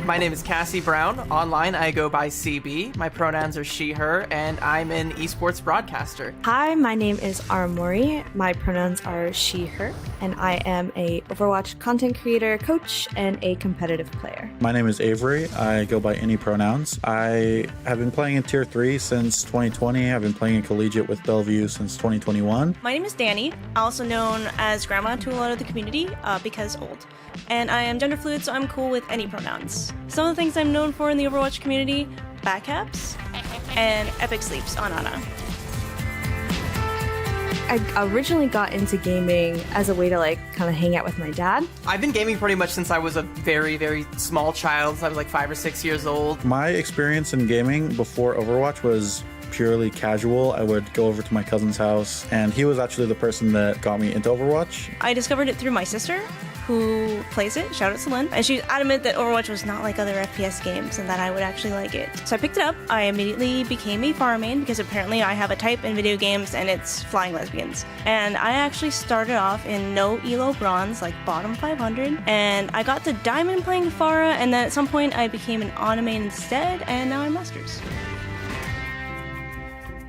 My name is Cassie Brown. Online, I go by CB. My pronouns are she, her, and I'm an esports broadcaster. Hi, my name is Aramori. My pronouns are she, her, and I am a Overwatch content creator, coach, and a competitive player. My name is Avery. I go by any pronouns. I have been playing in Tier 3 since 2020. I've been playing in Collegiate with Bellevue since 2021. My name is Danny, also known as Grandma to a lot of the community because old. And I am gender fluid, so I'm cool with any pronouns. Some of the things I'm known for in the Overwatch community, backcaps and epic sleeps on Ana. I originally got into gaming as a way to kind of hang out with my dad. I've been gaming pretty much since I was a very, very small child. I was like 5 or 6 years old. My experience in gaming before Overwatch was purely casual. I would go over to my cousin's house, and he was actually the person that got me into Overwatch. I discovered it through my sister, who plays it, shout out to Lynn, and she's adamant that Overwatch was not like other FPS games and that I would actually like it. So I picked it up. I immediately became a Pharah main because apparently I have a type in video games and it's flying lesbians. And I actually started off in no elo bronze, like bottom 500, and I got to diamond playing Pharah, and then at some point I became an Ana main instead, and now I'm masters.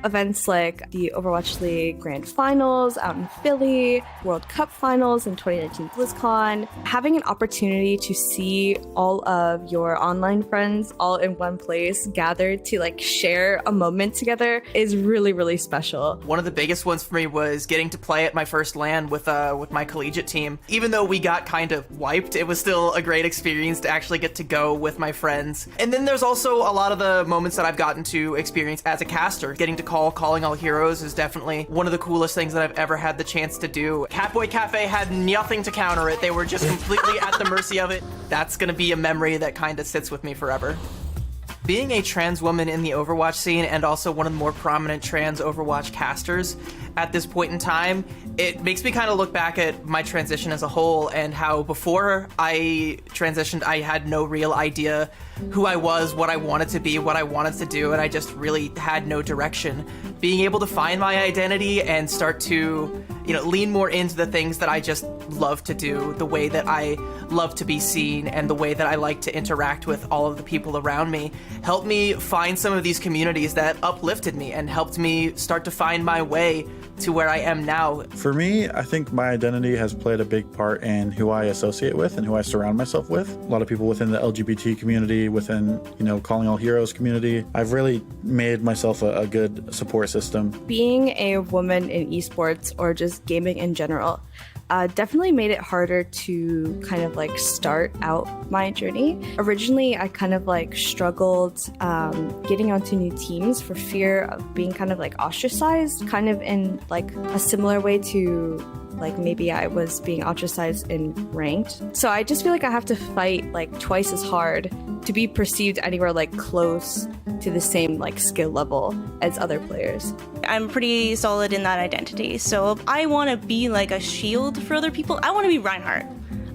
Events like the Overwatch League Grand Finals out in Philly, World Cup Finals in 2019 BlizzCon, having an opportunity to see all of your online friends all in one place gathered to share a moment together is really, really special. One of the biggest ones for me was getting to play at my first LAN with my collegiate team. Even though we got kind of wiped, it was still a great experience to actually get to go with my friends. And then there's also a lot of the moments that I've gotten to experience as a caster. Getting to calling all heroes is definitely one of the coolest things that I've ever had the chance to do. Catboy Cafe had nothing to counter it. They were just completely at the mercy of it. That's gonna be a memory that kind of sits with me forever. Being a trans woman in the Overwatch scene and also one of the more prominent trans Overwatch casters at this point in time, it makes me kind of look back at my transition as a whole and how before I transitioned, I had no real idea who I was, what I wanted to be, what I wanted to do, and I just really had no direction. Being able to find my identity and start to, lean more into the things that I just love to do, the way that I love to be seen, and the way that I like to interact with all of the people around me, helped me find some of these communities that uplifted me and helped me start to find my way to where I am now. For me, I think my identity has played a big part in who I associate with and who I surround myself with. A lot of people within the LGBT community, within, Calling All Heroes community. I've really made myself a good support system. Being a woman in esports or just gaming in general definitely made it harder to kind of start out my journey. Originally, I kind of struggled getting onto new teams for fear of being kind of ostracized, kind of in a similar way to maybe I was being ostracized in ranked. So I just feel like I have to fight twice as hard to be perceived anywhere close to the same skill level as other players. I'm pretty solid in that identity, so if I want to be a shield for other people, I want to be Reinhardt.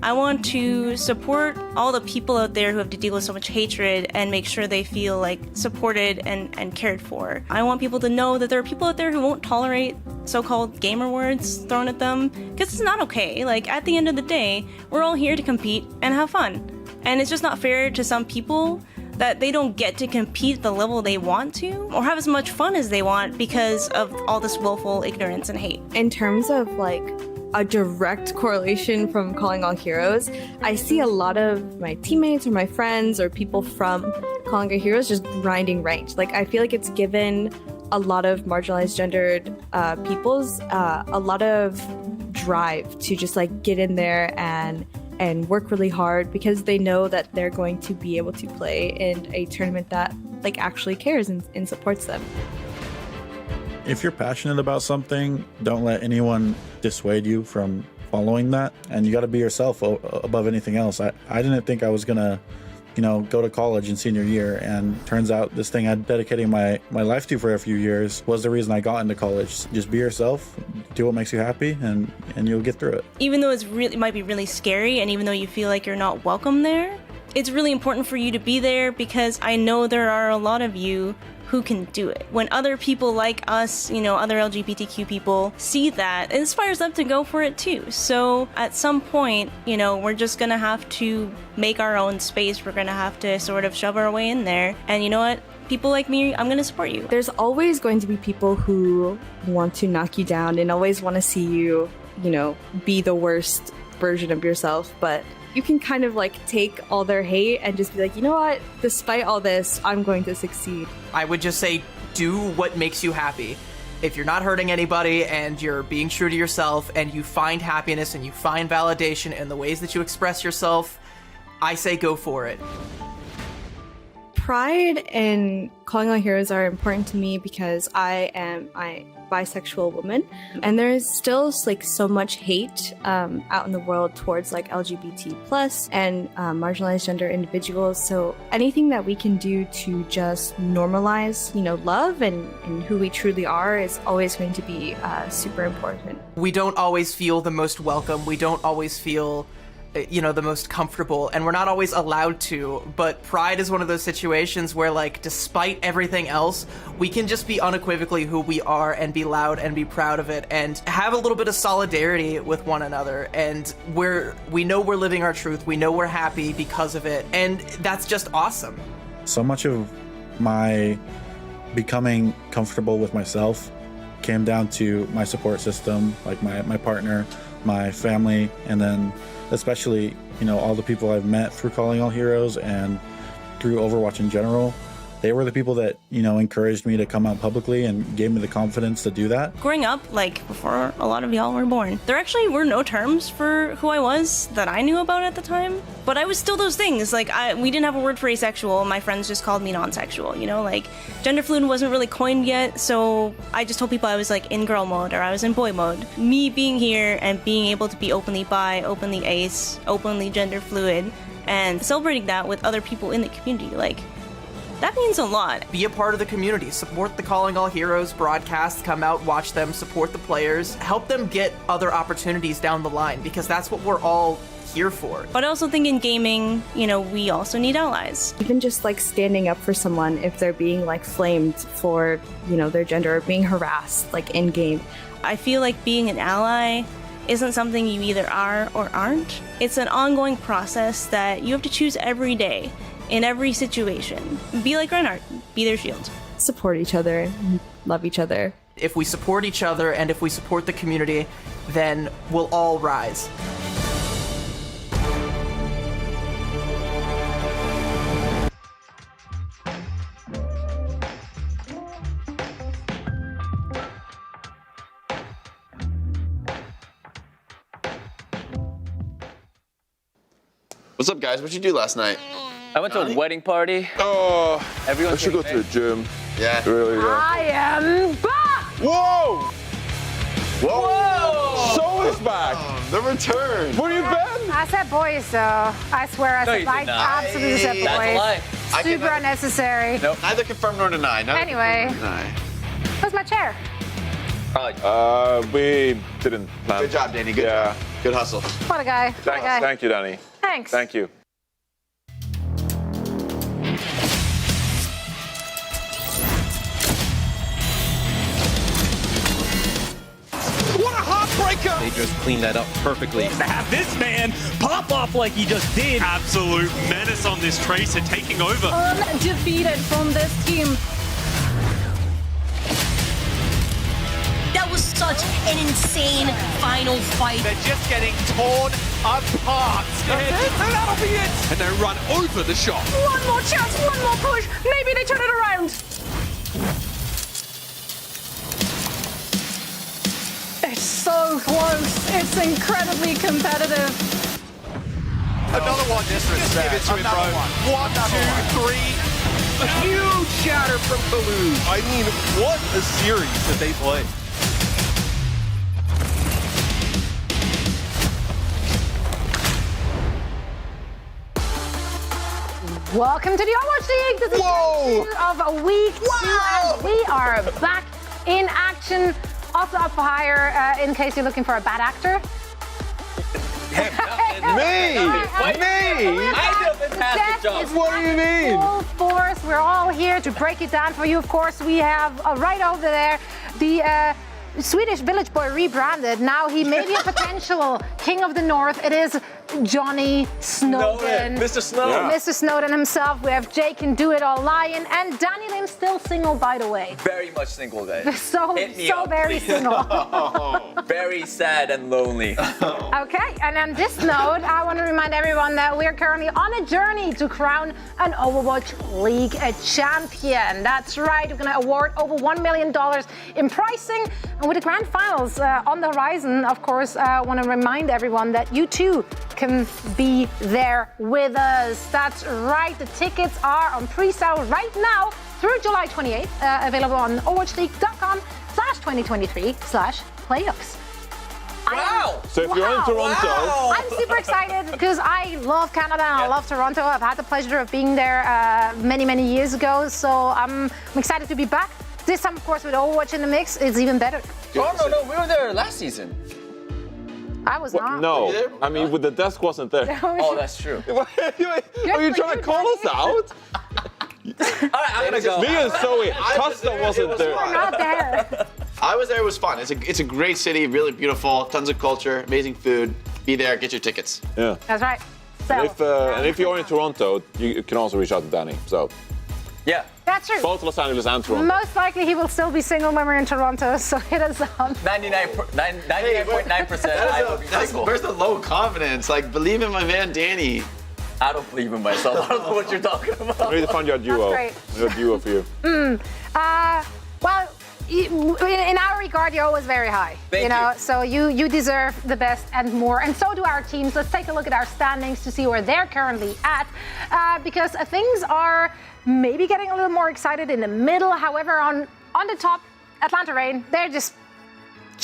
I want to support all the people out there who have to deal with so much hatred and make sure they feel supported and cared for. I want people to know that there are people out there who won't tolerate so-called gamer words thrown at them, because it's not okay. At the end of the day, we're all here to compete and have fun. And it's just not fair to some people that they don't get to compete at the level they want to or have as much fun as they want because of all this willful ignorance and hate. In terms of a direct correlation from Calling All Heroes, I see a lot of my teammates or my friends or people from Calling All Heroes just grinding ranked. I feel like it's given a lot of marginalized gendered peoples a lot of drive to just get in there and work really hard because they know that they're going to be able to play in a tournament that actually cares and supports them. If you're passionate about something, don't let anyone dissuade you from following that. And you got to be yourself above anything else. I didn't think I was going to, go to college in senior year. And turns out this thing I'd dedicated my life to for a few years was the reason I got into college. Just be yourself, do what makes you happy, and you'll get through it. Even though it might be really scary, and even though you feel like you're not welcome there, it's really important for you to be there because I know there are a lot of you who can do it. When other people like us, you know, other LGBTQ people see that, it inspires them to go for it too. So at some point, you know, we're just gonna have to make our own space. We're gonna have to sort of shove our way in there. And you know what? People like me, I'm gonna support you. There's always going to be people who want to knock you down and always want to see you, you know, be the worst version of yourself, but you can kind of like take all their hate and just be like, you know what, despite all this, I'm going to succeed. I would just say, do what makes you happy. If you're not hurting anybody and you're being true to yourself and you find happiness and you find validation in the ways that you express yourself, I say go for it. Pride and calling all heroes are important to me because I am a bisexual woman, and there is still like so much hate out in the world towards like LGBT plus and marginalized gender individuals. So anything that we can do to just normalize, you know, love and who we truly are is always going to be super important. We don't always feel the most welcome. We don't always feel, you know, the most comfortable, and we're not always allowed to, but Pride is one of those situations where, like, despite everything else, we can just be unequivocally who we are and be loud and be proud of it and have a little bit of solidarity with one another, and we know we're living our truth, we know we're happy because of it, and that's just awesome. So much of my becoming comfortable with myself came down to my support system, like my partner, my family, and then especially, you know, all the people I've met through Calling All Heroes and through Overwatch in general. They were the people that, you know, encouraged me to come out publicly and gave me the confidence to do that. Growing up, like before a lot of y'all were born, there actually were no terms for who I was that I knew about at the time. But I was still those things. Like, we didn't have a word for asexual. My friends just called me non-sexual, you know? Like, gender fluid wasn't really coined yet, so I just told people I was, like, in girl mode or I was in boy mode. Me being here and being able to be openly bi, openly ace, openly gender fluid, and celebrating that with other people in the community, like, that means a lot. Be a part of the community. Support the Calling All Heroes broadcasts. Come out, watch them, support the players. Help them get other opportunities down the line, because that's what we're all here for. But I also think in gaming, you know, we also need allies. Even just like standing up for someone if they're being like flamed for, you know, their gender or being harassed like in game. I feel like being an ally isn't something you either are or aren't. It's an ongoing process that you have to choose every day. In every situation. Be like Reinhardt. Be their shield. Support each other and love each other. If we support each other and if we support the community, then we'll all rise. What's up, guys? What'd you do last night? I went to a wedding party. Oh, Everyone I should go to the gym. Yeah. Really, yeah. I am back! Whoa! Whoa! Show is back. The return. Where you been? I said boys, though. I swear I No, said you I did not. absolutely said That's a lie. boys. I can Super unnecessary. Nope. Neither confirm nor deny. Anyway. Where's my chair? We didn't plan. Good job, Danny. Good Yeah. job. Good hustle. What a guy. What a guy. Thank you, Danny. Thanks. Thank you. What a heartbreaker! They just cleaned that up perfectly. To have this man pop off like he just did. Absolute menace on this Tracer, taking over. Undefeated from this team. That was such an insane final fight. They're just getting torn apart. And that'll be it. And they run over the shot. One more chance, one more push. Maybe they turn it around. It's so close. It's incredibly competitive. Another one. Just give it to him, bro. 1, 2, 3. A huge shatter from Baloo. I mean, what a series that they played. Welcome to the Overwatch League. This is of week 2, and we are back in action. Also up for hire, in case you're looking for a bad actor. Me! I did a fantastic job. What do you mean? Full course, we're all here to break it down for you. Of course, we have right over there the Swedish Village Boy rebranded. Now he may be a potential King of the North. It is Johnny Snowden. Mr. Snow. Yeah. Mr. Snowden himself. We have Jake and Do It All Lion. And Danny Lim still single, by the way. Very much single, guys. So up, very please. single. Very sad and lonely. Okay, and on this note, I want to remind everyone that we're currently on a journey to crown an Overwatch League champion. That's right, we're going to award over $1 million in pricing. And with the grand finals on the horizon, of course, I want to remind everyone that you too can be there with us. That's right, the tickets are on pre-sale right now through July 28th, available on overwatchleague.com/2023/playoffs. Wow! So if you're in Toronto, I'm super excited because I love Canada and I love Toronto. I've had the pleasure of being there many years ago, so I'm excited to be back. This time, of course, with Overwatch in the mix, it's even better. Oh, no, we were there last season. I was not. no. I mean, with the desk wasn't there. Oh, that's true. Are you trying to call us out? All right, I'm gonna go. Me and Zoe, Costa wasn't there. We're not there. I was there. It was fun. It's a great city, really beautiful, tons of culture, amazing food. Be there, get your tickets. Yeah. That's right. So, And if you're in Toronto, you can also reach out to Danny. So Yeah. that's true. both Los Angeles and Toronto. Most likely he will still be single when we're in Toronto, so hit us up. 99.9% I will be single. Where's the low confidence? Like, believe in my man Danny. I don't believe in myself. I don't know what you're talking about. We need to find your duo. great. Your duo for you. Well, in our regard, you're always very high. Thank you know, you. so you deserve the best and more, and so do our teams. Let's take a look at our standings to see where they're currently at, because things are maybe getting a little more excited in the middle. However, on the top, Atlanta Reign, they're just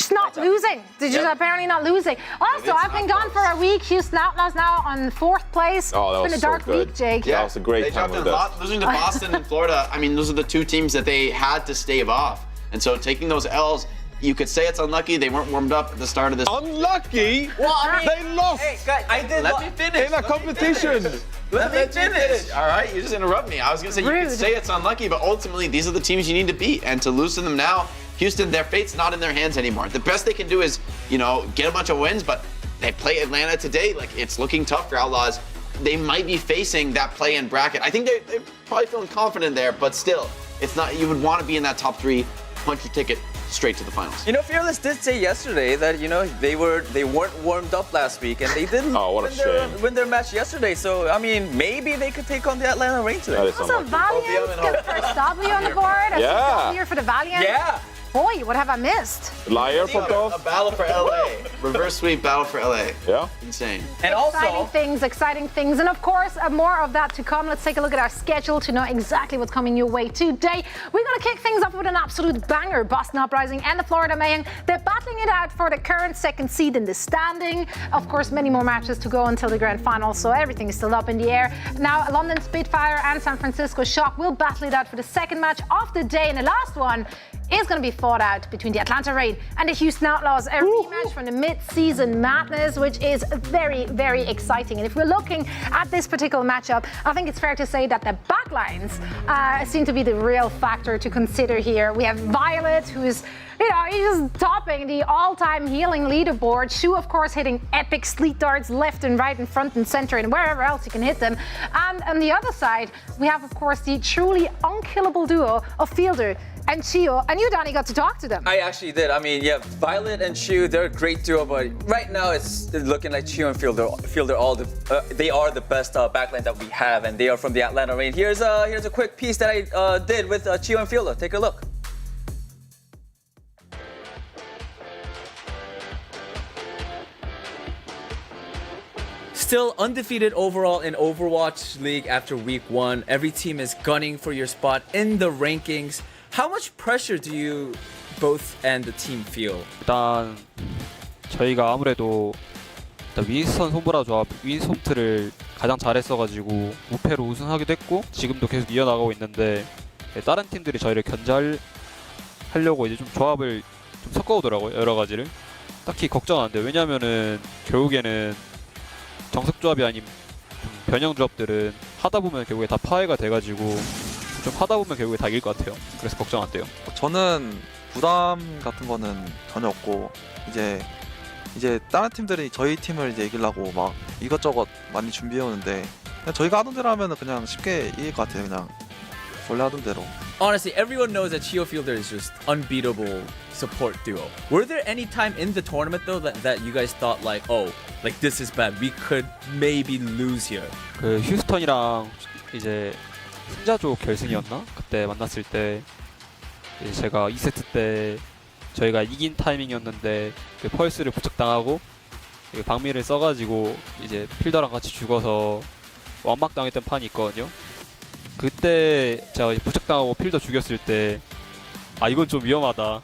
not losing. They're just apparently not losing. Also, I've been gone for a week. Houston Outlaws now on 4th place. Oh, that it's been was a so dark good. week, Jake. That was a great They time dropped with a us. lot. Losing to Boston and Florida, I mean, those are the two teams that they had to stave off. And so taking those L's, you could say it's unlucky. They weren't warmed up at the start of this. Unlucky? Well, I mean, They lost hey, guys, I did. Let me finish. in a competition. Let me finish. All right, you just interrupt me. I was gonna say you Rude. could say it's unlucky, but ultimately these are the teams you need to beat. And to lose to them now, Houston, their fate's not in their hands anymore. The best they can do is, get a bunch of wins, but they play Atlanta today. Like, it's looking tough for Outlaws. They might be facing that play-in bracket. I think they're probably feeling confident there, but still, it's not. You would want to be in that top 3, punch your ticket straight to the finals. Fearless did say yesterday that they weren't warmed up last week and they didn't Oh, what a shame. win their match yesterday. So I mean, maybe they could take on the Atlanta Reign today. That is Also, unlucky. Valiant got the first W on the board. Yeah. W for the Valiant. Yeah. Boy, what have I missed? Liar A popped off. battle for LA. Reverse sweep battle for LA. Yeah. Insane. And also, Exciting things. And of course, more of that to come. Let's take a look at our schedule to know exactly what's coming your way today. We're going to kick things up with an absolute banger. Boston Uprising and the Florida Mayhem. They're battling it out for the current second seed in the standing. Of course, many more matches to go until the grand final, so everything is still up in the air. Now, London Spitfire and San Francisco Shock will battle it out for the second match of the day. And the last one is going to be fought out between the Atlanta Reign and the Houston Outlaws. A rematch from the mid-season madness, which is very, very exciting. And if we're looking at this particular matchup, I think it's fair to say that the backlines seem to be the real factor to consider here. We have Violet, who is he's just topping the all-time healing leaderboard. Shu, of course, hitting epic sleet darts left and right and front and center and wherever else you can hit them. And on the other side, we have, of course, the truly unkillable duo of Fielder and Chiyo. And you, Danny, got to talk to them. I actually did. I mean, yeah, Violet and Chiyo, they're a great duo, but right now it's looking like Chiyo and Fielder they are the best backline that we have, and they are from the Atlanta Reign. Here's a quick piece that I did with Chiyo and Fielder. Take a look. Still undefeated overall in Overwatch League after week 1. Every team is gunning for your spot in the rankings. How much pressure do you both and the team feel? 일단 저희가 아무래도 윈스턴 손보라 조합 윈솜트를 가장 잘했어가지고 무패로 우승하기도 했고 지금도 계속 이어나가고 있는데 다른 팀들이 저희를 견제하려고 이제 좀 조합을 좀 섞어오더라고요. 여러 가지를 딱히 걱정 안 돼요. 왜냐면은 결국에는 정석 조합이 아닌 변형 조합들은 하다 보면 결국에 다 파괴가 돼가지고 좀 하다 보면 결국에 다 이길 것 같아요. 그래서 걱정 안 돼요. 저는 부담 같은 거는 전혀 없고 이제 다른 팀들이 저희 팀을 이제 이기려고 막 이것저것 많이 준비해 오는데 그냥 저희가 하던 대로 하면은 그냥 쉽게 이길 것 같아요. 그냥 원래 하던 대로. Honestly, everyone knows that Chiyo Fielder is just unbeatable support duo. Were there any time in the tournament though that you guys thought like, oh, like this is bad, we could maybe lose here? 그 휴스턴이랑 이제 승자조 결승이었나? 그때 만났을 때 이제 제가 2세트 때 저희가 이긴 타이밍이었는데 그 펄스를 부착당하고 그 방미를 써가지고 이제 필더랑 같이 죽어서 완막당했던 판이 있거든요. 그때 제가 부착당하고 필더 죽였을 때 아 이건 좀 위험하다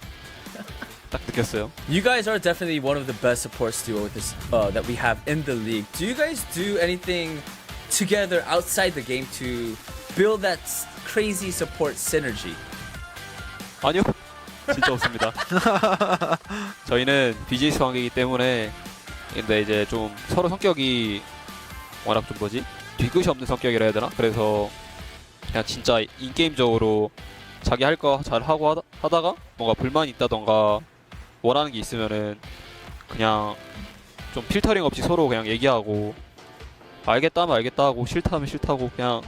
딱 느꼈어요. You guys are definitely one of the best supports duo with this, that we have in the league. Do you guys do anything together outside the game to build that crazy support synergy? 아니요. 진짜 없습니다. 저희는 BGS 관계이기 때문에 근데 이제 좀 서로 성격이 워낙 좀 뒤끝이 없는 성격이라 해야 되나? 그래서 그냥 진짜 인게임적으로 자기 할 거 잘 하고 하다가 뭔가 불만이 있다던가 원하는 게 있으면은 그냥 좀 필터링 없이 서로 그냥 얘기하고 알겠다 하면 알겠다 하고 싫다 하면 싫다고 그냥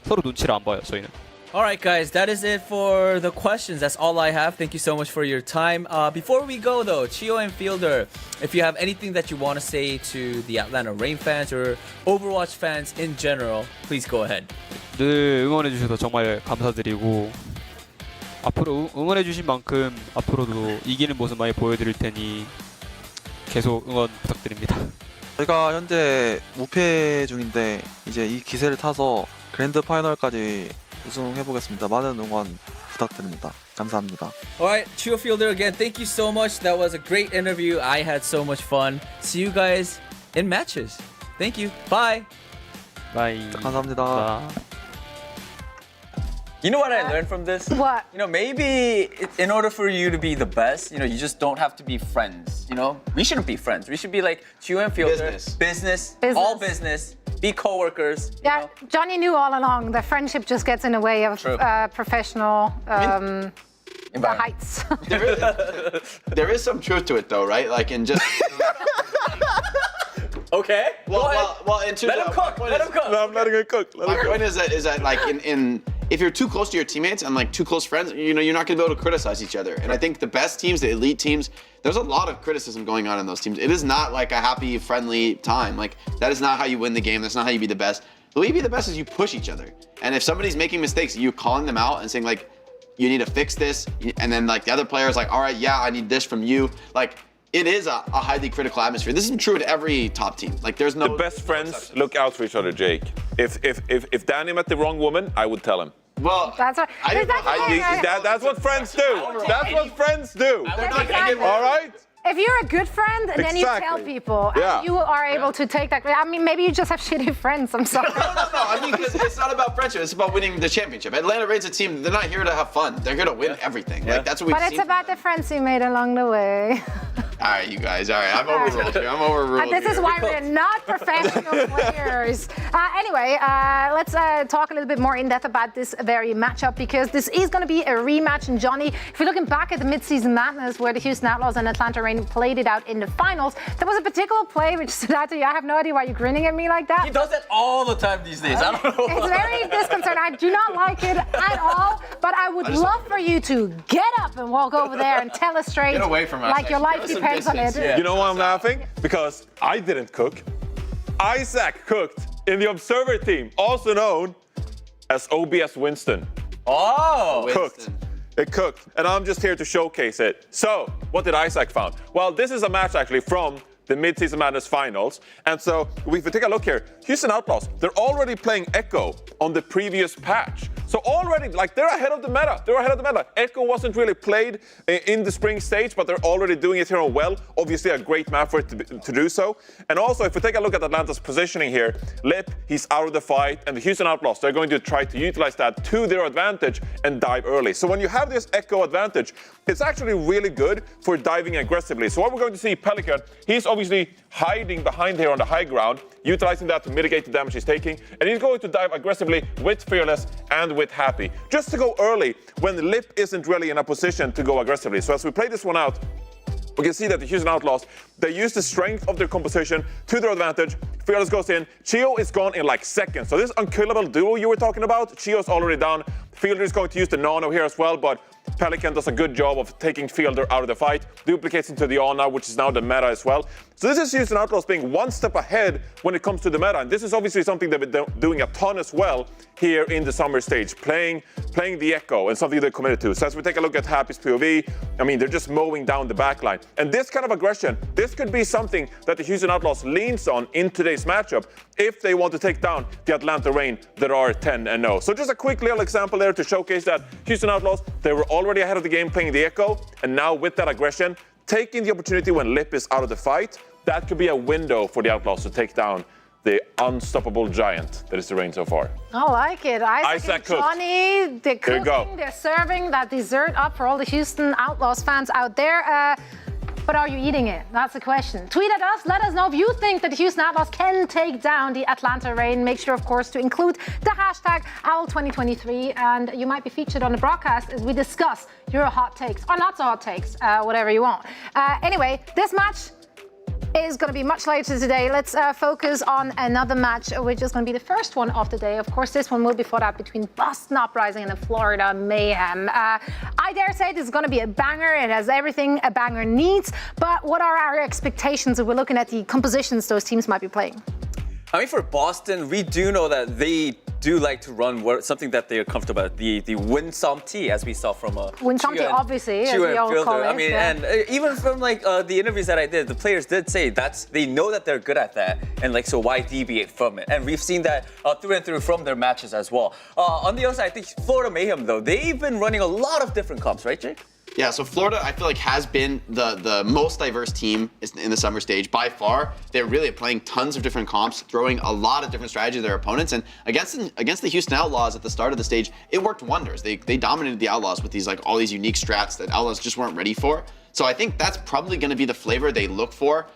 서로 눈치를 안 봐요 저희는. Alright guys, that is it for the questions. That's all I have. Thank you so much for your time. Before we go though, Chiyo and Fielder, if you have anything that you want to say to the Atlanta Reign fans or Overwatch fans in general, please go ahead. 늘 응원해 주셔서 정말 감사드리고 앞으로 응원해 주신 만큼 앞으로도 이기는 모습 많이 보여드릴 테니 계속 응원 부탁드립니다. 저희가 현재 무패 중인데 이제 이 기세를 타서 그랜드 파이널까지 우승해보겠습니다. 많은 응원 부탁드립니다. 감사합니다. Alright, Chiyo Fielder again, thank you so much. That was a great interview. I had so much fun. See you guys in matches. Thank you. Bye. Bye. 감사합니다. You know what I learned from this? What? You know, maybe in order for you to be the best, you know, you just don't have to be friends. You know, we shouldn't be friends. We should be like Chiyo and Fielder. Business. All business. Be co-workers. Yeah, know? Johnny knew all along that friendship just gets in the way of professional the heights. There is some truth to it though, right? Like in just. Okay. Well, into let him cook. Let him cook. No, I'm letting it cook. My point is that like in if you're too close to your teammates and like too close friends, you know, you're not gonna be able to criticize each other. And I think the best teams, the elite teams, there's a lot of criticism going on in those teams. It is not like a happy, friendly time. Like that is not how you win the game. That's not how you be the best. The way you be the best is you push each other. And if somebody's making mistakes, you calling them out and saying like, you need to fix this. And then like the other player's like, all right, yeah, I need this from you. Like it is a highly critical atmosphere. This is true to every top team. Like there's no. The best friends look out for each other, Jake. If Danny met the wrong woman, I would tell him. Well, That's what. That's what friends do. That's what friends do. All right? If you're a good friend and then you tell Exactly. people, Yeah. and you are able to take that. I mean, maybe you just have shitty friends. I'm sorry. No. I mean, because it's not about friendship. It's about winning the championship. Atlanta Reign's a team. They're not here to have fun. They're here to win everything. Like that's what we've But seen. it's about the friends you made along the way. All right, you guys. All right, I'm overruled here. I'm overruled. This is here. why we're not professional players. Anyway, let's talk a little bit more in depth about this very matchup because this is going to be a rematch. And Johnny, if you're looking back at the midseason madness where the Houston Outlaws and Atlanta Reign played it out in the finals, there was a particular play which stood out to you. I have no idea why you're grinning at me like that. He does that all the time these days. I don't know. It's very disconcerting. I do not like it at all, but I would love for you to get up and walk over there and tell us straight, Get away from us, like your life actually. depends on it. You know why I'm laughing? Because I didn't cook. Isaac cooked in the Observer team, also known as OBS Winston. Oh. Cooked. It cooked. And I'm just here to showcase it. So, what did Isaac found? Well, this is a match actually from the Mid-Season Madness Finals. And so, if we take a look here, Houston Outlaws, they're already playing Echo on the previous patch. So already, like, they're ahead of the meta. They're ahead of the meta. Echo wasn't really played in the spring stage, but they're already doing it here on Well. Obviously, a great map for it to do so. And also, if we take a look at Atlanta's positioning here, Lip, he's out of the fight, and the Houston Outlaws, they're going to try to utilize that to their advantage and dive early. So when you have this Echo advantage, it's actually really good for diving aggressively. So what we're going to see, Pelican, he's obviously hiding behind here on the high ground, utilizing that to mitigate the damage he's taking, and he's going to dive aggressively with Fearless and with Happy, just to go early when Lip isn't really in a position to go aggressively. So as we play this one out, we can see that the Houston Outlaws, they use the strength of their composition to their advantage. Fearless goes in. Chiyo is gone in like seconds. So this unkillable duo you were talking about, Chiyo's already down. Fielder is going to use the Nano here as well, but Pelican does a good job of taking Fielder out of the fight, duplicates into the Ana, which is now the meta as well. So this is Houston Outlaws being one step ahead when it comes to the meta, and this is obviously something they've been doing a ton as well here in the summer stage, playing the Echo, and something they're committed to. So as we take a look at Happy's POV, I mean, they're just mowing down the backline. And this kind of aggression, this could be something that the Houston Outlaws leans on in today's matchup if they want to take down the Atlanta Reign that are 10-0. So just a quick little example there to showcase that Houston Outlaws, they were already ahead of the game playing the Echo, and now with that aggression, taking the opportunity when Lip is out of the fight, that could be a window for the Outlaws to take down the unstoppable giant that is the Reign so far. I like it. Isaac and Johnny, they're cooking, they're serving that dessert up for all the Houston Outlaws fans out there. But are you eating it? That's the question. Tweet at us. Let us know if you think that the Houston Outlaws can take down the Atlanta Reign. Make sure, of course, to include the hashtag OWL2023. And you might be featured on the broadcast as we discuss your hot takes, or not so hot takes, whatever you want. Anyway, this match is going to be much later today. Let's focus on another match, which is going to be the first one of the day. Of course, this one will be fought out between Boston Uprising and the Florida Mayhem. I dare say this is going to be a banger. It has everything a banger needs. But what are our expectations if we're looking at the compositions those teams might be playing? I mean, for Boston, we do know that they do like to run something that they're comfortable at, the Winsome T, as we saw from Winsome T, obviously, as we all call it. I mean, and even from like the interviews that I did, the players did say they know that they're good at that, and like, so why deviate from it? And we've seen that through and through from their matches as well. On the other side, I think Florida Mayhem, though, they've been running a lot of different comps, right, Jake? Yeah, so Florida, I feel like, has been the most diverse team in the summer stage by far. They're really playing tons of different comps, throwing a lot of different strategies at their opponents. And against the Houston Outlaws at the start of the stage, it worked wonders. They dominated the Outlaws with these all these unique strats that Outlaws just weren't ready for. So I think that's probably going to be the flavor they look for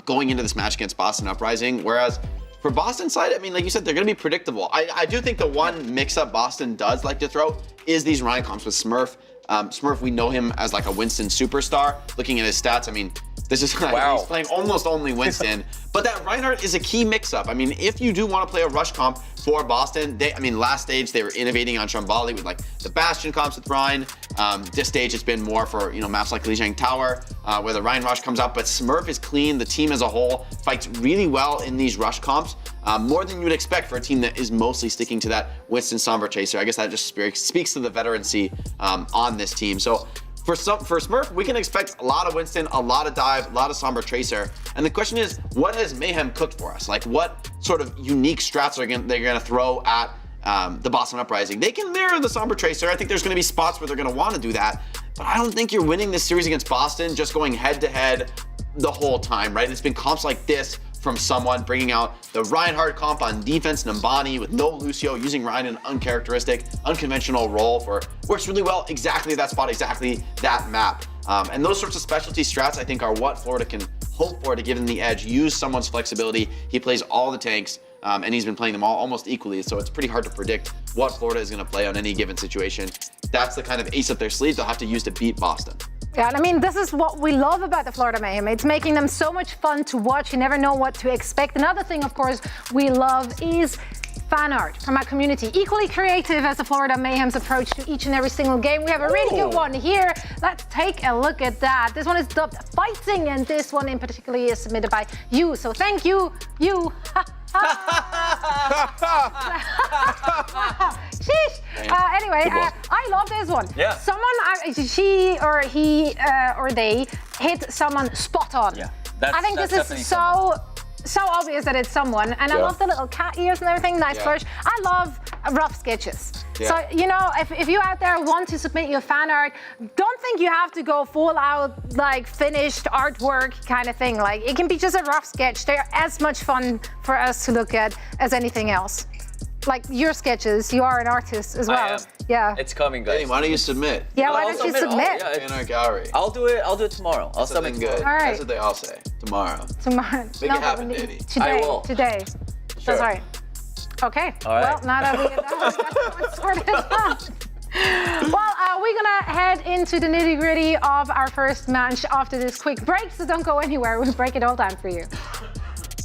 going into this match against Boston Uprising. Whereas for Boston's side, I mean, like you said, they're going to be predictable. I do think the one mix-up Boston does like to throw is these Ryan comps with Smurf. Smurf, we know him as like a Winston superstar. Looking at his stats, I mean, this is he's playing almost only Winston. But that Reinhardt is a key mix-up. I mean, if you do want to play a rush comp for Boston, last stage they were innovating on Shambali with like the Bastion comps with Ryan. This stage it's been more for maps like Lijiang Tower, where the Ryan rush comes out. But Smurf is clean. The team as a whole fights really well in these rush comps, more than you would expect for a team that is mostly sticking to that Winston Sombra Chaser. I guess that just speaks to the veterancy on this team. So for Smurf, we can expect a lot of Winston, a lot of dive, a lot of Sombra Tracer. And the question is, what has Mayhem cooked for us? Like, what sort of unique strats they're going to throw at the Boston Uprising? They can mirror the Sombra Tracer. I think there's going to be spots where they're going to want to do that. But I don't think you're winning this series against Boston just going head-to-head the whole time, right? It's been comps like this from someone bringing out the Reinhardt comp on defense, Nambani with no Lucio, using Ryan in an uncharacteristic, unconventional role works really well exactly that spot, exactly that map. And those sorts of specialty strats, I think, are what Florida can hope for to give them the edge. Use someone's flexibility. He plays all the tanks, and he's been playing them all almost equally, so it's pretty hard to predict what Florida is going to play on any given situation. That's the kind of ace up their sleeve they'll have to use to beat Boston. Yeah, and I mean, this is what we love about the Florida Mayhem. It's making them so much fun to watch. You never know what to expect. Another thing, of course, we love is fan art from our community. Equally creative as the Florida Mayhem's approach to each and every single game. We have a really good one here. Let's take a look at that. This one is dubbed Fighting, and this one in particular is submitted by you. So thank you, you. Sheesh. Anyway, I love this one. Yeah. Someone, she or he or they hit someone spot on. Yeah. I think this is so obvious that it's someone, and I love the little cat ears and everything, nice flush. I love rough sketches. Yeah. So, if you out there want to submit your fan art, don't think you have to go full out, like, finished artwork kind of thing. Like, it can be just a rough sketch. They're as much fun for us to look at as anything else. like your sketches. You are an artist as well. I am. Yeah. It's coming, guys. Hey, why don't you submit? Yeah, why I'll don't you submit. submit? Oh, yeah, In our gallery. I'll do it tomorrow. I'll submit Something good. tomorrow. All right. That's what they all say. Tomorrow. Tomorrow. Make No, it happen, but Diddy. Today. I will. Today. Sure. That's right. Okay. All right. Well, now that we get that sorted out. Well, we're gonna head into the nitty-gritty of our first match after this quick break, so don't go anywhere. We'll break it all down for you.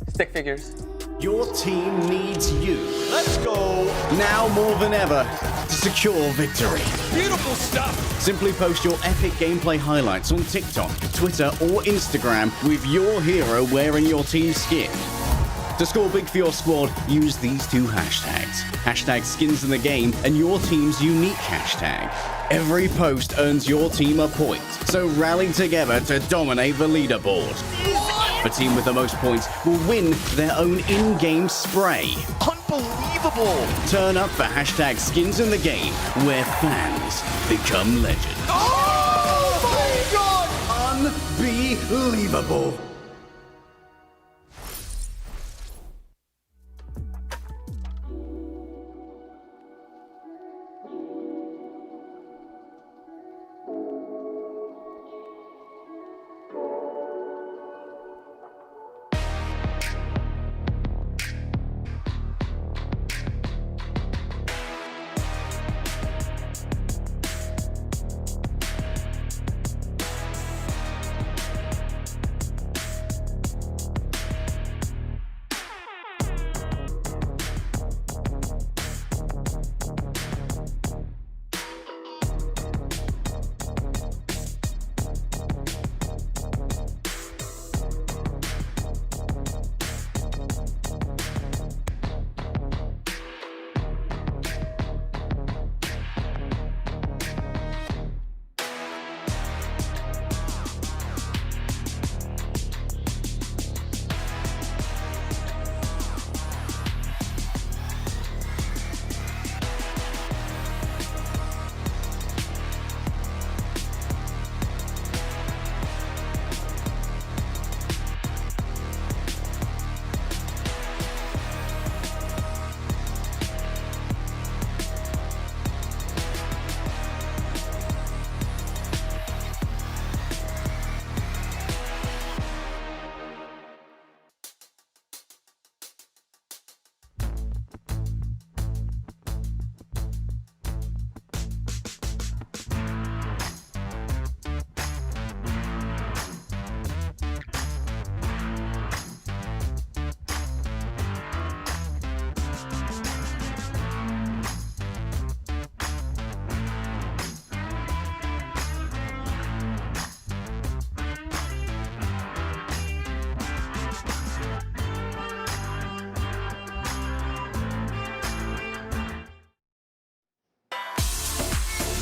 Stick figures. Your team needs you. Let's go. Now more than ever to secure victory. Beautiful stuff. Simply post your epic gameplay highlights on TikTok, Twitter, or Instagram with your hero wearing your team's skin. To score big for your squad, use these two hashtags. Hashtag skins in the game and your team's unique hashtag. Every post earns your team a point, so rally together to dominate the leaderboard. The team with the most points will win their own in-game spray. Unbelievable. Turn up for hashtag skins in the game, where fans become legends. Oh my God! Unbelievable.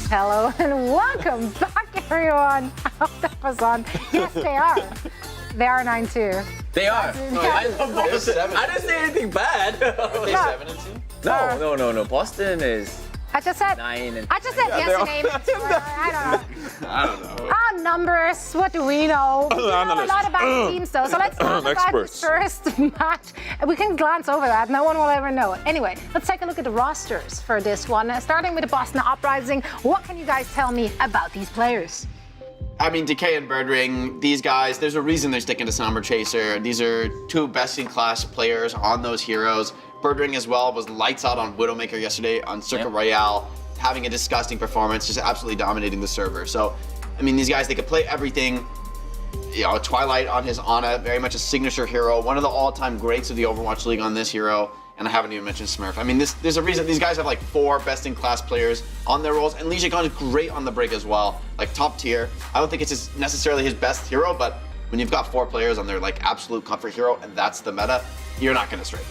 Hello and welcome back, everyone. I hope that was on. Yes, they are. They are 9-2. They are. I love Boston. I didn't say anything bad. Are they 7-2? No. Boston is I just said 9 and. I just said yes and amen. I don't know. I don't know. Numbers, what do we know? We know a lot about teams though, so let's talk about this first match. We can glance over that, no one will ever know. Anyway, let's take a look at the rosters for this one. Starting with the Boston Uprising, what can you guys tell me about these players? I mean, Decay and Birdring, these guys, there's a reason they're sticking to Summer Chaser. These are two best-in-class players on those heroes. Birdring as well was lights out on Widowmaker yesterday on Circuit Royale, having a disgusting performance, just absolutely dominating the server. So, I mean, these guys, they could play everything. You know, Twilight on his Ana, very much a signature hero, one of the all-time greats of the Overwatch League on this hero, and I haven't even mentioned Smurf. I mean, there's a reason these guys have like 4 best-in-class players on their roles, and Legion Khan is great on the break as well, like top tier. I don't think it's necessarily his best hero, but when you've got 4 players on their like absolute comfort hero, and that's the meta, you're not gonna stray.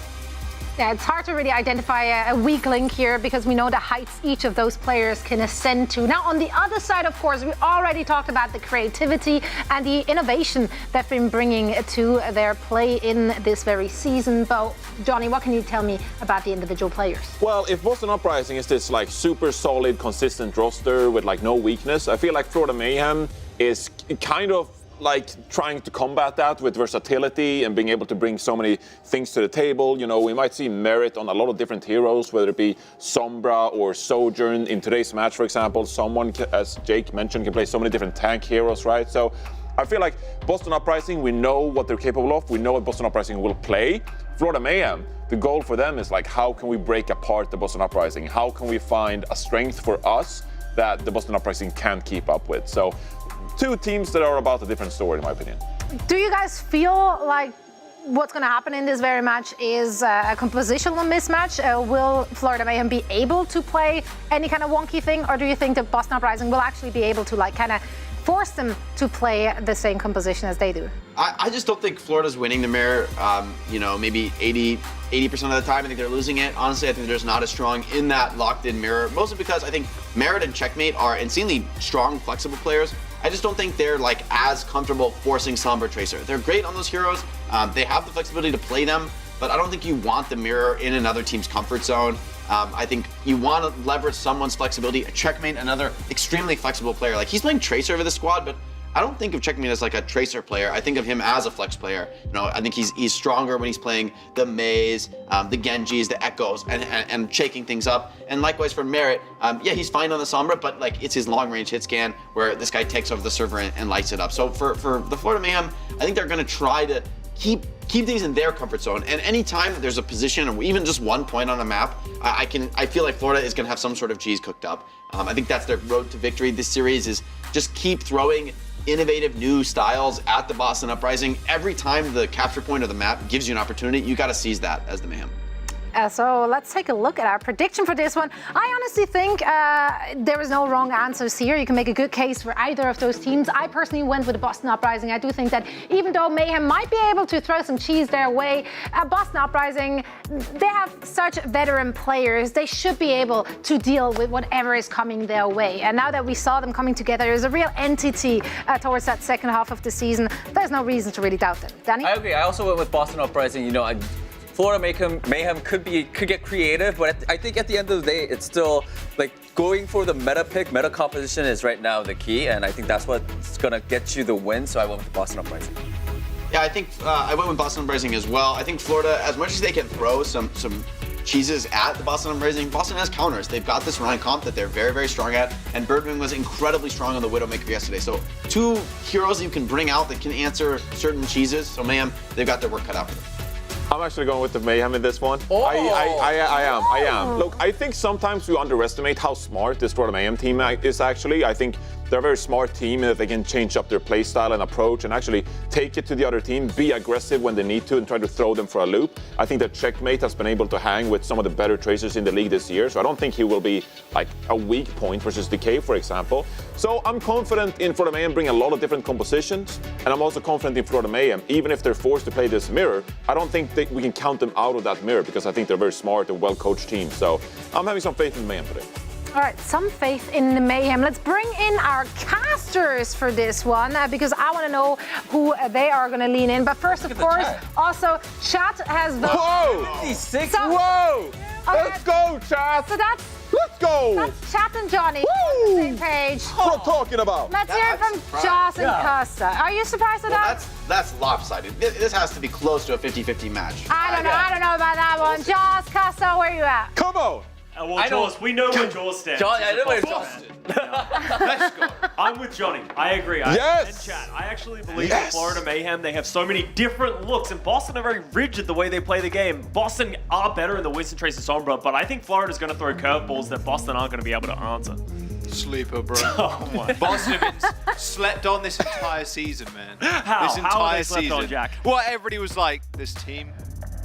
Yeah, it's hard to really identify a weak link here because we know the heights each of those players can ascend to. Now, on the other side, of course, we already talked about the creativity and the innovation they've been bringing to their play in this very season. But, Johnny, what can you tell me about the individual players? Well, if Boston Uprising is this like super solid, consistent roster with like no weakness, I feel like Florida Mayhem is kind of like trying to combat that with versatility and being able to bring so many things to the table. You know, we might see merit on a lot of different heroes, whether it be Sombra or Sojourn. In today's match, for example, someone, as Jake mentioned, can play so many different tank heroes, right? So I feel like Boston Uprising, we know what they're capable of. We know what Boston Uprising will play. Florida Mayhem, the goal for them is like, how can we break apart the Boston Uprising? How can we find a strength for us that the Boston Uprising can't keep up with? So two teams that are about a different story, in my opinion. Do you guys feel like what's going to happen in this very match is a compositional mismatch? Will Florida Mayhem be able to play any kind of wonky thing, or do you think that Boston Uprising will actually be able to like kind of force them to play the same composition as they do? I just don't think Florida's winning the mirror. You know, maybe 80% of the time. I think they're losing it. Honestly, I think they're just not as strong in that locked-in mirror, mostly because I think Merit and Checkmate are insanely strong, flexible players. I just don't think they're like as comfortable forcing Sombra Tracer. They're great on those heroes. They have the flexibility to play them, but I don't think you want the mirror in another team's comfort zone. I think you want to leverage someone's flexibility. Checkmate, another extremely flexible player. Like, he's playing Tracer over the squad, but I don't think of Checkmate as like a Tracer player. I think of him as a flex player. You know, I think he's stronger when he's playing the Maze, the Genjis, the Echoes, and shaking things up. And likewise for Merit, yeah, he's fine on the Sombra, but like it's his long-range hit scan where this guy takes over the server and lights it up. So for the Florida Mayhem, I think they're going to try to keep things in their comfort zone. And anytime there's a position or even just 1 point on a map, I feel like Florida is going to have some sort of cheese cooked up. I think that's their road to victory this series, is just keep throwing innovative new styles at the Boston Uprising. Every time the capture point of the map gives you an opportunity, you got to seize that as the Mayhem. So let's take a look at our prediction for this one. I honestly think there is no wrong answers here. You can make a good case for either of those teams. I personally went with the Boston Uprising. I do think that even though Mayhem might be able to throw some cheese their way, Boston Uprising, they have such veteran players. They should be able to deal with whatever is coming their way. And now that we saw them coming together as a real entity towards that second half of the season, there's no reason to really doubt them. Danny? I agree. I also went with Boston Uprising. You know, Florida Mayhem could get creative, but I think at the end of the day, it's still like going for the meta pick. Meta composition is right now the key, and I think that's what's gonna get you the win. So I went with Boston Uprising. Yeah, I think I went with Boston Uprising as well. I think Florida, as much as they can throw some cheeses at the Boston Uprising, Boston has counters. They've got this Ryan comp that they're very, very strong at, and Birdwing was incredibly strong on the Widowmaker yesterday. So two heroes you can bring out that can answer certain cheeses. So Mayhem, they've got their work cut out for them. I'm actually going with the Mayhem in this one. Oh. I am. Look, I think sometimes we underestimate how smart this Florida Mayhem team is actually. I think they're a very smart team and that they can change up their play style and approach and actually take it to the other team, be aggressive when they need to and try to throw them for a loop. I think that Checkmate has been able to hang with some of the better Tracers in the league this year, so I don't think he will be like a weak point versus Decay, for example. So I'm confident in Florida Mayhem bring a lot of different compositions, and I'm also confident in Florida Mayhem, even if they're forced to play this mirror, I don't think we can count them out of that mirror because I think they're a very smart and well-coached team. So I'm having some faith in Mayhem today. All right, some faith in the Mayhem. Let's bring in our casters for this one because I want to know who they are going to lean in. But first, of course, also, chat has voted. Whoa! 56? So, Whoa! Okay. Let's go, chat! So Let's go! that's Chat and Johnny on the same page. What I'm talking about. Let's hear it from Joss and Costa. Are you surprised at that? That's lopsided. This has to be close to a 50-50 match. I don't know about that one. Joss, Costa, where you at? Come on! Well, Jaws, we know where Jaws stands. I know where Boston. Let's go. I'm with Johnny. I agree. Yes. And Chat. I actually believe in Florida Mayhem. They have so many different looks, and Boston are very rigid the way they play the game. Boston are better in the Winston Tracer Sombra, but I think Florida's going to throw curveballs that Boston aren't going to be able to answer. Sleeper, bro. Oh my. Boston have been slept on this entire season, man. How? This How entire are they slept season. on, Jack? Well, everybody was like, this team,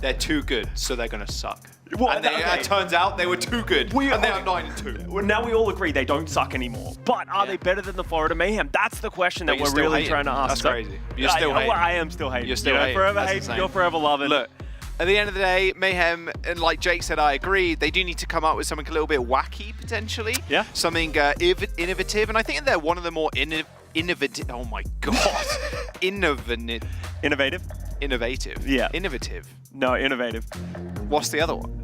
they're too good, so they're going to suck. Well, and it turns out they were too good, and they are 9-2. Well, now we all agree they don't suck anymore. But are they better than the Florida Mayhem? That's the question that we're really trying to ask. That's crazy. You're still hating. I am still hating. You're still hating. Forever That's hating, insane. you're forever loving. Look, at the end of the day, Mayhem, and like Jake said, I agree, they do need to come up with something a little bit wacky, potentially. Yeah. Something innovative, and I think they're one of the more innovative. Oh my god. Innovative. Yeah. Innovative. No, innovative. What's the other one?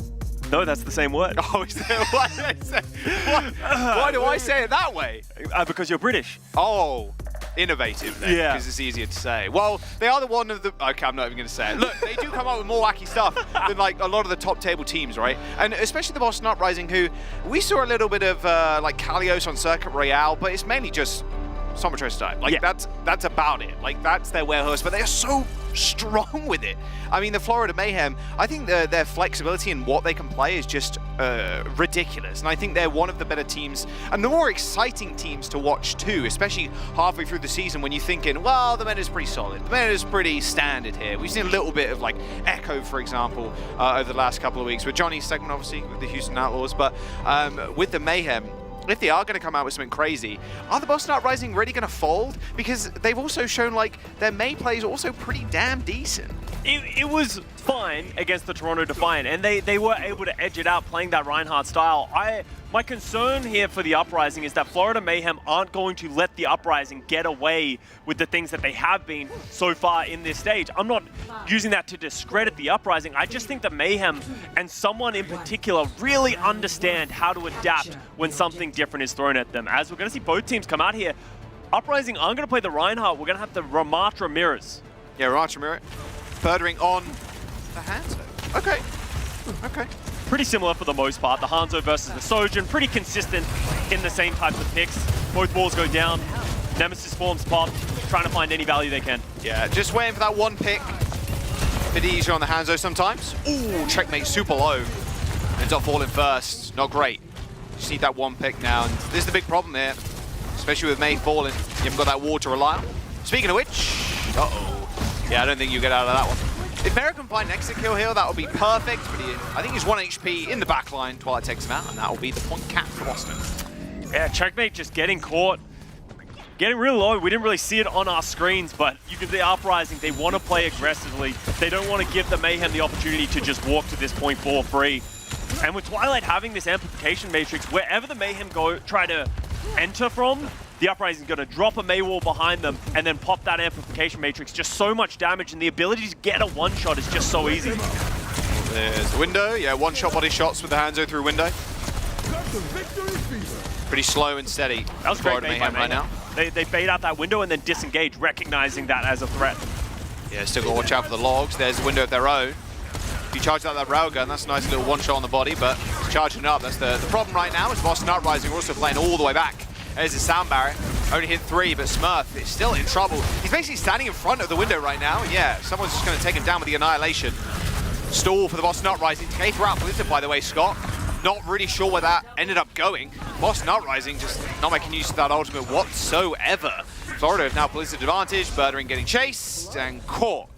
No, that's the same word. Oh, is that why do I say it that way? Because you're British. Oh. innovative then, because it's easier to say. Well, they are one of the... Okay, I'm not even going to say it. Look, they do come up with more wacky stuff than like a lot of the top table teams, right? And especially the Boston Uprising, who we saw a little bit of like Kalios on Circuit Royale, but it's mainly just Summer style. Like that's about it. Like that's their warehouse, but they are so strong with it. I mean, the Florida Mayhem, I think their flexibility in what they can play is just ridiculous. And I think they're one of the better teams and the more exciting teams to watch too, especially halfway through the season when you're thinking, well, the meta is pretty solid. The meta is pretty standard here. We've seen a little bit of like Echo, for example, over the last couple of weeks with Johnny's segment, obviously, with the Houston Outlaws. But with the Mayhem, if they are going to come out with something crazy, are the Boston Uprising really going to fold? Because they've also shown like their May play is also pretty damn decent. It was fine against the Toronto Defiant, and they were able to edge it out playing that Reinhardt style. My concern here for the Uprising is that Florida Mayhem aren't going to let the Uprising get away with the things that they have been so far in this stage. I'm not using that to discredit the Uprising. I just think that Mayhem and someone in particular really understand how to adapt when something different is thrown at them. As we're going to see both teams come out here, Uprising aren't going to play the Reinhardt. We're going to have the Ramat Ramirez. Yeah, Ramat Ramirez. Birdering on the Hanzo. Okay. Okay. Pretty similar for the most part. The Hanzo versus the Sojourn, pretty consistent in the same types of picks. Both walls go down. Nemesis forms pop, trying to find any value they can. Yeah, just waiting for that one pick. Bit easier on the Hanzo sometimes. Ooh, checkmate super low. Ends up falling first. Not great. Just need that one pick now. And this is the big problem here, especially with May falling. You haven't got that wall to rely on. Speaking of which, uh-oh. Yeah, I don't think you get out of that one. If Merrick can find an exit kill here, that would be perfect. But I think he's 1 HP in the back line. Twilight takes him out, and that will be the point cap for Boston. Yeah, checkmate just getting caught. Getting really low. We didn't really see it on our screens, but you can see Uprising, they want to play aggressively. They don't want to give the Mayhem the opportunity to just walk to this point for free. And with Twilight having this amplification matrix, wherever the Mayhem try to enter from, the Uprising is going to drop a May wall behind them and then pop that amplification matrix. Just so much damage, and the ability to get a one-shot is just so easy. There's the window. Yeah, one-shot body shots with the Hanzo through window. Pretty slow and steady. That was great Mayhem right now. They bait out that window and then disengage, recognizing that as a threat. Yeah, still got to watch out for the logs. There's a window of their own. If you charge out that railgun, that's a nice little one-shot on the body, but charging up, that's the problem right now is Boston Uprising are also playing all the way back. There's a sound barrier. Only hit 3, but Smurf is still in trouble. He's basically standing in front of the window right now. Yeah, someone's just going to take him down with the Annihilation. Stall for the Boston Uprising. TK throughout Blizzard, by the way, Scott. Not really sure where that ended up going. Boston Uprising just not making use of that ultimate whatsoever. Florida have now Blizzard advantage. Birdering getting chased and caught.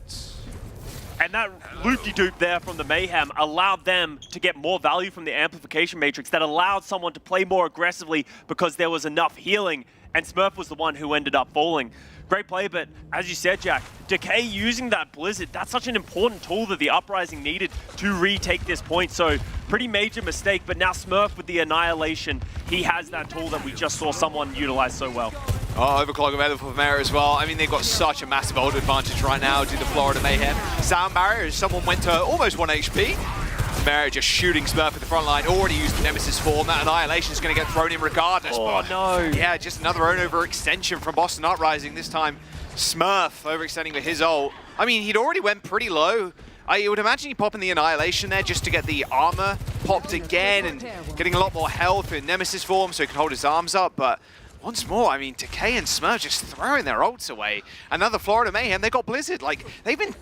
And that loop-de-doop there from the Mayhem allowed them to get more value from the amplification matrix that allowed someone to play more aggressively because there was enough healing, and Smurf was the one who ended up falling. Great play, but as you said, Jack, Decay using that Blizzard, that's such an important tool that the Uprising needed to retake this point, so pretty major mistake, but now Smurf with the Annihilation, he has that tool that we just saw someone utilize so well. Oh, overclock available for Mera as well. I mean, they've got such a massive ult advantage right now due to Florida Mayhem. Sound barrier as someone went to almost 1 HP. Mera just shooting Smurf at the front line, already used the Nemesis form. That Annihilation is going to get thrown in regardless. Oh, no. Yeah, just another own overextension from Boston Uprising. This time, Smurf overextending with his ult. I mean, he'd already went pretty low. I would imagine he'd pop in the Annihilation there just to get the armor popped again and getting a lot more health in Nemesis form so he can hold his arms up, but once more, I mean, Decay and Smurf just throwing their ults away. Another Florida Mayhem, they got Blizzard. Like, they've been,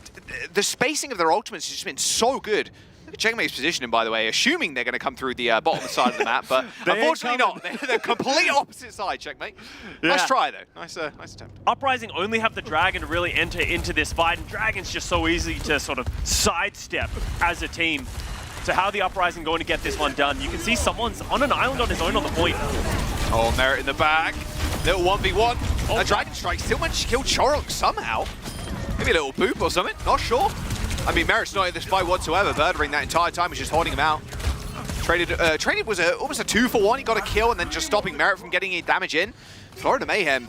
the spacing of their ultimates has just been so good. Look at Checkmate's positioning, by the way, assuming they're going to come through the bottom side of the map, but unfortunately not. They're complete opposite side, Checkmate. Yeah. Nice try, though. Nice attempt. Uprising only have the Dragon to really enter into this fight, and Dragon's just so easy to sort of sidestep as a team. So how the Uprising going to get this one done? You can see someone's on an island on his own on the point. Oh, Merit in the back. Little 1v1. Oh, Dragon Strike still managed to kill Chorok somehow. Maybe a little boop or something. Not sure. I mean, Merit's not in this fight whatsoever. Birdering that entire time was just holding him out. Traded was almost a 2-for-1. He got a kill and then just stopping Merit from getting any damage in. Florida Mayhem,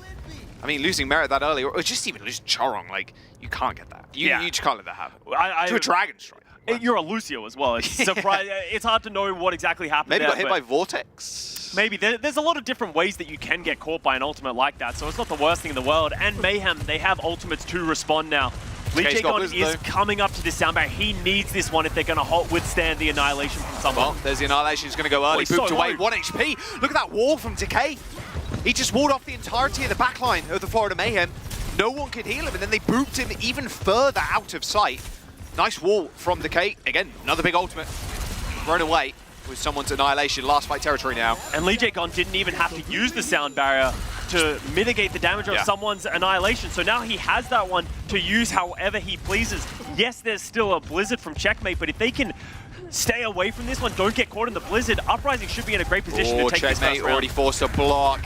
I mean, losing Merit that early, or just even losing Chorong, like, you can't get that. You just can't let that happen. To a Dragon Strike. You're a Lucio as well. It's, it's hard to know what exactly happened Maybe there, got hit by Vortex. maybe. There's a lot of different ways that you can get caught by an ultimate like that, so it's not the worst thing in the world. And Mayhem, they have ultimates to respond now. Lee Jae-gon is coming up to this sound barrier. He needs this one if they're going to withstand the Annihilation from someone. Well, there's the Annihilation. He's going to go early. Booped away, 1 HP. Look at that wall from Decay. He just walled off the entirety of the backline of the Florida Mayhem. No one could heal him, and then they booped him even further out of sight. Nice wall from Decay. Again, another big ultimate. Thrown away with someone's Annihilation. Last fight territory now. And Lee Jae-gon didn't even have to use the sound barrier to mitigate the damage of someone's Annihilation. So now he has that one to use however he pleases. Yes, there's still a Blizzard from Checkmate, but if they can stay away from this one, don't get caught in the Blizzard, Uprising should be in a great position to take this first round. Already forced a block.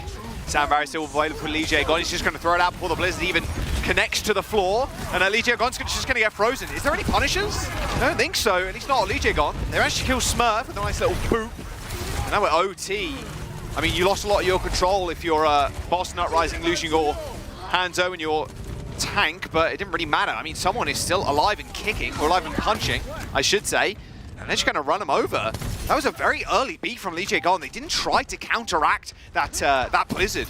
Sound barrier still available for Lee Jae-gon. He's just going to throw it out before the Blizzard even connects to the floor. And Lee Jae-gon's just going to get frozen. Is there any punishes? I don't think so. At least not on Lee Jae-gon. They managed to kill Smurf with a nice little boop. And now we're OT. I mean, you lost a lot of your control if you're Boston Uprising losing your Hanzo and your tank, but it didn't really matter. I mean, someone is still alive and kicking, or alive and punching, I should say. And they're just going to run him over. That was a very early beat from Lee Jae-gon. They didn't try to counteract that Blizzard.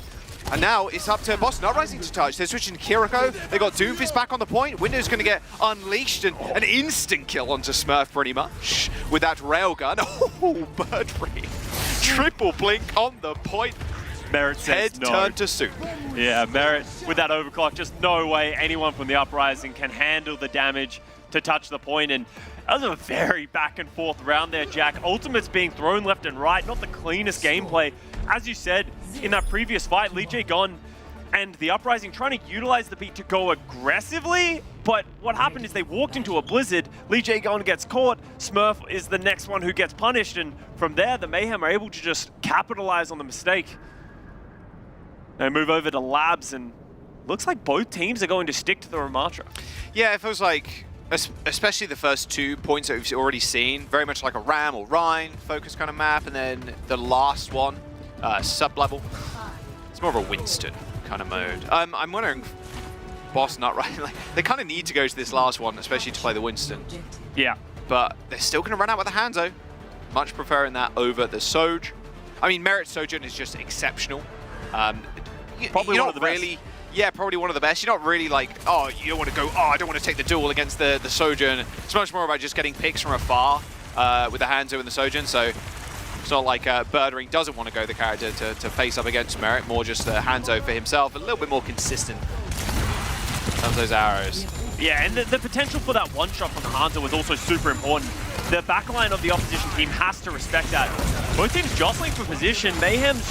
And now it's up to Boston Uprising to touch. They're switching to Kiriko. They got Doomfist back on the point. Window's going to get unleashed and an instant kill onto Smurf pretty much with that railgun. Oh, Birdfree. Triple blink on the point. Merit says Head no. turned to soup. Yeah, Merit with that overclock, just no way anyone from the Uprising can handle the damage to touch the point. And that was a very back and forth round there, Jack. Ultimates being thrown left and right, not the cleanest gameplay. As you said, in that previous fight, Lee Jae-gon and the Uprising trying to utilize the beat to go aggressively, but what happened is they walked into a Blizzard, Lee Jae-gon gets caught, Smurf is the next one who gets punished, and from there, the Mayhem are able to just capitalize on the mistake. They move over to Labs, and looks like both teams are going to stick to the Ramatra. Yeah, it feels like, especially the first 2 points that we've already seen, very much like a Ram or Rhine focus kind of map, and then the last one, sub-level. It's more of a Winston kind of mode. I'm wondering, Boston Uprising, they kind of need to go to this last one, especially to play the Winston. Yeah. But they're still going to run out with the Hanzo. Much preferring that over the Soj. I mean, Merit Sojourn is just exceptional. Probably one of the best. Yeah, probably one of the best. You're not really like, oh, you don't want to go, oh, I don't want to take the duel against the Sojourn. It's much more about just getting picks from afar with the Hanzo and the Sojourn. So it's not like Birdering doesn't want to go the character to face up against Merit, more just the Hanzo for himself, a little bit more consistent in terms of those arrows. Yeah, and the potential for that one-shot from Hanzo was also super important. The backline of the opposition team has to respect that. Both teams jostling for position. Mayhem's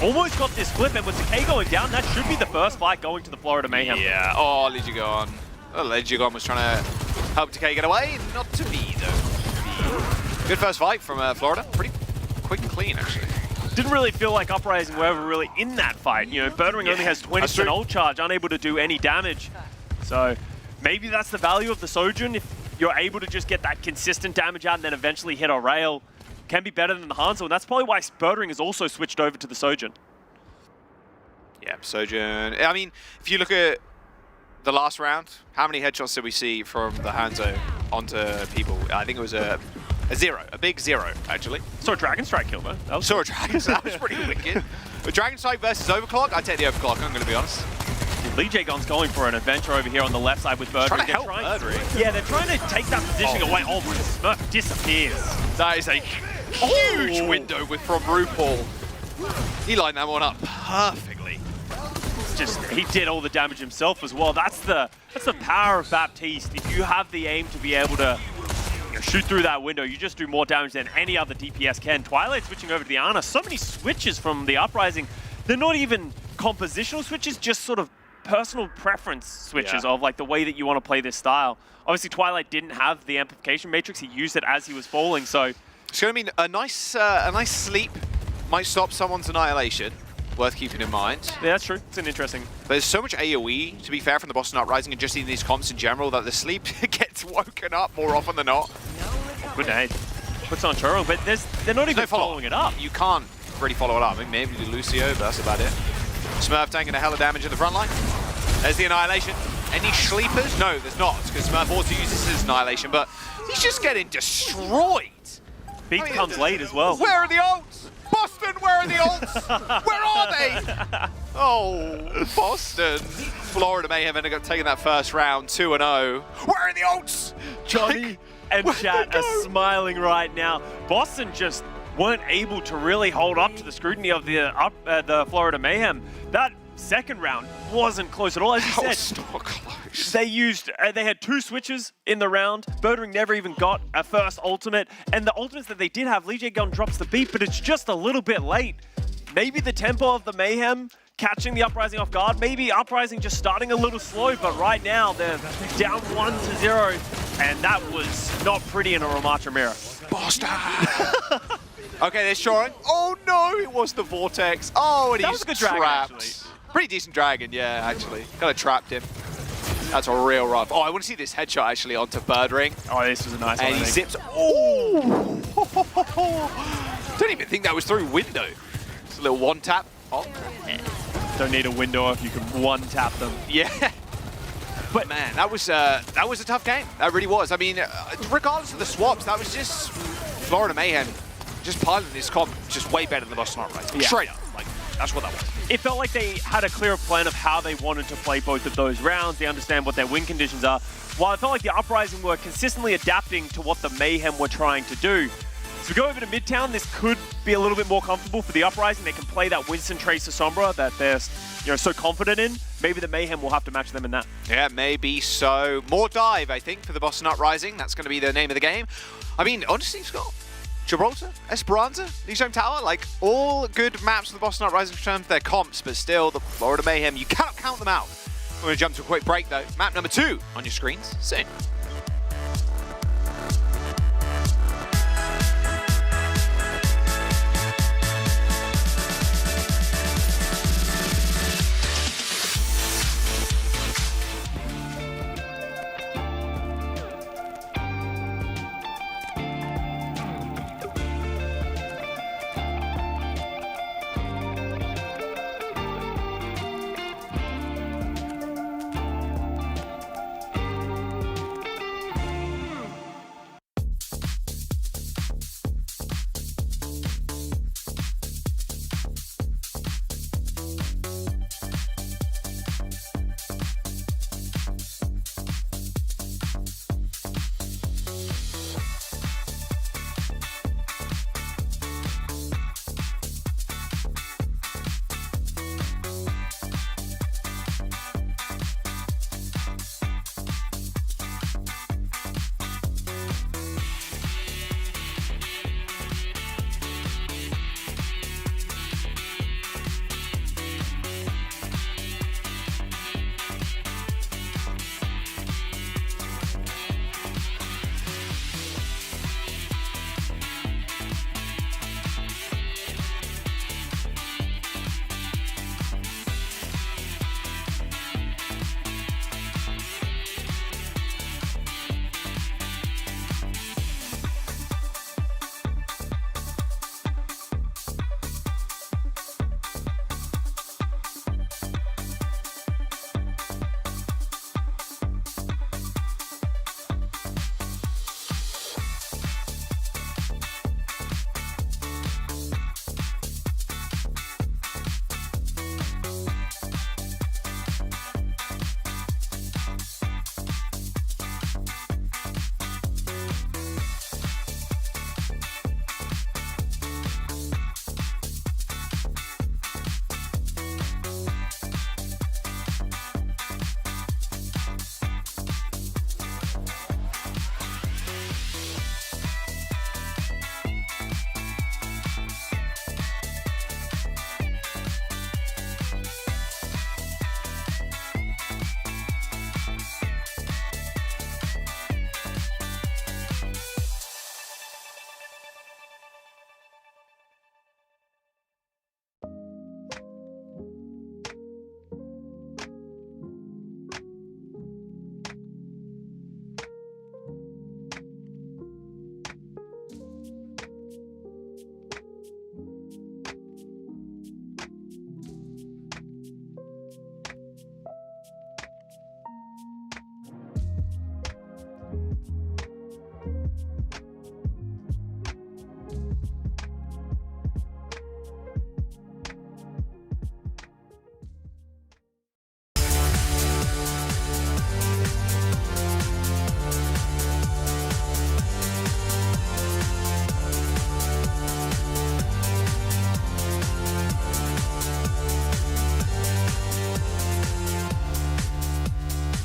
almost got this flip, and with Decay going down, that should be the first fight going to the Florida Mayhem. Yeah, oh, Lee Jae-gon. Oh, Lee Jae-gon was trying to help Decay get away. Not to be, though. Good first fight from Florida. Pretty quick and clean, actually. Didn't really feel like Uprising were ever really in that fight. You know, Birdering only has 20% ult charge, unable to do any damage. So maybe that's the value of the Sojourn. If you're able to just get that consistent damage out and then eventually hit a rail, can be better than the Hanzo, and that's probably why Birdering has also switched over to the Sojourn. Yeah, Sojourn. I mean, if you look at the last round, how many headshots did we see from the Hanzo onto people? I think it was a 0, a big 0, actually. Saw a Dragon Strike kill, though. Saw a Dragon Strike, that was pretty wicked. But Dragon Strike versus Overclock, I'd take the Overclock, I'm going to be honest. Lee Jae-gon's going for an adventure over here on the left side with Birdering. Trying to help Birdering. Yeah, they're trying to take that positioning away. Oh, my Smurf disappears. That is a huge window from RuPaul. He lined that one up perfectly. Just he did all the damage himself as well. That's the power of Baptiste. If you have the aim to be able to shoot through that window, you just do more damage than any other DPS can. Twilight switching over to the Ana. So many switches from the Uprising. They're not even compositional switches, just sort of personal preference switches of like the way that you want to play this style. Obviously, Twilight didn't have the amplification matrix. He used it as he was falling, so it's going to mean a nice sleep might stop someone's Annihilation. Worth keeping in mind. Yeah, that's true. It's an interesting. There's so much AoE, to be fair, from the Boston Uprising and just in these comps in general that the sleep gets woken up more often than not. Good nade. Puts on Churro, but they're not even following it up. You can't really follow it up. I mean, maybe Lucio, but that's about it. Smurf taking a hell of damage in the front line. There's the Annihilation. Any sleepers? No, there's not, because Smurf also uses his Annihilation, but he's just getting destroyed Beat comes late as well. Where are the ults? Boston, where are the ults? Where are they? Oh, Boston. Florida Mayhem ended up taking that first round 2-0. Where are the ults? Johnny and chat are smiling right now. Boston just weren't able to really hold up to the scrutiny of the Florida Mayhem. That second round wasn't close at all. As you said, not close. They had 2 switches in the round. Birdring never even got a first ultimate, and the ultimates that they did have, Lee J Gun drops the beat, but it's just a little bit late. Maybe the tempo of the Mayhem catching the Uprising off guard, maybe Uprising just starting a little slow, but right now they're down 1-0, and that was not pretty in a Ramatra mirror. Boston! Okay, they're shoring. Oh no, it was the Vortex. Oh, and That he's was a good dragon, trapped. actually. Pretty decent dragon, yeah, actually. Kind of trapped him. That's a real rough. Oh, I want to see this headshot actually onto Birdring. Oh, this was a nice one. And he zips. Oh! Don't even think that was through window. It's a little one tap. Oh. Don't need a window if you can one tap them. Yeah. But man, that was a tough game. That really was. I mean, regardless of the swaps, that was just Florida Mayhem just piloting this comp just way better than the Boston Uprising. Yeah. Straight up. Like, that's what that was. It felt like they had a clearer plan of how they wanted to play both of those rounds. They understand what their win conditions are. While it felt like the Uprising were consistently adapting to what the Mayhem were trying to do. So we go over to Midtown. This could be a little bit more comfortable for the Uprising. They can play that Winston Tracer Sombra that they're so confident in. Maybe the Mayhem will have to match them in that. Yeah, maybe so. More dive, I think, for the Boston Uprising. That's going to be the name of the game. I mean, honestly, Scott, Gibraltar, Esperanza, Legion Tower, like all good maps for the Boston Uprising in terms of their comps, but still, the Florida Mayhem, you cannot count them out. We're going to jump to a quick break, though. Map number 2 on your screens soon.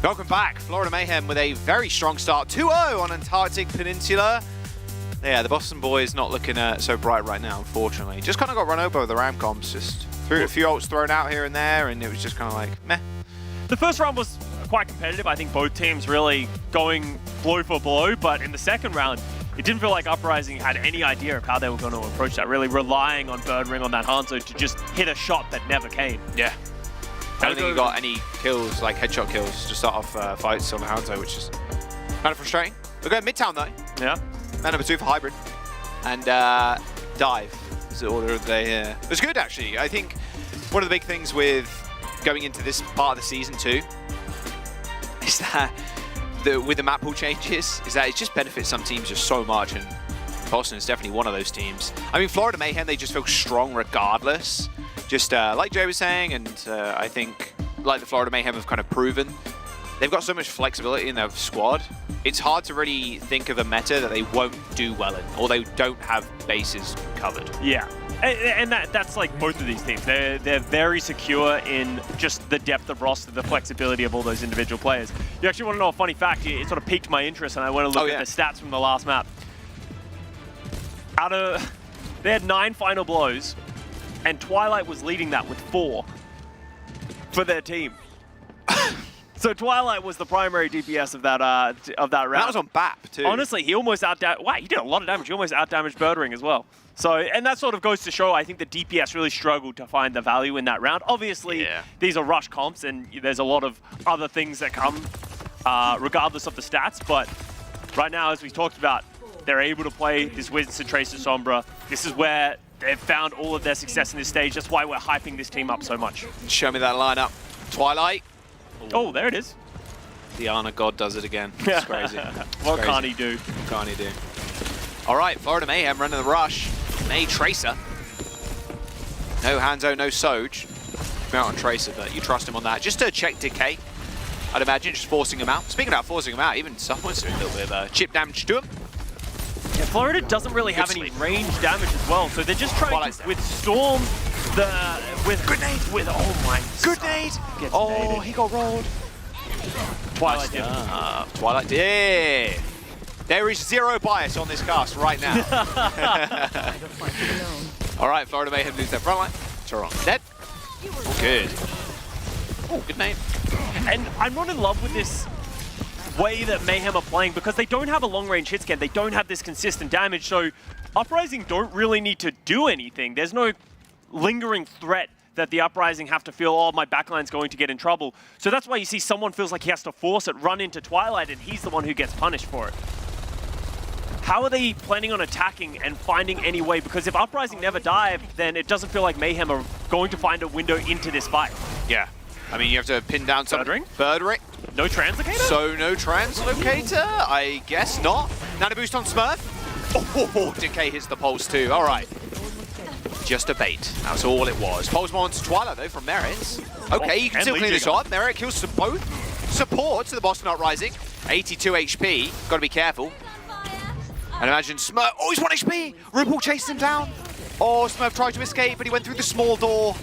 Welcome back. Florida Mayhem with a very strong start. 2-0 on Antarctic Peninsula. Yeah, the Boston boys not looking so bright right now, unfortunately. Just kind of got run over by the Ram comps. Just threw a few ults thrown out here and there, and it was just kind of like, meh. The first round was quite competitive. I think both teams really going blow for blow, but in the second round, it didn't feel like Uprising had any idea of how they were going to approach that, really relying on Birdring on that Hanzo to just hit a shot that never came. Yeah. I don't think he got any kills, like headshot kills, to start off fights on the Hanzo, which is kind of frustrating. We're going Midtown, though. Yeah. Man number 2 for Hybrid. And Dive is the order of the day here. It was good, actually. I think one of the big things with going into this part of the season, too, is that with the map pool changes, is that it just benefits some teams just so much, and Boston is definitely one of those teams. I mean, Florida Mayhem, they just feel strong regardless. Just like Jay was saying, and I think like the Florida Mayhem have kind of proven, they've got so much flexibility in their squad. It's hard to really think of a meta that they won't do well in, or they don't have bases covered. Yeah. And that's like both of these teams. They're very secure in just the depth of roster, the flexibility of all those individual players. You actually want to know a funny fact? It sort of piqued my interest, and I want to look at the stats from the last map. They had 9 final blows, and Twilight was leading that with 4 for their team. So Twilight was the primary DPS of that round. That was on BAP too. Honestly, he almost wow, he did a lot of damage. He almost outdamaged Birdring as well. So, and that sort of goes to show, I think the DPS really struggled to find the value in that round. Obviously, these are rush comps, and there's a lot of other things that come regardless of the stats. But right now, as we talked about, they're able to play this Winston, Tracer, Sombra. This is where they've found all of their success in this stage. That's why we're hyping this team up so much. Show me that lineup. Twilight. Oh, there it is. The Ana God does it again. It's crazy. What can't he do? What can't he do? All right, Florida Mayhem running the rush. May Tracer. No Hanzo, no Soj. Out on Tracer, but you trust him on that. Just to check Decay, I'd imagine, just forcing him out. Speaking about forcing him out, even someone's doing a little bit of chip damage to him. Yeah, Florida doesn't really have any range damage as well, so they're just trying to withstorm with grenade. Oh my! Good nade. Oh, he got rolled. Twilight did. Twilight did. There is 0 bias on this cast right now. All right, Florida Mayhem lose their front line. Charon dead. Oh, good. Oh, good name. And I'm not in love with this way that Mayhem are playing because they don't have a long-range hit scan. They don't have this consistent damage, so Uprising don't really need to do anything. There's no lingering threat that the Uprising have to feel, oh, my backline's going to get in trouble. So that's why you see someone feels like he has to force it, run into Twilight, and he's the one who gets punished for it. How are they planning on attacking and finding any way? Because if Uprising never dive, then it doesn't feel like Mayhem are going to find a window into this fight. Yeah. I mean, you have to pin down some Birdring. No translocator? So no translocator? I guess not. Nano boost on Smurf. Oh, Decay hits the pulse too. All right. Just a bait. That's all it was. Pulse on to Twilight though from Merritt. Okay, you can still clean this up. Merritt kills both support to the Boston Uprising. 82 HP. Got to be careful. And imagine Smurf. Oh, he's 1 HP. RuPaul chased him down. Oh, Smurf tried to escape, but he went through the small door.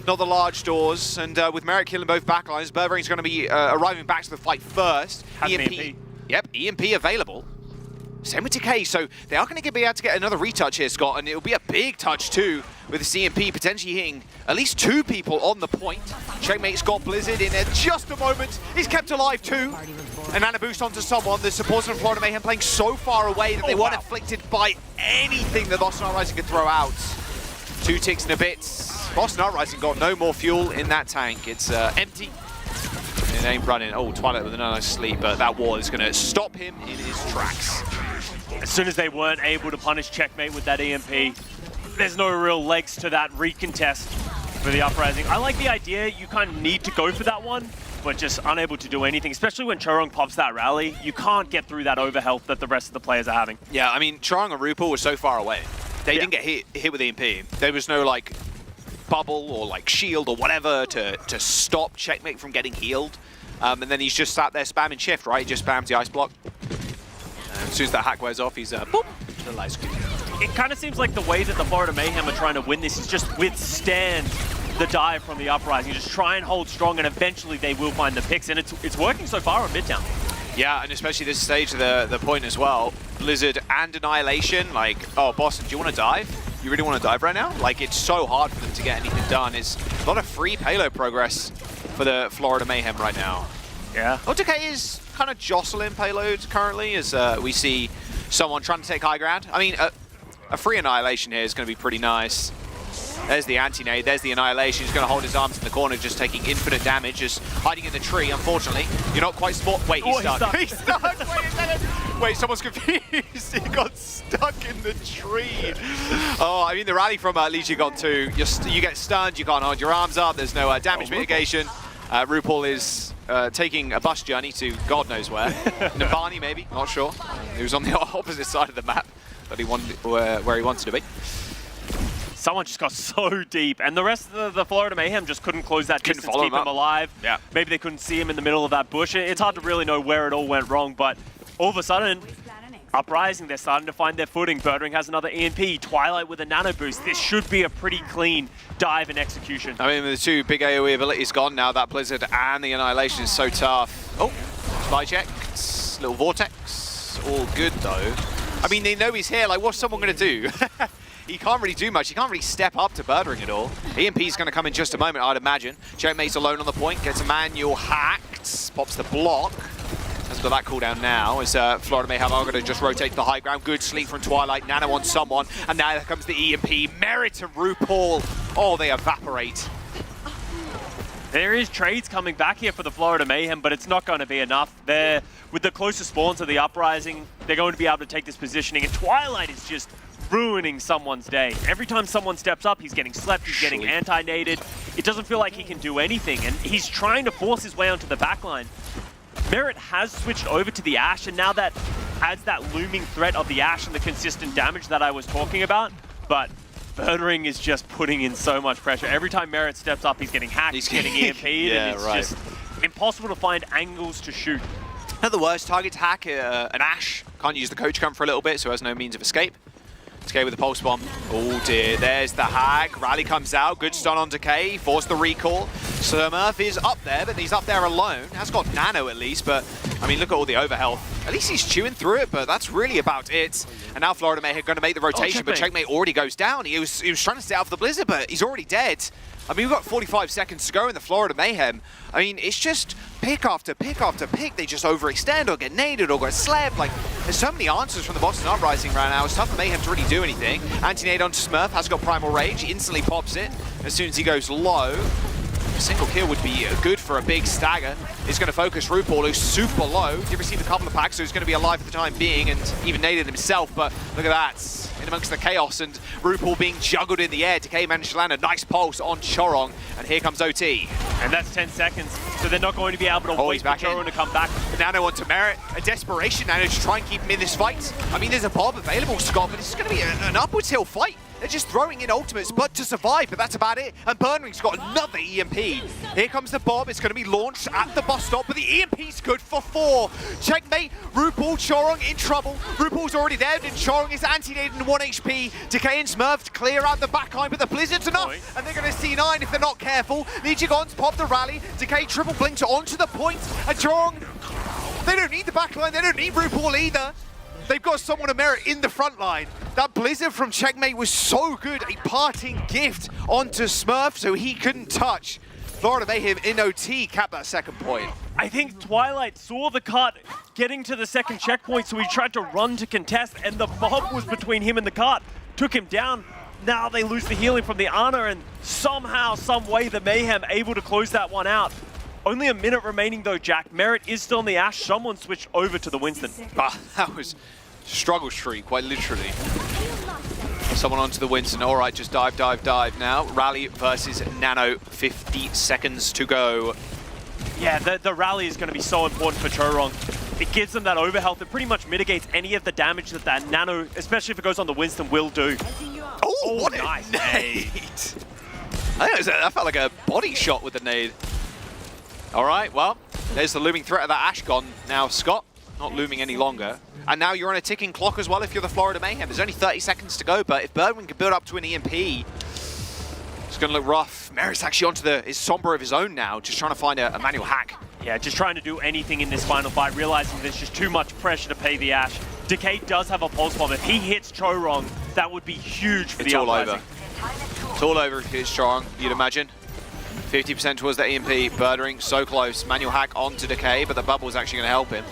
Not the large doors, and with Merritt killing both backlines, Birdring's going to be arriving back to the fight first. EMP. Yep, EMP available. Same with Decay, so they are going to be able to get another retouch here, Scott, and it'll be a big touch too, with the CMP potentially hitting at least 2 people on the point. Checkmate's got Blizzard in there just a moment. He's kept alive too. And Nano boost onto someone. The supporters from Florida Mayhem playing so far away that they weren't afflicted by anything that Boston Uprising could throw out. 2 ticks and a bit. Boston Uprising got no more fuel in that tank. It's empty. It ain't running. Oh, Twilight with a nice sleep, but that wall is going to stop him in his tracks. As soon as they weren't able to punish Checkmate with that EMP, there's no real legs to that recontest for the Uprising. I like the idea. You kind of need to go for that one, but just unable to do anything, especially when Chorong pops that rally. You can't get through that overhealth that the rest of the players are having. Yeah, I mean, Chorong and RuPaul were so far away. They didn't get hit with EMP. There was no, like, bubble or, like, shield or whatever to stop Checkmate from getting healed. And then he's just sat there spamming shift, right? He just spams the ice block. And as soon as that hack wears off, he's, boop, to the light screen. It kind of seems like the way that the Florida Mayhem are trying to win this is just withstand the dive from the Uprising. Just try and hold strong, and eventually they will find the picks. And it's working so far on Midtown. Yeah, and especially this stage of the point as well. Blizzard and Annihilation, like, oh, Boston, do you want to dive? You really want to dive right now? Like, it's so hard for them to get anything done. It's a lot of free payload progress for the Florida Mayhem right now. Yeah. Decay is kind of jostling payloads currently as we see someone trying to take high ground. I mean, a free Annihilation here is going to be pretty nice. There's the anti-nade, there's the Annihilation. He's going to hold his arms in the corner, just taking infinite damage, just hiding in the tree, unfortunately. You're not quite smart. Wait, he's stuck. He's stuck! Wait a second! Wait, someone's confused. He got stuck in the tree. Oh, I mean, the rally from Legion got 2. You get stunned, you can't hold your arms up, there's no damage mitigation. RuPaul is taking a bus journey to God knows where. Nabani, maybe, not sure. He was on the opposite side of the map that he wanted, where he wanted to be. Someone just got so deep, and the rest of the Florida Mayhem just couldn't close that distance, keep him alive. Yeah. Maybe they couldn't see him in the middle of that bush. It's hard to really know where it all went wrong, but all of a sudden, Uprising, they're starting to find their footing. Birdring has another EMP, Twilight with a nano boost. This should be a pretty clean dive and execution. I mean, the 2 big AoE abilities gone now, that Blizzard and the Annihilation is so tough. Oh, spy check, little Vortex, all good though. I mean, they know he's here, like what's someone gonna do? He can't really do much. He can't really step up to Birdring at all. EMP's going to come in just a moment, I'd imagine. Checkmate's alone on the point, gets a manual hacked, pops the block. Has got that cooldown now as Florida Mayhem are going to just rotate the high ground. Good sleep from Twilight, Nano on someone, and now there comes the EMP. Merit and RuPaul. Oh, they evaporate. There is trades coming back here for the Florida Mayhem, but it's not going to be enough. They're, with the closest spawns of the Uprising, they're going to be able to take this positioning, and Twilight is just ruining someone's day. Every time someone steps up, he's getting slept, he's getting anti-naded. It doesn't feel like he can do anything, and he's trying to force his way onto the backline. Merit has switched over to the Ashe, and now that adds that looming threat of the Ashe and the consistent damage that I was talking about, but Birdring is just putting in so much pressure. Every time Merit steps up, he's getting hacked, he's getting EMP'd, and it's just impossible to find angles to shoot. Not the worst target to hack, an Ashe. Can't use the coach gun for a little bit, so has no means of escape. Decay with the pulse bomb. Oh dear, there's the hack. Rally comes out, good stun on Decay, force the recall. Smurf is up there, but he's up there alone. Has got Nano at least, but I mean, look at all the overhealth. At least he's chewing through it, but that's really about it. And now Florida Mayhem are going to make the rotation, but Checkmate already goes down. He was trying to stay out of the Blizzard, but he's already dead. I mean, we've got 45 seconds to go in the Florida Mayhem. I mean, it's just pick after pick after pick. They just overextend or get naded or get slapped. Like, there's so many answers from the Boston Uprising right now. It's tough for Mayhem to really do anything. Anti-nade onto Smurf, has got Primal Rage, instantly pops it as soon as he goes low. A single kill would be good for a big stagger. He's going to focus RuPaul, who's super low. He received a couple of packs, so he's going to be alive for the time being and even naded himself. But look at that. In amongst the chaos and RuPaul being juggled in the air. Decay managed to land a nice pulse on Chorong, and here comes OT. And that's 10 seconds, so they're not going to be able to wait for Chorong to come back. Nano onto Merit, a desperation Nano to try and keep him in this fight. I mean, there's a Bob available, Scott, but this is going to be an upwards hill fight. They're just throwing in ultimates, but to survive, but that's about it. And Birdring's got another EMP. Here comes the bomb. It's going to be launched at the bus stop, but the EMP's good for 4. Checkmate, RuPaul, Chorong in trouble. RuPaul's already dead, and Chorong is anti-naded in 1 HP. Decay and Smurf to clear out the backline, but the Blizzard's enough, and they're going to C9 if they're not careful. Legion's pop the rally. Decay triple blinks onto the point, and Chorong, they don't need the backline, they don't need RuPaul either. They've got someone to Merit in the front line. That Blizzard from Checkmate was so good. A parting gift onto Smurf so he couldn't touch. Florida Mayhem in OT capped that second point. I think Twilight saw the cart getting to the second checkpoint, so he tried to run to contest, and the mob was between him and the cart. Took him down. Now they lose the healing from the Ana, and somehow, some way, the Mayhem able to close that one out. Only a minute remaining though, Jack. Merit is still in the Ashe. Someone switched over to the Winston. That was struggle streak, quite literally. Someone onto the Winston. All right, just dive, dive, dive now. Rally versus Nano, 50 seconds to go. Yeah, the rally is going to be so important for Chorong. It gives them that overhealth. It pretty much mitigates any of the damage that Nano, especially if it goes on the Winston, will do. Oh, what nice a nade! I think that felt like a body shot with the nade. All right, well, there's the looming threat of that Ashe gone now, Scott. Not looming any longer. And now you're on a ticking clock as well if you're the Florida Mayhem. There's only 30 seconds to go, but if Birdwin can build up to an EMP, it's going going to look rough. Merit's actually onto his Sombra of his own now, just trying to find a manual hack. Yeah, just trying to do anything in this final fight, realizing there's just too much pressure to pay the Ashe. Decay does have a pulse bomb. If he hits Chorong, that would be huge for the Uprising. It's all over if it's Chorong, you'd imagine. 50% towards the EMP. Birdering so close. Manual hack onto Decay, but the bubble's actually going to help him.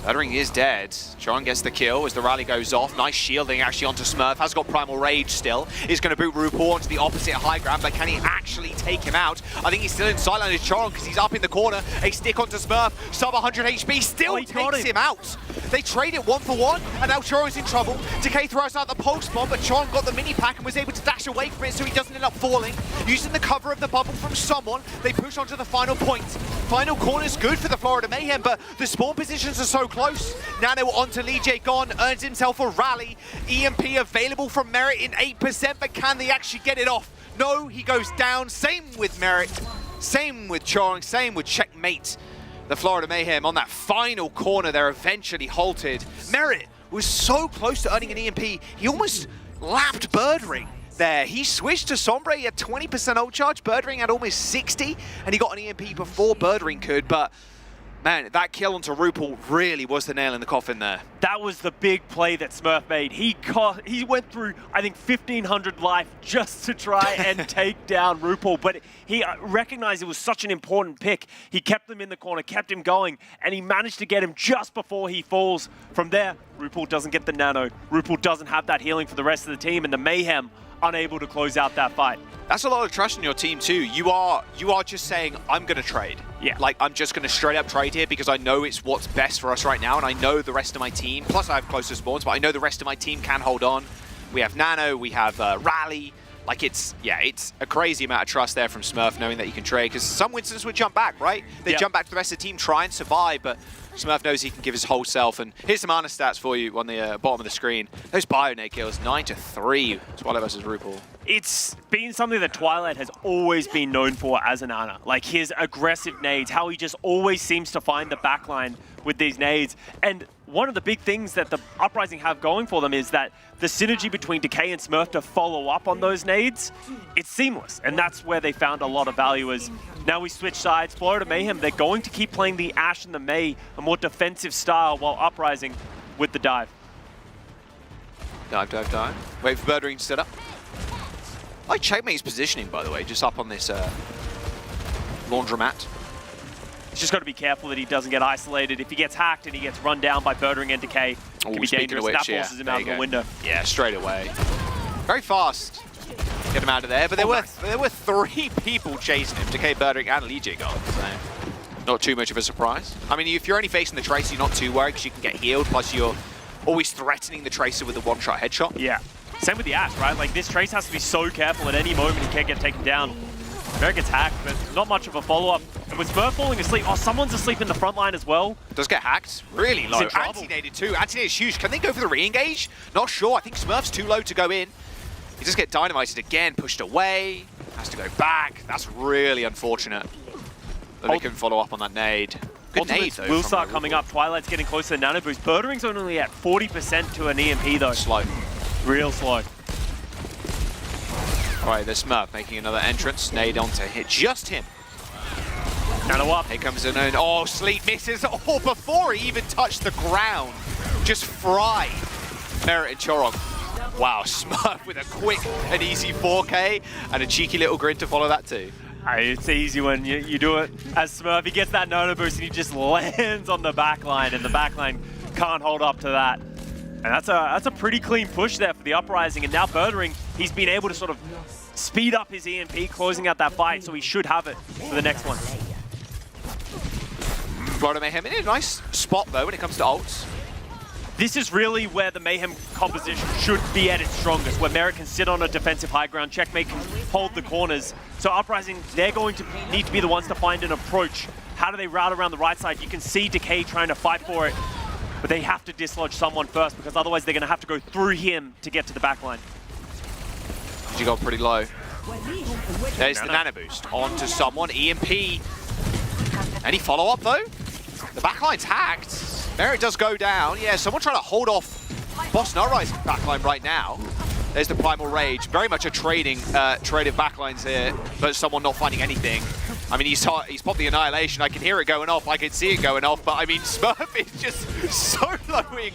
Birdering is dead. Chorong gets the kill as the rally goes off. Nice shielding actually onto Smurf. Has got Primal Rage still. Is going to boot RuPaul onto the opposite high ground, but can he actually take him out? I think he's still in sideline as Chorong because he's up in the corner. A stick onto Smurf. Sub 100 HP. Still takes him out. They trade it 1-for-1, and now Chorong's in trouble. Decay throws out the pulse bomb, but Chorong got the mini pack and was able to dash away from it so he doesn't end up falling. Using the cover of the bubble from someone, they push onto the final point. Final corner's good for the Florida Mayhem, but the spawn positions are so close. Nano onto Lee J Gon, earns himself a rally. EMP available from Merit in 8%, but can they actually get it off? No, he goes down. Same with Merit, same with Chorong, same with Checkmate. The Florida Mayhem on that final corner, they're eventually halted. Merit was so close to earning an EMP, he almost lapped Birdring there. He switched to Sombra, he had 20% ult charge, Birdring had almost 60, and he got an EMP before Birdring could, but man, that kill onto RuPaul really was the nail in the coffin there. That was the big play that Smurf made. He went through, I think, 1,500 life just to try and take down RuPaul, but he recognized it was such an important pick. He kept him in the corner, kept him going, and he managed to get him just before he falls. From there, RuPaul doesn't get the nano. RuPaul doesn't have that healing for the rest of the team, and the Mayhem unable to close out that fight. That's a lot of trust in your team too. You are just saying, I'm going to trade. Yeah. Like, I'm just going to straight up trade here because I know it's what's best for us right now, and I know the rest of my team, plus I have closer spawns, but I know the rest of my team can hold on. We have Nano, we have Rally. Like, it's a crazy amount of trust there from Smurf knowing that you can trade, because some Winstons would jump back, right? They jump back to the rest of the team, try and survive, but Smurf knows he can give his whole self. And here's some mana stats for you on the bottom of the screen. Those Bionade kills, 9-3. Swallow versus RuPaul. It's been something that Twilight has always been known for as an Ana. Like his aggressive nades, how he just always seems to find the backline with these nades. And one of the big things that the Uprising have going for them is that the synergy between Decay and Smurf to follow up on those nades, it's seamless. And that's where they found a lot of value. As now we switch sides. Florida Mayhem, they're going to keep playing the Ashe and the Mei, a more defensive style, while Uprising with the dive. Dive. Wait for Birdring to set up. I like Checkmate's positioning, by the way, just up on this laundromat. He's just got to be careful that he doesn't get isolated. If he gets hacked and he gets run down by Birdring and Decay, it can be dangerous. That forces him out of the window. Yeah, straight away. Very fast. Get him out of there. But there were 3 people chasing him, Decay, Birdring, and Lee J Gon. So not too much of a surprise. I mean, if you're only facing the Tracer, you're not too worried because you can get healed. Plus, you're always threatening the Tracer with a one-shot headshot. Yeah. Same with the Ashe, right? Like, this Trace has to be so careful at any moment he can't get taken down. Merrick gets hacked, but not much of a follow-up. And with Smurf falling asleep, someone's asleep in the front line as well. Does get hacked. Really low. Anti-naded too. Anti-naded is huge. Can they go for the re-engage? Not sure. I think Smurf's too low to go in. He just get dynamited again, pushed away. Has to go back. That's really unfortunate that they can follow up on that nade. Good nade, though. Will start coming up. Twilight's getting close to the nano boost. Birdering's only at 40% to an EMP, though. Slow. Real slow. All right, there's Smurf making another entrance. Nade on to hit just him. Nano up. Here comes an own. Oh, Sleep misses. Oh, before he even touched the ground. Just fried Merit and Chorong. Wow, Smurf with a quick and easy 4K and a cheeky little grin to follow that too. It's easy when you do it as Smurf. He gets that nano boost and he just lands on the backline, and the backline can't hold up to that. And that's a pretty clean push there for the Uprising. And now Birdering, he's been able to sort of speed up his EMP, closing out that fight, so he should have it for the next one. Florida Mayhem in a nice spot though when it comes to ults. This is really where the Mayhem composition should be at its strongest, where Merit can sit on a defensive high ground, Checkmate can hold the corners. So Uprising, they're going to need to be the ones to find an approach. How do they route around the right side? You can see Decay trying to fight for it, but they have to dislodge someone first, because otherwise they're going to have to go through him to get to the backline. She got pretty low. There's the nano boost onto someone. EMP. Any follow-up though? The backline's hacked. Merit does go down. Yeah, someone trying to hold off Boston Uprising backline right now. There's the Primal Rage. Very much a trade of backlines here, but someone not finding anything. I mean, he's popped the Annihilation. I can hear it going off. I can see it going off. But I mean, Smurf is just soloing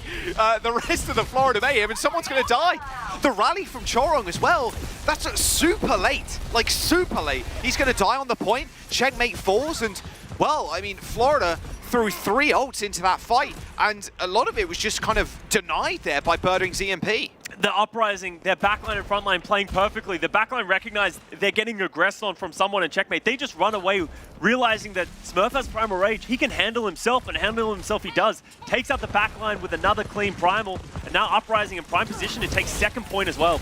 the rest of the Florida Mayhem, and someone's going to die. The rally from Chorong as well. That's super late. Like, super late. He's going to die on the point. Checkmate falls, and, well, I mean, Florida threw 3 ults into that fight, and a lot of it was just kind of denied there by Birdwing's EMP. The Uprising, their backline and frontline playing perfectly. The backline recognized they're getting aggressed on from someone in Checkmate. They just run away, realizing that Smurf has Primal Rage. He can handle himself, and handle himself he does. Takes out the backline with another clean Primal, and now Uprising in prime position to take second point as well.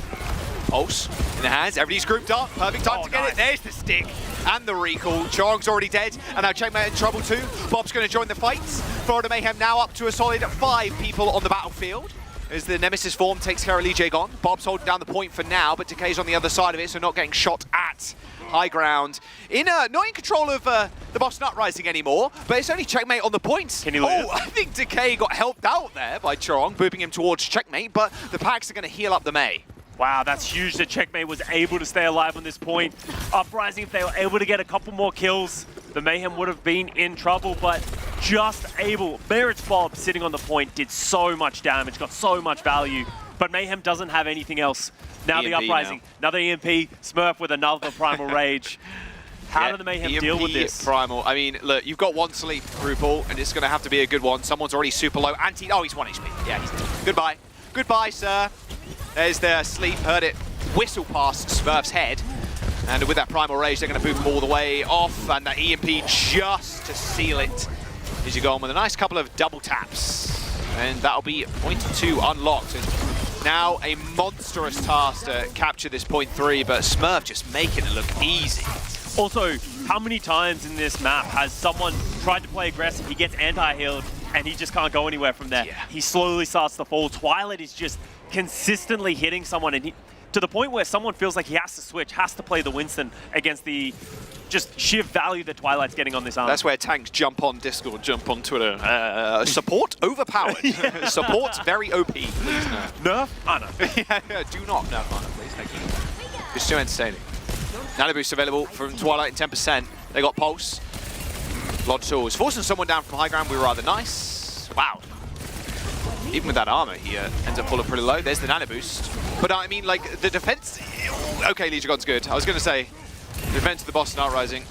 Pulse in the hands, everybody's grouped up. Perfect time to get it. There's the stick and the recall. Chorong's already dead, and now Checkmate in trouble too. Bob's going to join the fights. Florida Mayhem now up to a solid 5 people on the battlefield. As the Nemesis form takes care of Lee Jae-gon. Bob's holding down the point for now, but Decay's on the other side of it, so not getting shot at. High ground. Not in control of the Boston Uprising anymore, but it's only Checkmate on the points. I think Decay got helped out there by Chorong, booping him towards Checkmate, but the packs are going to heal up the May. Wow, that's huge that Checkmate was able to stay alive on this point. Uprising, if they were able to get a couple more kills, the Mayhem would have been in trouble, but just able. Barrett's Bob sitting on the point did so much damage, got so much value, but Mayhem doesn't have anything else. Now EMP the Uprising, another EMP, Smurf with another Primal Rage. How do the Mayhem deal with this? Primal. I mean, look, you've got 1 sleep, RuPaul, and it's going to have to be a good one. Someone's already super low. Oh, he's 1 HP. Yeah, he's dead. Goodbye. Goodbye, sir. There's their sleep. Heard it whistle past Smurf's head. And with that Primal Rage, they're going to move him all the way off. And that EMP just to seal it. As you go on with a nice couple of double taps. And that'll be point 2 unlocked. And now a monstrous task to capture this point 3, but Smurf just making it look easy. Also, how many times in this map has someone tried to play aggressive, he gets anti-healed, and he just can't go anywhere from there? Yeah. He slowly starts to fall. Twilight is just consistently hitting someone, and to the point where someone feels like he has to switch, has to play the Winston against the just sheer value that Twilight's getting on this arm. That's where tanks jump on Discord, jump on Twitter. Support overpowered. Yeah. Support very OP. Please nerf Ana. Yeah, do not nerf Ana, please. Thank you. It's too entertaining. Nano boost available from Twilight in 10%. They got Pulse. Lot of tools. Forcing someone down from high ground would be rather nice. Wow. Even with that armor, he ends up falling pretty low. There's the nano boost. But I mean, like, the defense... Okay, Legion's good. I was going to say, the defense of the Boston Uprising.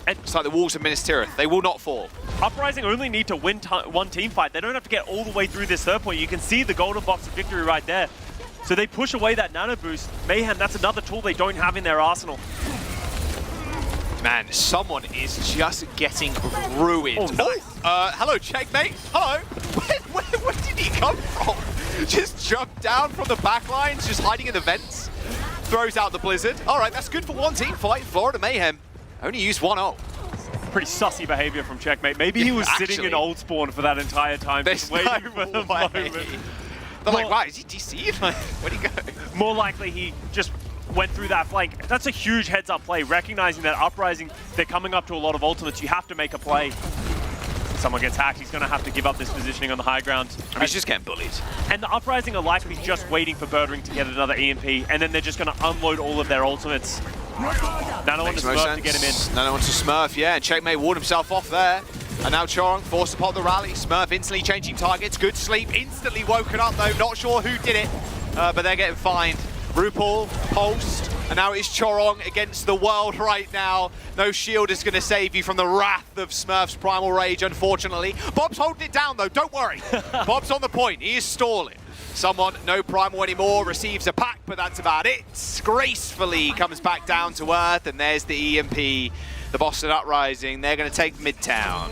It's like the walls of Minas Tirith. They will not fall. Uprising only need to win one team fight. They don't have to get all the way through this third point. You can see the golden box of victory right there. So they push away that nano boost. Mayhem, that's another tool they don't have in their arsenal. Man, someone is just getting ruined. Oh, nice. Hello, Checkmate. Hello. Where did he come from? Just jumped down from the back lines, just hiding in the vents. Throws out the Blizzard. All right, that's good for one team fight. Florida Mayhem only used 1 ult. Pretty sussy behavior from Checkmate. Maybe he was sitting in old spawn for that entire time, just waiting for the moment. They're like, wow, is he DC'd? Where'd he go? More likely he just went through that flank. That's a huge heads-up play, recognizing that Uprising, they're coming up to a lot of ultimates. You have to make a play. Someone gets hacked, he's going to have to give up this positioning on the high ground. He's just getting bullied. And the Uprising are likely just waiting for Birdwing to get another EMP, and then they're just going to unload all of their ultimates. Nano wants to Smurf to get him in. Nano wants to Smurf, yeah, and Checkmate ward himself off there. And now Chorong forced to pop the rally. Smurf instantly changing targets. Good sleep, instantly woken up though. Not sure who did it, but they're getting fined. RuPaul, Pulsed, and now it's Chorong against the world right now. No shield is going to save you from the wrath of Smurf's Primal Rage, unfortunately. Bob's holding it down though, don't worry. Bob's on the point, he is stalling. Someone, no Primal anymore, receives a pack, but that's about it. Gracefully comes back down to earth, and there's the EMP. The Boston Uprising, they're going to take Midtown.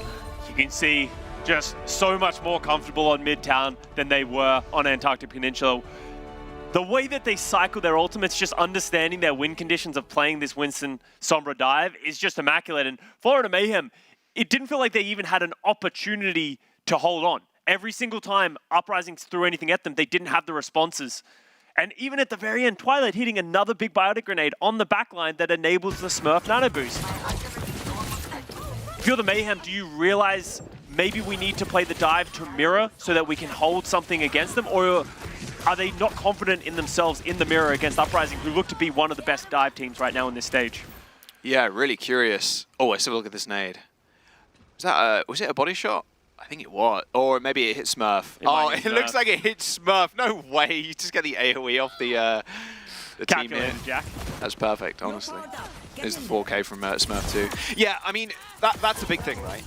You can see just so much more comfortable on Midtown than they were on Antarctic Peninsula. The way that they cycle their ultimates, just understanding their win conditions of playing this Winston Sombra dive is just immaculate. And Florida Mayhem, it didn't feel like they even had an opportunity to hold on. Every single time Uprising threw anything at them, they didn't have the responses. And even at the very end, Twilight hitting another big biotic grenade on the backline that enables the Smurf nano boost. If you're the Mayhem, do you realize maybe we need to play the dive to mirror so that we can hold something against them? Or are they not confident in themselves in the mirror against Uprising, who look to be one of the best dive teams right now in this stage? Yeah, really curious. Oh, let's have a look at this nade. Was it a body shot? I think it was. Or maybe it hit Smurf. It looks like it hit Smurf. No way. You just get the AoE off the team here. Jack. That's perfect, honestly. There's the 4K from Smurf too. Yeah, I mean, that's the big thing, right?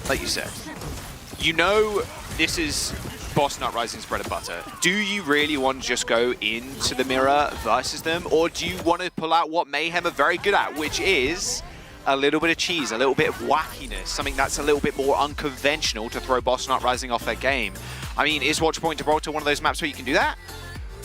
Like you said. You know this is Boston Uprising's bread and butter. Do you really want to just go into the mirror versus them? Or do you want to pull out what Mayhem are very good at, which is a little bit of cheese, a little bit of wackiness, something that's a little bit more unconventional to throw Boston Uprising off their game? I mean, is Watch Point Gibraltar one of those maps where you can do that?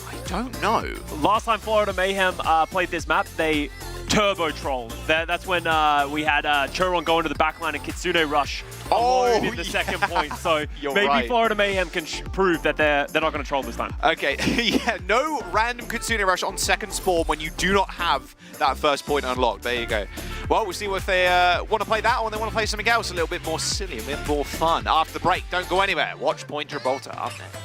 I don't know. Last time Florida Mayhem played this map, they turbo trolled. That's when we had Choron go into the backline and Kitsune rush alone in the second point. So maybe right. Florida Mayhem can prove that they're not going to troll this time. Okay, yeah, no random Kitsune rush on second spawn when you do not have that first point unlocked. There you go. Well, we'll see if they want to play that or they want to play something else a little bit more silly, a bit more fun. After the break, don't go anywhere. Watch Point Gibraltar up next.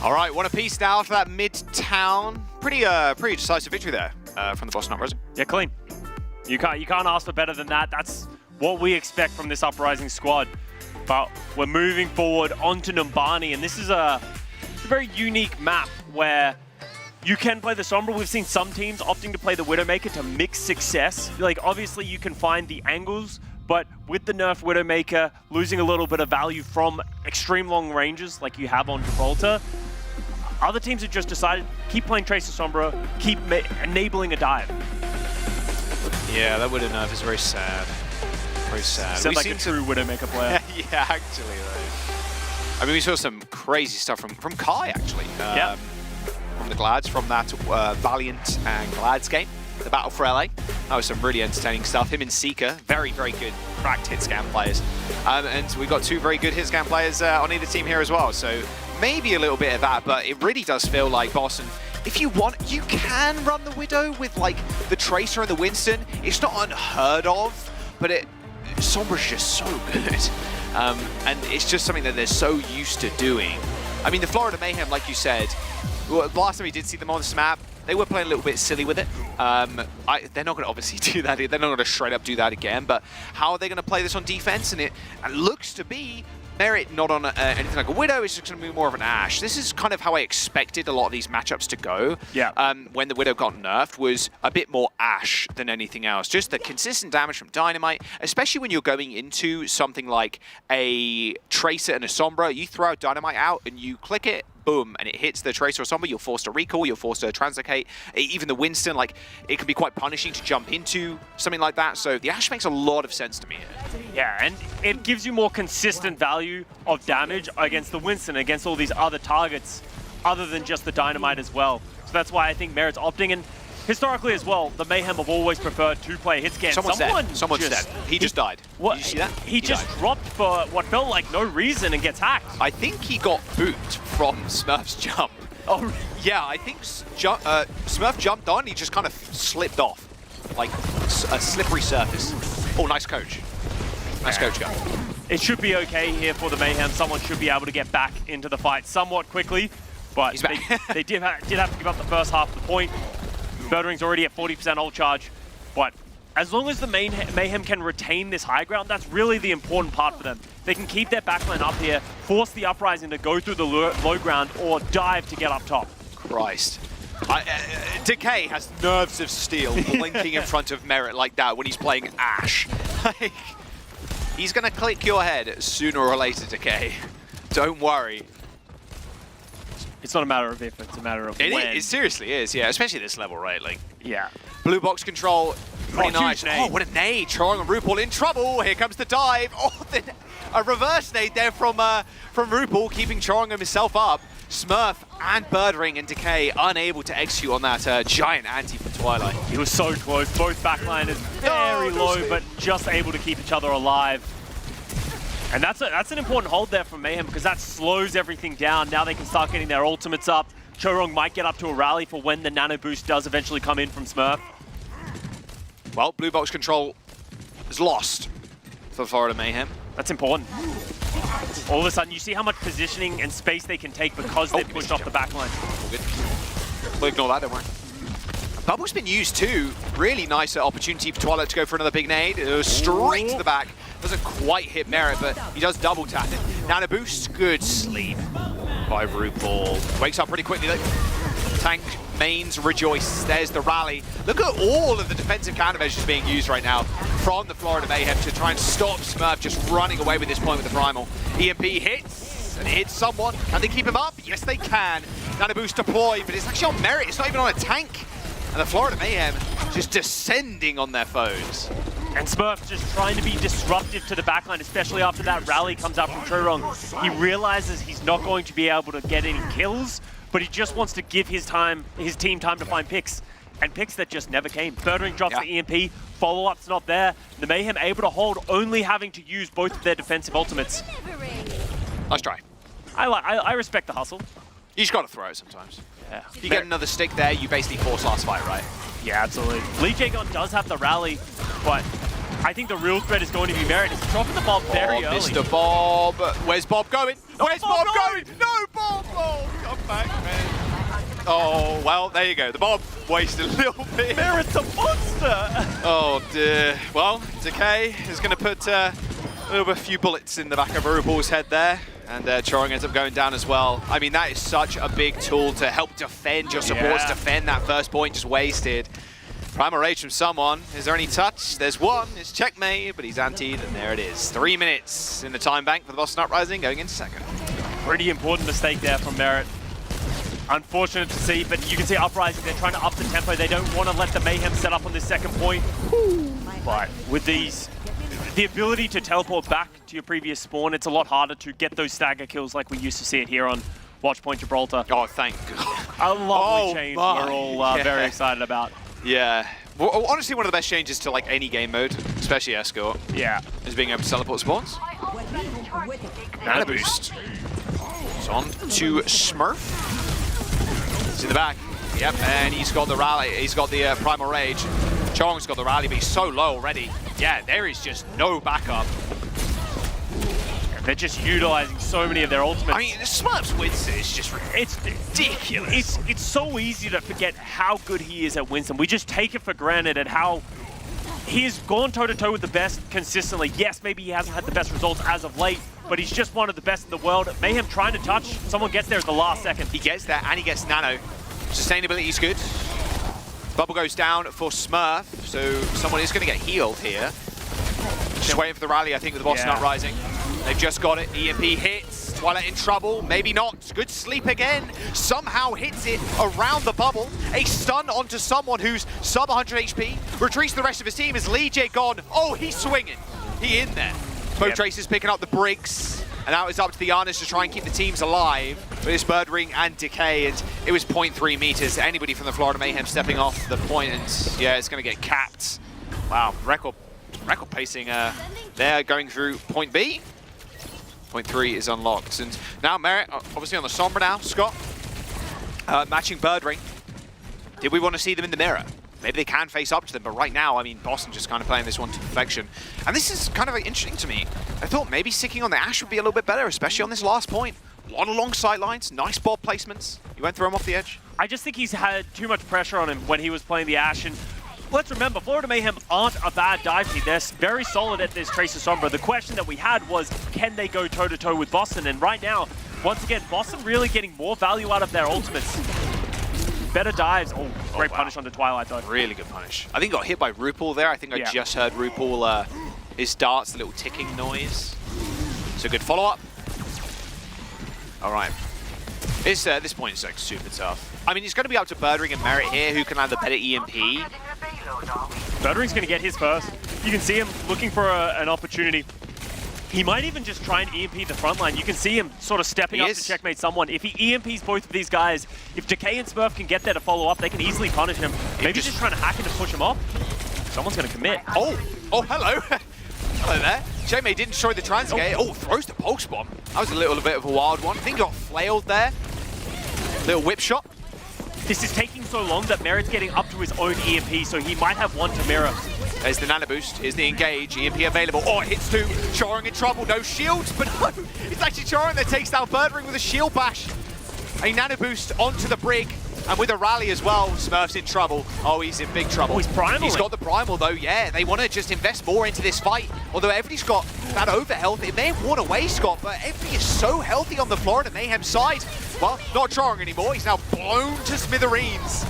All right, one apiece now for that Midtown. Pretty decisive victory there from the Boston Uprising. Yeah, clean. You can't ask for better than that. That's what we expect from this Uprising squad. But we're moving forward onto Numbani, and this is a very unique map where you can play the Sombra. We've seen some teams opting to play the Widowmaker to mix success. Like, obviously you can find the angles, But with the nerf Widowmaker losing a little bit of value from extreme long ranges like you have on Gibraltar, other teams have just decided keep playing Tracer Sombra, keep enabling a dive. Yeah, that Widow nerf is very sad. Very sad. Sounds like a true Widowmaker player. Yeah, actually, though. I mean, we saw some crazy stuff from Kai, actually. From the Glads, from that Valiant and Glads game, the Battle for LA. That was some really entertaining stuff. Him and Seeker, very, very good cracked hit scan players. And we've got 2 very good hit scan players on either team here as well. So maybe a little bit of that, but it really does feel like Boston, if you want, you can run the Widow with like the Tracer and the Winston. It's not unheard of, but Sombra's just so good. And it's just something that they're so used to doing. I mean, the Florida Mayhem, like you said, last time we did see them on this map, they were playing a little bit silly with it. They're not going to obviously do that. They're not going to straight up do that again. But how are they going to play this on defense? And it looks to be Merit not on anything like a Widow. It's just going to be more of an Ashe. This is kind of how I expected a lot of these matchups to go. Yeah. When the Widow got nerfed was a bit more Ashe than anything else. Just the consistent damage from Dynamite, especially when you're going into something like a Tracer and a Sombra. You throw Dynamite out and you click it, boom, and it hits the Tracer or Sombra, you're forced to recall, you're forced to translocate. Even the Winston, like, it can be quite punishing to jump into something like that. So the Ashe makes a lot of sense to me here. Yeah, and it gives you more consistent value of damage against the Winston, against all these other targets, other than just the Dynamite as well. So that's why I think Merit's opting. And historically as well, the Mayhem have always preferred 2-player hit scan. Someone's dead. He just died. What? Did you see that? He just dropped for what felt like no reason and gets hacked. I think he got booped from Smurf's jump. Oh, yeah, I think Smurf jumped on, he just kind of slipped off. Like a slippery surface. Oh, nice coach. Nice coach guy. It should be okay here for the Mayhem. Someone should be able to get back into the fight somewhat quickly, but they did have to give up the first half of the point. Birdring's already at 40% ult charge, but as long as the Mayhem can retain this high ground, that's really the important part for them. They can keep their backline up here, force the Uprising to go through the low ground, or dive to get up top. Christ. Decay has nerves of steel blinking in front of Merit like that when he's playing Ashe. Like, he's going to click your head sooner or later, Decay. Don't worry. It's not a matter of if, it's a matter of when. It seriously is, yeah. Especially this level, right? Like, yeah. Blue box control, pretty nice. Oh, what a nade. Choring and RuPaul in trouble. Here comes the dive. Oh, a reverse nade there from RuPaul, keeping Choring himself up. Smurf and Birdring and Decay unable to execute on that giant anti from Twilight. He was so close. Both backliners very low, but just able to keep each other alive. And that's an important hold there from Mayhem, because that slows everything down. Now they can start getting their ultimates up. Chorong might get up to a rally for when the nano boost does eventually come in from Smurf. Well, blue box control is lost for Florida Mayhem. That's important. All of a sudden, you see how much positioning and space they can take because they're pushed off the backline. All good. We'll ignore that, don't worry. Bubble's been used too. Really nice opportunity for Twilight to go for another big nade. Straight to the back. Doesn't quite hit Merit, but he does double tap it. Nano boost, good sleep by RuPaul. Wakes up pretty quickly though. Tank mains rejoice. There's the rally. Look at all of the defensive countermeasures being used right now from the Florida Mayhem to try and stop Smurf just running away with this point with the Primal. EMP hits, and hits someone. Can they keep him up? Yes, they can. Nano boost deployed, but it's actually on Merit. It's not even on a tank. And the Florida Mayhem just descending on their foes. And Smurf just trying to be disruptive to the backline, especially after that rally comes out from Chorong. He realizes he's not going to be able to get any kills, but he just wants to give his team time to find picks. And picks that just never came. Birdring drops the EMP, follow-up's not there. The Mayhem able to hold, only having to use both of their defensive ultimates. Nice try. I respect the hustle. You just got to throw it sometimes. Yeah. If you get another stick there, you basically force last fight, right? Yeah, absolutely. Lee Jae-gon does have the rally, but I think the real threat is going to be Merit. He's dropping the Bob very early. Mr. Bob. Where's Bob going? Where's Bob going? No, Bob! Oh, come back, man. Oh, well, there you go. The Bob wasted a little bit. Merit's a monster! Oh, dear. Well, Decay is going to put a few bullets in the back of RuPaul's head there. And Choring ends up going down as well. I mean, that is such a big tool to help defend your supports, defend that first point just wasted. Primal Rage from someone. Is there any touch? There's one. It's checkmate, but he's antied, and there it is. 3 minutes in the time bank for the Boston Uprising going into second. Pretty important mistake there from Merit. Unfortunate to see, but you can see Uprising, they're trying to up the tempo. They don't want to let the Mayhem set up on this second point. But with the ability to teleport back to your previous spawn, it's a lot harder to get those stagger kills like we used to see it here on Watchpoint Gibraltar. Oh, thank God. A lovely change we're all very excited about. Yeah. Well, honestly, one of the best changes to like any game mode, especially Escort. Yeah. Is being able to teleport spawns. And a boost. It's on to Smurf. He's in the back. Yep, and he's got the rally. He's got the Primal Rage. Chong's got the rally, but he's so low already. Yeah, there is just no backup. They're just utilizing so many of their ultimates. I mean, the Smurf's Winston is just ridiculous. It's so easy to forget how good he is at Winston. We just take it for granted at how he's gone toe-to-toe with the best consistently. Yes, maybe he hasn't had the best results as of late, but he's just one of the best in the world. Mayhem trying to touch. Someone gets there at the last second. He gets there, and he gets Nano. Sustainability is good. Bubble goes down for Smurf, so someone is going to get healed here. Just waiting for the rally, I think, with the Boston Uprising. They've just got it. EMP hits. Twilight in trouble. Maybe not. Good sleep again. Somehow hits it around the bubble. A stun onto someone who's sub 100 HP. Retreats the rest of his team. Is Lee J gone? Oh, he's swinging. He in there. Bo Trace is picking up the bricks. And now it's up to the Arnis to try and keep the teams alive. But it's Bird Ring and Decay. And it was 0.3 meters. Anybody from the Florida Mayhem stepping off the point. And yeah, it's going to get capped. Wow. Record pacing there going through point B. Point 3 is unlocked. And now Merit, obviously on the Sombra now, Scott. Matching Bird Ring. Did we want to see them in the mirror? Maybe they can face up to them, but right now, I mean, Boston just kind of playing this one to perfection. And this is kind of interesting to me. I thought maybe sticking on the Ashe would be a little bit better, especially on this last point. A lot of long sight lines, nice ball placements. You went through him off the edge. I just think he's had too much pressure on him when he was playing the Ashe. And let's remember, Florida Mayhem aren't a bad dive team. They're very solid at this Tracer Sombra. The question that we had was, can they go toe-to-toe with Boston? And right now, once again, Boston really getting more value out of their ultimates. Better dives. Oh, great punish onto Twilight, though. Really good punish. I think he got hit by RuPaul there. I think I just heard RuPaul, his darts, the little ticking noise. So good follow-up. All right. This point is like super tough. I mean, it's going to be up to Birdring and Merit here, who can have the better EMP. Birdring's going to get his first. You can see him looking for an opportunity. He might even just try and EMP the front line. You can see him sort of stepping up to checkmate someone. If he EMPs both of these guys, if Decay and Smurf can get there to follow up, they can easily punish him. Maybe just trying to hack him to push him off. Someone's going to commit. Oh, hello. Hello there. Checkmate didn't destroy the Transgate. Oh, throws the Pulse Bomb. That was a little bit of a wild one. I think he got flailed there. Little whip shot. This is taking so long that Merit's getting up to his own EMP, so he might have one to mirror. There's the nano boost. Here's the engage. EMP available. Oh, it hits two. Choring in trouble. No shields, but no. It's actually Choring that takes down Birdring with a shield bash. A nano boost onto the brig. And with a rally as well, Smurf's in trouble. Oh, he's in big trouble. Oh, he's primal. He's got the primal though, yeah. They want to just invest more into this fight. Although everybody's got that overhealth. It may have worn away, Scott, but everybody is so healthy on the Florida Mayhem side. Well, not Choring anymore. He's now blown to smithereens.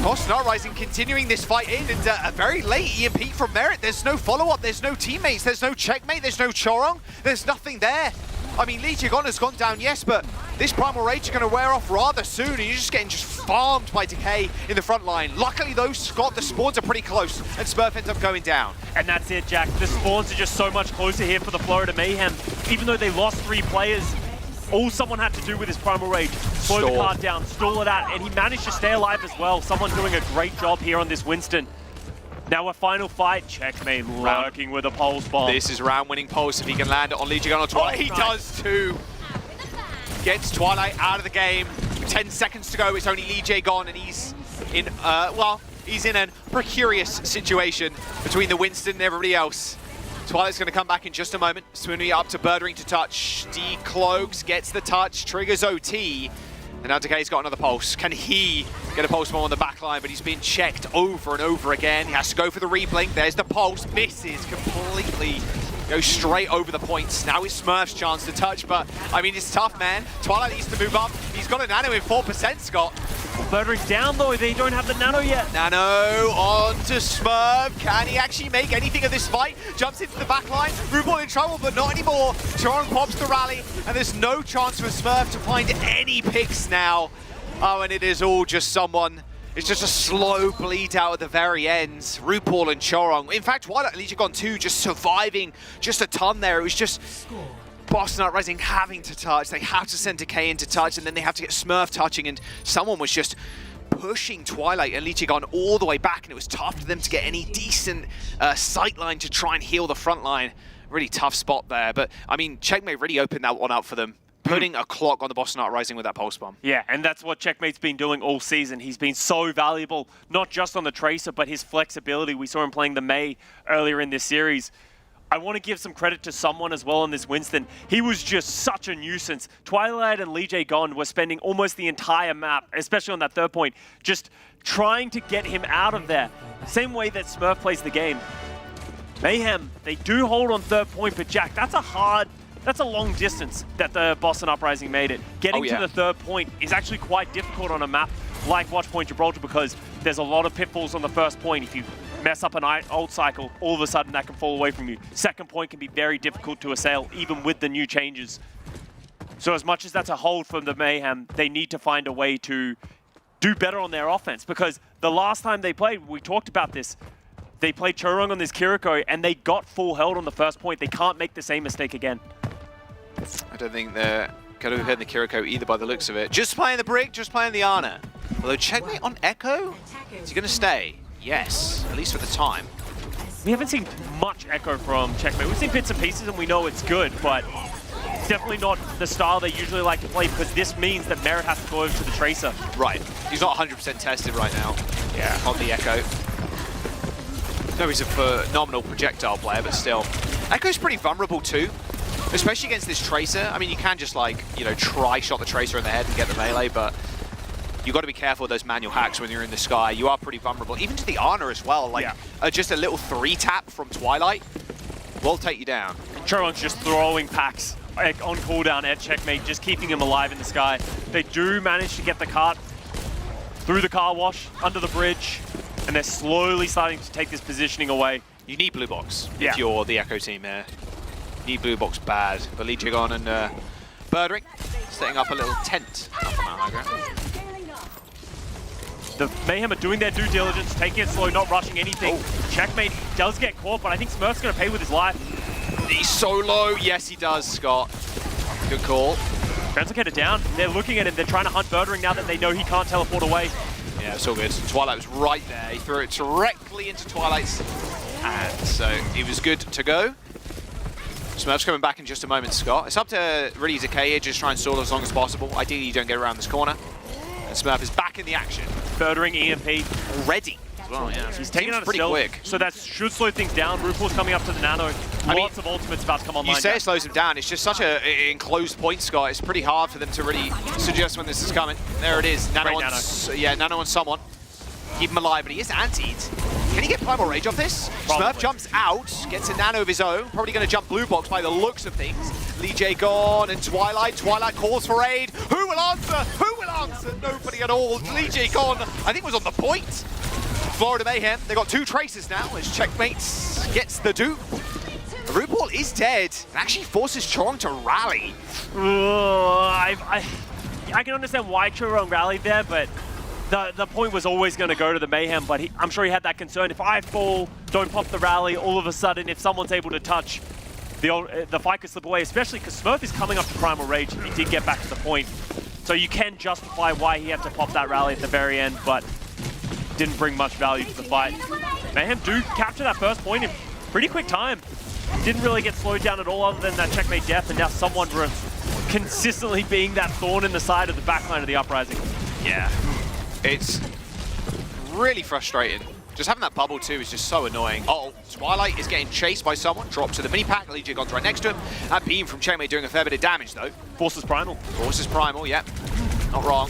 Boston Uprising continuing this fight in, and a very late EMP from Merit. There's no follow-up, there's no teammates, there's no checkmate, there's no Chorong, there's nothing there. I mean, Lee Jigon has gone down, yes, but this Primal Rage is going to wear off rather soon, and you're just getting farmed by Decay in the front line. Luckily, though, Scott, the spawns are pretty close, and Smurf ends up going down. And that's it, Jack. The spawns are just so much closer here for the Florida Mayhem. Even though they lost 3 players, all someone had to do with his Primal Rage, slow the card down, stall it out, and he managed to stay alive as well. Someone doing a great job here on this Winston. Now a final fight, checkmate, lurking with a pulse bomb. This is round-winning pulse if he can land it on Lee Jigon or Twilight. He does too. Gets Twilight out of the game. With 10 seconds to go, it's only Lee Jigon, and he's in, he's in a precarious situation between the Winston and everybody else. Twilight's going to come back in just a moment. Swoonie up to Birdring to touch. Decloaks, gets the touch, triggers OT. And now Decay's got another pulse. Can he get a pulse bomb on the back line? But he's been checked over and over again. He has to go for the reblink. There's the pulse. Misses completely. Goes straight over the points. Now it's Smurf's chance to touch, but I mean, it's tough, man. Twilight needs to move up. He's got a nano in 4%, Scott. Birdring's down though, they don't have the nano yet. Nano on to Smurf. Can he actually make anything of this fight? Jumps into the back line. RuPaul in trouble, but not anymore. Choron pops the rally, and there's no chance for Smurf to find any picks now. Oh, and it is all just someone. It's just a slow bleed out at the very end. RuPaul and Choron. In fact, Twilight and Legion 2 just surviving just a ton there. It was just Boston Uprising having to touch. They have to send Decay into touch, and then they have to get Smurf touching, and someone was just pushing Twilight and Legion all the way back, and it was tough for them to get any decent sight line to try and heal the front line. Really tough spot there, but I mean, Checkmate really opened that one up for them, putting a clock on the Boston Uprising with that pulse bomb. Yeah, and that's what Checkmate's been doing all season. He's been so valuable, not just on the Tracer, but his flexibility. We saw him playing the Mei earlier in this series. I want to give some credit to someone as well on this Winston. He was just such a nuisance. Twilight and Lee Jae Gon were spending almost the entire map, especially on that third point, just trying to get him out of there. Same way that Smurf plays the game. Mayhem, they do hold on third point, but Jack, that's a long distance that the Boston Uprising made it. Getting to the third point is actually quite difficult on a map like Watchpoint Gibraltar because there's a lot of pitfalls on the first point. If you mess up an ult cycle, all of a sudden that can fall away from you. Second point can be very difficult to assail, even with the new changes. So as much as that's a hold from the Mayhem, they need to find a way to do better on their offense, because the last time they played, we talked about this, they played Chorong on this Kiriko and they got full held on the first point. They can't make the same mistake again. I don't think they're going to hit the Kiriko either by the looks of it. Just playing the Brick, just playing the Ana. Although Checkmate on Echo, is he going to stay? Yes, at least for the time. We haven't seen much Echo from Checkmate. We've seen bits and pieces and we know it's good, but it's definitely not the style they usually like to play, because this means that Merit has to go over to the Tracer. Right, he's not 100% tested right now. Yeah, on the Echo. No, he's a phenomenal projectile player, but still. Echo's pretty vulnerable too, especially against this Tracer. I mean, you can just like, you know, try shot the Tracer in the head and get the melee, but you've got to be careful with those manual hacks when you're in the sky. You are pretty vulnerable, even to the Ana as well. Like, just a little 3-tap from Twilight will take you down. Choron's just throwing packs on cooldown at Checkmate, just keeping him alive in the sky. They do manage to get the cart through the car wash, under the bridge, and they're slowly starting to take this positioning away. You need blue box if you're the Echo team here. You need blue box bad. But Lee Jae-gon and Birdring setting up a little tent up on that high ground. The Mayhem are doing their due diligence, taking it slow, not rushing anything. Checkmate does get caught, but I think Smurf's going to pay with his life. He's so low. Yes, he does, Scott. Good call. Translocator down. They're looking at him. They're trying to hunt Birdring now that they know he can't teleport away. Yeah, it's all good. Twilight was right there. He threw it directly into Twilight's hand, so he was good to go. Smurf's coming back in just a moment, Scott. It's up to really Decay here, just try and stall as long as possible. Ideally, you don't get around this corner. And Smurf is back in the action. Birdring EMP. Already. Well, yeah. He's taking out a pretty stealth, quick. so that should slow things down. RuPaul's coming up to the nano. Lots of ultimates about to come online. You say it slows him down. It's just such an enclosed point, Scott. It's pretty hard for them to really suggest when this is coming. There it is. Nano on someone. Keep him alive, but he is antied. Can he get Primal Rage off this? Probably. Smurf jumps out, gets a nano of his own. Probably going to jump blue box by the looks of things. Lee Jae-gon and Twilight. Twilight calls for aid. Who will answer? Who will answer? Nobody at all. Lee Jae-gon, I think, was on the point. Florida Mayhem, they got 2 Tracers now as Checkmate gets the dupe. RuPaul is dead and actually forces Chorong to rally. I can understand why Chorong rallied there, but the point was always going to go to the Mayhem, but I'm sure he had that concern. If I fall, don't pop the rally, all of a sudden, if someone's able to touch, the fight could slip away, especially because Smurf is coming up to Primal Rage and he did get back to the point. So you can justify why he had to pop that rally at the very end, but didn't bring much value to the fight. Mayhem do capture that first point in pretty quick time. Didn't really get slowed down at all other than that Checkmate death, and now someone consistently being that thorn in the side of the backline of the Uprising. Yeah, it's really frustrating. Just having that bubble too is just so annoying. Oh, Twilight is getting chased by someone. Drops to the mini pack. Lee Jae-gon's right next to him. That beam from Checkmate doing a fair bit of damage though. Forces Primal. Forces Primal, yep. Not wrong.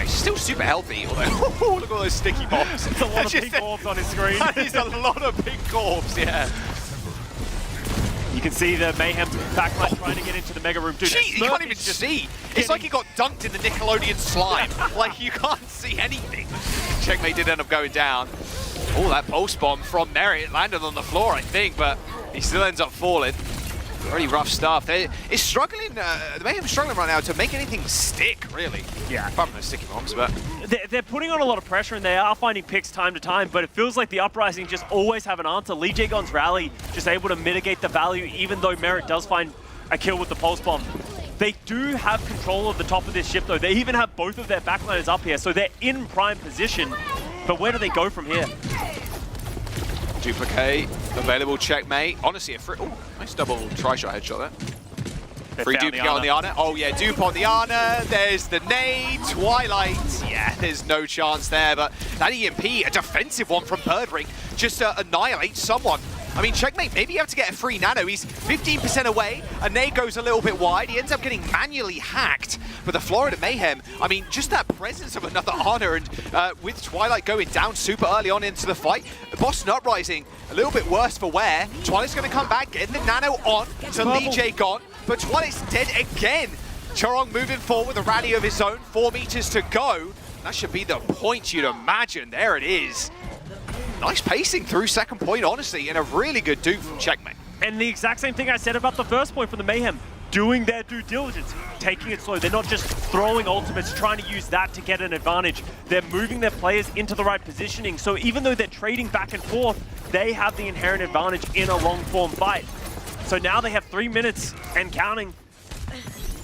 He's still super healthy, although look at all those sticky bombs. It's a lot of big orbs on his screen. That is a lot of big orbs, yeah. You can see the Mayhem backline trying to get into the Mega Room. Dude, Gee, you can't even see. It's like he got dunked in the Nickelodeon slime. Like, you can't see anything. Checkmate did end up going down. Oh, that pulse bomb from Merit landed on the floor, I think, but he still ends up falling. Really rough stuff. It's struggling, the Mayhem's struggling right now to make anything stick, really. Yeah. Apart from those sticky bombs, but... They're putting on a lot of pressure and they are finding picks time to time, but it feels like the Uprising just always have an answer. Lee Jae-gon's rally just able to mitigate the value, even though Merit does find a kill with the pulse bomb. They do have control of the top of this ship, though. They even have both of their backliners up here, so they're in prime position. But where do they go from here? Duplicate, available checkmate. Honestly, a free... Oh, nice double try-shot headshot there. Free duplicate on the Ana. Oh yeah, dupe on the Ana. There's the nade. Twilight. Yeah, there's no chance there, but that EMP, a defensive one from Birdring, just annihilates someone. I mean, checkmate, maybe you have to get a free nano. He's 15% away. A nade goes a little bit wide. He ends up getting manually hacked. But the Florida Mayhem, I mean, just that presence of another Ana, and with Twilight going down super early on into the fight, the Boston Uprising, a little bit worse for wear. Twilight's going to come back, getting the nano on to Lee Jae-gon, but Twilight's dead again. Chorong moving forward with a rally of his own, 4 meters to go. That should be the point, you'd imagine. There it is. Nice pacing through second point, honestly, and a really good dupe from checkmate. And the exact same thing I said about the first point from the Mayhem. Doing their due diligence, taking it slow. They're not just throwing ultimates, trying to use that to get an advantage. They're moving their players into the right positioning. So even though they're trading back and forth, they have the inherent advantage in a long-form fight. So now they have 3 minutes and counting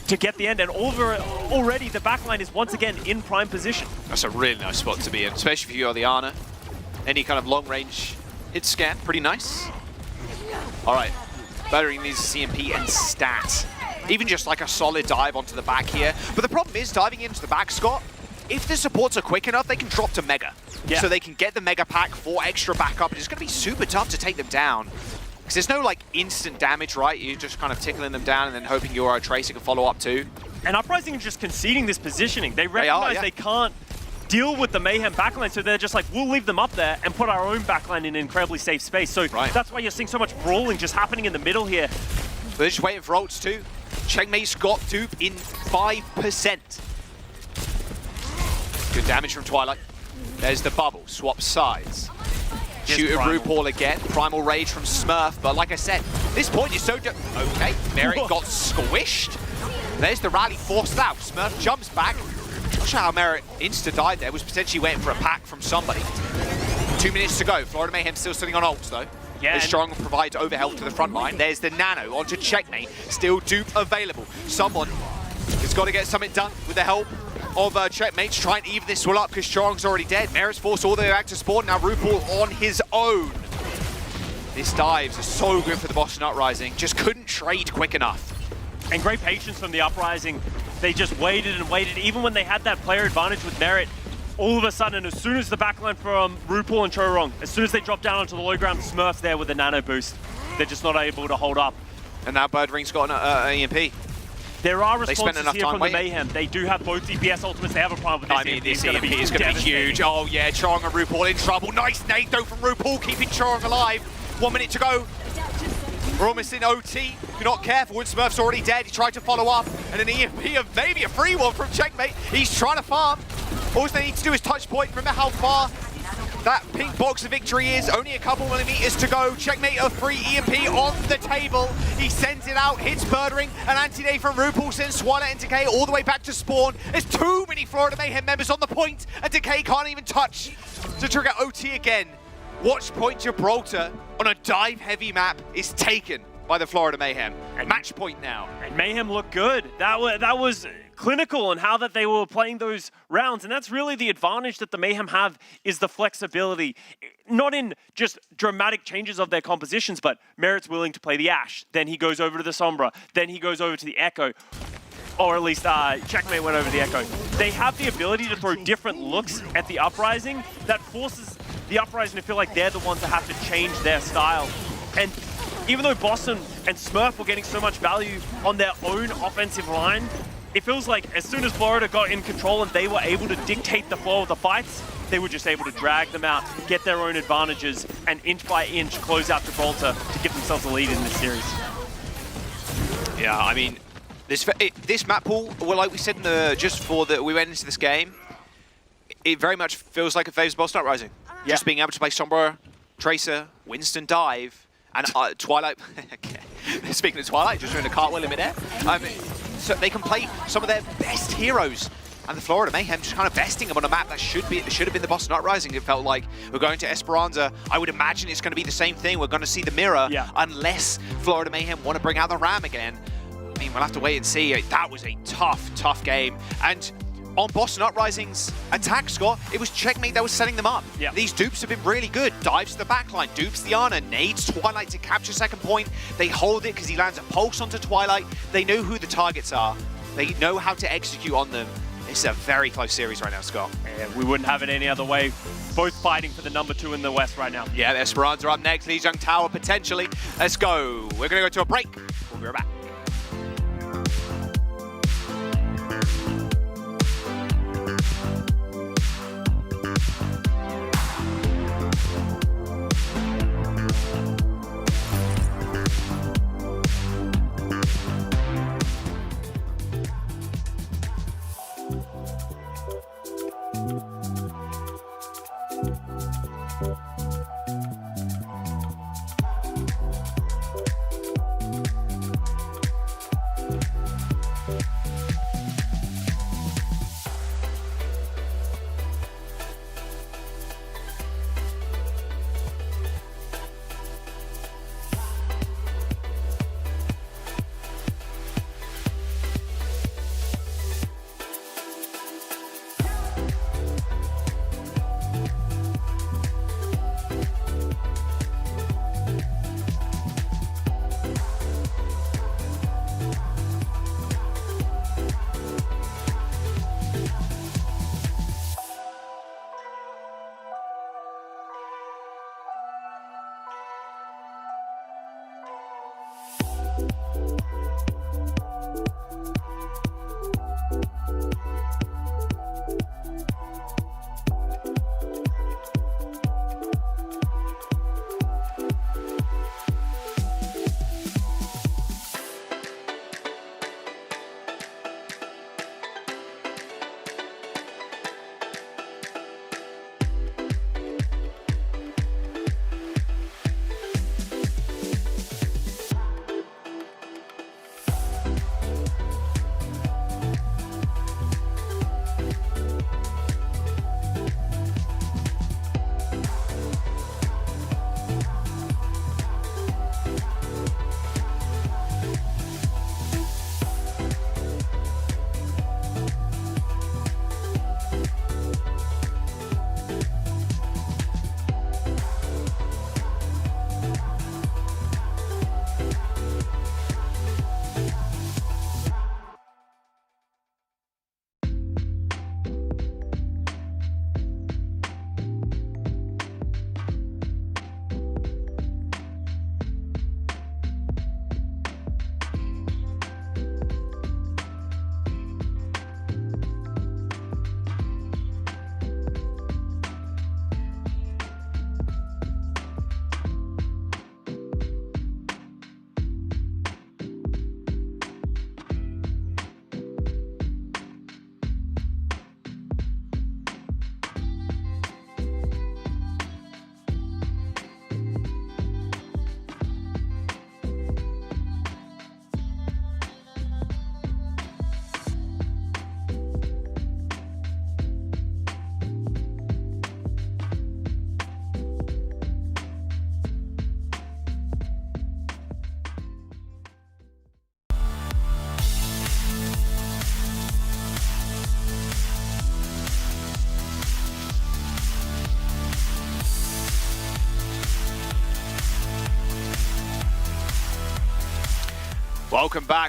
to get the end. And already the backline is once again in prime position. That's a really nice spot to be in, especially if you're the Ana. Any kind of long-range hit scan, pretty nice. All right, Birdring needs a CMP and stat. Even just like a solid dive onto the back here. But the problem is, diving into the back, Scott, if the supports are quick enough, they can drop to Mega. Yeah. So they can get the Mega pack for extra backup. And it's going to be super tough to take them down. Because there's no like instant damage, right? You're just kind of tickling them down and then hoping your Tracer can follow up too. And Uprising is just conceding this positioning. They recognize they can't deal with the Mayhem backline, so they're just like, we'll leave them up there and put our own backline in an incredibly safe space. So that's why you're seeing so much brawling just happening in the middle here. They're just waiting for ults too. Checkmate's got dupe in 5%. Good damage from Twilight. There's the bubble, swap sides. Shoot at RuPaul again, Primal Rage from Smurf, but like I said, this point is so... Okay, Merit got squished. There's the rally forced out. Smurf jumps back. Not sure how Merit insta-died there, was potentially waiting for a pack from somebody. 2 minutes to go. Florida Mayhem still sitting on ults though. Yeah, Strong provides overhelp to the front line. There's the nano onto checkmate. Still dupe available. Someone has got to get something done with the help of checkmate to try and even this one up because Chorong's already dead. Merit's forced all the way back to spawn. Now RuPaul on his own. This dives is so good for the Boston Uprising. Just couldn't trade quick enough. And great patience from the Uprising. They just waited and waited. Even when they had that player advantage with Merit, all of a sudden, as soon as the backline from RuPaul and Chorong, as soon as they drop down onto the low ground, Smurf's there with a nano boost. They're just not able to hold up. And now Birdring's got an EMP. There are responses here from the Mayhem. They do have both DPS ultimates. They have a problem with this. I mean, this EMP is going to be huge. Oh yeah, Chorong and RuPaul in trouble. Nice nade though from RuPaul, keeping Chorong alive. 1 minute to go. We're almost in OT. If you're not careful, and Smurf's already dead. He tried to follow up, and an EMP of maybe a free one from checkmate. He's trying to farm. All they need to do is touch point. Remember how far that pink box of victory is. Only a couple millimeters to go. Checkmate a free EMP on the table. He sends it out, hits Birdring. An anti-day from RuPaul sends Twilight and Decay all the way back to spawn. There's too many Florida Mayhem members on the point, and Decay can't even touch to trigger OT again. Watch point Gibraltar on a dive-heavy map is taken by the Florida Mayhem. And match point now. And Mayhem looked good. That was clinical in how that they were playing those rounds, and that's really the advantage that the Mayhem have, is the flexibility. Not in just dramatic changes of their compositions, but Merit's willing to play the Ashe, then he goes over to the Sombra, then he goes over to the Echo, or at least Checkmate went over to the Echo. They have the ability to throw different looks at the Uprising that forces the Uprising to feel like they're the ones that have to change their style. And even though Boston and Smurf were getting so much value on their own offensive line, it feels like as soon as Florida got in control and they were able to dictate the flow of the fights, they were just able to drag them out, get their own advantages, and inch by inch close out Gibraltar to give themselves a lead in this series. Yeah, I mean, this map pool, well, like we said just before that we went into this game, it very much feels like it favors Boston Uprising. Yeah. Just being able to play Sombra, Tracer, Winston Dive, and Twilight. Okay. Speaking of Twilight, just doing a cartwheel in midair. So they can play some of their best heroes. And the Florida Mayhem just kind of besting them on a map that should have been the Boston Uprising. It felt like we're going to Esperanza. I would imagine it's going to be the same thing. We're going to see the mirror, unless Florida Mayhem want to bring out the Ram again. I mean, we'll have to wait and see. That was a tough game. And on Boston Uprising's attack, Scott, it was Checkmate that was setting them up. Yeah. These dupes have been really good. Dives to the backline, dupes the Ana, nades Twilight to capture second point. They hold it because he lands a pulse onto Twilight. They know who the targets are. They know how to execute on them. It's a very close series right now, Scott. Yeah, we wouldn't have it any other way. Both fighting for the #2 in the West right now. Yeah, Esperanza up next. Lijiang Tower potentially. Let's go. We're going to go to a break. We'll be right back.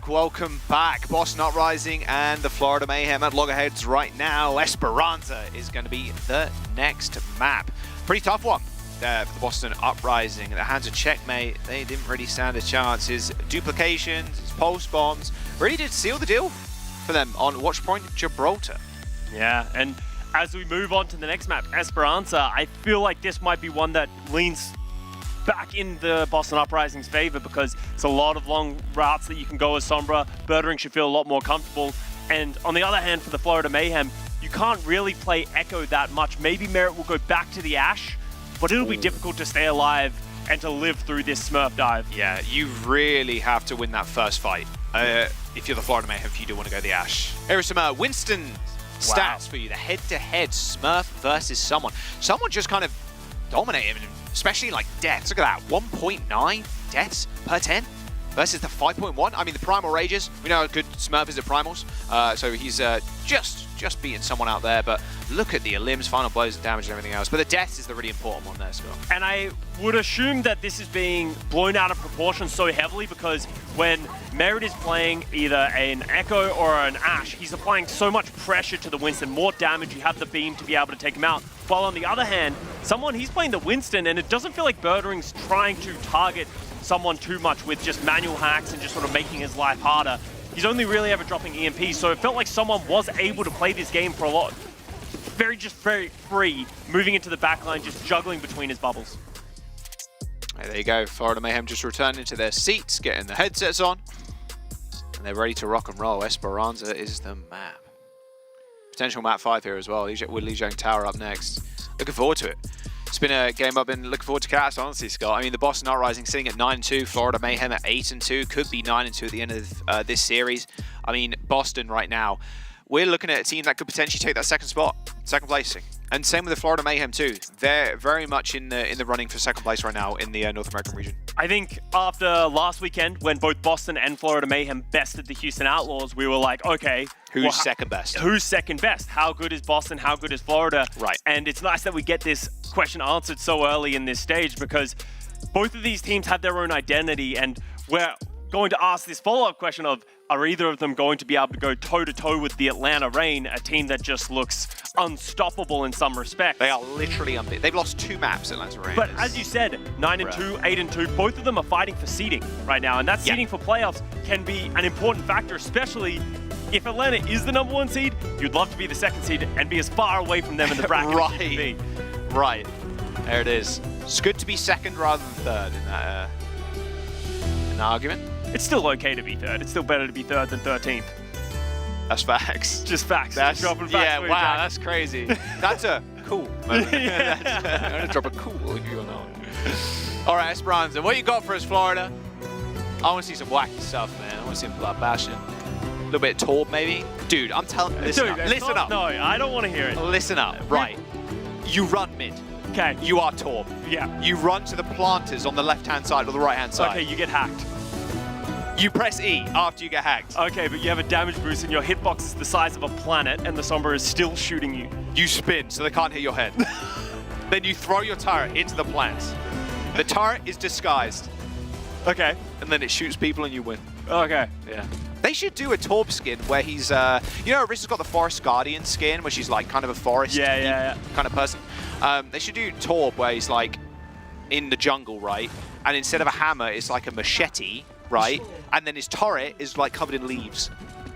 Welcome back. Boston Uprising and the Florida Mayhem at loggerheads right now. Esperanza is going to be the next map. Pretty tough one there for the Boston Uprising. At the hands of Checkmate, they didn't really stand a chance. His duplications, his pulse bombs, really did seal the deal for them on Watchpoint Gibraltar. Yeah, and as we move on to the next map, Esperanza, I feel like this might be one that leans back in the Boston Uprising's favor because it's a lot of long routes that you can go as Sombra. Birdering should feel a lot more comfortable. And on the other hand, for the Florida Mayhem, you can't really play Echo that much. Maybe Merit will go back to the Ashe, but it'll be difficult to stay alive and to live through this Smurf dive. Yeah, you really have to win that first fight. If you're the Florida Mayhem, if you do want to go the Ashe. Here are some Winston stats for you. The head-to-head Smurf versus someone. Someone just kind of dominated him, especially like deaths. Look at that, 1.9 deaths per 10 versus the 5.1. I mean, the Primal Rages, we know how good Smurf is at Primals, so he's just beating someone out there, but look at the limbs, final blows, and damage, and everything else. But the deaths is the really important one there as well. And I would assume that this is being blown out of proportion so heavily because when Merit is playing either an Echo or an Ashe, he's applying so much pressure to the Winston, more damage, you have the beam to be able to take him out. While on the other hand, he's playing the Winston, and it doesn't feel like Birdering's trying to target someone too much with just manual hacks and just sort of making his life harder. He's only really ever dropping EMP, so it felt like someone was able to play this game for a lot. Very free, moving into the backline, just juggling between his bubbles. There you go, Florida Mayhem just returning to their seats, getting the headsets on, and they're ready to rock and roll. Esperanza is the map. Potential map 5 here as well, with Lijiang Tower up next. Looking forward to it. It's been a game I've been looking forward to catch, honestly, Scott. I mean, the Boston Uprising sitting at 9-2, Florida Mayhem at 8-2, could be 9-2 at the end of this series. I mean, Boston right now, we're looking at a team that could potentially take that second placing. And same with the Florida Mayhem too. They're very much in the running for second place right now in the North American region. I think after last weekend, when both Boston and Florida Mayhem bested the Houston Outlaws, we were like, okay, who's second best? Who's second best? How good is Boston? How good is Florida? Right. And it's nice that we get this question answered so early in this stage because both of these teams have their own identity, and we're going to ask this follow-up question of, are either of them going to be able to go toe-to-toe with the Atlanta Reign, a team that just looks unstoppable in some respects? They are literally unbeaten. They've lost 2 maps, Atlanta Reign. But as you said, 9-2, 8-2, both of them are fighting for seeding right now, and that seeding for playoffs can be an important factor, especially if Atlanta is the #1 seed. You'd love to be the 2nd seed and be as far away from them in the bracket as you can be. Right. There it is. It's good to be 2nd rather than 3rd in that argument. It's still okay to be 3rd. It's still better to be 3rd than 13th. That's facts. Just facts. That's dropping facts. Yeah, for you, wow, Jack. that's crazy. That's a cool moment. I'm going to drop a cool if you know. All right, Esperanza, what you got for us, Florida? I want to see some wacky stuff, man. I want to see some blood bashing. A little bit of Torb, maybe. Dude, I'm telling you, listen up. No, I don't want to hear it. Listen up. Right. You run mid. Okay. You are Torb. Yeah. You run to the planters on the left-hand side or the right-hand side. Okay, you get hacked. You press E after you get hacked. Okay, but you have a damage boost and your hitbox is the size of a planet and the Sombra is still shooting you. You spin so they can't hit your head. Then you throw your turret into the plants. The turret is disguised. Okay. And then it shoots people and you win. Okay. Yeah. They should do a Torb skin where he's, you know, Arista's got the Forest Guardian skin, where she's like kind of a forest kind of person. They should do Torb where he's like in the jungle, right? And instead of a hammer, it's like a machete, right? And then his turret is like covered in leaves.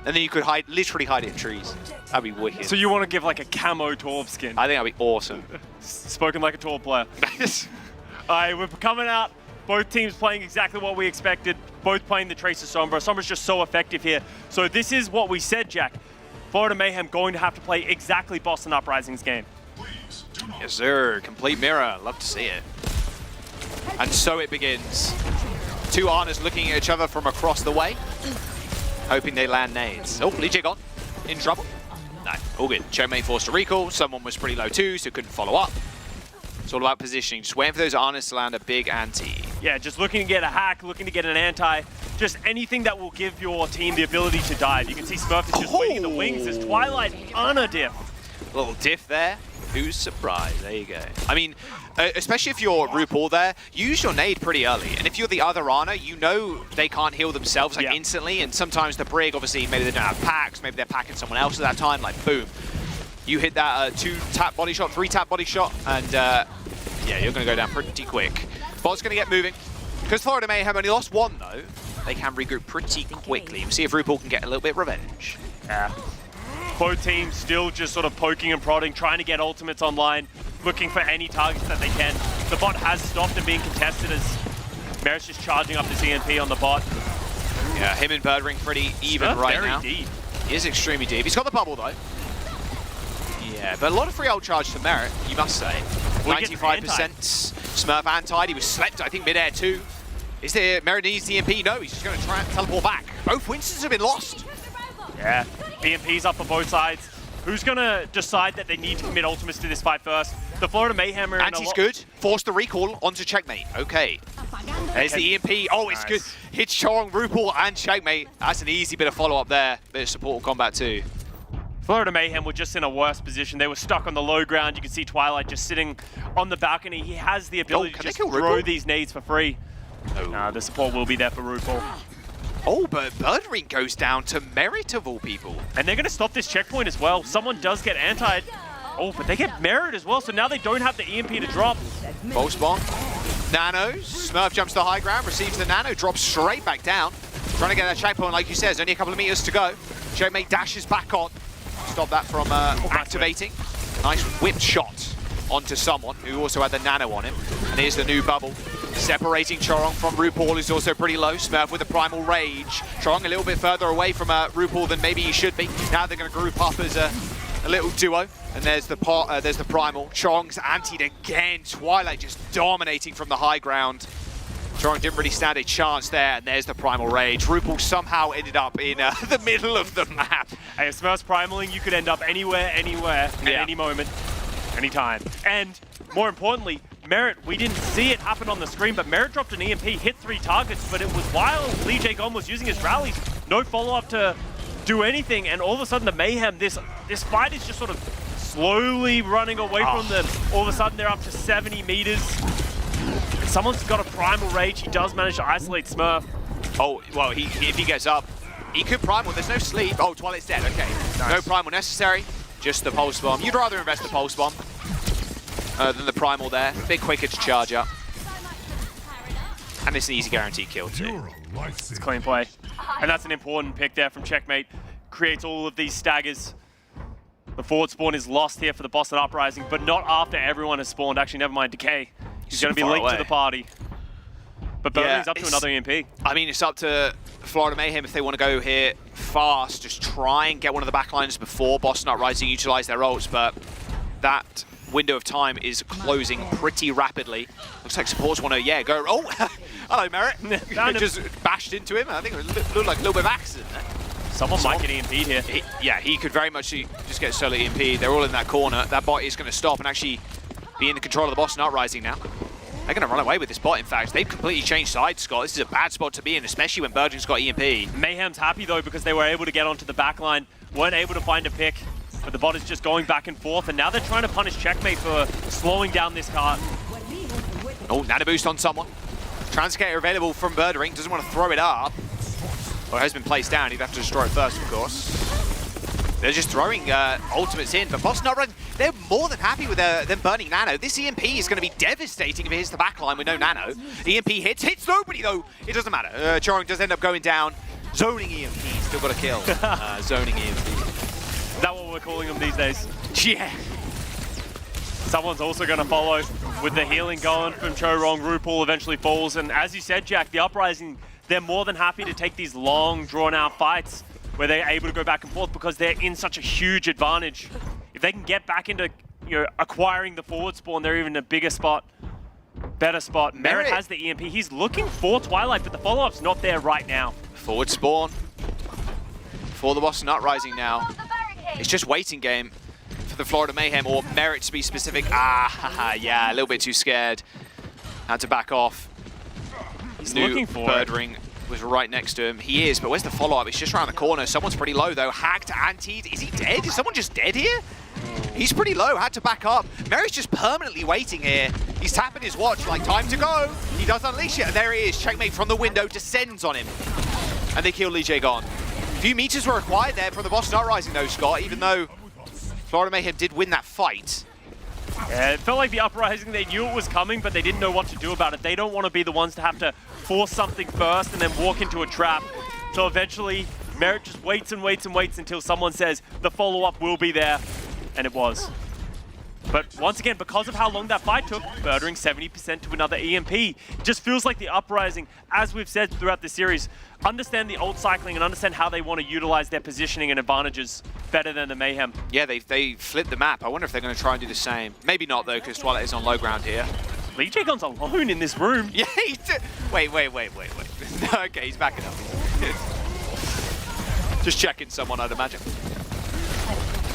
And then you could literally hide it in trees. That'd be wicked. So you want to give like a camo Torb skin? I think that'd be awesome. Spoken like a Torb player. All right, we're coming out. Both teams playing exactly what we expected. Both playing the Tracer Sombra. Sombra's just so effective here. So this is what we said, Jack. Florida Mayhem going to have to play exactly Boston Uprising's game. Yes, sir. Complete mirror. Love to see it. And so it begins. 2 Arnas looking at each other from across the way, hoping they land nades. Oh, Lee gone. In trouble. No, all good. Chomei forced a recall. Someone was pretty low too, so couldn't follow up. It's all about positioning. Just waiting for those Arnas to land a big anti. Yeah, just looking to get a hack, looking to get an anti. Just anything that will give your team the ability to dive. You can see Smurf is just waiting in the wings as Twilight on a diff. A little diff there. Who's surprised? There you go. I mean, especially if you're RuPaul there, use your nade pretty early. And if you're the other Ana, you know they can't heal themselves like instantly. And sometimes the Brig, obviously, maybe they don't have packs, maybe they're packing someone else at that time, like boom. You hit that 2-tap body shot, 3-tap body shot, and yeah, you're going to go down pretty quick. Bot's going to get moving. Because Florida Mayhem only lost 1, though, they can regroup pretty quickly. We'll see if RuPaul can get a little bit of revenge. Yeah. Both teams still just sort of poking and prodding, trying to get ultimates online, looking for any targets that they can. the bot has stopped and being contested as Merit's just charging up this EMP on the bot. Yeah, him and Birdring pretty even right very now. Deep. He is extremely deep. He's got the bubble though. Yeah, but a lot of free ult charge to Merit, you must say. 95% Smurf anti. He was slept, I think, mid-air too. Is there Merit needs the EMP? No, he's just going to try and teleport back. Both Winstons have been lost. Yeah, EMP's up for both sides. Who's going to decide that they need to commit ultimates to this fight first? The Florida Mayhem are in Anti's good. Force the recall onto Checkmate. Okay. There's the EMP. Oh, it's good. Hits Chorong, RuPaul, and Checkmate. That's an easy bit of follow-up there. Bit of support combat too. Florida Mayhem were just in a worse position. They were stuck on the low ground. You can see Twilight just sitting on the balcony. He has the ability to just throw these nades for free. Oh. The support will be there for RuPaul. Oh, but Birdring goes down to Merit of all people. And they're going to stop this checkpoint as well. Someone does get antied. Oh, but they get Merit as well, so now they don't have the EMP to drop. False bomb. Nanos. Smurf jumps to the high ground, receives the nano, drops straight back down. Trying to get that checkpoint, like you said, there's only a couple of meters to go. Checkmate dashes back on. Stop that from activating. Nice whipped shot onto someone who also had the nano on him. And here's the new bubble. Separating Chorong from RuPaul, who's also pretty low. Smurf with a primal rage. Chorong a little bit further away from RuPaul than maybe he should be. Now they're going to group up as a little duo. And there's the primal. Chorong's antied again. Twilight just dominating from the high ground. Chorong didn't really stand a chance there, and there's the primal rage. RuPaul somehow ended up in the middle of the map. Hey, if Smurf's primaling, you could end up anywhere, at any moment, anytime. And more importantly, Merit, we didn't see it happen on the screen, but Merit dropped an EMP, hit 3 targets, but it was while Lee Jae Gon was using his rallies, no follow-up to do anything, and all of a sudden the Mayhem, this fight is just sort of slowly running away from them. All of a sudden they're up to 70 meters. And someone's got a primal rage. He does manage to isolate Smurf. Oh, well, if he gets up, he could primal. There's no sleep. Oh, Twilight's dead. Okay. Nice. No primal necessary. Just the pulse bomb. You'd rather invest the pulse bomb than the primal there. A bit quicker to charge up. And it's an easy guaranteed kill too. It's clean play. And that's an important pick there from Checkmate. Creates all of these staggers. The forward spawn is lost here for the Boston Uprising, but not after everyone has spawned. Actually, never mind, Decay. He's going to be linked to the party. But Birmingham's up to another EMP. I mean, it's up to Florida Mayhem if they want to go here fast. Just try and get one of the backlines before Boston Uprising utilize their ults, but that window of time is closing pretty rapidly. Looks like supports want to, go. Oh, hello, Merit. Just bashed into him. I think it looked like a little bit of accident there. Someone might get EMP'd here. He could very much just get solo EMP'd. They're all in that corner. That bot is going to stop and actually be in the control of the Boston Uprising now. They're going to run away with this bot, in fact. They've completely changed sides, Scott. This is a bad spot to be in, especially when Birdring's got EMP. Mayhem's happy, though, because they were able to get onto the back line, weren't able to find a pick, but the bot is just going back and forth, and now they're trying to punish Checkmate for slowing down this cart. Oh, nano boost on someone. Transcater available from Birdring. Doesn't want to throw it up. Well, it has been placed down. He'd have to destroy it first, of course. They're just throwing ultimates in, but Boston Uprising, they're more than happy with them burning Nano. This EMP is going to be devastating if it hits the backline with no Nano. EMP hits nobody though. It doesn't matter. Chorong does end up going down. Zoning EMP, still got a kill. Zoning EMP. Is that what we're calling them these days? Yeah. Someone's also going to follow with the healing going from Chorong. RuPaul eventually falls, and as you said, Jack, the Uprising, they're more than happy to take these long, drawn-out fights where they're able to go back and forth because they're in such a huge advantage. If they can get back into acquiring the forward spawn, they're even in a bigger spot, better spot. Merit has the EMP. He's looking for Twilight, but the follow-up's not there right now. Forward spawn for the Boston Uprising now. It's just waiting game for the Florida Mayhem, or Merit to be specific. Yeah, a little bit too scared. Had to back off. He's looking for Birdring was right next to him. He is, but where's the follow-up? It's just around the corner. Someone's pretty low, though. Hacked, antied. Is he dead? Is someone just dead here? He's pretty low. Had to back up. Merit's just permanently waiting here. He's tapping his watch, like, time to go. He does unleash it, and there he is. Checkmate from the window descends on him. And they kill Lee Jae Gon. A few meters were required there from the Boston Uprising, though, Scott, even though Florida Mayhem did win that fight. Yeah, it felt like the Uprising, they knew it was coming, but they didn't know what to do about it. They don't want to be the ones to have to force something first and then walk into a trap. So eventually, Merit just waits and waits and waits until someone says the follow-up will be there, and it was. But once again, because of how long that fight took, Birdering 70% to another EMP. It just feels like the Uprising, as we've said throughout the series, understand the ult cycling and understand how they want to utilize their positioning and advantages better than the Mayhem. Yeah, they flipped the map. I wonder if they're going to try and do the same. Maybe not, though, because Twilight is on low ground here. Lee Jae-gon's alone in this room. Yeah, wait. Okay, he's backing up. Just checking someone, I'd imagine.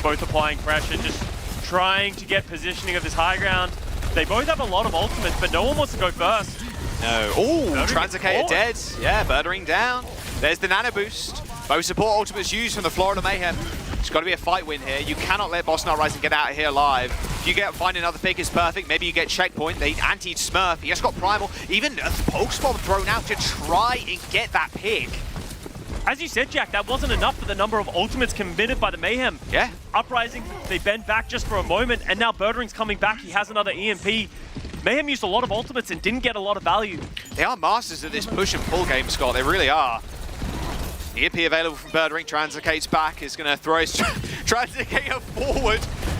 Both applying pressure, just trying to get positioning of this high ground. They both have a lot of ultimates, but no one wants to go first. No. Oh, Translocator dead. Yeah, Birdering down. There's the nano boost. Both support ultimates used from the Florida Mayhem. It's got to be a fight win here. You cannot let Boston Uprising get out of here alive. If you find another pick is perfect. Maybe you get checkpoint. They antied Smurf. He just got primal. Even a pulse bomb thrown out to try and get that pick. As you said, Jack, that wasn't enough for the number of ultimates committed by the Mayhem. Yeah. Uprising, they bend back just for a moment, and now Birdering's coming back. He has another EMP. Mayhem used a lot of ultimates and didn't get a lot of value. They are masters of this push and pull game, Scott. They really are. EMP available from Birdering. Translocate's back. Is going to throw his Translocator forward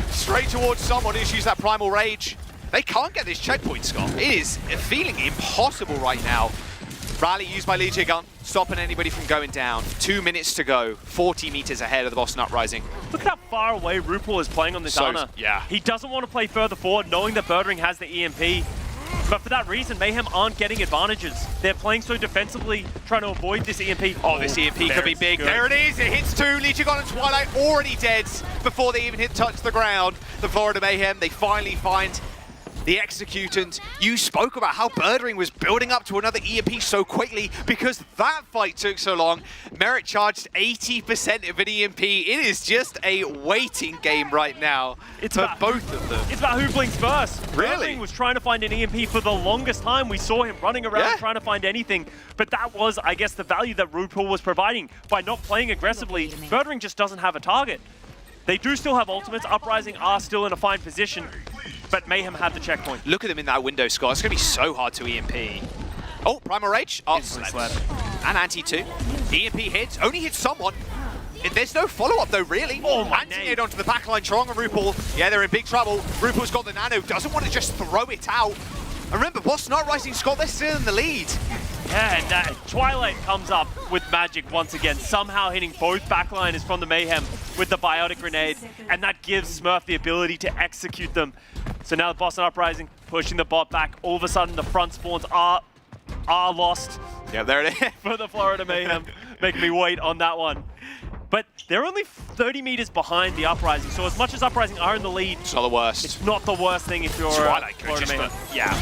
straight towards someone who's used that Primal Rage. They can't get this checkpoint, Scott. It is feeling impossible right now. Rally used by Lee Jae-gon, stopping anybody from going down. 2 minutes to go, 40 meters ahead of the Boston Uprising. Look at how far away RuPaul is playing on this Ana. Yeah. He doesn't want to play further forward, knowing that Birdering has the EMP. But for that reason, Mayhem aren't getting advantages. They're playing so defensively, trying to avoid this EMP. Oh, this EMP could be big. There it is. It hits two. Lee Jae-gon and Twilight already dead before they even touch the ground. The Florida Mayhem, they finally find the executant. You spoke about how Birdering was building up to another EMP so quickly because that fight took so long. Merit charged 80% of an EMP. It is just a waiting game right now for both of them. It's about who blinks first. Really? Birdering was trying to find an EMP for the longest time. We saw him running around trying to find anything. But that was, I guess, the value that RuPaul was providing by not playing aggressively. Birdering just doesn't have a target. They do still have ultimates. Uprising are still in a fine position, but Mayhem had the checkpoint. Look at them in that window, Scott. It's going to be so hard to EMP. Oh, Primal Rage. Oh, sled. And Anti too. EMP hits. Only hits someone. There's no follow-up though, really. Oh, my Anti-ed onto the backline. Trong and RuPaul. Yeah, they're in big trouble. RuPaul's got the nano. Doesn't want to just throw it out. And remember, Boston Uprising, Scott, they're still in the lead. Yeah, and Twilight comes up with magic once again, somehow hitting both backliners from the Mayhem with the Biotic Grenade, and that gives Smurf the ability to execute them. So now the Boston Uprising pushing the bot back. All of a sudden, the front spawns are lost. Yeah, there it is. For the Florida Mayhem. Make me wait on that one. But they're only 30 meters behind the Uprising, so as much as Uprising are in the lead, it's not the worst. It's not the worst thing if you're Twilight Florida Mayhem. Yeah.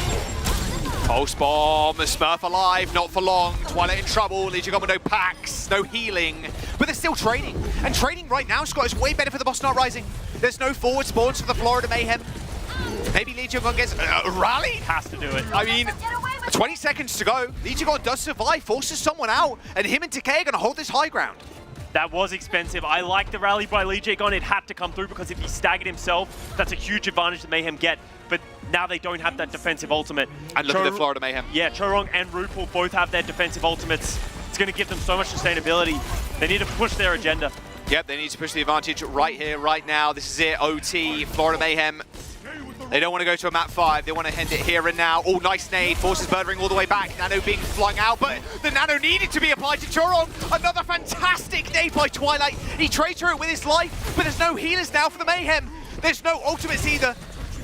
Pulse bomb, Smurf alive, not for long. Twilight in trouble, Lee Jae-gon with no packs, no healing. But they're still trading. And trading right now, Scott, is way better for the Boston Uprising. There's no forward spawns for the Florida Mayhem. Maybe Lee Jae-gon gets rallied. Has to do it. I mean, 20 seconds to go. Lee Jae-gon does survive, forces someone out, and him and Takei are going to hold this high ground. That was expensive. I like the rally by Lee Jae-gon. It had to come through because if he staggered himself, that's a huge advantage that Mayhem get. But now they don't have that defensive ultimate. And look at the Florida Mayhem. Yeah, Chorong and RuPaul both have their defensive ultimates. It's going to give them so much sustainability. They need to push their agenda. Yep, they need to push the advantage right here, right now. This is it, OT, Florida Mayhem. They don't want to go to a map 5. They want to end it here and now. Oh, nice nade. Forces Birdering all the way back. Nano being flung out, but the nano needed to be applied to Chorong. Another fantastic nade by Twilight. He trades through it with his life, but there's no healers now for the Mayhem. There's no ultimates either.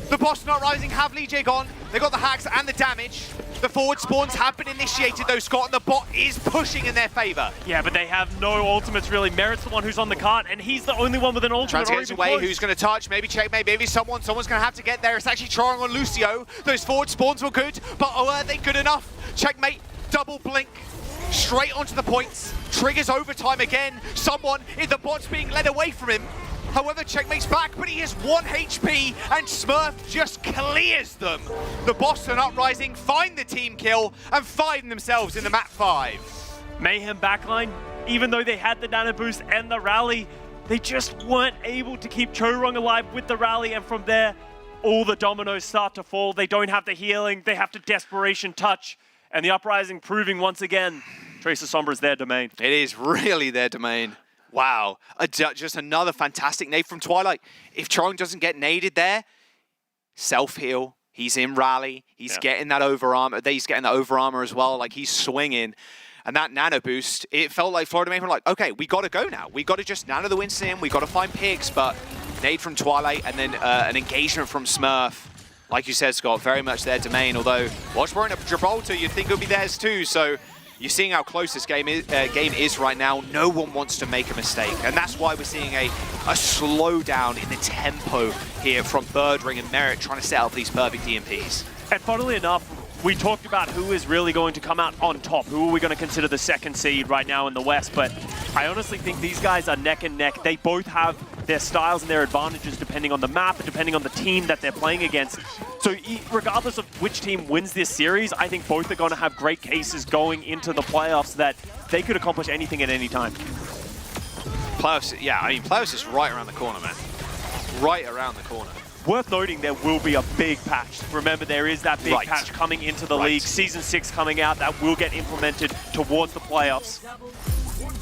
The Boston Uprising have Lee Jae-gon. They got the hacks and the damage. The forward spawns have been initiated though, Scott, and the bot is pushing in their favor. Yeah, but they have no ultimates really. Merit's the one who's on the cart, and he's the only one with an ultimate. Translocate's away, who's going to touch? Maybe checkmate, maybe someone's going to have to get there. It's actually Chorong on Lucio. Those forward spawns were good, but are they good enough? Checkmate, double blink, straight onto the points. Triggers overtime again. Someone in the bot's being led away from him. However, Checkmate's back, but he has 1 HP, and Smurf just clears them. The Boston Uprising find the team kill and find themselves in the map 5. Mayhem backline, even though they had the nano boost and the rally, they just weren't able to keep Chorong alive with the rally, and from there, all the dominoes start to fall. They don't have the healing, they have to desperation touch, and the Uprising proving once again, Tracer Sombra is their domain. It is really their domain. Wow, just another fantastic nade from Twilight. If Chorong doesn't get naded there, self-heal. He's in rally. He's getting that over armor. He's getting that over armor as well. Like, he's swinging. And that nano boost, it felt like Florida Mayhem were like, okay, we got to go now. We got to just nano the Winston in. We got to find picks. But nade from Twilight and then an engagement from Smurf. Like you said, Scott, very much their domain. Although, Watchpoint of Gibraltar, you'd think it would be theirs too. So you're seeing how close this game is right now. No one wants to make a mistake. And that's why we're seeing a slowdown in the tempo here from Birdring and Merit trying to set up these perfect DMPs. And funnily enough, we talked about who is really going to come out on top. Who are we going to consider the second seed right now in the West? But I honestly think these guys are neck and neck. They both have their styles and their advantages depending on the map and depending on the team that they're playing against. So regardless of which team wins this series, I think both are going to have great cases going into the playoffs that they could accomplish anything at any time. Playoffs, yeah, I mean, playoffs is right around the corner, man. Right around the corner. Worth noting, there will be a big patch. Remember, there is that big patch coming into the league. Season 6 coming out, that will get implemented towards the playoffs.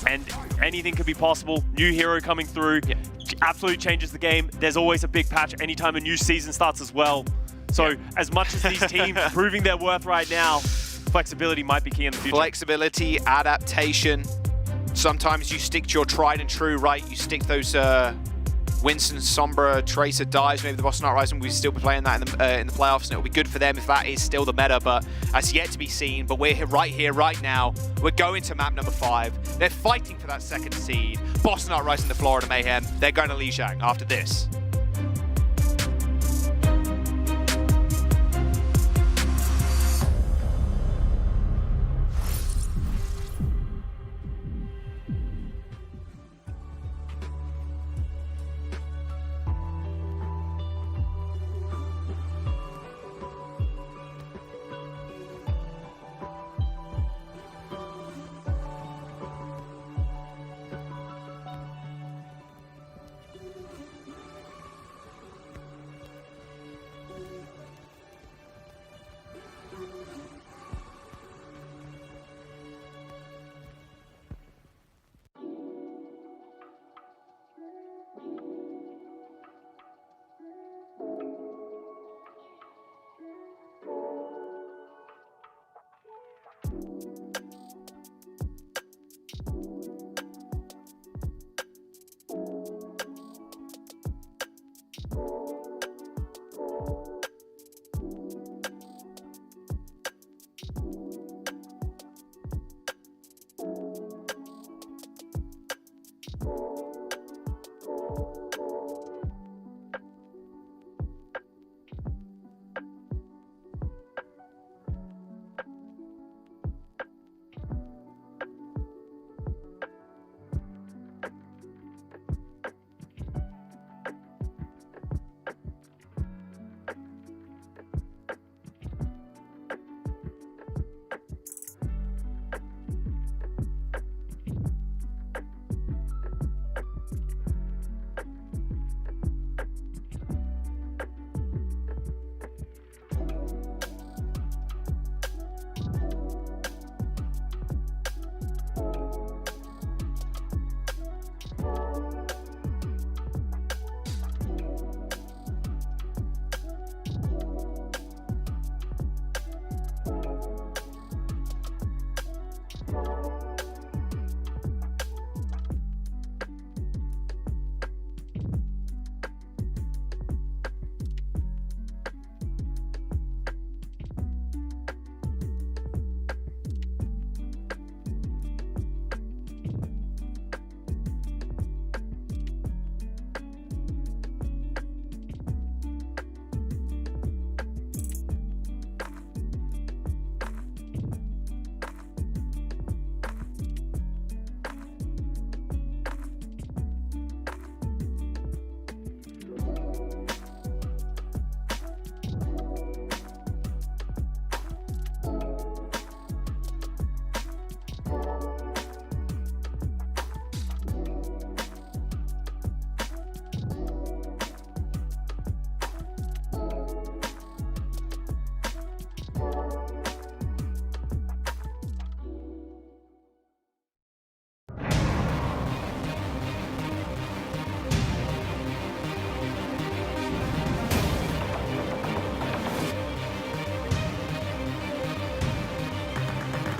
And anything could be possible. New hero coming through, absolutely changes the game. There's always a big patch anytime a new season starts as well. So as much as these teams proving their worth right now, flexibility might be key in the future. Flexibility, adaptation. Sometimes you stick to your tried and true, right? You stick those Winston, Sombra, Tracer, Dives, maybe the Boston Uprising, we'll still be playing that in the playoffs, and it'll be good for them if that is still the meta, but that's yet to be seen. But we're here, right now. We're going to map number 5. They're fighting for that second seed. Boston Uprising, the Florida Mayhem. They're going to Lijiang after this.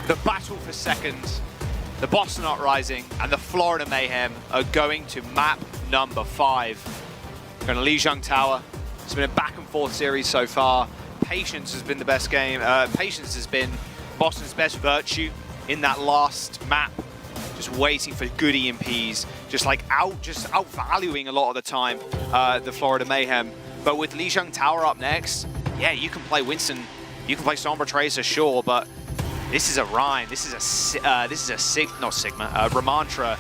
the battle for second. The Boston Uprising and the Florida Mayhem are going to map number 5. Going to Lijiang Tower. It's been a back and forth series so far. Patience has been the best game. Patience has been Boston's best virtue in that last map. Just waiting for good EMPs, just outvaluing a lot of the time the Florida Mayhem. But with Lijiang Tower up next, yeah, you can play Winston, you can play Sombra Tracer, sure, but this is a Rhine, this is a Ramantra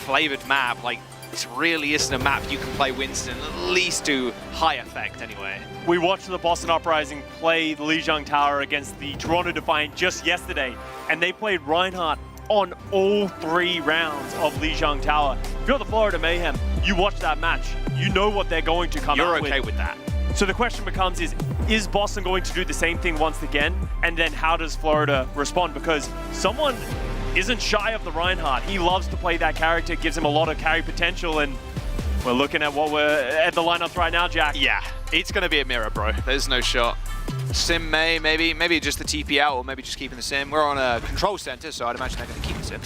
flavored map. Like, this really isn't a map you can play Winston, at least to high effect anyway. We watched the Boston Uprising play Lijiang Tower against the Toronto Defiant just yesterday, and they played Reinhardt on all 3 rounds of Lijiang Tower. If you're the Florida Mayhem, you watch that match, you know what they're going to come out with. You're okay with that. So the question becomes is Boston going to do the same thing once again? And then how does Florida respond? Because someone isn't shy of the Reinhardt. He loves to play that character, gives him a lot of carry potential, and we're looking at what we're at the lineups right now, Jack. Yeah, it's going to be a mirror, bro. There's no shot. Sim maybe just the TP out, or maybe just keeping the Sim. We're on a control center, so I'd imagine they're going to keep the Sim.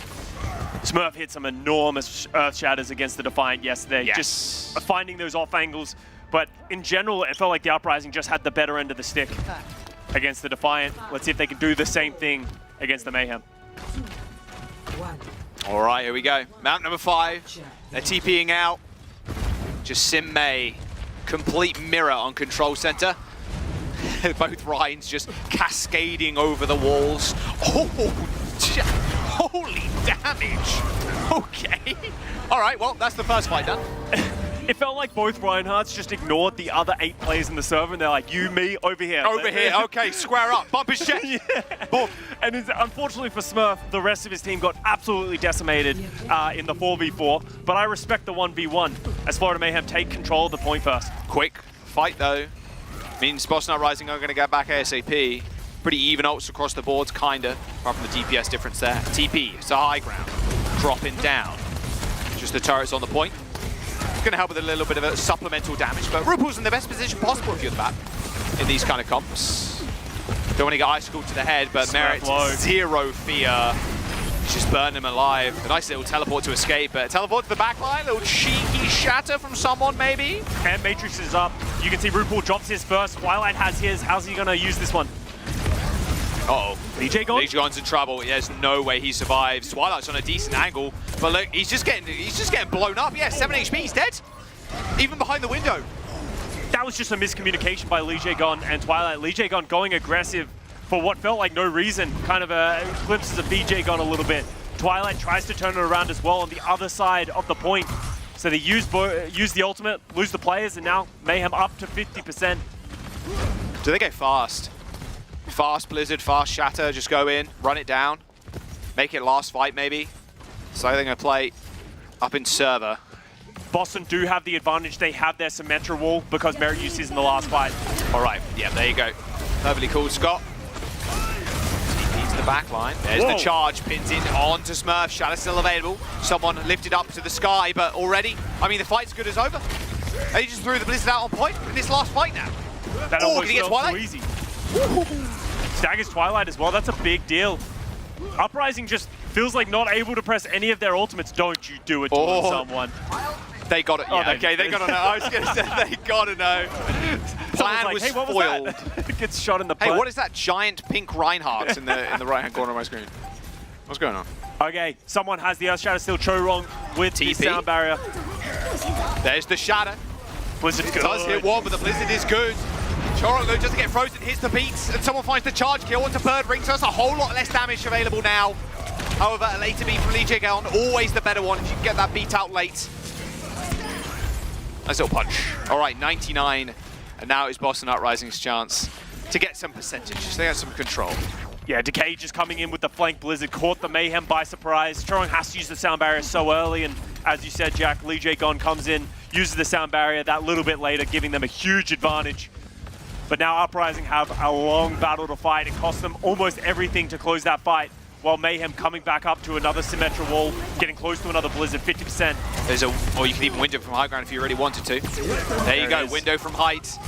Smurf hit some enormous Earth Shatters against the Defiant yesterday. Yes. Just finding those off angles. But in general, it felt like the Uprising just had the better end of the stick against the Defiant. Let's see if they can do the same thing against the Mayhem. All right, here we go. Map number 5. They're TPing out. Just Sim May. Complete mirror on control center. Both Rhines just cascading over the walls. Oh, holy damage. Okay. All right, well, that's the first fight done. It felt like both Reinhardts just ignored the other 8 players in the server, and they're like, you, me, over here. Over here, okay, square up, bump his chest. Yeah. Boom. And unfortunately for Smurf, the rest of his team got absolutely decimated in the 4v4, but I respect the 1v1 as Florida Mayhem take control of the point first. Quick fight, though. Means Boston Uprising are going to get back ASAP. Pretty even ults across the boards, kinda, apart from the DPS difference there. TP, it's a high ground, dropping down. Just the turrets on the point. Going to help with a little bit of a supplemental damage, but Rupul's in the best position possible if you're the map in these kind of comps. Don't want to get icicled to the head, but Merit, zero fear. Just burn him alive. A nice little teleport to escape, but teleport to the backline, a little cheeky shatter from someone maybe. And Matrix is up. You can see Rupul drops his first. Twilight has his. How's he going to use this one? Uh-oh. Lijiang? Lijiang's in trouble. There's no way he survives. Twilight's on a decent angle, but look, he's just getting blown up. Yeah, 7 HP, he's dead. Even behind the window. That was just a miscommunication by Lijiang and Twilight. Lijiang going aggressive for what felt like no reason. Kind of glimpses of Lijiang a little bit. Twilight tries to turn it around as well on the other side of the point. So they use the ultimate, lose the players, and now Mayhem up to 50%. Do they go fast? Fast Blizzard, fast Shatter, just go in, run it down, make it last fight maybe. So they're going to play up in server. Boston do have the advantage. They have their Symmetra wall because Merit used his in the last fight. All right, yeah, there you go. Perfectly cool, Scott. TP to the back line. There's the charge, pins in onto Smurf. Shatter still available. Someone lifted up to the sky, but already, I mean, the fight's good as over. They just threw the Blizzard out on point in this last fight now. That almost felt so easy. Staggers Twilight as well, that's a big deal. Uprising just feels like not able to press any of their ultimates. Don't you do it to someone. They got it, yeah, okay, they got to know. I was going to say, they got to know. Plan like, was hey, foiled. Gets shot in the butt. Hey, what is that giant pink Reinhardt in the right-hand corner of my screen? What's going on? Okay, someone has the Earth Shatter still Cho-Rong with the sound barrier. There's the Shatter. Blizzard's good. Does hit one, but the Blizzard is good. Cho-Rong though doesn't get frozen, hits the beats, and someone finds the charge kill onto Bird Ring, so that's a whole lot less damage available now. However, a later beat from Lijiang, always the better one if you can get that beat out late. Nice little punch. All right, 99, and now it's Boston Uprising's chance to get some percentages. They got some control. Yeah, Decay just coming in with the flank Blizzard, caught the Mayhem by surprise. Cho-Rong has to use the sound barrier so early, and as you said, Jack, Lijiang comes in, uses the sound barrier that little bit later, giving them a huge advantage. But now Uprising have a long battle to fight. It cost them almost everything to close that fight, while Mayhem coming back up to another Symmetra wall, getting close to another Blizzard, 50%. There's or you can even window from high ground if you really wanted to. There you go, window from height.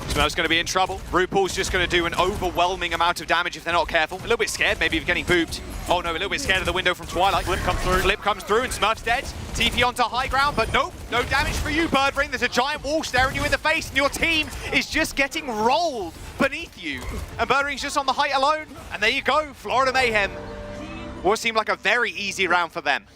Smurf's going to be in trouble. RuPaul's just going to do an overwhelming amount of damage if they're not careful. A little bit scared, maybe, of getting booped. Oh no, a little bit scared of the window from Twilight. Flip comes through. Flip comes through and Smurf's dead. TP onto high ground, but nope, no damage for you, Birdring. There's a giant wall staring you in the face, and your team is just getting rolled beneath you. And Birdring's just on the height alone. And there you go, Florida Mayhem. What seemed like a very easy round for them.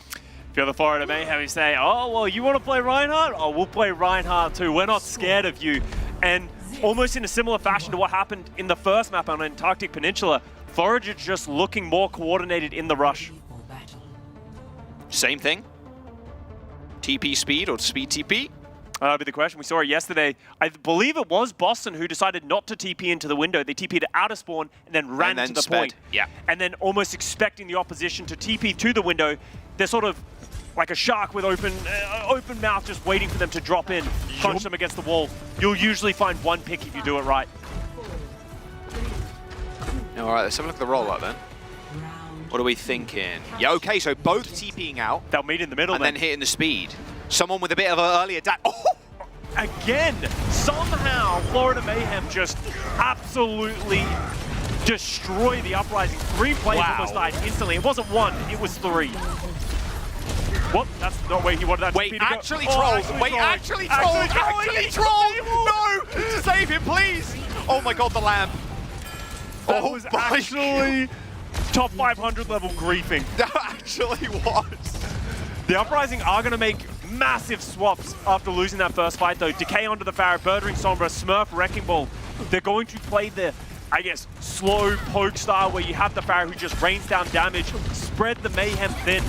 If you're the Florida Mayhem, you say, oh, well, you want to play Reinhardt? Oh, we'll play Reinhardt too. We're not scared of you. And almost in a similar fashion to what happened in the first map on Antarctic Peninsula, Florida just looking more coordinated in the rush. Same thing. TP speed or speed TP? That'll be the question. We saw it yesterday. I believe it was Boston who decided not to TP into the window. They TP'd out of spawn and then ran to the point. Yeah. And then almost expecting the opposition to TP to the window. They're sort of like a shark with open mouth, just waiting for them to drop in, punch them against the wall. You'll usually find one pick if you do it right. All right, let's have a look at the rollout then. What are we thinking? Yeah, okay, so both TPing out. They'll meet in the middle and then hitting the speed. Someone with a bit of an earlier oh! Again, somehow Florida Mayhem just absolutely destroy the Uprising. 3 players almost died instantly. It wasn't 1, it was 3. Whoop, that's not where he wanted that Wait, to go. actually trolled! Wait, actually trolled! Actually trolled! No! Save him, please! Oh my god, the lamp. That was actually top 500 level griefing. That actually was. The Uprising are going to make massive swaps after losing that first fight, though. Decay onto the Pharah, Birdring Sombra, Smurf, Wrecking Ball. They're going to play the, I guess, slow poke style where you have the Pharah who just rains down damage, spread the Mayhem thin.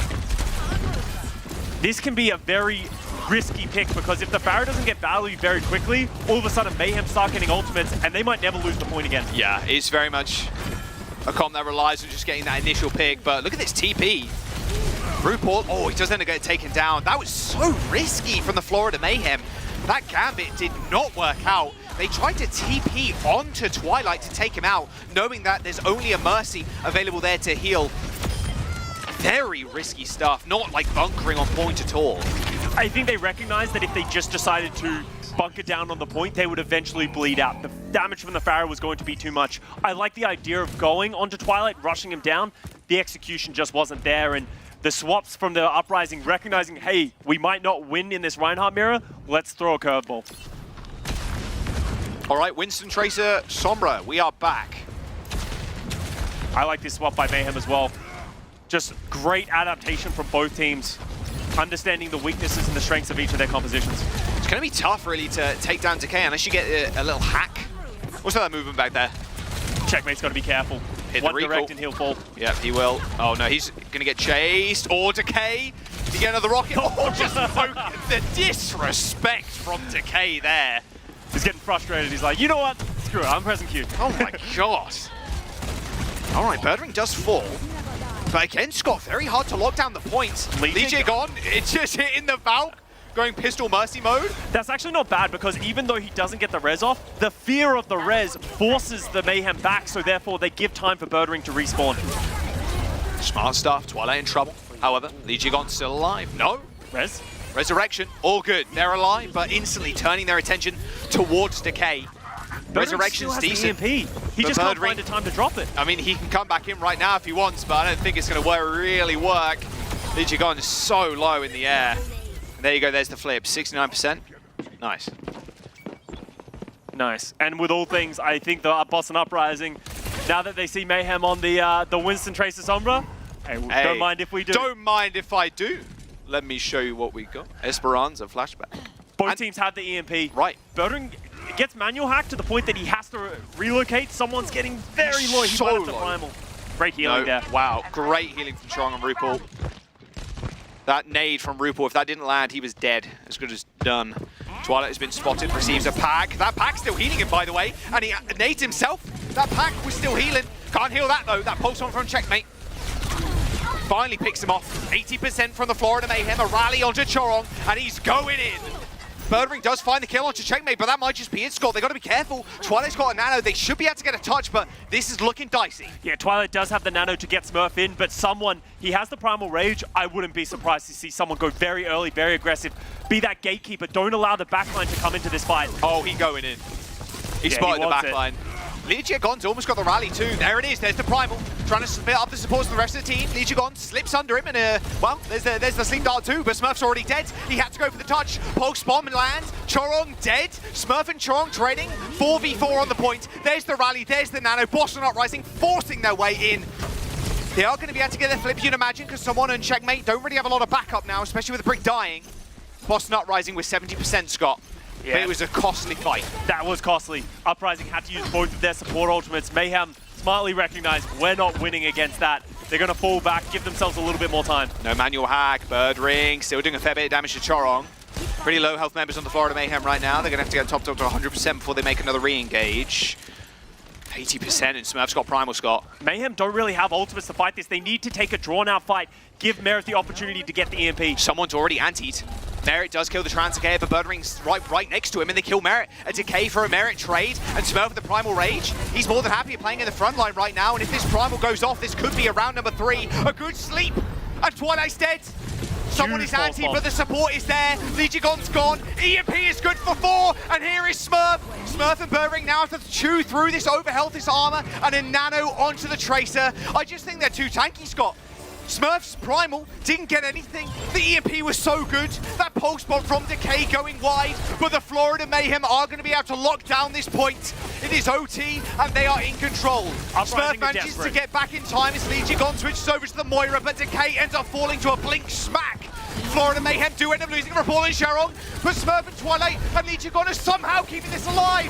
This can be a very risky pick because if the Pharah doesn't get value very quickly, all of a sudden Mayhem start getting ultimates and they might never lose the point again. Yeah, it's very much a comp that relies on just getting that initial pick, but look at this TP. RuPaul, oh, he does end up getting taken down. That was so risky from the Florida Mayhem. That gambit did not work out. They tried to TP onto Twilight to take him out, knowing that there's only a Mercy available there to heal. Very risky stuff, not like bunkering on point at all. I think they recognized that if they just decided to bunker down on the point, they would eventually bleed out. The damage from the Pharah was going to be too much. I like the idea of going onto Twilight, rushing him down. The execution just wasn't there, and the swaps from the Uprising recognizing, hey, we might not win in this Reinhardt mirror, let's throw a curveball. All right, Winston, Tracer, Sombra, we are back. I like this swap by Mayhem as well. Just great adaptation from both teams, understanding the weaknesses and the strengths of each of their compositions. It's going to be tough, really, to take down Decay unless you get a little hack. What's that movement back there? Checkmate's got to be careful. Hit One the recall. direct and he'll fall. Yep, he will. Oh no, he's going to get chased. Or Decay. Did he get another rocket? Oh, just the disrespect from Decay there. He's getting frustrated. He's like, you know what? Screw it, I'm pressing Q. Oh my god. All right, Birdring does fall. But again, Scott, very hard to lock down the points. Legion gone. It's just hitting the Valk, going pistol mercy mode. That's actually not bad because even though he doesn't get the res off, the fear of the res forces the Mayhem back, so therefore they give time for Birdring to respawn. Smart stuff. Twilight in trouble. However, Legion still alive. No. Res? Resurrection, all good. They're alive, but instantly turning their attention towards Decay. Resurrection's decent. He just can't find a time to drop it. I mean, he can come back in right now if he wants, but I don't think it's going to really work. Legion is so low in the air. And there you go, there's the flip. 69%. Nice. Nice. And with all things, I think the Boston Uprising, now that they see Mayhem on the Winston Tracer Sombra, hey, don't mind if we do. Don't mind if I do. Let me show you what we got. Esperanza flashback. Both teams had the EMP. Right. Birdring gets manual hack to the point that he has to relocate. Someone's getting very low. He might have to primal. Great healing there. Wow, great healing from Strong and RuPaul. That nade from RuPaul, if that didn't land, he was dead. As good as done. Twilight has been spotted, receives a pack. That pack's still healing him, by the way. And he nades himself. That pack was still healing. Can't heal that, though. That pulse on from Checkmate. Finally picks him off. 80% from the Florida Mayhem. A rally onto Chorong, and he's going in. Birdring does find the kill onto Checkmate, but that might just be it, Scott. They've got to be careful. Twilight's got a nano. They should be able to get a touch, but this is looking dicey. Yeah, Twilight does have the nano to get Smurf in, but he has the Primal Rage. I wouldn't be surprised to see someone go very early, very aggressive. Be that gatekeeper. Don't allow the backline to come into this fight. Oh, he going in. He spotted the backline. Lijiagon's almost got the rally too. There it is. There's the Primal. Trying to split up the supports from the rest of the team. Lijiagon slips under him and, well, there's the sleep dart too, but Smurf's already dead. He had to go for the touch. Pulse bomb lands. Chorong dead. Smurf and Chorong trading. 4v4 on the point. There's the rally. There's the nano. Boston Uprising forcing their way in. They are going to be able to get their flip, you'd imagine, because someone and Checkmate don't really have a lot of backup now, especially with the Brick dying. Boston Uprising with 70%, Scott. Yeah. But it was a costly fight. That was costly. Uprising had to use both of their support ultimates. Mayhem smartly recognized we're not winning against that. They're going to fall back, give themselves a little bit more time. No manual hack, Bird Ring, still doing a fair bit of damage to Chorong. Pretty low health members on the Florida Mayhem right now. They're going to have to get topped up to 100% before they make another re-engage. 80% and Smurf's got Primal, Scott. Mayhem don't really have ultimates to fight this. They need to take a drawn-out fight. Give Merit the opportunity to get the EMP. Someone's already antied. Merit does kill the Trans-Decay, but Birdring's right next to him, and they kill Merit. A Decay for a Merit trade, and Smurf with the Primal Rage. He's more than happy playing in the front line right now, and if this Primal goes off, this could be a round number 3. A good sleep, and Twilight's dead. Someone is anti, but the support is there. Lijiagon's gone. EMP is good for 4, and here is Smurf. Smurf and Birdring now have to chew through this overhealth, this armor, and a nano onto the Tracer. I just think they're too tanky, Scott. Smurf's Primal didn't get anything. The EMP was so good. That pulse bomb from Decay going wide, but the Florida Mayhem are going to be able to lock down this point. It is OT, and they are in control. Smurf manages to get back in time as Lijiagon switches over to the Moira, but Decay ends up falling to a blink smack. Florida Mayhem do end up losing for Paul and Sharon, but Smurf and Twilight and Lijiagon are somehow keeping this alive.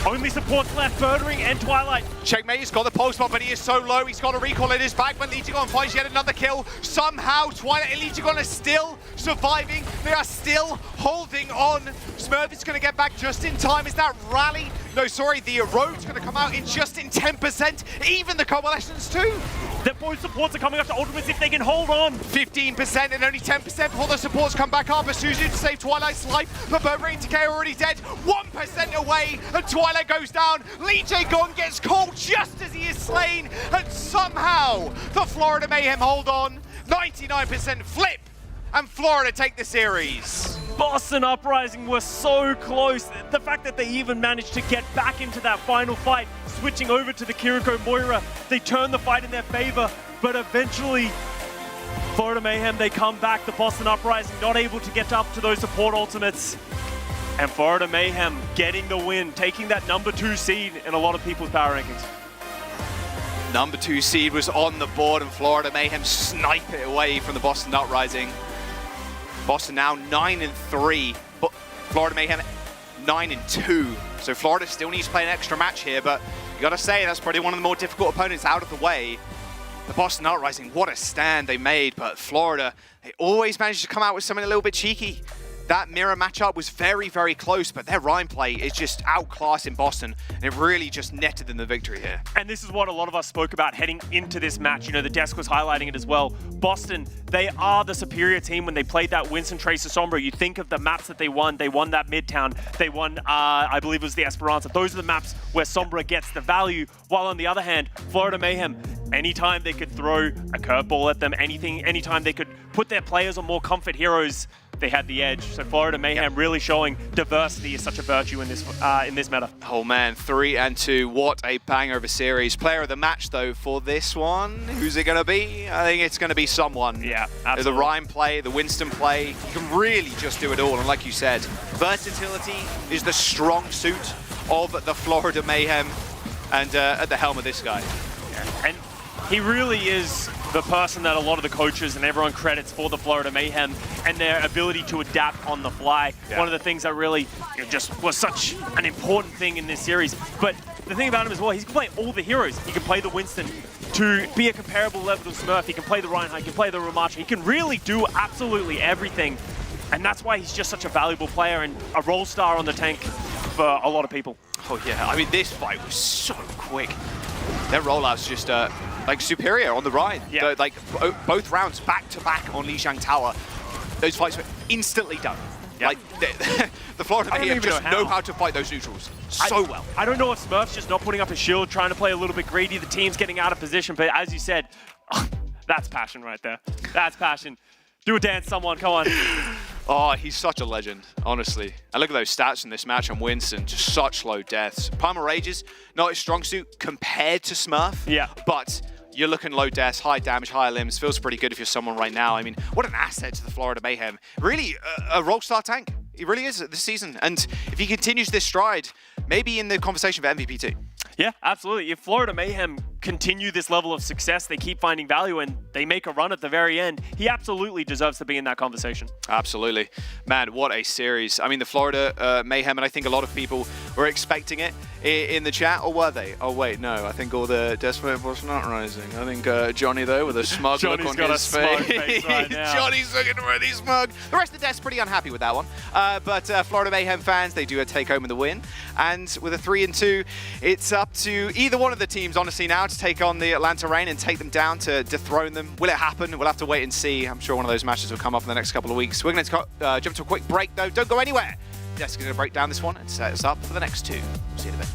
Only supports left, Birdring and Twilight. Checkmate has got the pulse bomb, but he is so low. He's got a recall in his back, but Lijiagon finds yet another kill. Somehow, Twilight and Lijiagon are still surviving. They are still holding on. Smurf is going to get back just in time. Is that rally? No, sorry, the Erode's going to come out in just in 10%. Even the Coalescence too. Their both supports are coming up to ultimates if they can hold on. 15% and only 10% before the supports come back up. Suzu to save Twilight's life, but Birdring and Decay are already dead. 1% away, and Twilight goes down. Lijiagon gets caught just as he is slain, and somehow the Florida Mayhem hold on. 99% flip, and Florida take the series. Boston Uprising were so close. The fact that they even managed to get back into that final fight, switching over to the Kiriko Moira, they turned the fight in their favor, but eventually Florida Mayhem, they come back. The Boston Uprising not able to get up to those support ultimates. And Florida Mayhem getting the win, taking that number 2 seed in a lot of people's power rankings. Number 2 seed was on the board, and Florida Mayhem snipe it away from the Boston Uprising. Boston now 9-3, but Florida Mayhem 9-2. So Florida still needs to play an extra match here, but you gotta say that's probably one of the more difficult opponents out of the way. The Boston Uprising, what a stand they made, but Florida, they always managed to come out with something a little bit cheeky. That mirror matchup was very, very close, but their Rhyme play is just outclassing Boston, and it really just netted them the victory here. And this is what a lot of us spoke about heading into this match. You know, the desk was highlighting it as well. Boston, they are the superior team when they played that Winston Tracer Sombra. You think of the maps that they won. They won that Midtown. They won, I believe it was the Esperanza. Those are the maps where Sombra gets the value, while on the other hand, Florida Mayhem, anytime they could throw a curveball at them, anytime they could put their players on more comfort heroes, they had the edge. So Florida Mayhem really showing diversity is such a virtue in this meta. Oh man, 3-2. What a banger of a series. Player of the match though for this one. Who's it going to be? I think it's going to be someone. Yeah, absolutely. The Rhyme play, the Winston play. You can really just do it all. And like you said, versatility is the strong suit of the Florida Mayhem. And at the helm of this guy. Yeah. And he really is the person that a lot of the coaches and everyone credits for the Florida Mayhem and their ability to adapt on the fly. Yeah. One of the things that really just was such an important thing in this series. But the thing about him as well, he can play all the heroes. He can play the Winston to be a comparable level of Smurf. He can play the Reinhardt, he can play the Ramacha. He can really do absolutely everything. And that's why he's just such a valuable player and a role star on the tank for a lot of people. Oh yeah, I mean this fight was so quick. Their rollout's just like superior on the Rhine. Yeah. Like both rounds back to back on Lijiang Tower. Those fights were instantly done. Yep. Like the Florida Mayhem just know how to fight those neutrals so well. I don't know if Smurf's just not putting up his shield, trying to play a little bit greedy. The team's getting out of position, but as you said, that's passion right there. That's passion. Do a dance, someone. Come on. Oh, he's such a legend, honestly. And look at those stats in this match on Winston, just such low deaths. Primal Rages, not his strong suit compared to Smurf. Yeah. But you're looking low deaths, high damage, higher limbs. Feels pretty good if you're someone right now. I mean, what an asset to the Florida Mayhem. Really, a rockstar tank. He really is this season. And if he continues this stride, maybe in the conversation for MVP too. Yeah, absolutely. If Florida Mayhem continue this level of success, they keep finding value and they make a run at the very end, he absolutely deserves to be in that conversation. Absolutely. Man, what a series. I mean, the Florida Mayhem, and I think a lot of people were expecting it in the chat, or were they? Oh, wait, no. I think all the Desperate was not rising. I think Johnny, though, with a smug look on his face. Right now. Johnny's looking really smug. The rest of the devs pretty unhappy with that one. But Florida Mayhem fans, they do take home the win. And with a 3-2, it's up to either one of the teams, honestly, now to take on the Atlanta Reign and take them down to dethrone them. Will it happen? We'll have to wait and see. I'm sure one of those matches will come up in the next couple of weeks. We're going to jump to a quick break, though. Don't go anywhere. Jessica's going to break down this one and set us up for the next two. See you in a bit.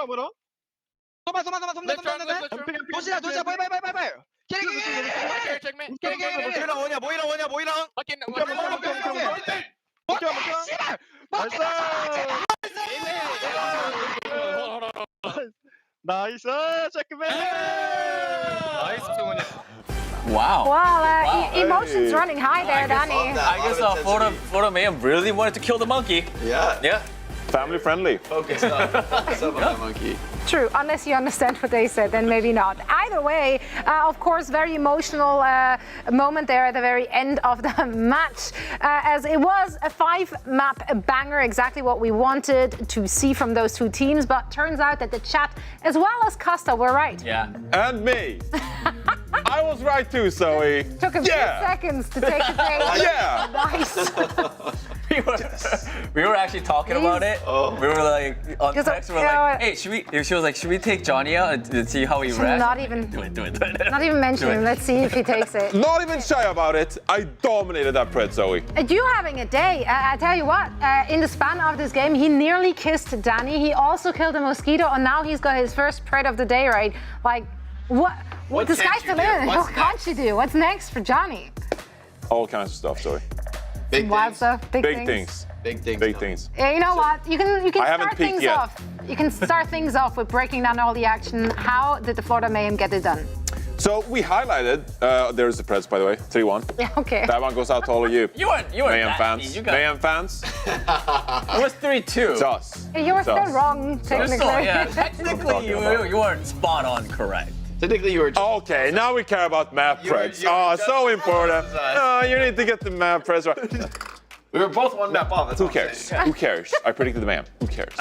뭐라? 소마 도시야 빨리 캐리 모이랑 나이스 체크맨 나이스 승훈이 Wow, emotions running high there, Danny. I guess Florida Mayhem really wanted to kill the monkey. Yeah. Family friendly. Focus up on that monkey. True, unless you understand what they said, then maybe not. Either way, of course, very emotional moment there at the very end of the match, as it was a 5-map banger, exactly what we wanted to see from those two teams, but turns out that the chat, as well as Costa, were right. Yeah. And me. I was right too, Zoe. Took a few seconds to take the take. Yeah. Nice. We were actually talking about it. We were like on text. We were like, "Hey, should we?" She was like, "Should we take Johnny out and see how he reacts?" Not even. Do it. Not even mention him. Let's see if he takes it. Not even shy about it. I dominated that pred, Zoe. You having a day. I tell you what, in the span of this game, he nearly kissed Danny. He also killed a mosquito, and now he's got his first pred of the day, right? Like, what the sky's the limit. What can't you do? What's next for Johnny? All kinds of stuff, Zoe. Big wild stuff. Big things. Big things. Big things. Yeah, you know what? You can I haven't start peeked things yet. off. You can start things off with breaking down all the action. How did the Florida Mayhem get it done? So we highlighted, there's the preds, by the way, 3-1. Yeah, okay. That one goes out to all of you. You weren't Mayhem that fans. mean. You got Mayhem fans. It was 3-2. It's us. You were still Us. wrong, technically. Technically, you weren't spot on correct. Technically, you were. Okay, now we care about map preds. Oh, so important. Oh, you need to get the map preds right. We were both one map off. Who cares? Who cares? I predicted the man. Who cares?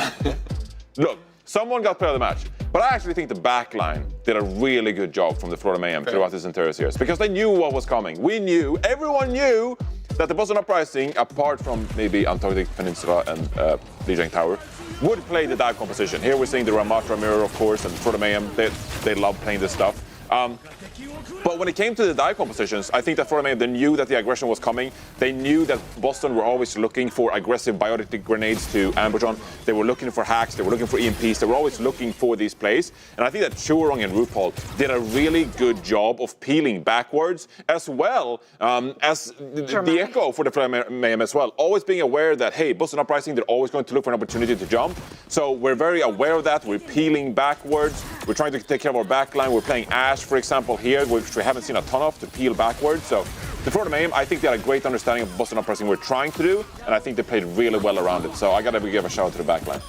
Look, someone got player of the match, but I actually think the backline did a really good job from the Florida Mayhem throughout this entire series because they knew what was coming. Everyone knew that the Boston Uprising, apart from maybe Antarctic Peninsula and Lijiang Tower, would play the dive composition. Here we're seeing the Ramatra mirror, of course, and Florida Mayhem, they love playing this stuff. But when it came to the dive compositions, I think that Florida Mayhem, they knew that the aggression was coming. They knew that Boston were always looking for aggressive biotic grenades to ambush on. They were looking for hacks, they were looking for EMPs, they were always looking for these plays. And I think that Churong and RuPaul did a really good job of peeling backwards, as well as the echo for the Florida Mayhem as well. Always being aware that, hey, Boston Uprising, they're always going to look for an opportunity to jump. So we're very aware of that. We're peeling backwards. We're trying to take care of our backline. We're playing Ash, for example, here, which we haven't seen a ton of, to peel backwards. So the Florida Mayhem, I think they had a great understanding of Boston Uprising we're trying to do, and I think they played really well around it. So I gotta give a shout out to the backline.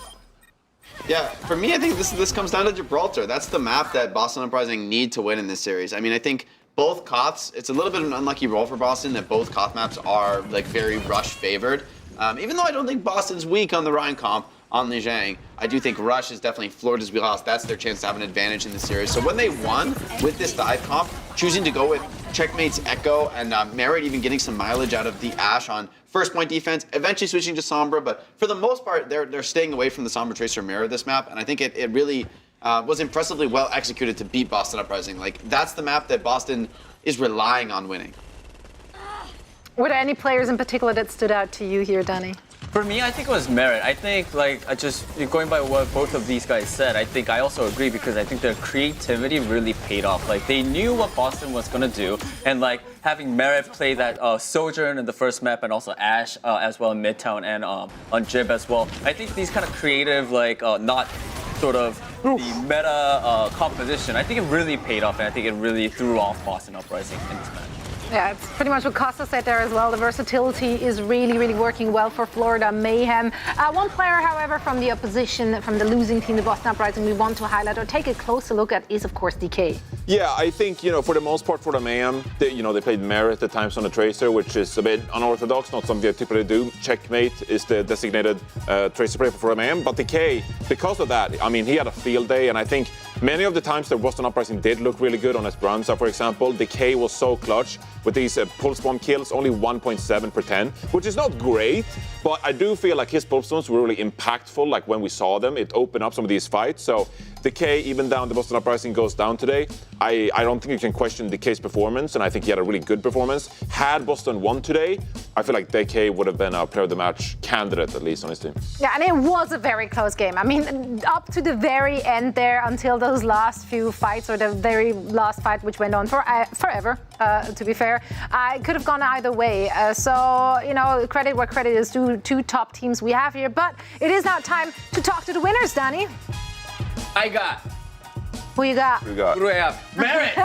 Yeah, for me, I think this comes down to Gibraltar. That's the map that Boston Uprising need to win in this series. I mean, I think both Koths, it's a little bit of an unlucky roll for Boston that both Koth maps are like very rush favored. Even though I don't think Boston's weak on the Rhine comp, on Lijiang, I do think Rush is definitely Florida's wheelhouse. That's their chance to have an advantage in the series. So when they won with this dive comp, choosing to go with Checkmate's Echo and Merit even getting some mileage out of the Ash on first point defense, eventually switching to Sombra, but for the most part, they're staying away from the Sombra Tracer Mirror this map, and I think it really was impressively well executed to beat Boston Uprising. Like, that's the map that Boston is relying on winning. Were there any players in particular that stood out to you here, Danny? For me, I think it was Merit. I think, going by what both of these guys said, I think I also agree because I think their creativity really paid off. Like, they knew what Boston was going to do, and, like, having Merit play that Sojourn in the first map and also Ash as well in Midtown and on Jib as well. I think these kind of creative, not sort of the meta composition, I think it really paid off, and I think it really threw off Boston Uprising in this match. Yeah, it's pretty much what Costa said there as well. The versatility is really, really working well for Florida Mayhem. One player, however, from the opposition, from the losing team, the Boston Uprising, we want to highlight or take a closer look at is, of course, DK. Yeah, I think, for the most part, for the Mayhem, they played Merit at times on the Tracer, which is a bit unorthodox, not something they typically do. Checkmate is the designated Tracer player for Mayhem, but DK, because of that, I mean, he had a field day, and I think many of the times that Boston Uprising did look really good on Esperanza, for example, DK was so clutch with these pulse bomb kills, only 1.7 per 10, which is not great, but I do feel like his pulse bombs were really impactful, like when we saw them, it opened up some of these fights. So DK, even down the Boston Uprising goes down today. I don't think you can question DK's performance, and I think he had a really good performance. Had Boston won today, I feel like DK would have been a player of the match candidate, at least on his team. Yeah, and it was a very close game. I mean, up to the very end there, until those last few fights, or the very last fight, which went on for forever, to be fair, it could have gone either way. So, credit where credit is due. Two top teams we have here, but it is now time to talk to the winners, Danny. I got. Who you got? Who do we got? Who do I have? Merit!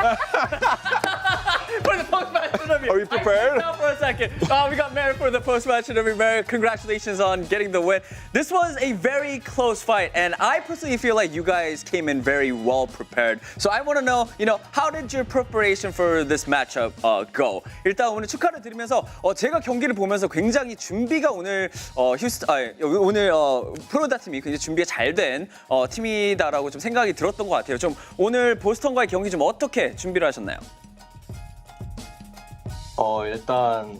for the post-match interview. Are you prepared? Now for a second. We got Merritt for the post-match interview. Merritt, congratulations on getting the win. This was a very close fight, and I personally feel like you guys came in very well prepared. So I want to know, how did your preparation for this matchup go? 일단 오늘 축하를 드리면서 제가 경기를 보면서 굉장히 준비가 오늘 오늘 프로다 팀이 굉장히 준비가 잘 된 팀이다라고 좀 생각이 들었던 것 같아요. 좀 오늘 보스턴과의 경기 좀 어떻게 준비를 하셨나요? 일단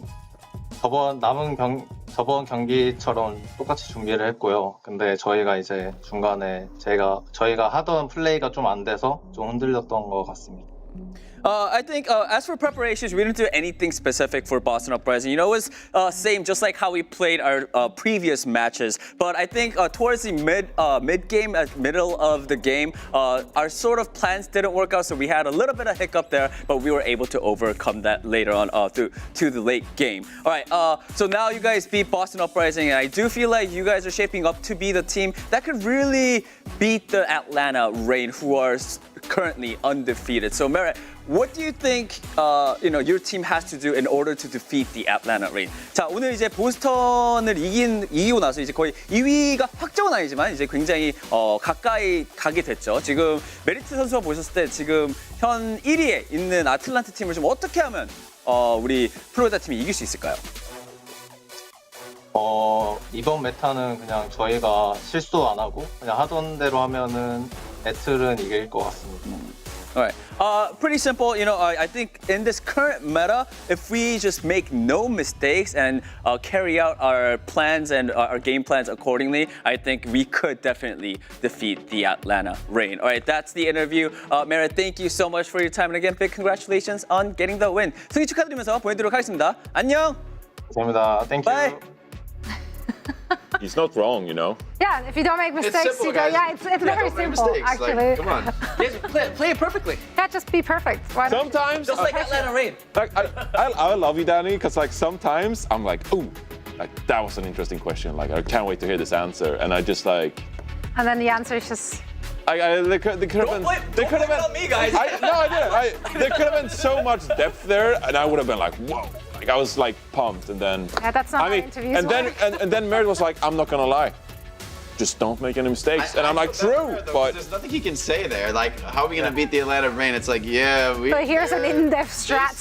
저번 경기처럼 똑같이 준비를 했고요. 근데 저희가 이제 중간에 저희가 하던 플레이가 좀 안 돼서 좀 흔들렸던 것 같습니다. I think as for preparations, we didn't do anything specific for Boston Uprising. It was same, just like how we played our previous matches. But I think towards the mid game, middle of the game, our sort of plans didn't work out, so we had a little bit of hiccup there, but we were able to overcome that later on through to the late game. All right, so now you guys beat Boston Uprising, and I do feel like you guys are shaping up to be the team that could really beat the Atlanta Reign, who are currently undefeated. So Merritt, what do you think your team has to do in order to defeat the Atlanta Reign? 자, 오늘 이제 보스턴을 이기고 나서 이제 거의 2위가 확정은 아니지만 이제 굉장히 가까이 가게 됐죠. 지금 메리트 선수가 보셨을 때 지금 현 1위에 있는 아틀란타 팀을 좀 어떻게 하면 우리 플로리다 팀이 이길 수 있을까요? 이번 메타는 그냥 저희가 실수 안 하고 그냥 하던 대로 하면은 애틀은 이길 것 같습니다. All right. Pretty simple. I think in this current meta, if we just make no mistakes and carry out our plans and our game plans accordingly, I think we could definitely defeat the Atlanta Reign. All right, that's the interview. Merritt, thank you so much for your time. And again, big congratulations on getting the win. 승리 축하드리면서 보내드리도록 하겠습니다. 안녕. 감사합니다. Thank you. Bye. He's not wrong, Yeah, if you don't make mistakes, simple, guys. it's very simple, mistakes. actually. Like, come on. Yes, play it perfectly. Yeah, just be perfect. Why not? Sometimes, Just like Atlanta Reign. I love you, Danny, because sometimes I'm like, ooh, that was an interesting question. I can't wait to hear this answer, and I just like. And then the answer is just. They could have been. They could have been on me, guys. No, I didn't. There could have been so much depth there, and I would have been like, whoa. I was pumped, and then. Yeah, that's not how interviews work. And then Merritt was like, I'm not gonna lie. Just don't make any mistakes. And I'm like, true, but there's nothing he can say there. Like, how are we gonna beat the Atlanta Reign? It's like, yeah, we. But here's an in-depth strat.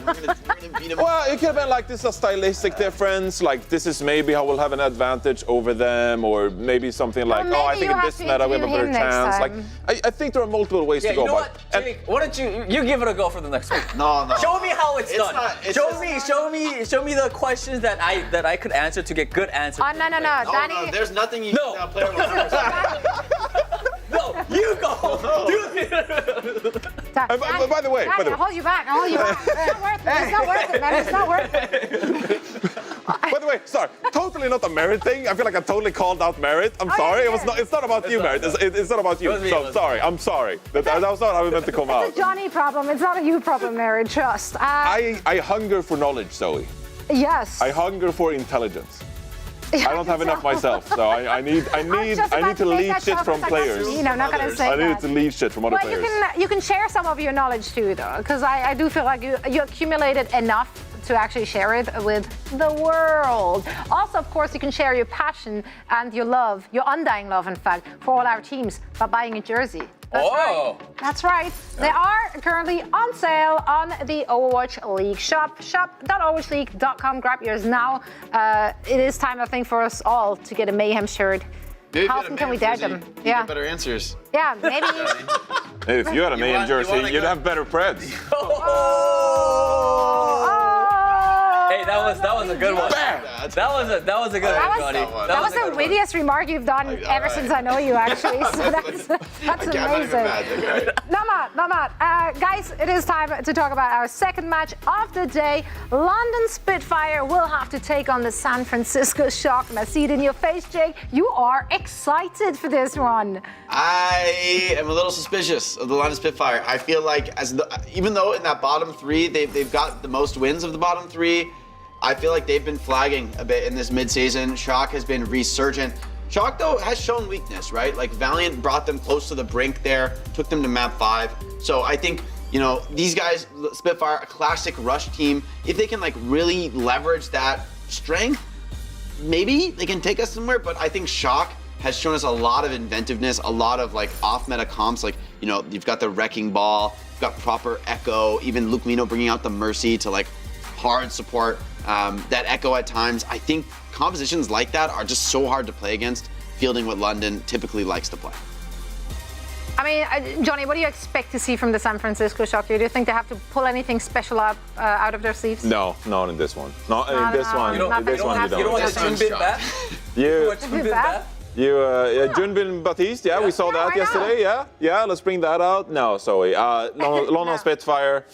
We're gonna beat them. Well, it could have been like this is a stylistic difference. Like this is maybe how we'll have an advantage over them, or maybe something like, Well, I think in this meta we have a better chance. Like, I think there are multiple ways to go. You know what, Jake? Why don't you give it a go for the next week? No. Show me how it's done. Show me the questions that I could answer to get good answers. Oh, no, Danny. No, there's nothing you can play with. No, you go. By the way, I'll hold you back. It's not worth it, man. It's not worth it. By the way, sorry, totally not a Merritt thing. I feel like I totally called out Merritt. I'm sorry. It's not about you, Merritt. It's not about you. So sorry. I'm sorry. That was not how it meant to come out. It's a Johnny problem. It's not a you problem, Mary. Trust. I hunger for knowledge, Zoe. Yes. I hunger for intelligence. I don't have enough myself, so I need to lead shit from players. I'm not gonna say I that. need to lead shit from other players. You can share some of your knowledge too, though, because I do feel like you accumulated enough to actually share it with the world. Also, of course, you can share your passion and your love, your undying love, in fact, for all our teams by buying a jersey. That's right. They are currently on sale on the Overwatch League shop. Shop.overwatchleague.com. Grab yours now. It is time, I think, for us all to get a Mayhem shirt. Dude, how often can we dare them? You get better answers. Yeah, maybe. Hey, if you had a Mayhem jersey, you'd have better preds. Hey, that was a good one. That was a good one, Johnny. That was the wittiest remark you've done ever since I know you, actually. So that's amazing. Namat. Guys, it is time to talk about our second match of the day. London Spitfire will have to take on the San Francisco Shock. And I see it in your face, Jake. You are excited for this one. I am a little suspicious of the London Spitfire. I feel like even though in that bottom three they've got the most wins of the bottom three, I feel like they've been flagging a bit in this midseason. Shock has been resurgent. Shock, though, has shown weakness, right? Like, Valiant brought them close to the brink there, took them to map 5. So I think, You know, these guys, Spitfire, a classic rush team. If they can like really leverage that strength, maybe they can take us somewhere. But I think Shock has shown us a lot of inventiveness, a lot of like off-meta comps. Like, you know, you've got the Wrecking Ball, you've got proper Echo, even Luke Mino bringing out the Mercy to like hard support that Echo at times. I think compositions like that are just so hard to play against, fielding what London typically likes to play. I mean, Johnny, what do you expect to see from the San Francisco Shock? Do you think they have to pull anything special up out of their sleeves? No, not in this one. Not in this one. You don't In this one, you you don't don't. want Junbin back? Junbin Baptiste, we saw that why yesterday, let's bring that out. No, sorry, London Spitfire,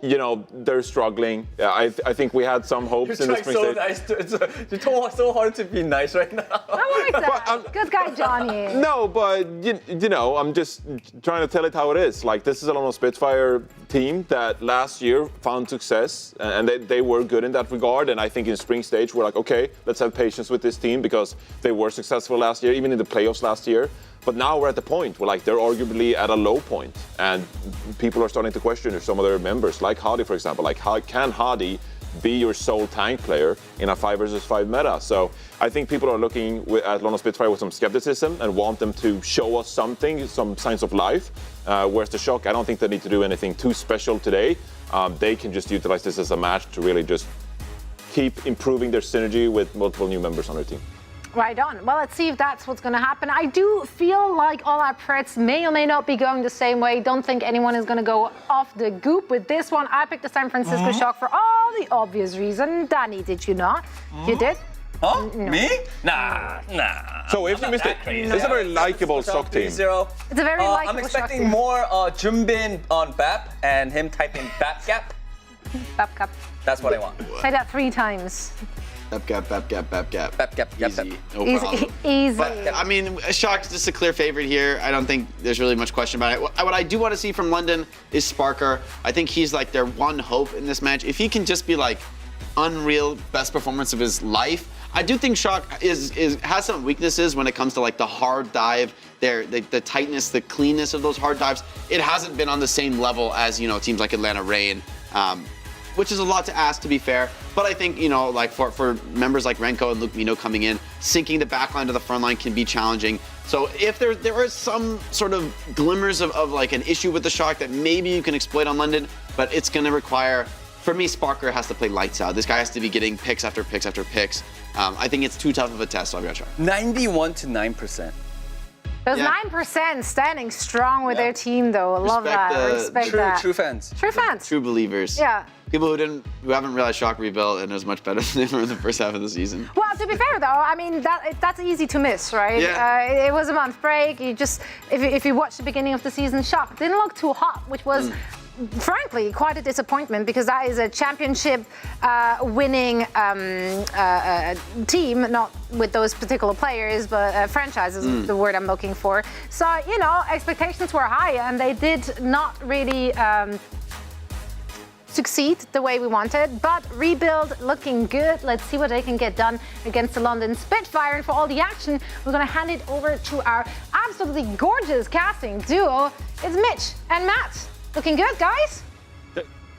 you know, they're struggling. I think we had some hopes in the spring stage. You're trying so hard to be nice right now. I like that. Good guy, Johnny. No, but you know, I'm just trying to tell it how it is. Like, this is a London Spitfire team that last year found success, and they were good in that regard. And I think in spring stage, we're like, okay, let's have patience with this team because they were successful last year, even in the playoffs last year. But now we're at the point where like they're arguably at a low point, and people are starting to question some of their members, like Hadi, for example. Like, how can Hadi be your sole tank player in a 5 versus 5 meta? So I think people are looking at London Spitfire with some skepticism and want them to show us something, some signs of life. Whereas the Shock, I don't think they need to do anything too special today. They can just utilize this as a match to really just keep improving their synergy with multiple new members on their team. Right on. Well, let's see if that's what's going to happen. I do feel like all our Preds may or may not be going the same way. Don't think anyone is going to go off the goop with this one. I picked the San Francisco Shock for all the obvious reason. Danny, did you not? You did? Huh? No. Me? Nah. So if you missed it, it's a very likable Shock team. 3-0. It's a very likable I'm expecting more Junbin on BAP and him typing BAP gap. Bap gap. That's what I want. Say that 3 times. Bap gap. BAP gap. Easy. No problem. Easy. But, I mean, Shock's just a clear favorite here. I don't think there's really much question about it. What I do want to see from London is Sparker. I think he's like their one hope in this match. If he can just be like unreal best performance of his life. I do think Shock has some weaknesses when it comes to like the hard dive, the tightness, the cleanness of those hard dives. It hasn't been on the same level as, you know, teams like Atlanta Reign, which is a lot to ask, to be fair. But I think, you know, like for members like Renko and Luke Mino coming in, syncing the backline to the front line can be challenging. So if there is some sort of glimmers of like an issue with the Shock that maybe you can exploit on London, but it's going to require, for me, Sparker has to play lights out. This guy has to be getting picks after picks after picks. I think it's too tough of a test, so I've got Shock. 91 to 9%. Those 9% standing strong with their team, though. I love that. Respect that. True fans. True fans. True believers. Yeah. People who haven't realized Shock rebuilt and is much better than they were in the first half of the season. Well, to be fair, though, I mean that's easy to miss, right? Yeah. It was a month break. You just, if you watch the beginning of the season, Shock didn't look too hot, which was. Frankly, quite a disappointment because that is a championship winning team, not with those particular players, but franchises is the word I'm looking for. So, you know, expectations were high and they did not really succeed the way we wanted, but rebuild looking good. Let's see what they can get done against the London Spitfire. And for all the action, we're going to hand it over to our absolutely gorgeous casting duo. It's Mitch and Matt. Looking good, guys?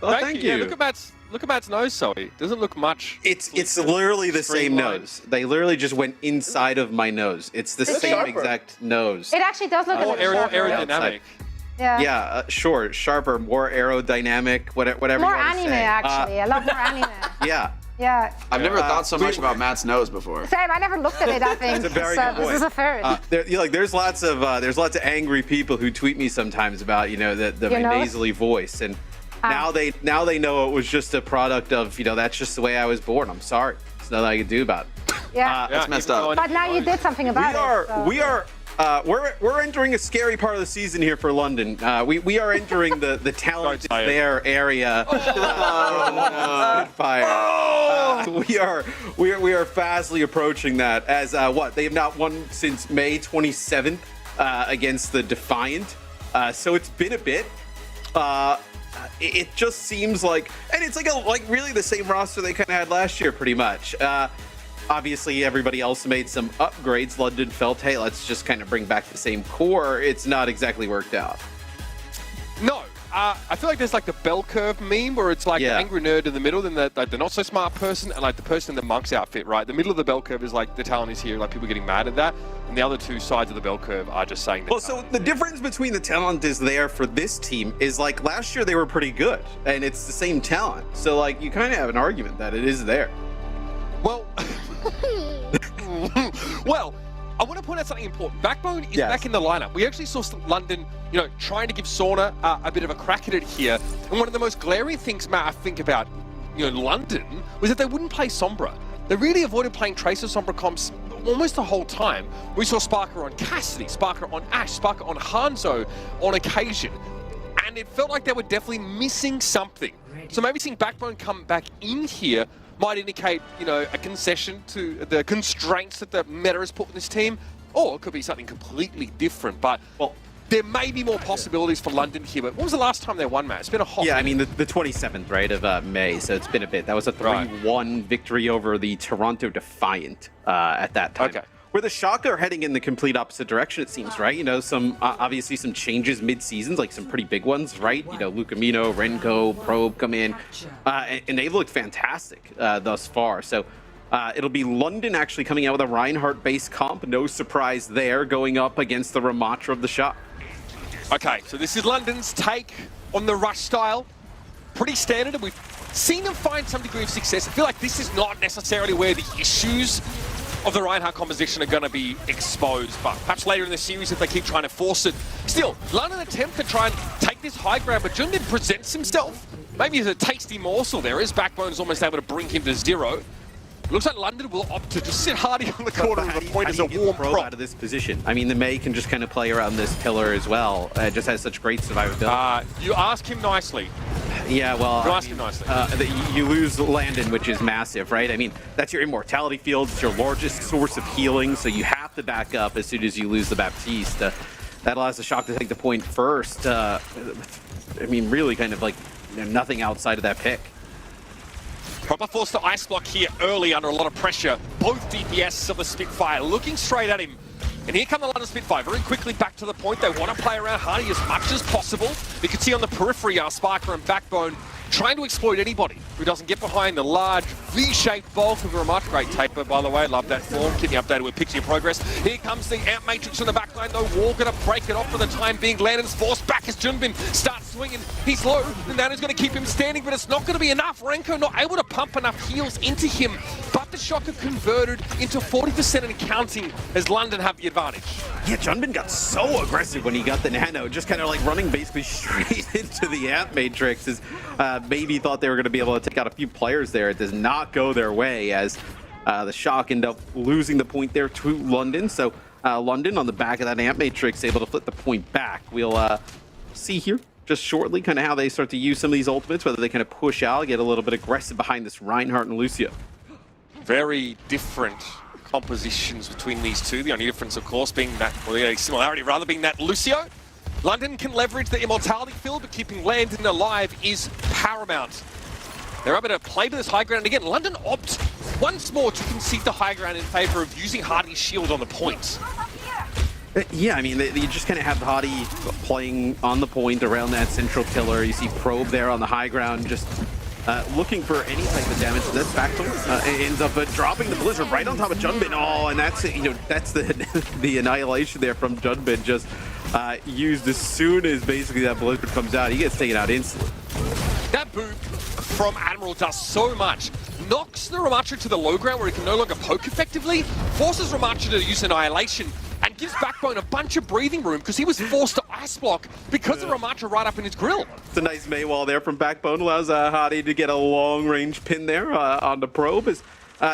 Thank you. Yeah, look at Matt's nose, Zoe. Doesn't look much. It's literally the same nose. They literally just went inside of my nose. It's the same exact nose. It actually does look a little sharper. Aerodynamic. Yeah. Sure. Sharper, more aerodynamic, whatever more you want to anime, say. actually. I love more anime. Yeah. Yeah. I've never thought so much about Matt's nose before. Same. I never looked at it. I think. It's a very good point. This is a third. There's lots of angry people who tweet me sometimes about my nasally voice, and now they know it was just a product of that's just the way I was born. I'm sorry. There's nothing I can do about it. Yeah. That's messed up. But now you did something about it. We're entering a scary part of the season here for London. We are entering the talent their area. We are fastly approaching that as they have not won since May 27th against the Defiant. So it's been a bit. It just seems like, and it's like really the same roster they kind of had last year, pretty much. Obviously, everybody else made some upgrades. London felt, hey, let's just kind of bring back the same core. It's not exactly worked out. No, I feel like there's like the bell curve meme where it's like the angry nerd in the middle, then the not so smart person, and like the person in the monk's outfit, right? The middle of the bell curve is like the talent is here, like people getting mad at that, and the other two sides of the bell curve are just saying that. Well, so the difference between the talent is there for this team is like last year they were pretty good, and it's the same talent. So like you kind of have an argument that it is there. Well, well, I want to point out something important. Backbone is back in the lineup. We actually saw London, trying to give Sauna a bit of a crack at it here. And one of the most glaring things, Matt, I think about, London was that they wouldn't play Sombra. They really avoided playing Tracer Sombra comps almost the whole time. We saw Sparker on Cassidy, Sparker on Ashe, Sparker on Hanzo on occasion. And it felt like they were definitely missing something. So maybe seeing Backbone come back in here might indicate, a concession to the constraints that the meta has put in this team, or it could be something completely different. But there may be more possibilities for London here. But when was the last time they won, Matt? It's been a hot I mean, the 27th, right, of May, so it's been a bit. That was a 3-1 victory over the Toronto Defiant at that time. Okay. Where the Shock are heading in the complete opposite direction, it seems, right? Some obviously some changes mid-seasons, like some pretty big ones, right? Lucamino, Renko, Probe come in, and they've looked fantastic thus far. So it'll be London actually coming out with a Reinhardt-based comp. No surprise there, going up against the Ramatra of the Shock. Okay, so this is London's take on the rush style. Pretty standard, and we've seen them find some degree of success. I feel like this is not necessarily where the issues of the Reinhardt composition are going to be exposed, but perhaps later in the series if they keep trying to force it. Still, London attempt to try and take this high ground, but Junbin presents himself. Maybe as a tasty morsel there. His Backbone is almost able to bring him to 0. Looks like London will opt to just sit Hardy on the corner of the point as a warm prop. Out of this position. I mean, the Mei can just kind of play around this pillar as well. It just has such great survivability. You ask him nicely. Yeah, well, you ask him nicely. You lose Landon, which is massive, right? I mean, that's your immortality field. It's your largest source of healing, so you have to back up as soon as you lose the Baptiste. That allows the Shock to take the point first. I mean, really kind of like nothing outside of that pick. Proper force to ice block here early under a lot of pressure. Both DPS of the Spitfire looking straight at him. And here come the London Spitfire very quickly back to the point. They want to play around Hardy as much as possible. You can see on the periphery Sparker and Backbone trying to exploit anybody who doesn't get behind the large V-shaped bulk of Ramatra. Great taper, by the way. Love that form. Keep me updated with picture progress. Here comes the Amp Matrix on the back line, though. Wall going to break it off for the time being. Landon's forced back as Junbin starts swinging. He's low, and that is going to keep him standing, but it's not going to be enough. Renko not able to pump enough heals into him, but the Shock have converted into 40% and counting as London have the advantage. Yeah, Junbin got so aggressive when he got the nano, just kind of like running basically straight into the Amp Matrix. Maybe thought they were going to be able to take out a few players there. It does not go their way as the Shock end up losing the point there to London. So London on the back of that Amp Matrix able to flip the point back. We'll see here just shortly kind of how they start to use some of these ultimates, whether they kind of push out, get a little bit aggressive behind this Reinhardt and Lucio. Very different compositions between these two. The only difference, of course, being that, well, the similarity rather being that Lucio. London can leverage the immortality field, but keeping Landon alive is paramount. They're able to play to this high ground again. London opt once more to concede the high ground in favor of using Hardy's shield on the point. Yeah, I mean, you just kind of have Hardy playing on the point around that central pillar. You see Probe there on the high ground, just looking for any type of damage. That's Backbone ends up dropping the Blizzard right on top of Junbin. Oh, and that's that's the annihilation there from Junbin, just used as soon as basically that Blizzard comes out. He gets taken out instantly. That boot from Admiral does so much. Knocks the Ramatra to the low ground where he can no longer poke effectively, forces Ramatra to use Annihilation, and gives Backbone a bunch of breathing room because he was forced to ice block because of Ramatra right up in his grill. It's a nice Maywall there from Backbone. Allows Hardy to get a long-range pin there on the Probe.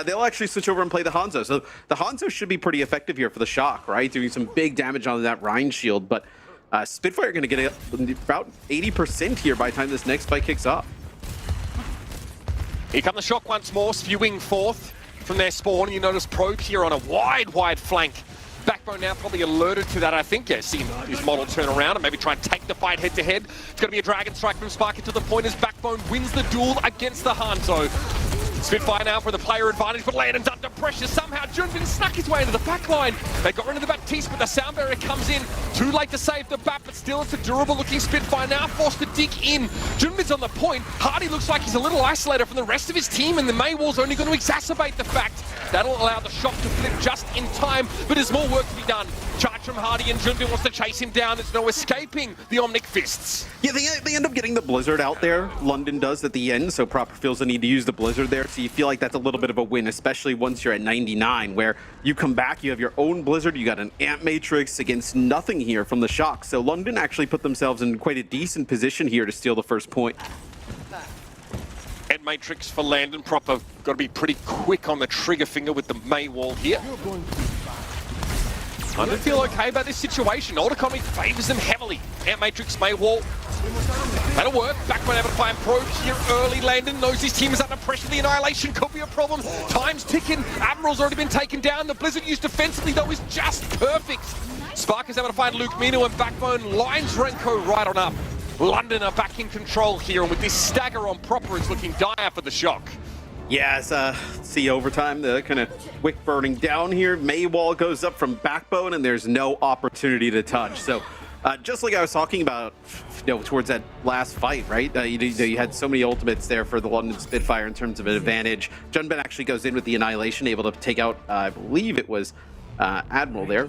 They'll actually switch over and play the Hanzo. So the Hanzo should be pretty effective here for the Shock, right? Doing some big damage on that Rhine shield. But Spitfire are going to get about 80% here by the time this next fight kicks off. Here come the Shock once more, spewing forth from their spawn. You notice Probe here on a wide flank. Backbone now probably alerted to that, I think. Yeah, seeing his model turn around and maybe try and take the fight head-to-head. It's going to be a Dragon Strike from Sparky to the point as Backbone wins the duel against the Hanzo. Spitfire now for the player advantage, but Landon's under pressure. Somehow Junbin snuck his way into the back line. They got rid of the Baptiste, but the sound barrier comes in. Too late to save the bat, but still it's a durable looking Spitfire now forced to dig in. Junbin's on the point. Hardy looks like he's a little isolated from the rest of his team, and the Maywall's only going to exacerbate the fact. That'll allow the shock to flip just in time, but there's more work to be done. Charge from Hardy, and Junbin wants to chase him down. There's no escaping the Omnic Fists. Yeah, they end up getting the Blizzard out there. London does at the end, so Proper feels the need to use the Blizzard there. So you feel like that's a little bit of a win, especially once you're at 99, where you come back, you have your own Blizzard, you got an Ant Matrix against nothing here from the shock. So London actually put themselves in quite a decent position here to steal the first point. Ant Matrix for Landon. Proper got to be pretty quick on the trigger finger with the Maywall here. I don't feel okay about this situation. Autocomic favors them heavily. Ant Matrix, Maywall. That'll work. Backbone able to find Probe here early. Landon knows his team is under pressure. The Annihilation could be a problem. Time's ticking. Admiral's already been taken down. The Blizzard used defensively, though, is just perfect. Spark is able to find Luke Mino, and Backbone lines Renko right on up. London are back in control here, and with this stagger on Proper, it's looking dire for the shock. Yes, see overtime, the kind of wick burning down here. Maywall goes up from Backbone, and there's no opportunity to touch. So just like I was talking about, towards that last fight, right? You had so many ultimates there for the London Spitfire in terms of an advantage. Junbin actually goes in with the Annihilation, able to take out, I believe it was Admiral there.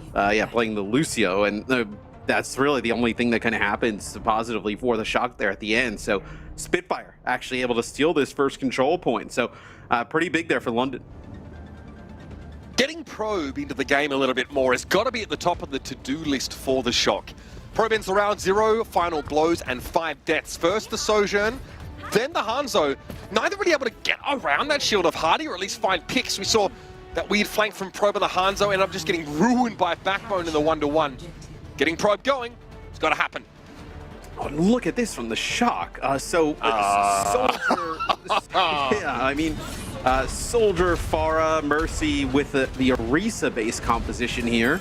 Playing the Lucio, and that's really the only thing that kind of happens positively for the shock there at the end. So Spitfire actually able to steal this first control point. So pretty big there for London. Getting Probe into the game a little bit more has got to be at the top of the to-do list for the shock. Probe ends the round 0, final blows and 5 deaths. First the Sojourn, then the Hanzo. Neither really able to get around that shield of Hardy, or at least find picks. We saw that weird flank from Probe and the Hanzo ended up just getting ruined by Backbone in the 1-to-1. Getting Probe going, it's got to happen. Oh, look at this from the shock. Soldier, Soldier, Pharah, Mercy with the Orisa-based composition here.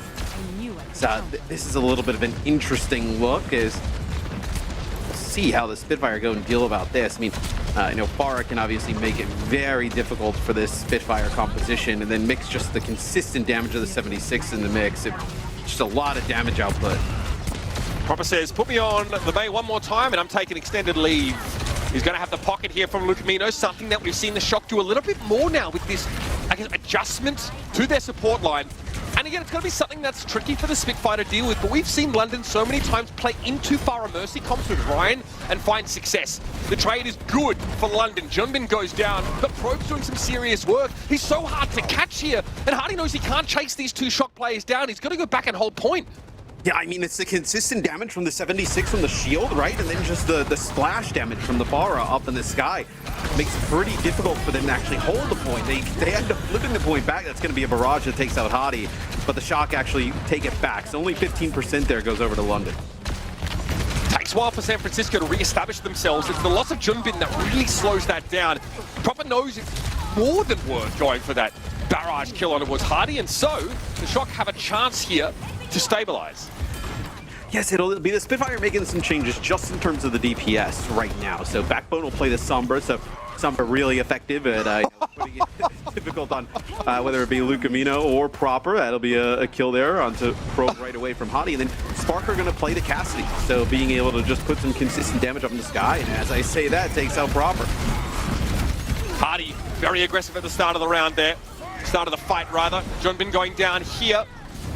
So this is a little bit of an interesting look. As see how the Spitfire go and deal about this. I mean, Pharah can obviously make it very difficult for this Spitfire composition, and then mix just the consistent damage of the 76 in the mix. Just a lot of damage output. Proper says, put me on the May one more time and I'm taking extended leave. He's going to have the pocket here from Luke Mino, something that we've seen the shock do a little bit more now with this, adjustment to their support line. And again, it's going to be something that's tricky for the Spitfire to deal with, but we've seen London so many times play into Pharah Mercy comps with Ryan and find success. The trade is good for London. Junbin goes down, but Probe's doing some serious work. He's so hard to catch here, and Hardy knows he can't chase these two shock players down. He's got to go back and hold point. Yeah, I mean, it's the consistent damage from the 76 from the shield, right? And then just the splash damage from the Pharah up in the sky. Makes it pretty difficult for them to actually hold the point. They end up flipping the point back. That's going to be a barrage that takes out Hardy. But the shock actually take it back. So only 15% there goes over to London. Takes a while for San Francisco to re-establish themselves. It's the loss of Junbin that really slows that down. Proper knows it's more than worth going for that barrage kill on towards Hardy. And so the shock have a chance here to stabilize. Yes, it'll be the Spitfire making some changes just in terms of the DPS right now. So Backbone will play the Sombra, so Sombra really effective at putting it difficult on whether it be Lucamino or Proper. That'll be a kill there onto Probe right away from Hottie. And then Spark are going to play the Cassidy, so being able to just put some consistent damage up in the sky. And as I say that, takes out Proper. Hardy, very aggressive at the start of the round there. Start of the fight, rather. Junbin going down here.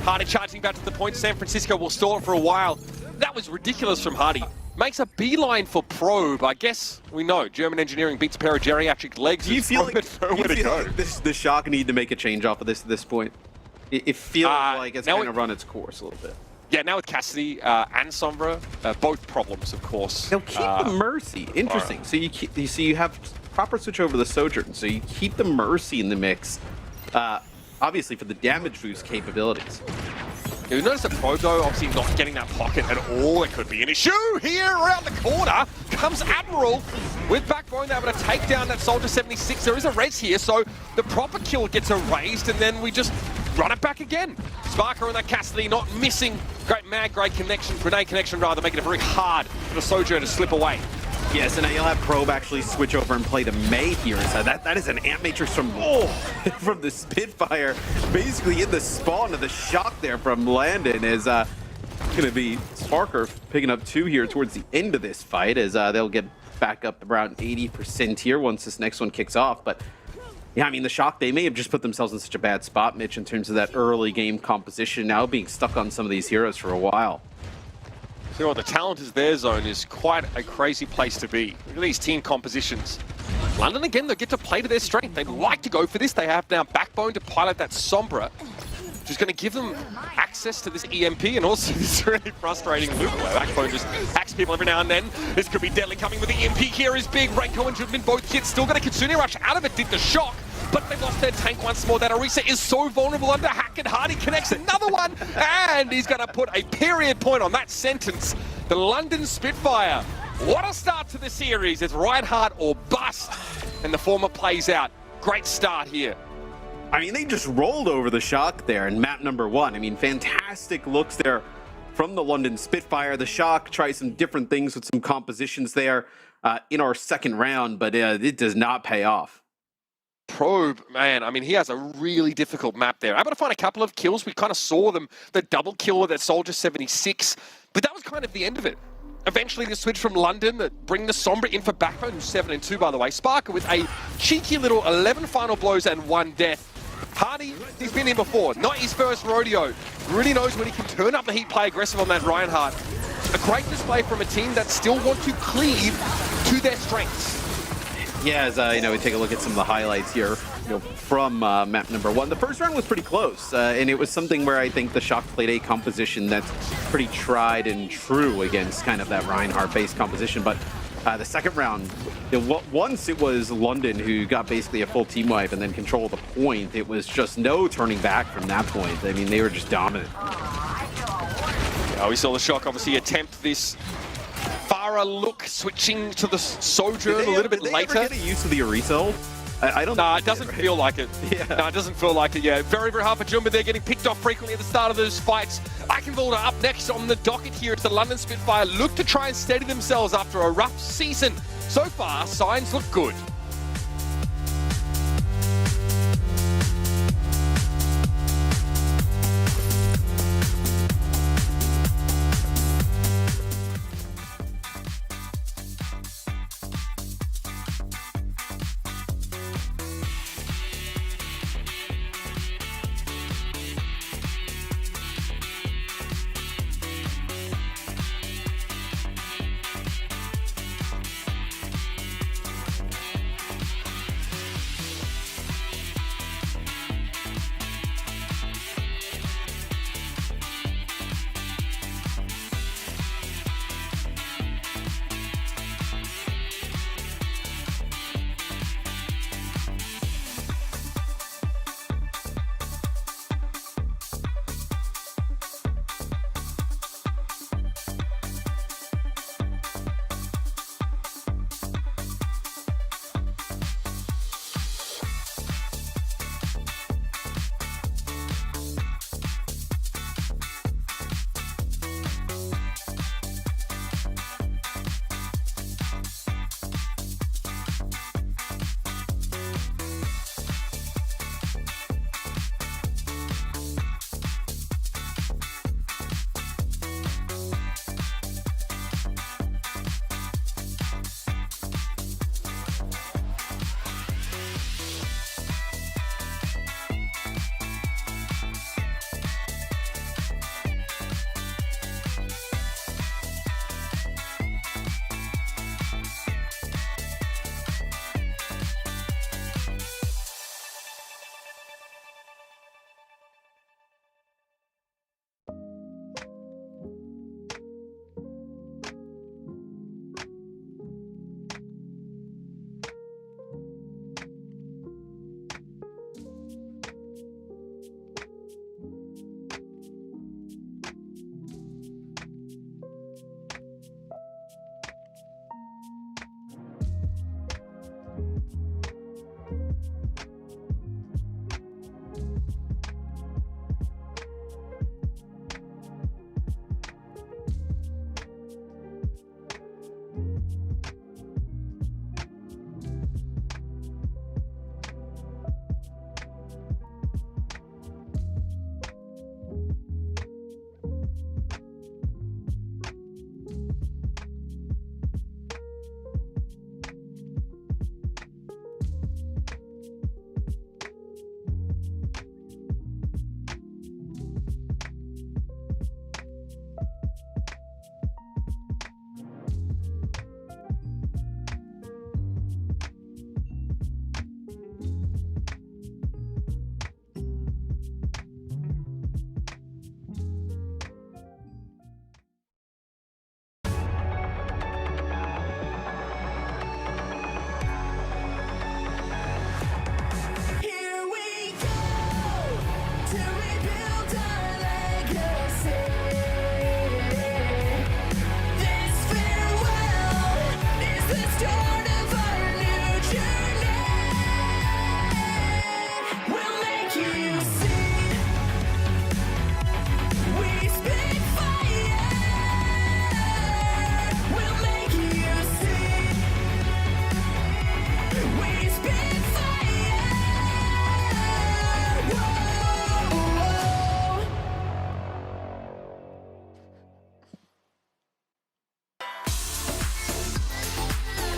Hardy charging back to the point. San Francisco will stall it for a while. That was ridiculous from Hardy. Makes a beeline for Probe. I guess we know German engineering beats a pair of geriatric legs. Do you feel like the shock need to make a change off of this at this point? It feels like it's going to run its course a little bit. Yeah, now with Cassidy and Sombra, both problems, of course. They'll keep the Mercy. Interesting. So you have proper switch over the Sojourn. So you keep the Mercy in the mix. Obviously for the damage boost capabilities. You notice that Probe, though, obviously not getting that pocket at all. It could be an issue here around the corner. Comes Admiral with Backbone able to take down that Soldier 76. There is a res here, so the proper kill gets erased, and then we just run it back again. Sparker and that Cassidy not missing. Great mag, great connection, grenade connection rather, making it very hard for the Sojourn to slip away. Yes, and you'll have Probe actually switch over and play the May here. So that is an Ant Matrix from from the Spitfire, basically in the spawn of the shock there from Landon. Is going to be Sparker picking up 2 here towards the end of this fight, as they'll get back up around 80% here once this next one kicks off. But yeah, I mean, the shock, they may have just put themselves in such a bad spot, Mitch, in terms of that early game composition, now being stuck on some of these heroes for a while. You know, the talent is their zone is quite a crazy place to be. Look at these team compositions. London, again, they get to play to their strength. They'd like to go for this. They have now Backbone to pilot that Sombra, which is going to give them access to this EMP and also this really frustrating loop where Backbone just hacks people every now and then. This could be deadly. Coming with the EMP here is big. Renko and Jubin both hits. Still got a Kitsune Rush out of it. Did the shock. But they've lost their tank once more. That Orisa is so vulnerable under hack and hard. He connects another one, and he's going to put a period point on that sentence. The London Spitfire. What a start to the series. It's Reinhardt or bust, and the former plays out. Great start here. I mean, they just rolled over the shock there in map number 1. I mean, fantastic looks there from the London Spitfire. The shock tries some different things with some compositions there in our second round, but it does not pay off. Probe, man, I mean, he has a really difficult map there. Able to find a couple of kills. We kind of saw them, the double kill with that Soldier 76, but that was kind of the end of it. Eventually, the switch from London that bring the Sombra in for Backbone, who's 7-2, by the way. Sparker with a cheeky little 11 final blows and 1 death. Hardy, he's been here before. Not his first rodeo. Really knows when he can turn up the heat, play aggressive on that Reinhardt. A great display from a team that still want to cleave to their strengths. Yeah, as we take a look at some of the highlights here from map number 1. The first round was pretty close, and it was something where I think the Shock played a composition that's pretty tried and true against kind of that Reinhardt-based composition. But the second round, once it was London who got basically a full team wipe and then controlled the point, it was just no turning back from that point. I mean, they were just dominant. Yeah, we saw the Shock obviously attempt this Farah look, switching to the Sojourn a little bit later. Did they ever get used to the Orisa? I don't. Nah, it doesn't feel like it. Yeah. No, it doesn't feel like it. Yeah, very, very hard for Jumba. They're getting picked off frequently at the start of those fights. Eichenwalder up next on the docket here. It's the London Spitfire. Look to try and steady themselves after a rough season. So far, signs look good.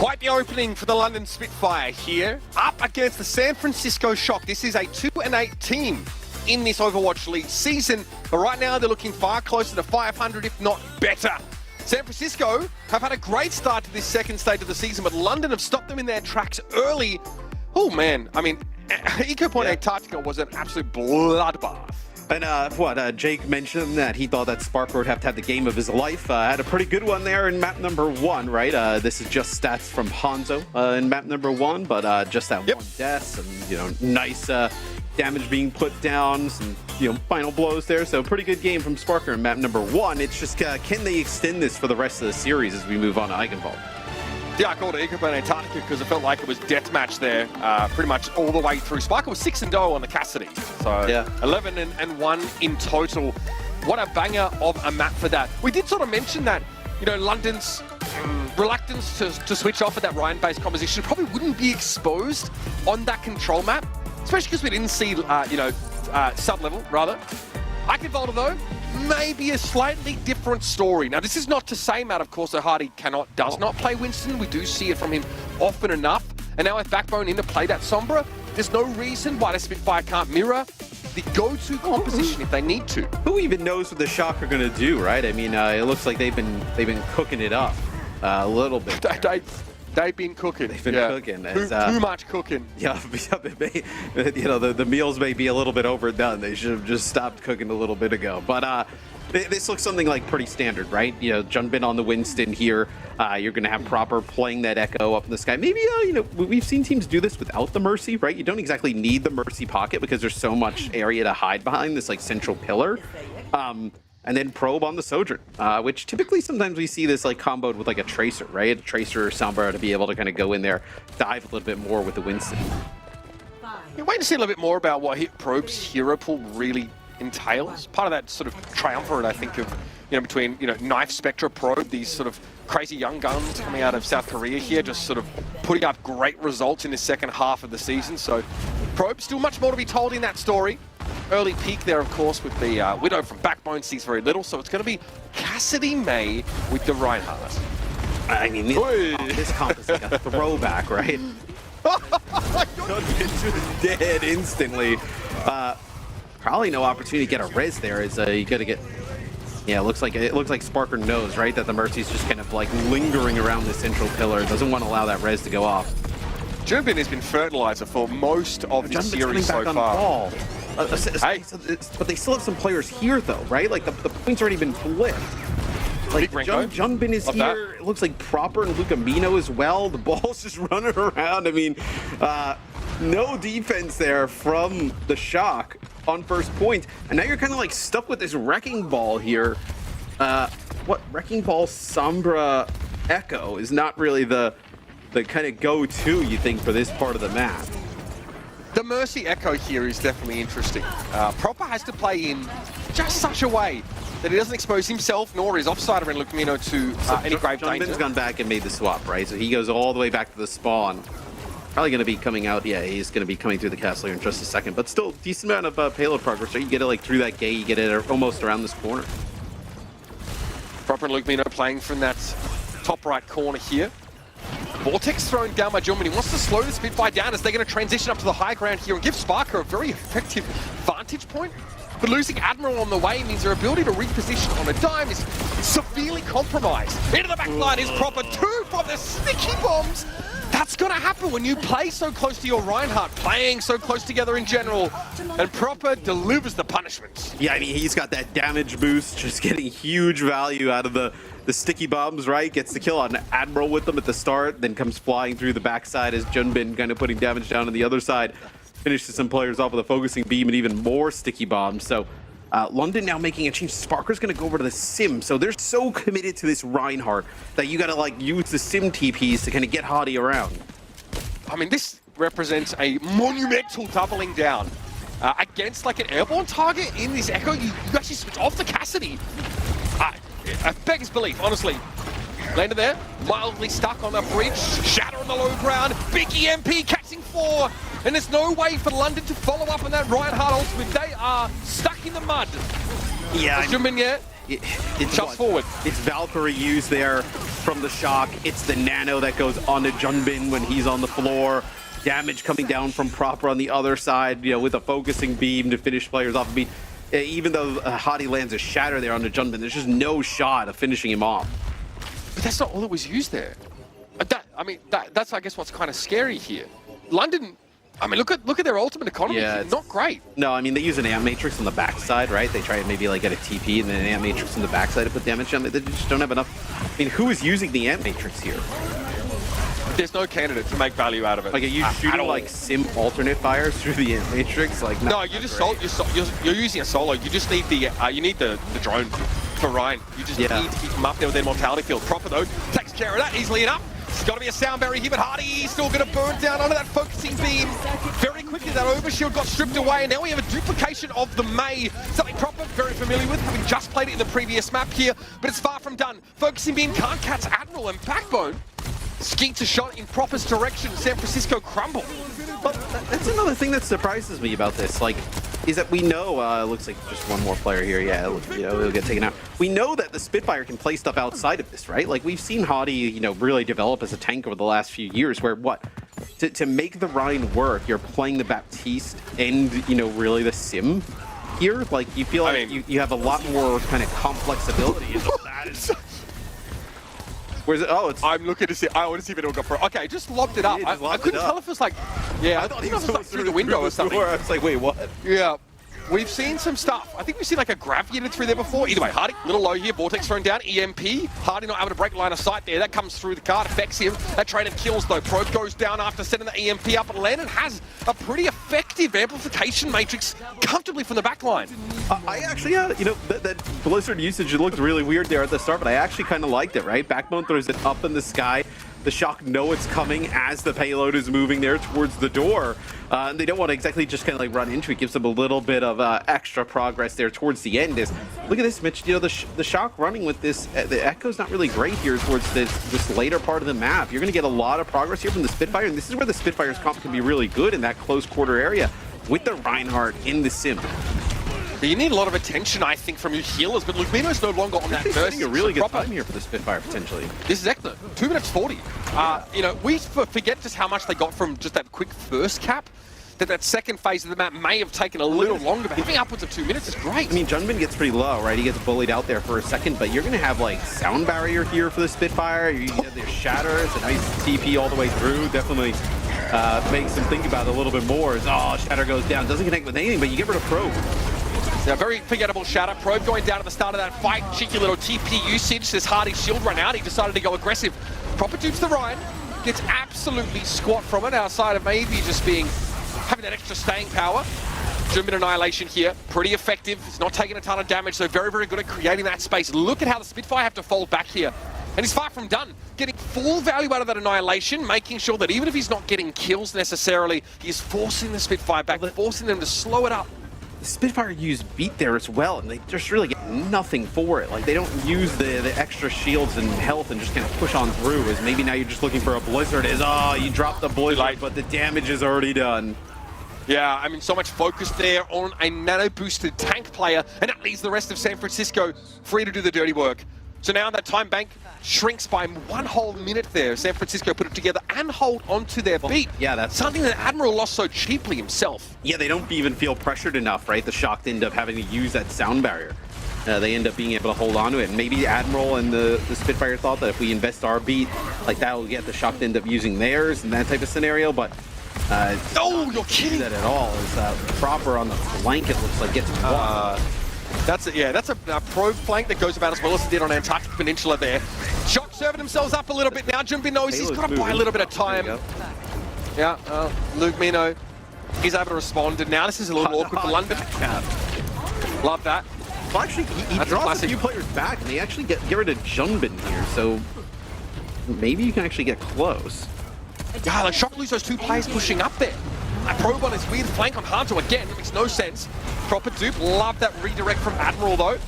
Quite the opening for the London Spitfire here, up against the San Francisco Shock. This is a 2-8 team in this Overwatch League season, but right now they're looking far closer to 500, if not better. San Francisco have had a great start to this second stage of the season, but London have stopped them in their tracks early. Oh man, I mean, Eco Point Antarctica was an absolute bloodbath. And Jake mentioned that he thought that Sparker would have to have the game of his life. Had a pretty good one there in map number 1, right? This is just stats from Hanzo in map number 1, but just that one death, and nice damage being put down, some final blows there. So pretty good game from Sparker in map number 1. It's just can they extend this for the rest of the series as we move on to Eichenwald? Yeah, I called it Eco Point Antarctica because it felt like it was deathmatch there, pretty much all the way through. Sparker was 6-0 on the Cassidy, so 11-1 in total. What a banger of a map for that. We did sort of mention that, London's reluctance to switch off at that Ryan-based composition probably wouldn't be exposed on that control map, especially because we didn't see, sub-level, rather. Eichenwald, though, maybe a slightly different story. Now, this is not to say, Matt, of course, that Hardy does not play Winston. We do see it from him often enough. And now with Backbone in to play that Sombra, there's no reason why the Spitfire can't mirror the go-to composition if they need to. Who even knows what the Shock are going to do, right? I mean, it looks like they've been cooking it up a little bit. They've been cooking. They've been cooking. Too much cooking. Yeah, the meals may be a little bit overdone. They should have just stopped cooking a little bit ago. But this looks something like pretty standard, right? Junbin on the Winston here. You're going to have Proper playing that Echo up in the sky. Maybe, we've seen teams do this without the Mercy, right? You don't exactly need the Mercy pocket because there's so much area to hide behind this central pillar. And then Probe on the Sojourn, which typically sometimes we see this comboed with a Tracer, right? A Tracer or Sombra to be able to kind of go in there, dive a little bit more with the Winston. You're waiting to see a little bit more about what Probe's hero pool really entails. Part of that sort of triumvirate, I think, of between Knife, Spectre, Probe, these sort of crazy young guns coming out of South Korea here, just sort of putting up great results in the second half of the season. So Probe, still much more to be told in that story. Early peak there, of course, with the Widow from Backbone sees very little, so it's going to be Cassidy May with the Reinhardt. I mean, this comp is like a throwback, right? Dead instantly. Probably no opportunity to get a res there. Is you got to get? Yeah, it looks like Sparker knows, right, that the Mercy's just kind of lingering around the central pillar. Doesn't want to allow that res to go off. Junbin has been fertilizer for most of this series so far. But they still have some players here, though, right? The point's already been flipped. Junbin is here. It looks like Proper and Lucamino as well. The ball's just running around. I mean, no defense there from the Shock on first point. And now you're kind of stuck with this Wrecking Ball here. Wrecking Ball Sombra Echo is not really the kind of go-to, you think, for this part of the map. The Mercy Echo here is definitely interesting. Proper has to play in just such a way that he doesn't expose himself nor his offsider and Lucamino to any grave danger. Junbin's gone back and made the swap, right? So he goes all the way back to the spawn. Probably going to be coming out. Yeah, he's going to be coming through the castle here in just a second. But still, decent amount of payload progress. So you get it through that gate, you get it almost around this corner. Proper and Lucamino playing from that top right corner here. Vortex thrown down by Junbin. He wants to slow the Spitfire down as they're going to transition up to the high ground here and give Sparker a very effective vantage point. But losing Admiral on the way means their ability to reposition on a dime is severely compromised. Into the back line is Proper. 2 from the sticky bombs. That's going to happen when you play so close to your Reinhardt, playing so close together in general. And Proper delivers the punishment. Yeah, I mean, he's got that damage boost, just getting huge value out of the sticky bombs, right? Gets the kill on Admiral with them at the start, then comes flying through the backside as Junbin kind of putting damage down on the other side. Finishes some players off with a focusing beam and even more sticky bombs. So London now making a change. Sparker's going to go over to the Sim. So they're so committed to this Reinhardt that you got to use the Sim TPs to kind of get Hottie around. I mean, this represents a monumental doubling down. Against an airborne target in this Echo, you actually switch off the Cassidy. I beggars belief, honestly. Landed there, mildly stuck on the bridge, shatter on the low ground, big EMP catching 4, and there's no way for London to follow up on that Reinhardt ultimate. They are stuck in the mud. Yeah, Junbin, it's shoves forward. It's Valkyrie used there. from the shock. It's the nano that goes onto Junbin when he's on the floor. Damage coming down from Proper on the other side, with a focusing beam to finish players off. I mean, even though Hadi lands a shatter there onto Junbin, there's just no shot of finishing him off. But that's not all that was used there. That's I guess what's kind of scary here. London, look at their ultimate economy. Yeah, it's not great. No, they use an amp matrix on the backside, right? They try and maybe like get a TP and then an amp matrix on the backside to put damage on. They just don't have enough. Who is using the amp matrix here? There's no candidate to make value out of it. Like, are you shooting like sim alternate fires through the amp matrix? Like, no, you're using a solo. You just need the drone for Ryan. You just need to keep him up there with their mortality field. Proper though takes care of that easily enough. It's got to be a sound barrier here, but Hardy still going to burn down onto that focusing beam. Very quickly, that overshield got stripped away, and now we have a duplication of the May. Something Proper very familiar with, having just played it in the previous map here, but it's far from done. Focusing beam can't catch Admiral, and Backbone skeets a shot in Proper's direction. San Francisco crumble. But that's another thing that surprises me about this, is that we know, it looks like just one more player here, it'll get taken out. We know that the Spitfire can play stuff outside of this, right? Like, we've seen Hadi, really develop as a tank over the last few years, where to make the Rhine work, you're playing the Baptiste and, really the Sim here. Like, you feel like you have a lot more kind of complex ability. Where's it? Oh, it's. I'm looking to see. I want to see if it'll go for. Okay, just lobbed it up. I couldn't tell if it was like. Yeah, I thought he was like through the window or something. I was like, wait, what? Yeah. We've seen some stuff. I think we've seen like a grav unit through there before. Either way, Hardy, a little low here. Vortex thrown down. EMP. Hardy not able to break line of sight there. That comes through the card, affects him. That traded kills though. Probe goes down after setting the EMP up. And Landon has a pretty effective amplification matrix comfortably from the back line. I actually, that Blizzard usage looked really weird there at the start, but I actually kind of liked it, right? Backbone throws it up in the sky. The Shock know it's coming as the payload is moving there towards the door. And they don't want to exactly just kind of like run into it. Gives them a little bit of extra progress there towards the end. Look at this, Mitch. The Shock running with this. The Echo's not really great here towards this later part of the map. You're going to get a lot of progress here from the Spitfire. And this is where the Spitfire's comp can be really good in that close quarter area with the Reinhardt in the sim. But you need a lot of attention, I think, from your healers, but Lugmino's no longer on that burst. A really good time here for the Spitfire, potentially. This is Ekner, 2 minutes 40. We forget just how much they got from just that quick first cap. That second phase of the map may have taken a little longer, but having upwards of 2 minutes is great. Junbin gets pretty low, right? He gets bullied out there for a second, but you're going to have, sound barrier here for the Spitfire. You have their shatter. It's a nice TP all the way through. Definitely makes them think about it a little bit more. Shatter goes down. Doesn't connect with anything, but you get rid of Probe. Now, very forgettable shatter. Probe going down at the start of that fight. Cheeky little TP usage. This Hardy shield run out. He decided to go aggressive. Proper dupes the Ryan. Gets absolutely squat from it outside of maybe just having that extra staying power. Junbin Annihilation here. Pretty effective. He's not taking a ton of damage, so very, very good at creating that space. Look at how the Spitfire have to fold back here. And he's far from done. Getting full value out of that Annihilation, making sure that even if he's not getting kills necessarily, he's forcing the Spitfire back, forcing them to slow it up. The Spitfire use beat there as well, and they just really get nothing for it. Like, they don't use the extra shields and health and just kind of push on through, as maybe now you're just looking for a Blizzard. You drop the Blizzard, but the damage is already done. Yeah, so much focus there on a nano-boosted tank player, and that leaves the rest of San Francisco free to do the dirty work. So now that time bank shrinks by 1 whole minute there. San Francisco put it together and hold onto their beat. Yeah, that's something that Admiral lost so cheaply himself. Yeah, they don't even feel pressured enough, right? The Shock end up having to use that sound barrier. They end up being able to hold on to it. And maybe Admiral and the Spitfire thought that if we invest our beat, that will get the Shock to end up using theirs and that type of scenario, but you're kidding! That at all is Proper on the flank. It looks like gets That's a probe flank that goes about as well as it did on Antarctic Peninsula there. Shock serving themselves up a little bit now. Junbin knows he's got to buy a little bit of time. Yeah, Lugmino is able to respond, and now this is a little awkward for London. Love that. Well, actually, he draws a few players back, and they actually get rid of Junbin here, so maybe you can actually get close. Yeah, Shock lose those 2 players pushing up there. A probe on his weird flank on Hanzo again. It makes no sense. Proper dupe. Love that redirect from Admiral, though.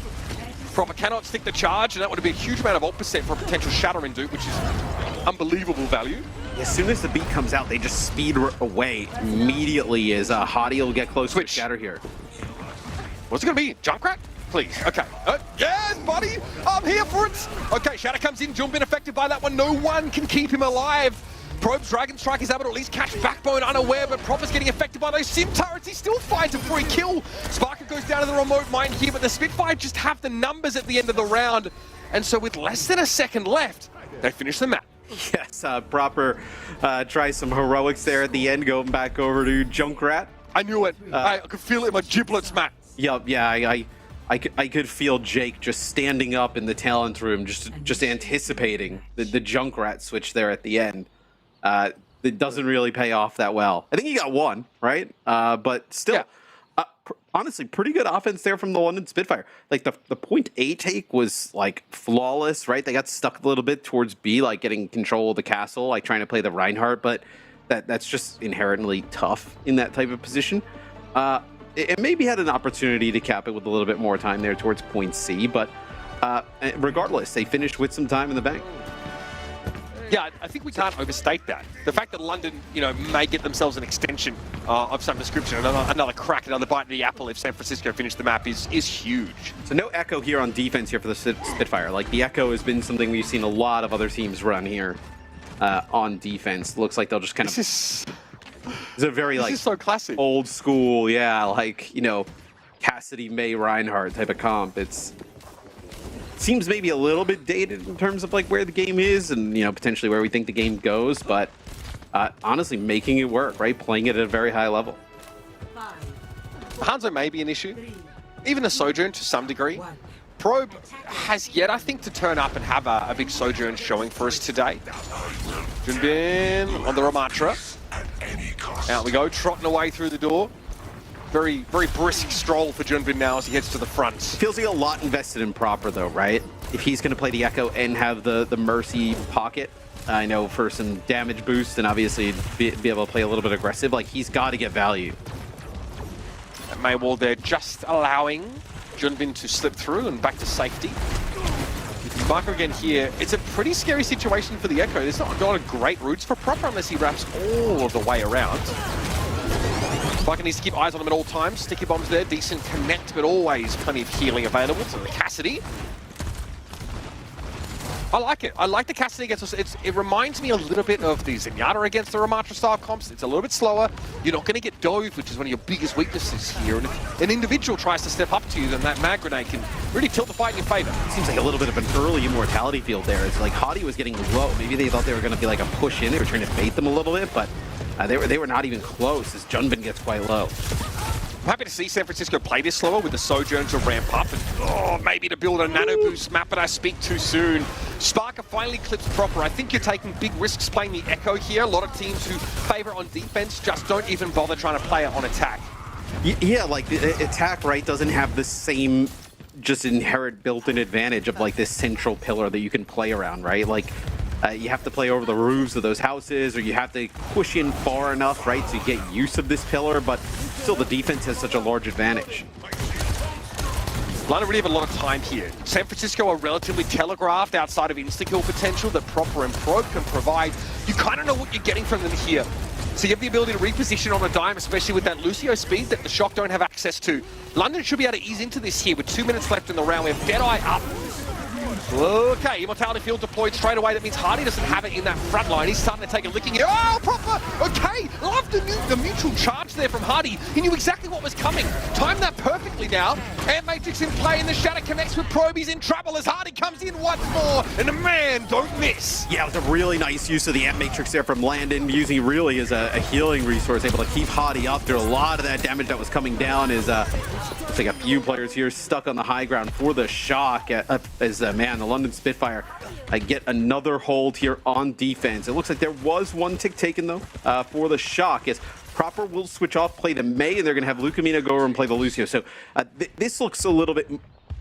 Proper cannot stick the charge, and that would have been a huge amount of ult percent for a potential shatter in dupe, which is unbelievable value. As soon as the beat comes out, they just speed away immediately as Hadi will get close to shatter here. What's it going to be? Junkrat? Please. Okay. Yes, buddy! I'm here for it! Okay, shatter comes in. Junbin effect affected by that one. No one can keep him alive. Probe's Dragon Strike is able to at least catch Backbone unaware, but Proper's getting affected by those Sim turrets. He still finds a free kill. Sparker goes down to the remote mine here, but the Spitfire just have the numbers at the end of the round. And so with less than a second left, they finish the map. Yes, Proper tries some heroics there at the end, going back over to Junkrat. I knew it. I could feel it in my giblets, Matt. Yep, yeah, I could feel Jake just standing up in the talent room, just anticipating the Junkrat switch there at the end. It doesn't really pay off that well. I think he got one, right? But still, honestly, pretty good offense there from the London Spitfire. Like the point A take was like flawless, right? They got stuck a little bit towards B, like getting control of the castle, like trying to play the Reinhardt, but that's just inherently tough in that type of position. It maybe had an opportunity to cap it with a little bit more time there towards point C, but regardless, they finished with some time in the bank. Yeah, I think we can't overstate that. The fact that London, may get themselves an extension of some description, another crack, another bite of the apple if San Francisco finish the map is huge. So no Echo here on defense here for the Spitfire. Like the Echo has been something we've seen a lot of other teams run here on defense. Looks like they'll just kind of... It's a very this is so classic. Old school, like, Cassidy, May, Reinhardt type of comp. Seems maybe a little bit dated in terms of like where the game is and potentially where we think the game goes, but honestly making it work, right? Playing it at a very high level. Hanzo may be an issue, even a Sojourn to some degree. Probe has yet, I think, to turn up and have a big Sojourn showing for us today. Junbin on the Ramatra. Out we go, trotting away through the door. Very, very brisk stroll for Junbin now as he heads to the front. Feels like a lot invested in Proper though, right? If he's going to play the Echo and have the Mercy pocket, I know for some damage boost and obviously be able to play a little bit aggressive, like he's got to get value. And Maywall there just allowing Junbin to slip through and back to safety. Marco again here. It's a pretty scary situation for the Echo. There's not a lot of great routes for Proper unless he wraps all of the way around. Spiker needs to keep eyes on him at all times. Sticky bombs there, decent connect, but always plenty of healing available to the Cassidy. I like it. I like the Cassidy against us. It reminds me a little bit of the Zenyatta against the Ramatra style comps. It's a little bit slower. You're not going to get dove, which is one of your biggest weaknesses here. And if an individual tries to step up to you, then that mag grenade can really tilt the fight in your favor. Seems like a little bit of an early immortality field there. It's like Hottie was getting low. Maybe they thought they were going to be like a push in. They were trying to bait them a little bit, but they were not even close as Junbin gets quite low. I'm happy to see San Francisco play this slower with the Sojourn to ramp up and maybe to build a nano boost map, but I speak too soon. Sparker finally clips Proper. I think you're taking big risks playing the Echo here. A lot of teams who favor on defense just don't even bother trying to play it on attack. Yeah, like the attack, right, doesn't have the same just inherent built-in advantage of like this central pillar that you can play around, right? Like you have to play over the roofs of those houses, or you have to push in far enough, right, to get use of this pillar, but still the defense has such a large advantage. London really have a lot of time here. San Francisco are relatively telegraphed outside of insta-kill potential that Proper and Probe can provide. You kind of know what you're getting from them here. So you have the ability to reposition on a dime, especially with that Lucio speed that the Shock don't have access to. London should be able to ease into this here with 2 minutes left in the round. We have Deadeye up. Okay, Immortality Field deployed straight away. That means Hardy doesn't have it in that front line. He's starting to take a licking here. Oh, Proper! Okay, love the mutual charge there from Hardy. He knew exactly what was coming. Timed that perfectly now. Air Matrix in play, and the Shatter connects with Probe. He's in trouble as Hardy comes in once more. And the man, don't miss. Yeah, it was a really nice use of the Amp Matrix there from Landon, using really as a healing resource, able to keep Hardy up through a lot of that damage that was coming down. Looks like a few players here stuck on the high ground for the Shock as man, the London Spitfire get another hold here on defense. It looks like there was one tick taken though for the Shock as Proper will switch off, play the May, and they're going to have Lucamina go over and play the Lucio. So this looks a little bit,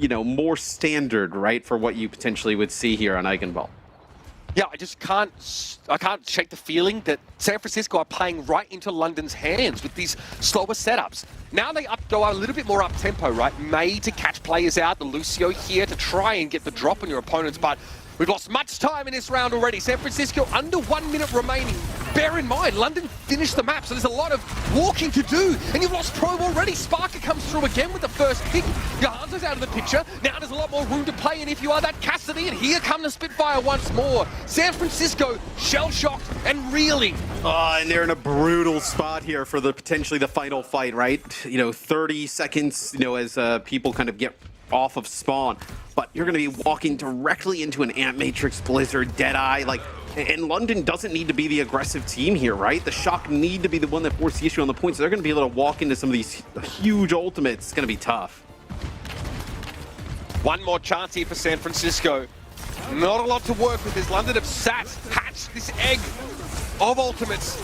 more standard, right, for what you potentially would see here on Eigenball. Yeah, I can't shake the feeling that San Francisco are playing right into London's hands with these slower setups. Now they go a little bit more up tempo, right? May to catch players out, the Lucio here to try and get the drop on your opponents, but we've lost much time in this round already. San Francisco under 1 minute remaining. bear in mind, London finished the map, so there's a lot of walking to do, and you've lost Probe already. Sparker comes through again with the first pick. Johanzo's out of the picture. Now there's a lot more room to play, and if you are that Cassidy, and here come the Spitfire once more. San Francisco shell-shocked and reeling. And they're in a brutal spot here for potentially the final fight, right? 30 seconds, as people kind of get off of spawn, but you're going to be walking directly into an Ant Matrix, Blizzard, Deadeye, and London doesn't need to be the aggressive team here, right? The Shock need to be the one that forced the issue on the points. So they're going to be able to walk into some of these huge ultimates. It's going to be tough. One more chance here for San Francisco. Not a lot to work with as London have hatched this egg of ultimates.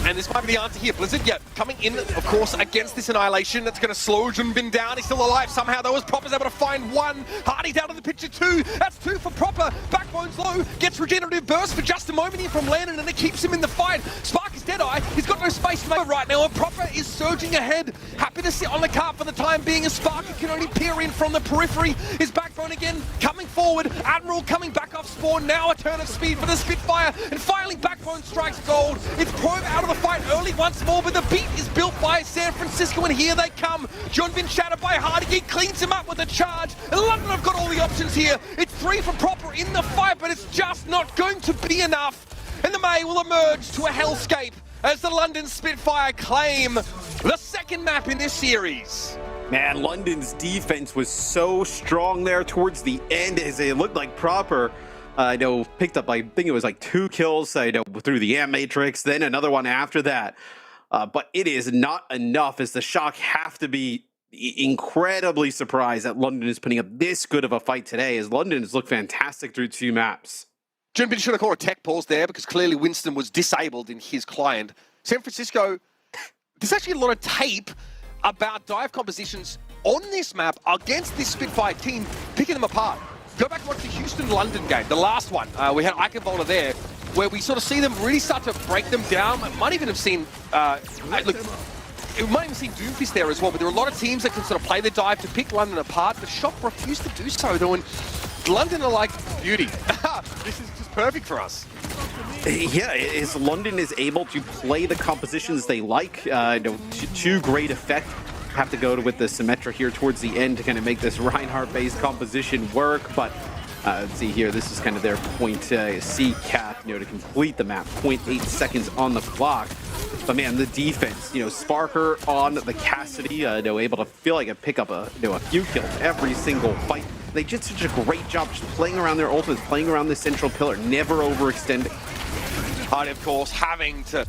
And this might be the answer here. Blizzard, coming in, of course, against this Annihilation. That's going to slow Junbin down. He's still alive somehow, though, as Proper's able to find one. Hardy's out of the picture, two. That's two for Proper. Backbone's low. Gets regenerative burst for just a moment here from Landon, and it keeps him in the fight. Spark is Deadeye. He's got no space to make right now, and Proper is surging ahead. Happy to sit on the cart for the time being, as Sparker can only peer in from the periphery. His Backbone again coming forward. Admiral coming back off spawn. Now a turn of speed for the Spitfire, and finally Backbone strikes gold. It's Probe out of the fight early once more, but the beat is built by San Francisco, and here they come. Junbin shattered by Hardy. He cleans him up with a charge, and London have got all the options here. It's three for Proper in the fight, but it's just not going to be enough. And the May will emerge to a hellscape as the London Spitfire claim the second map in this series. Man, London's defense was so strong there towards the end, as it looked like Proper picked up, I think it was 2 kills, through the Ant Matrix, then another one after that. But it is not enough, as the Shock have to be incredibly surprised that London is putting up this good of a fight today, as London has looked fantastic through 2 maps. Junbin should have called a tech pause there, because clearly Winston was disabled in his client. San Francisco, there's actually a lot of tape about dive compositions on this map against this Spitfire team, picking them apart. Go back and watch the Houston-London game, the last one. We had Eichenwalder there, where we sort of see them really start to break them down. Might even have seen, we might even see Doomfist there as well, but there are a lot of teams that can sort of play the dive to pick London apart, but Shock refused to do so, though, and London are like, beauty. This is just perfect for us. Yeah, as London is able to play the compositions they like, to great effect. Have to go with the Symmetra here towards the end to kind of make this Reinhardt-based composition work, but let's see here, this is kind of their point C cap, to complete the map. 0.8 seconds on the clock. But man, the defense, Sparker on the Cassidy, able to feel like pick up a few kills every single fight. They did such a great job just playing around their ultimates, playing around this central pillar, never overextending. And of course, having to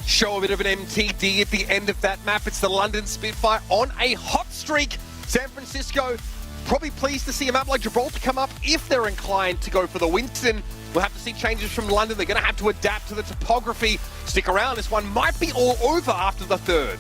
show a bit of an MTD at the end of that map. It's the London Spitfire on a hot streak. San Francisco probably pleased to see a map like Gibraltar come up if they're inclined to go for the Winston. We'll have to see changes from London. They're going to have to adapt to the topography. Stick around. This one might be all over after the third.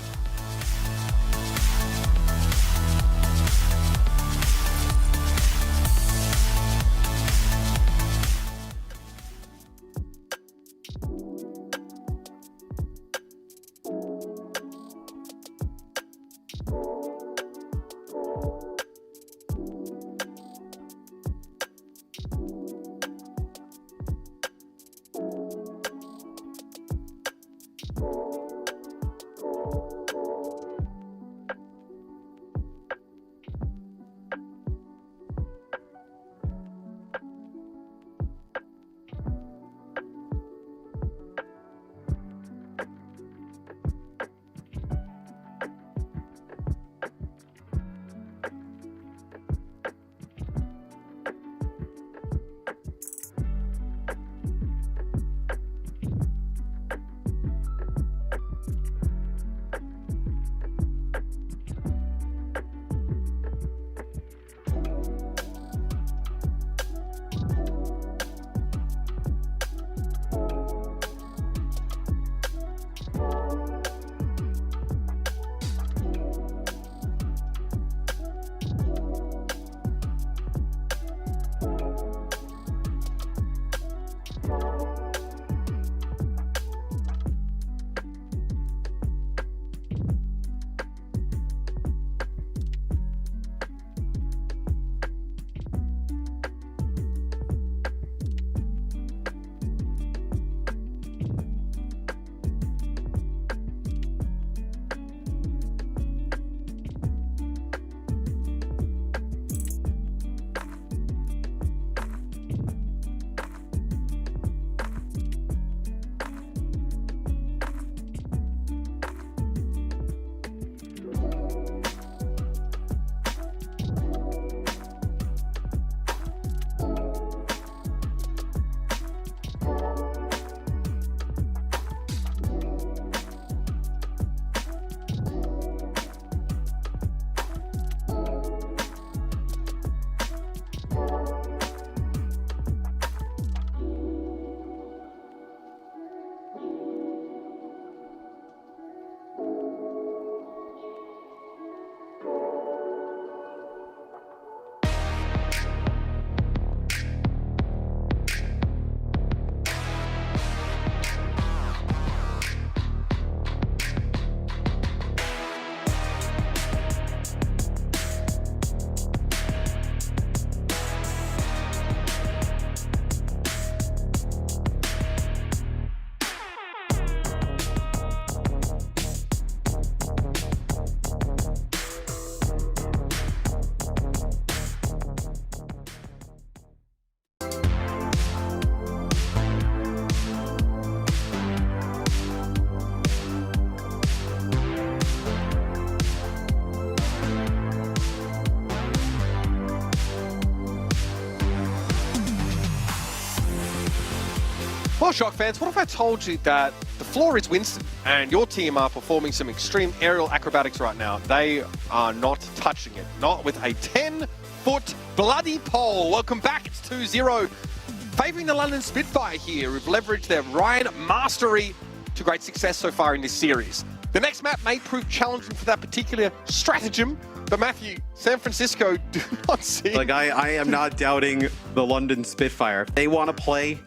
Well, Shock fans, what if I told you that the floor is Winston and your team are performing some extreme aerial acrobatics right now? They are not touching it. Not with a 10-foot bloody pole. Welcome back. It's 2-0. Favouring the London Spitfire here, who've leveraged their Ryan mastery to great success so far in this series. The next map may prove challenging for that particular stratagem, but Matthew, San Francisco do not see... Like, I am not doubting the London Spitfire. If they want to play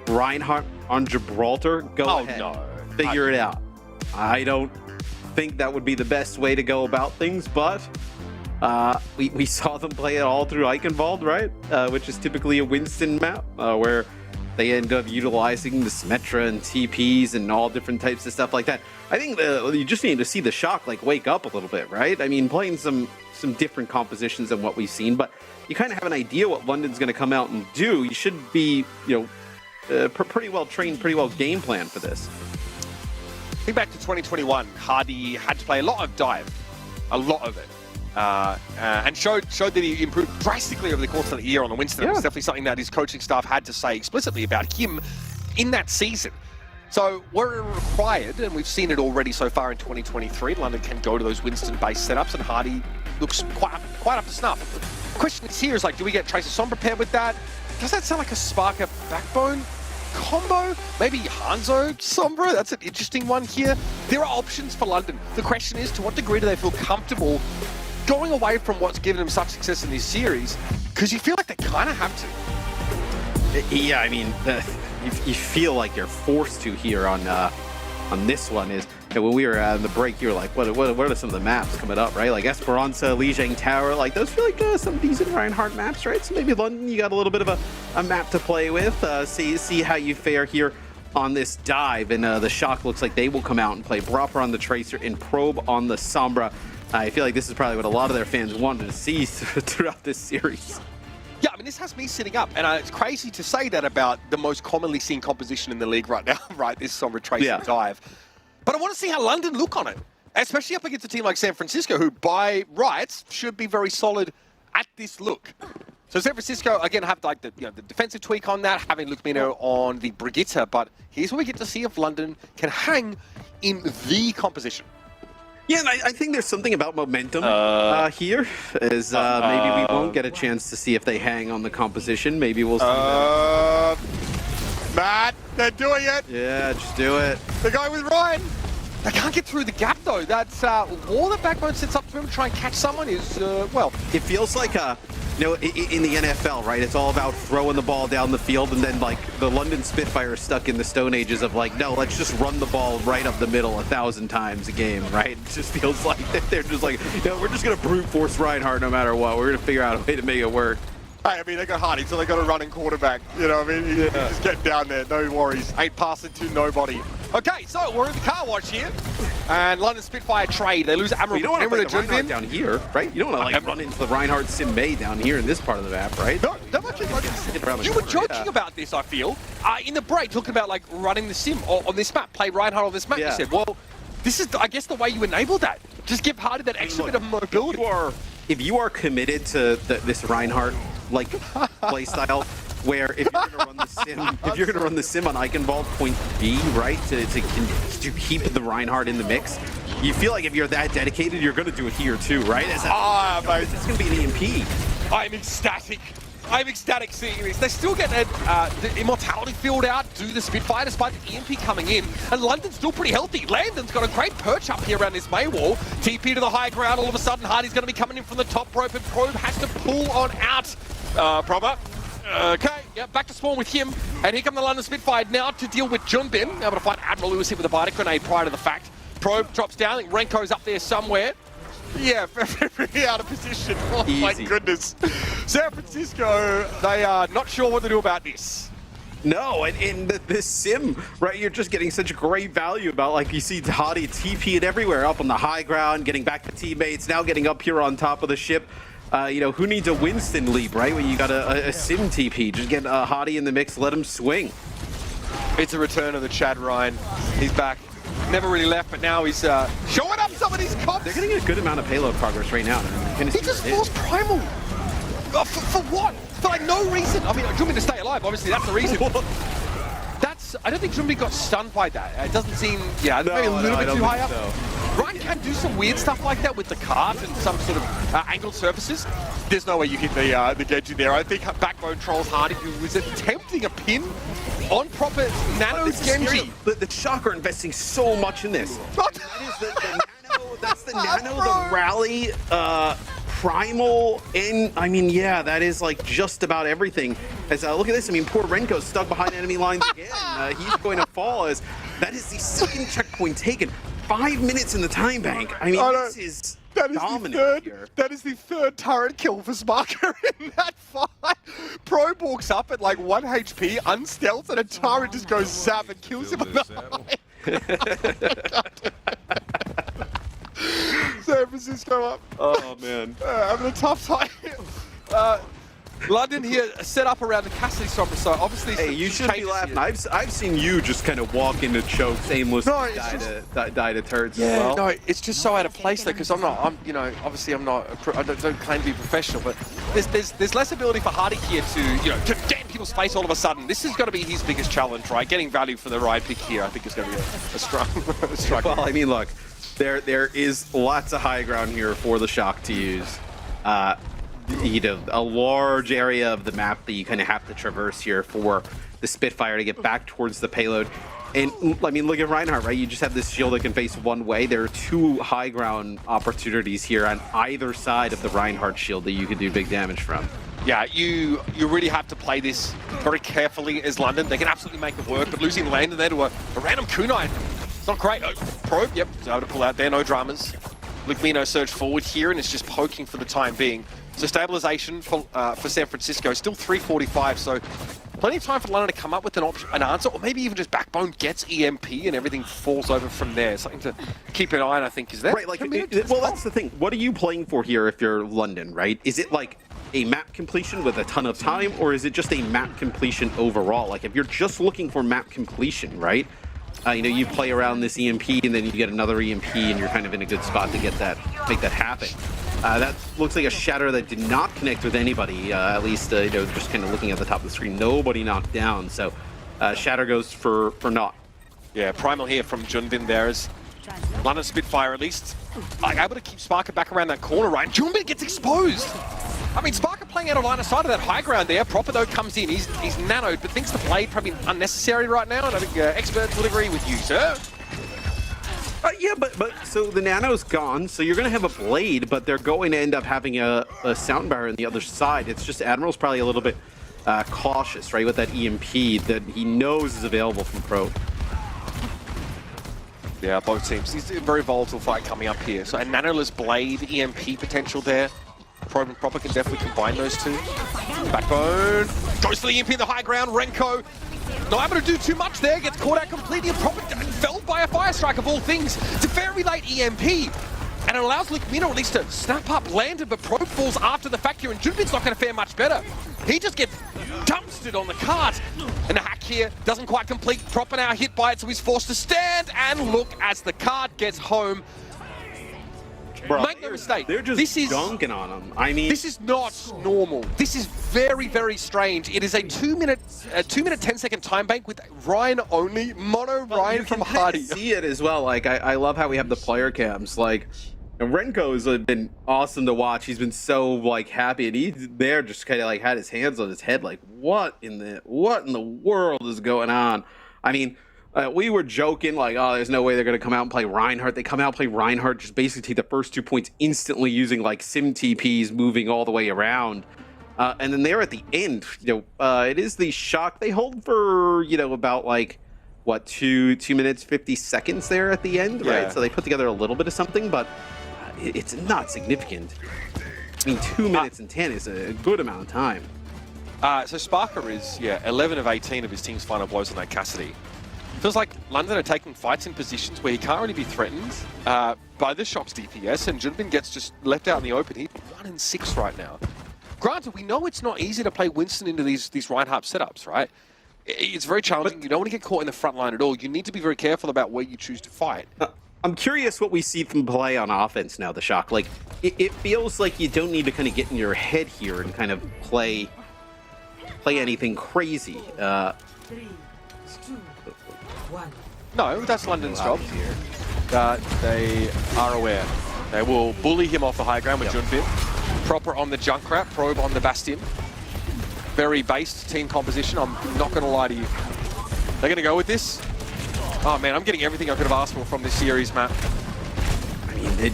Reinhardt on Gibraltar, go ahead. No. Figure it out. I don't think that would be the best way to go about things, but we saw them play it all through Eichenwald, right? Which is typically a Winston map, where they end up utilizing the Symmetra and TPs and all different types of stuff like that. I think you just need to see the Shock like wake up a little bit, right? I mean, playing some different compositions than what we've seen, but you kind of have an idea what London's going to come out and do. You should be, pretty well trained, pretty well game plan for this. Think back to 2021, Hardy had to play a lot of dive, a lot of it, and showed that he improved drastically over the course of the year on the Winston. Yeah. It was definitely something that his coaching staff had to say explicitly about him in that season. So we're required, and we've seen it already so far in 2023, London can go to those Winston-based setups, and Hardy looks quite up to snuff. The question is here is, like, do we get Tracer Sombra paired with that? Does that sound like a Sparker Backbone combo? Maybe Hanzo Sombra? That's an interesting one here. There are options for London. The question is, to what degree do they feel comfortable going away from what's given them such success in this series? Because you feel like they kind of have to. Yeah, I mean, you feel like you're forced to here on this one. Is when we were on the break, you were like, what are some of the maps coming up, right? Like Esperanza, Lijiang Tower, like those feel like some decent Reinhardt maps, right? So maybe London, you got a little bit of a map to play with. See how you fare here on this dive, and the Shock looks like they will come out and play Proper on the Tracer and Probe on the Sombra. I feel like this is probably what a lot of their fans wanted to see throughout this series. Yeah, I mean, this has me sitting up, and it's crazy to say that about the most commonly seen composition in the league right now, right? This Sombra Tracer dive. But I want to see how London look on it, especially up against a team like San Francisco, who by rights should be very solid at this look. So San Francisco, again, have like the defensive tweak on that, having Lukmino on the Brigitte, but here's where we get to see if London can hang in the composition. Yeah, and I think there's something about momentum here, as maybe we won't get a chance to see if they hang on the composition. Maybe we'll see that. Matt, they're doing it! Yeah, just do it. They're going with Ryan! They can't get through the gap, though. That's all that Backbone sets up to him to try and catch someone is, well... It feels like, in the NFL, right, it's all about throwing the ball down the field, and then, like, the London Spitfire is stuck in the Stone Ages of, like, no, let's just run the ball right up the middle 1,000 times a game, right? It just feels like they're just like, we're just going to brute force Reinhardt no matter what. We're going to figure out a way to make it work. Hey, I mean, they got Hardy, so they got a running quarterback. You know what I mean? You just get down there, no worries. Ain't passing to nobody. Okay, so we're in the car watch here. And London Spitfire trade. They lose Emerald. You don't want to play Reinhardt down here, right? You don't want to like run into the Reinhardt Sim May down here in this part of the map, right? No, you were joking about this, I feel. In the break, talking about like running the Sim on this map, play Reinhardt on this map. You said, well, this is, I guess, the way you enable that. Just give Hardy that extra bit of mobility. If you are committed to this Reinhardt like playstyle, where if you're going to run the sim, on Eichenwald point B, right, to keep the Reinhardt in the mix, you feel like if you're that dedicated, you're going to do it here too, right? It's going to be an EMP. I'm ecstatic. I'm ecstatic seeing this. They still get the Immortality field out, do the Spitfire despite the EMP coming in. And London's still pretty healthy. Landon's got a great perch up here around this May wall. TP to the high ground. All of a sudden, Hardy's going to be coming in from the top rope, and Probe has to pull on out. Prober. Okay, yeah, back to spawn with him. And here come the London Spitfire now to deal with Junbin. Able to find Admiral Lewis hit with a Biter Grenade prior to the fact. Probe drops down. I think Renko's up there somewhere. Yeah, very out of position. Oh my goodness. San Francisco, they are not sure what to do about this. No, and in this sim, right, you're just getting such great value about, like, you see Hardy TP'd everywhere, up on the high ground, getting back to teammates, now getting up here on top of the ship. Who needs a Winston leap, right, when you got a sim TP? Just get Hardy in the mix, let him swing. It's a return of the Chad Ryan. He's back. Never really left, but now he's showing up some of these cops. They're getting a good amount of payload progress right now. He just forced Primal. For what? For like no reason. I mean, I want me to stay alive, obviously, that's the reason. That's I don't think Jumbi got stunned by that. It doesn't seem, maybe a little bit too high up. Ryan can do some weird stuff like that with the cart and some sort of angled surfaces. There's no way you hit the Genji there. I think Backbone trolls Hardy, who was attempting a pin on proper Nano Genji. The Shock are investing so much in this. That's the Nano, the Rally, Primal, and I mean, yeah, that is like just about everything. As look at this, I mean, poor Renko's stuck behind enemy lines again. He's going to fall as that is the second checkpoint taken. 5 minutes in the time bank. I mean, this is dominant here. That is the third turret kill for Sparker in that fight. Pro walks up at like 1 HP, unstealth, and a turret just goes zap and kills him on the San Francisco up. Oh, man. Having a tough time. London here set up around the Cassidy Sombra, so obviously... Hey, you shouldn't be laughing. I've seen you just kind of walk into chokes aimlessly, die to turrets as well. No, it's just so out of place though, because obviously I don't claim to be professional, but there's less ability for Hardy here to get in people's face all of a sudden. This is going to be his biggest challenge, right? Getting value for the ride pick here, I think is going to be a strong. Well, I mean, look, there is lots of high ground here for the Shock to use. A large area of the map that you kind of have to traverse here for the Spitfire to get back towards the payload. And I mean, look at Reinhardt, right? You just have this shield that can face one way. There are 2 high ground opportunities here on either side of the Reinhardt shield that you can do big damage from. Yeah, you really have to play this very carefully as London. They can absolutely make it work, but losing Landon there to a random kunai, it's not great. Probe, yep, was able to pull out there, no dramas. Lukmino surged forward here and it's just poking for the time being. So stabilization for San Francisco, still 345, so plenty of time for London to come up with an answer, or maybe even just Backbone gets EMP and everything falls over from there. Something to keep an eye on, I think, is there. Right, like, well, that's the thing. What are you playing for here if you're London, right? Is it like a map completion with a ton of time, or is it just a map completion overall? Like, if you're just looking for map completion, right? You play around this EMP and then you get another EMP and you're kind of in a good spot to make that happen. That looks like a Shatter that did not connect with anybody, at least, just kind of looking at the top of the screen. Nobody knocked down, so Shatter goes for naught. Yeah, Primal here from Junbin there is London Spitfire at least. Able to keep Sparker back around that corner, right? Junbin gets exposed! I mean, Sparker playing out of line of sight of that high ground there. Proper, though, comes in. He's nanoed, but thinks the blade probably unnecessary right now, and I think experts will agree with you, sir. Yeah, but so the nano's gone, so you're going to have a blade, but they're going to end up having a soundbar on the other side. It's just Admiral's probably a little bit cautious, right, with that EMP that he knows is available from Probe. Yeah, both teams. It's a very volatile fight coming up here. So a nanoless blade, EMP potential there. Probe and Proper can definitely combine those two. Backbone goes for the EMP in the high ground. Renko not able to do too much there. Gets caught out completely. And Proper felled by a Fire Strike of all things. It's a very late EMP. And it allows Lukmino at least to snap up Landon, but Probe falls after the fact here, and Junbin's not going to fare much better. He just gets dumpstered on the cart. And the hack here doesn't quite complete. Proper now hit by it, so he's forced to stand and look as the cart gets home. Bro, make no mistake. They're just dunking on him. I mean, this is not normal. This is very, very strange. It is a 2 minute, 10-second time bank with Ryan only, mono Ryan from Hardy. See it as well. Like I love how we have the player cams. Like Renko's been awesome to watch. He's been so like happy, and he's there just kind of like had his hands on his head, like what in the world is going on? I mean. We were joking, like, oh, there's no way they're going to come out and play Reinhardt. They come out and play Reinhardt, just basically take the first 2 points instantly using, like, sim TPs moving all the way around. And then there at the end, it is the Shock. They hold for, about, like, what, 2 minutes, 50 seconds there at the end, right? So they put together a little bit of something, but it's not significant. I mean, 2 minutes and 10 is a good amount of time. So Sparker is, 11 of 18 of his team's final blows on that Cassidy. Feels like London are taking fights in positions where he can't really be threatened by the Shock's DPS, and Junbin gets just left out in the open. He's 1 in 6 right now. Granted, we know it's not easy to play Winston into these Reinhardt setups, right? It's very challenging. You don't want to get caught in the front line at all. You need to be very careful about where you choose to fight. I'm curious what we see from play on offense now, the Shock. Like, it feels like you don't need to kind of get in your head here and kind of play anything crazy. No, that's London's job. They are aware. They will bully him off the high ground with Junbin. Proper on the Junkrat, Probe on the Bastion. Very based team composition, I'm not going to lie to you. They're going to go with this. Oh man, I'm getting everything I could have asked for from this series, Matt. I mean, the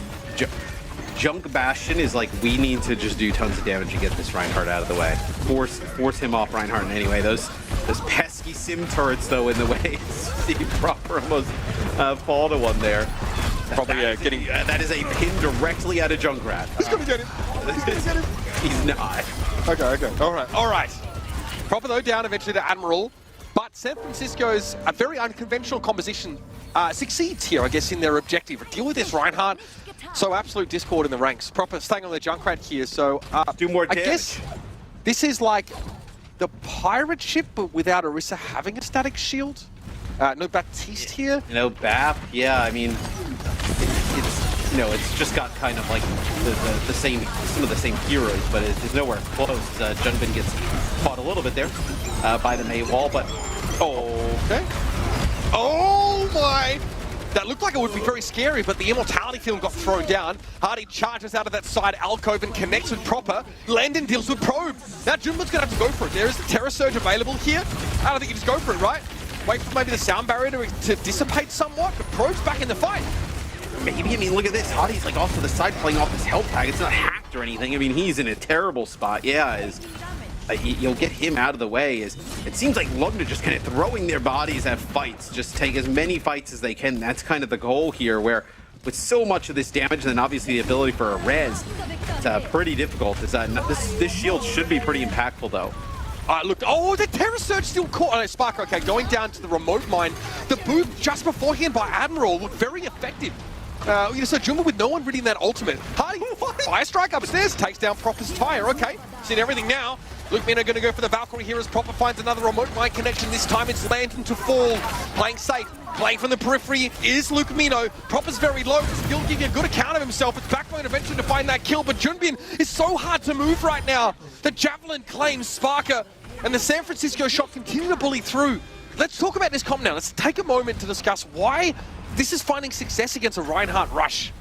Junk Bastion is like, we need to just do tons of damage to get this Reinhardt out of the way. Force him off Reinhardt in any way. Those pesky sim turrets, though, in the way. See Proper almost fall to one there. Probably getting... that is a pin directly out of Junkrat. He's going to get him. He's going to get him. He's not. Okay. All right. Proper, though, down eventually to Admiral. But San Francisco's a very unconventional composition succeeds here, I guess, in their objective. Deal with this Reinhardt. So absolute discord in the ranks. Proper staying on the Junkrat here, so... do more damage. I guess this is like the pirate ship, but without Orisa having a static shield. No Baptiste here. No Bap, yeah, I mean, it's you know, it's just got kind of like the same, some of the same heroes, but it's nowhere close. Junbin gets caught a little bit there by the Mei wall, but okay. Oh my! That looked like it would be very scary, but the Immortality Film got thrown down. Hardy charges out of that side alcove and connects with Proper. Landon deals with Probe. Now Junbin's gonna have to go for it. There is the Terror Surge available here. I don't think you just go for it, right? Wait for maybe the sound barrier to dissipate somewhat, but Probe's back in the fight. Maybe, I mean, look at this. Hardy's like off to the side playing off his health pack. It's not hacked or anything. I mean, he's in a terrible spot. Yeah, you'll get him out of the way. It seems like London just kind of throwing their bodies at fights. Just take as many fights as they can. That's kind of the goal here, where with so much of this damage and then obviously the ability for a res, it's pretty difficult. This shield should be pretty impactful, though. Look, the Terror Surge still caught. Oh, Sparker, okay, going down to the remote mine. The booth just beforehand by Admiral looked very effective. So Junbin with no one really in that ultimate. Hardy, Fire Strike upstairs, takes down Proper's Tire, okay. Seen everything now. Luke Mino going to go for the Valkyrie here as Proper finds another remote mine connection. This time it's Lantern to fall. Playing safe, playing from the periphery is Luke Mino. Proper's very low, still giving a good account of himself. It's Backbone eventually to find that kill, but Junbin is so hard to move right now. The Javelin claims Sparker, and the San Francisco shot continue to bully through. Let's talk about this comp now. Let's take a moment to discuss why this is finding success against a Reinhardt rush.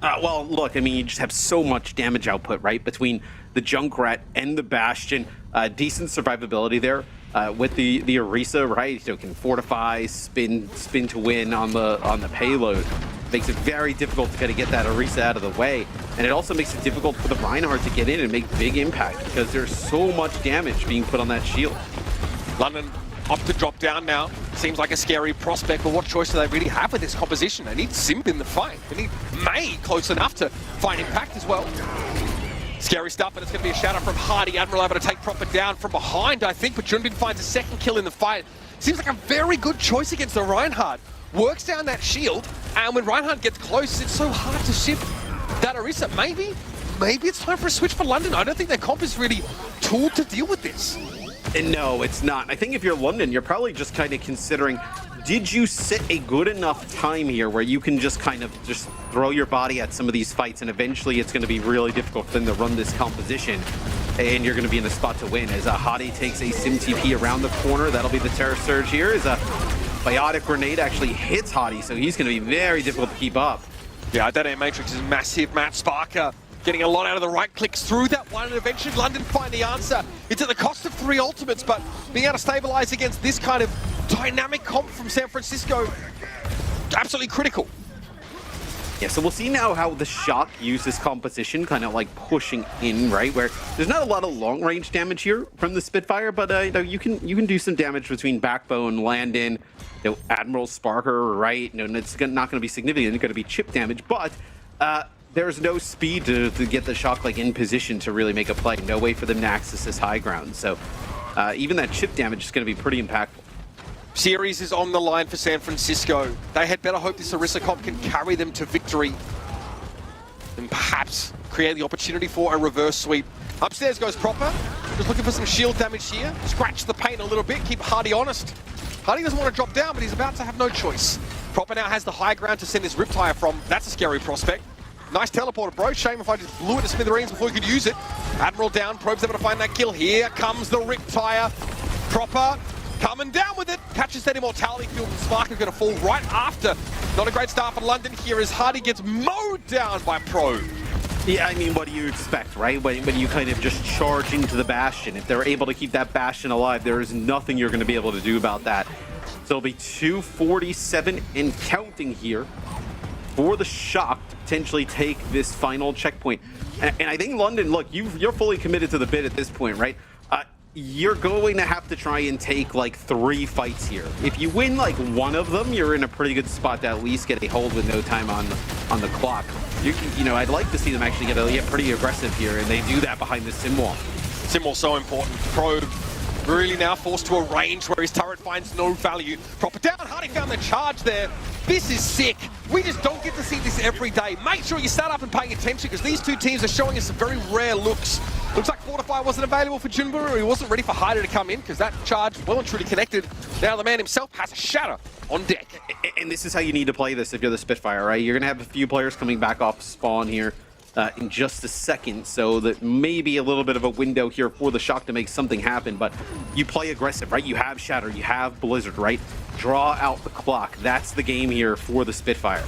Well, look, I mean, you just have so much damage output, right? Between the Junkrat and the Bastion, decent survivability there. With the Orisa, right? So it can fortify, spin to win on the payload. Makes it very difficult to kind of get that Orisa out of the way. And it also makes it difficult for the Reinhardt to get in and make big impact because there's so much damage being put on that shield. London up to drop down now. Seems like a scary prospect, but what choice do they really have with this composition? They need Simp in the fight. They need Mei close enough to find impact as well. Scary stuff, and it's going to be a shout out from Hardy. Admiral able to take Proper down from behind, I think, but Junbin finds a second kill in the fight. Seems like a very good choice against the Reinhardt. Works down that shield, and when Reinhardt gets close, it's so hard to shift that Orisa. Maybe it's time for a switch for London. I don't think their comp is really tooled to deal with this. And no, it's not. I think if you're London, you're probably just kind of considering, did you sit a good enough time here where you can just kind of just throw your body at some of these fights, and eventually it's going to be really difficult for them to run this composition, and you're going to be in the spot to win. As Hadi takes a Sim TP around the corner, that'll be the Terror Surge here. As a Biotic Grenade actually hits Hadi, so he's going to be very difficult to keep up. Yeah, that air matrix is massive. Matt Sparker getting a lot out of the right clicks through that one, and eventually London find the answer. It's at the cost of 3 ultimates, but being able to stabilize against this kind of dynamic comp from San Francisco, absolutely critical. Yeah, so we'll see now how the Shock uses composition, kind of like pushing in, right? Where there's not a lot of long-range damage here from the Spitfire, but you know, you can do some damage between Backbone, Landon, you know, Admiral, Sparker, right? You know, it's not going to be significant. It's going to be chip damage, but there's no speed to get the Shock like in position to really make a play. No way for them to access this high ground. So even that chip damage is going to be pretty impactful. Series is on the line for San Francisco. They had better hope this Orisa comp can carry them to victory and perhaps create the opportunity for a reverse sweep. Upstairs goes Proper. Just looking for some shield damage here. Scratch the paint a little bit, keep Hardy honest. Hardy doesn't want to drop down, but he's about to have no choice. Proper now has the high ground to send his Riptire from. That's a scary prospect. Nice teleporter, bro. Shame if I just blew it to smithereens before he could use it. Admiral down, Probe's able to find that kill. Here comes the Riptire. Proper coming down with it. Catches that immortality field, and Sparker going to fall right after. Not a great start for London here as Hardy gets mowed down by Pro. Yeah, I mean, what do you expect, right? When you kind of just charge into the Bastion, if they're able to keep that Bastion alive, there is nothing you're going to be able to do about that. So it'll be 2:47 and counting here for the Shock to potentially take this final checkpoint. And I think London, look, you're fully committed to the bid at this point, right? You're going to have to try and take like 3 fights here. If you win like 1 of them, you're in a pretty good spot to at least get a hold with no time on the clock. You know, I'd like to see them actually get pretty aggressive here, and they do that behind the sim wall. Sim wall so important. Pro really now forced to a range where his turret finds no value. Proper down, Hardy found the charge there. This is sick. We just don't get to see this every day. Make sure you start up and paying attention because these two teams are showing us some very rare looks. Looks like Fortify wasn't available for Junburu. He wasn't ready for Hyder to come in because that charge well and truly connected. Now the man himself has a shatter on deck. And this is how you need to play this if you're the Spitfire, right? You're going to have a few players coming back off spawn here in just a second, so that may be a little bit of a window here for the Shock to make something happen, but you play aggressive, right? You have Shatter, you have Blizzard, right? Draw out the clock. That's the game here for the Spitfire.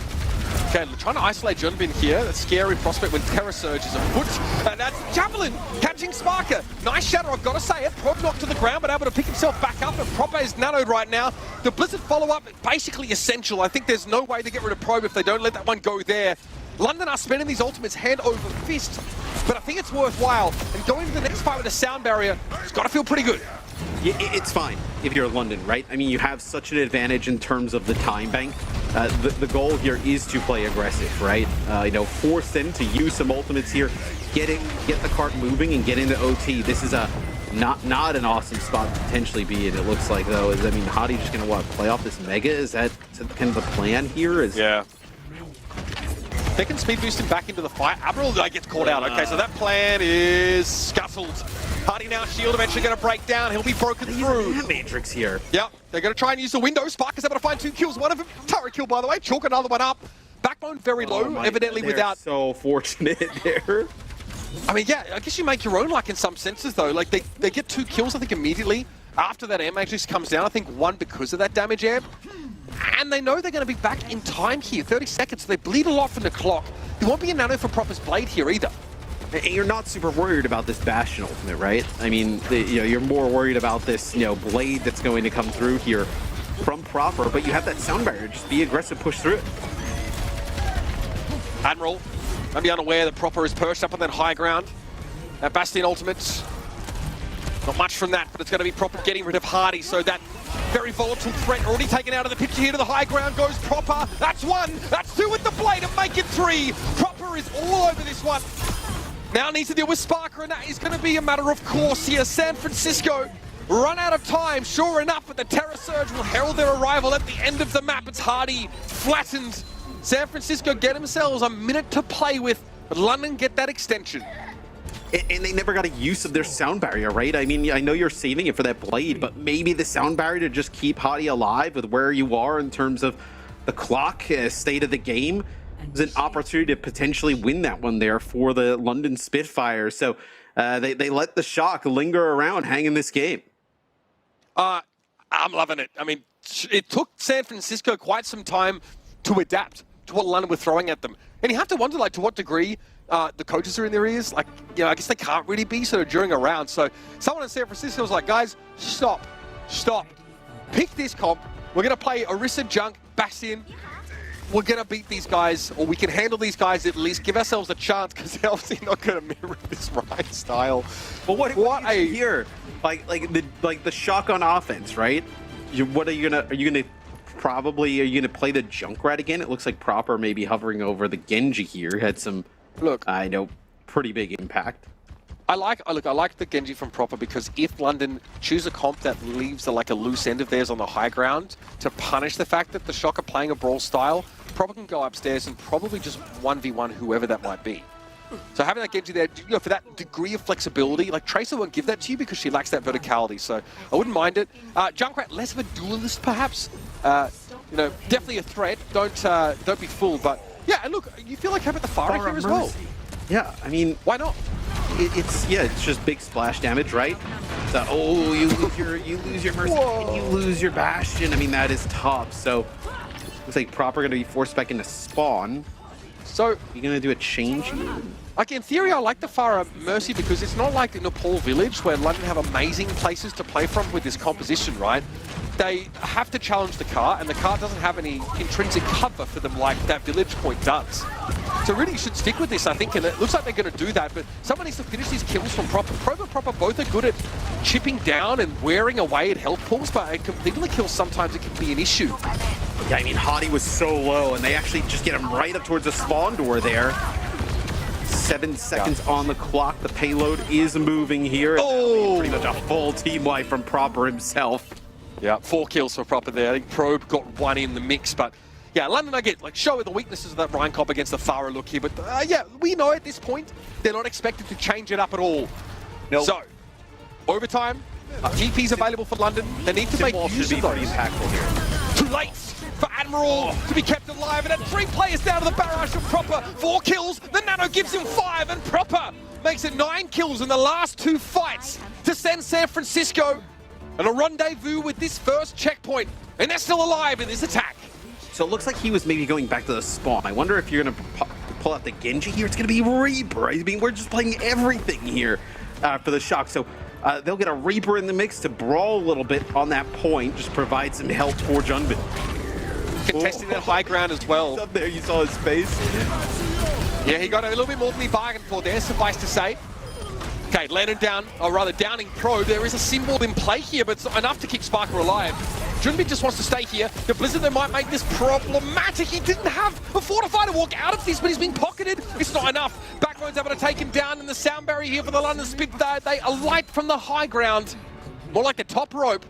Okay, trying to isolate Junbin here. That scary prospect when Terror Surge is afoot. And that's Javelin catching Sparker. Nice Shatter, I've got to say it. Prop knocked to the ground, but able to pick himself back up. And Proper is nanoed right now. The Blizzard follow-up is basically essential. I think there's no way to get rid of Probe if they don't let that one go there. London are spending these ultimates hand over fist, but I think it's worthwhile. And going to the next fight with a sound barrier, it's got to feel pretty good. It's fine if you're London, right? I mean, you have such an advantage in terms of the time bank. The goal here is to play aggressive, right? You know, force them to use some ultimates here, get the cart moving, and get into OT. This is a not an awesome spot to potentially be in. It looks like though. I mean, Hadi just gonna play off this mega? Is that kind of the plan here? Yeah. They can speed boost him back into the fight. Abril gets caught out. Okay, so that plan is scuttled. Hardy now, shield eventually going to break down. He'll be broken through. Matrix here. Yep, they're going to try and use the window. Sparker's able to find 2 kills. One of them, turret kill, by the way. Chalk another one up. Backbone very low, evidently without... so fortunate there. I mean, yeah, I guess you make your own luck in some senses, though. Like, they get 2 kills, I think, immediately after that air matrix comes down. I think 1 because of that damage amp. And they know they're going to be back in time here. 30 seconds, so they bleed a lot from the clock. There won't be a nano for Proper's blade here either. And you're not super worried about this Bastion ultimate, right? I mean, you're more worried about this, blade that's going to come through here from Proper, but you have that sound barrier. Just be aggressive, push through it. Admiral, maybe unaware that Proper is perched up on that high ground. That Bastion ultimate, not much from that, but it's going to be Proper getting rid of Hardy, so that very volatile threat already taken out of the picture here to the high ground goes Proper. That's 1, that's 2 with the blade and make it 3. Proper is all over this one. Now needs to deal with Sparker, and that is going to be a matter of course here. San Francisco run out of time, sure enough, but the Terror Surge will herald their arrival at the end of the map. It's Hardy flattened. San Francisco get themselves a minute to play with, but London get that extension. And they never got a use of their sound barrier, right? I mean, I know you're saving it for that blade, but maybe the sound barrier to just keep Hadi alive with where you are in terms of the clock, state of the game, is an opportunity to potentially win that one there for the London Spitfire. So they let the Shock linger around, hang in this game. I'm loving it. I mean, it took San Francisco quite some time to adapt to what London were throwing at them. And you have to wonder, like, to what degree the coaches are in their ears. Like, I guess they can't really be sort of during a round. So someone in San Francisco was like, guys, stop. Pick this comp. We're going to play Orisa, Junk, Bastion. We're going to beat these guys, or we can handle these guys at least. Give ourselves a chance, because they're obviously not going to mirror this Ryan style. But what a here, like the Shock on offense, right? What are you gonna? Are you gonna play the Junkrat again? It looks like Proper maybe hovering over the Genji here. Had some, I know, pretty big impact. I like the Genji from Proper, because if London choose a comp that leaves a loose end of theirs on the high ground to punish the fact that the Shock are playing a brawl style, Proper can go upstairs and probably just 1v1 whoever that might be. So having that Genji there, for that degree of flexibility, like Tracer won't give that to you because she lacks that verticality, so I wouldn't mind it. Junkrat, less of a duelist perhaps. Definitely a threat. Don't be fooled, but yeah, and look, you feel like having the Pharah here as well. Yeah, I mean, why not? it's just big splash damage, right? So, oh, you lose your Mercy, and you lose your Bastion. I mean, that is tough. So, looks like Proper going to be forced back into spawn. So, you're going to do a change here? Like, in theory, I like the Farah Mercy because it's not like in Nepal Village where London have amazing places to play from with this composition, right? They have to challenge the car, and the car doesn't have any intrinsic cover for them like that Village point does. So really, you should stick with this, I think, and it looks like they're going to do that, but someone needs to finish these kills from Proper. Proper both are good at chipping down and wearing away at health pools, but at completing the kills, sometimes it can be an issue. Yeah, I mean, Hottie was so low, and they actually just get him right up towards the spawn door there. 7 seconds on the clock. The payload is moving here. Oh! Pretty much a full team wipe from Proper himself. Yeah, 4 kills for Proper there. I think Probe got 1 in the mix, but yeah, London, I get, like, show the weaknesses of that Ryan Cobb against the Farah look here, but yeah, we know at this point, they're not expected to change it up at all. Nope. So, overtime, TP's available for London. They need to make use of those. Impactful here. Too late for Admiral to be kept alive, and at 3 players down to the barrage from Proper. 4 kills, the Nano gives him 5, and Proper makes it 9 kills in the last 2 fights to send San Francisco on a rendezvous with this first checkpoint, and they're still alive in this attack. So it looks like he was maybe going back to the spawn. I wonder if you're going to pull out the Genji here. It's going to be Reaper. I mean, we're just playing everything here for the Shock. So they'll get a Reaper in the mix to brawl a little bit on that point, just provide some help for Junbin. Contesting that high ground as well. Up there, you saw his face. Yeah, he got a little bit more than he bargained for there, suffice to say. Okay, landed down, or rather downing Pro. There is a symbol in play here, but it's not enough to keep Sparker alive. Junbin just wants to stay here. The Blizzard, they might make this problematic. He didn't have a Fortify to walk out of this, but he's being pocketed. It's not enough. Backbone's able to take him down, and the sound barrier here for the London Spit. They alight from the high ground, more like the top rope,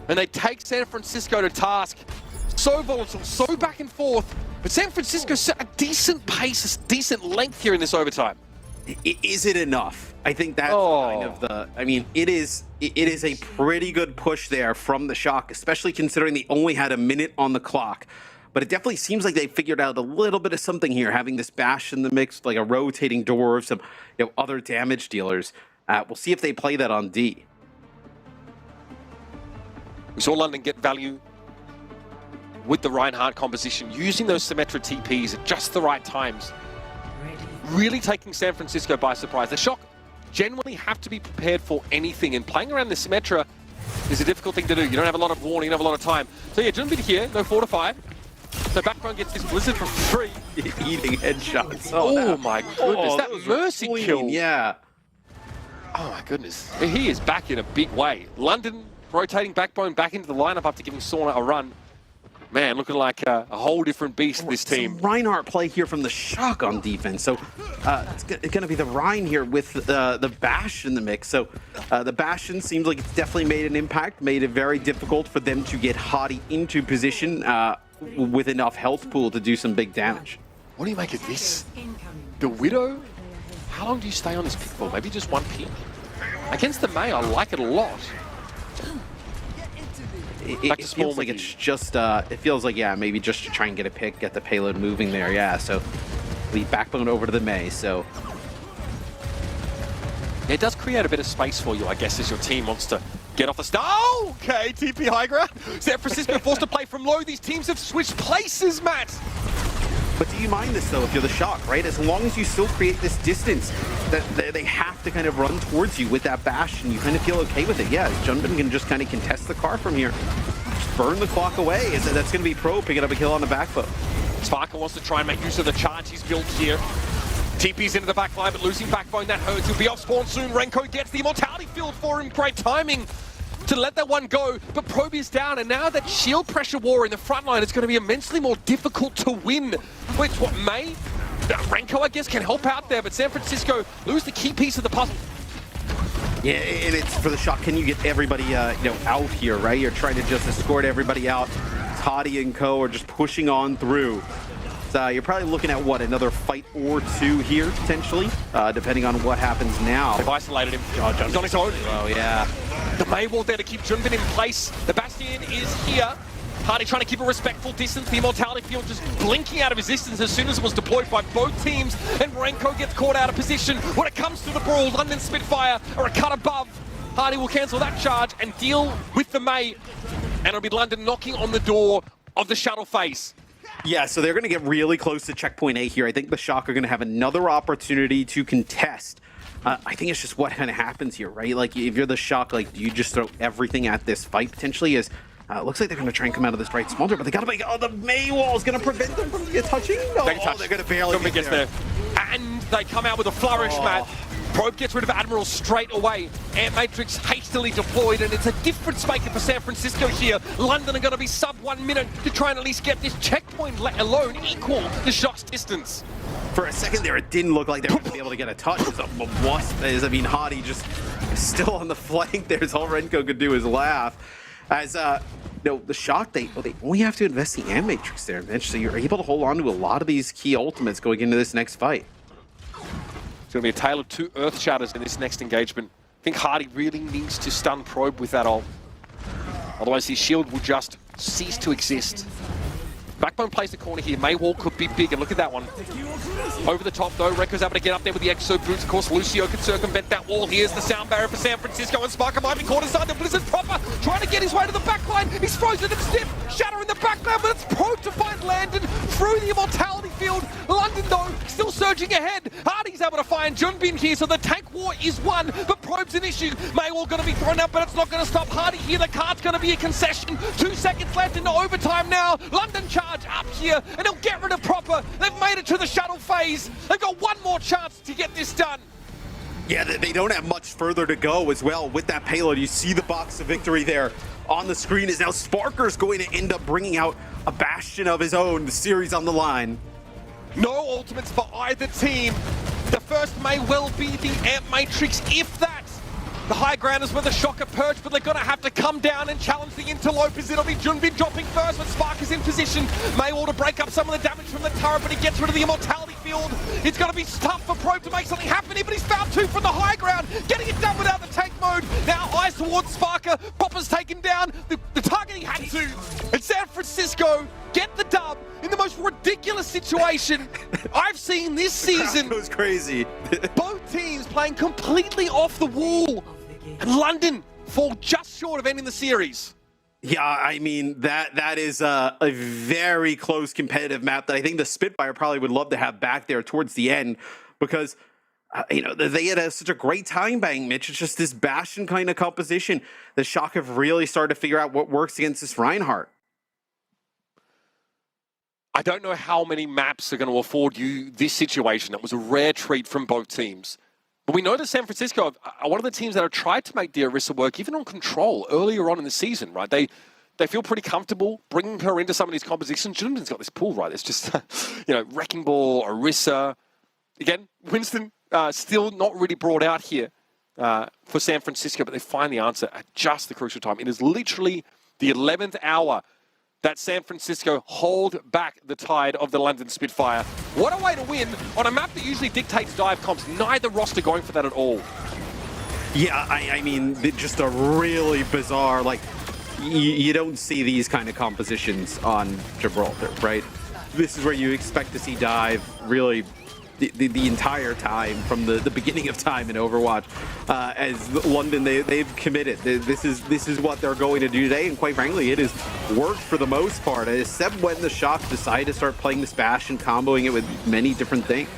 and they take San Francisco to task. So volatile, so back and forth, but San Francisco set a decent pace, a decent length here in this overtime. Is it enough? I think that's kind of the. I mean, it is a pretty good push there from the Shock, especially considering they only had a minute on the clock. But it definitely seems like they figured out a little bit of something here, having this Bash in the mix, like a rotating door of some other damage dealers. We'll see if they play that on D. We saw London get value with the Reinhardt composition, using those Symmetra TPs at just the right times. Really taking San Francisco by surprise. The Shock genuinely have to be prepared for anything, and playing around the Symmetra is a difficult thing to do. You don't have a lot of warning, you don't have a lot of time. So yeah, Junbin here, no Fortify. So Backbone gets this Blizzard for free. Eating headshots. Oh my goodness, that Mercy kill. Yeah. Oh my goodness. He is back in a big way. London rotating Backbone back into the lineup after giving Sauna a run. Man, looking like a whole different beast, this team. Some Reinhardt play here from the Shock on defense. So it's going to be the Rein here with the Bash in the mix. So the Bastion seems like it's definitely made an impact, made it very difficult for them to get Hottie into position with enough health pool to do some big damage. What do you make of this? The Widow? How long do you stay on this pick for? Maybe just 1 pick? Against the Mei, I like it a lot. It feels like it's just, it feels like, yeah, maybe just to try and get a pick, get the payload moving there, yeah. So leave Backbone over to the Mei, so. It does create a bit of space for you, I guess, as your team wants to get off the start. Oh, okay, TP high ground. San Francisco forced to play from low. These teams have switched places, Matt. But do you mind this, though, if you're the Shock, right? As long as you still create this distance, that they have to kind of run towards you with that Bash, and you kind of feel okay with it. Yeah, Junbin can just kind of contest the car from here. Just burn the clock away. That's going to be Pro picking up a kill on the backfoot. Sparker wants to try and make use of the charge he's built here. TP's into the backline, but losing Backbone, that hurts. He'll be off spawn soon. Renko gets the immortality field for him. Great timing to let that one go, but Probe is down, and now that shield pressure war in the front line is going to be immensely more difficult to win. Which, what, Mei? Renko, I guess, can help out there, but San Francisco lose the key piece of the puzzle. Yeah, and it's for the Shock. Can you get everybody, out here, right? You're trying to just escort everybody out. Hottie and co are just pushing on through. So you're probably looking at, what, another fight or two here, potentially, depending on what happens now. They've isolated him. He's on his own. Oh, yeah. The Mei wall there to keep Junbin in place. The Bastion is here. Hardy trying to keep a respectful distance. The Immortality Field just blinking out of existence as soon as it was deployed by both teams. And Renko gets caught out of position. When it comes to the brawl, London Spitfire are a cut above. Hardy will cancel that charge and deal with the May. And it'll be London knocking on the door of the shuttle phase. Yeah, so they're going to get really close to checkpoint A here. I think the Shock are going to have another opportunity to contest. I think it's just what kind of happens here, right? Like, if you're the Shock, like, do you just throw everything at this fight potentially? As looks like they're going to try and come out of this right smolder, but they got to make... Oh, the May wall is going to prevent them from touching? No, They can touch. They're going to barely get there. And they come out with a flourish, Matt. Probe gets rid of Admiral straight away. Air Matrix hastily deployed, and it's a difference maker for San Francisco here. London are going to be sub 1 minute to try and at least get this checkpoint, let alone equal the Shock's distance. For a second there, it didn't look like they were going to be able to get a touch. I mean, Hardy just still on the flank. There's all Renko could do is laugh. As no, the Shock, they only have to invest the Air Matrix there, Mitch, so you're able to hold on to a lot of these key ultimates going into this next fight. It's going to be a tale of two Earth Shatters in this next engagement. I think Hardy really needs to stun Probe with that ult. Otherwise, his shield will just cease to exist. Backbone plays the corner here. Maywall could be big, and look at that one. Over the top, though. Renko's able to get up there with the Exo Boots. Of course, Lucio can circumvent that wall. Here's the sound barrier for San Francisco, and Sparker might be caught inside the Blizzard proper. Trying to get his way to the backline. He's frozen and stiff. Shatter in the background, but it's Probe to find Landon through the Immortality Field. London, though, still surging ahead. Hardy's able to find Junbin here, so the tank war is won, but Probe's an issue. Maywall going to be thrown out, but it's not going to stop Hardy here. The card's going to be a concession. 2 seconds left into overtime now. London charge up here, and they'll get rid of Proper. They've made it to the shuttle phase. They've got one more chance to get this done. Yeah, they don't have much further to go as well with that payload. You see the box of victory there on the screen. Is now Sparker's going to end up bringing out a bastion of his own. The series on the line. No ultimates for either team. The first may well be the Amp Matrix, if that. The high ground is where the Shock are perched, but they're going to have to come down and challenge the interlopers. It'll be Junbin dropping first, but Spark is in position. Maywall to break up some of the damage from the turret, but he gets rid of the Immortality Field. It's going to be tough for Probe to make something happen here, but he's found two from the high ground, getting it done without the tank mode. Now eyes towards Sparker. Popper's taken down the target he had to. And San Francisco get the dub in the most ridiculous situation I've seen this season. That was crazy. Both teams playing completely off the wall. And London fall just short of ending the series. Yeah, I mean, that is a very close competitive map that I think the Spitfire probably would love to have back there towards the end, because you know, they had such a great time bang, Mitch. It's just this Bastion kind of composition. The Shock have really started to figure out what works against this Reinhardt. I don't know how many maps are going to afford you this situation. It was a rare treat from both teams. But we know that San Francisco are one of the teams that have tried to make the Orisa work, even on Control, earlier on in the season, right? They feel pretty comfortable bringing her into some of these compositions. Junbin's got this pool, right? It's just, you know, Wrecking Ball, Orisa. Again, Winston still not really brought out here for San Francisco, but they find the answer at just the crucial time. It is literally the 11th hour that San Francisco hold back the tide of the London Spitfire. What a way to win on a map that usually dictates dive comps. Neither roster going for that at all. Yeah, I mean, just a really bizarre, like, you don't see these kind of compositions on Gibraltar, right? This is where you expect to see dive really the entire time from the beginning of time in Overwatch. As London, they've committed. This is what they're going to do today, and quite frankly, it has worked for the most part, except when the Shock decide to start playing this Bastion, comboing it with many different things.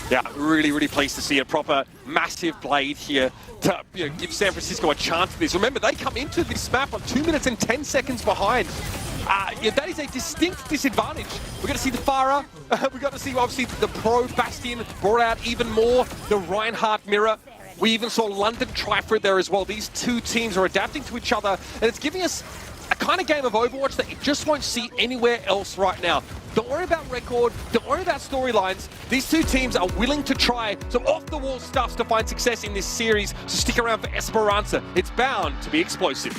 Yeah, really, really pleased to see a proper massive blade here to give San Francisco a chance at this. Remember, they come into this map on 2 minutes and 10 seconds behind. Yeah, that is a distinct disadvantage. We're going to see the Farah. We're going to see, obviously, the Pro Bastion brought out even more. The Reinhardt mirror. We even saw London try for it there as well. These two teams are adapting to each other, and it's giving us a kind of game of Overwatch that you just won't see anywhere else right now. Don't worry about record. Don't worry about storylines. These two teams are willing to try some off-the-wall stuff to find success in this series. So stick around for Esperanza. It's bound to be explosive.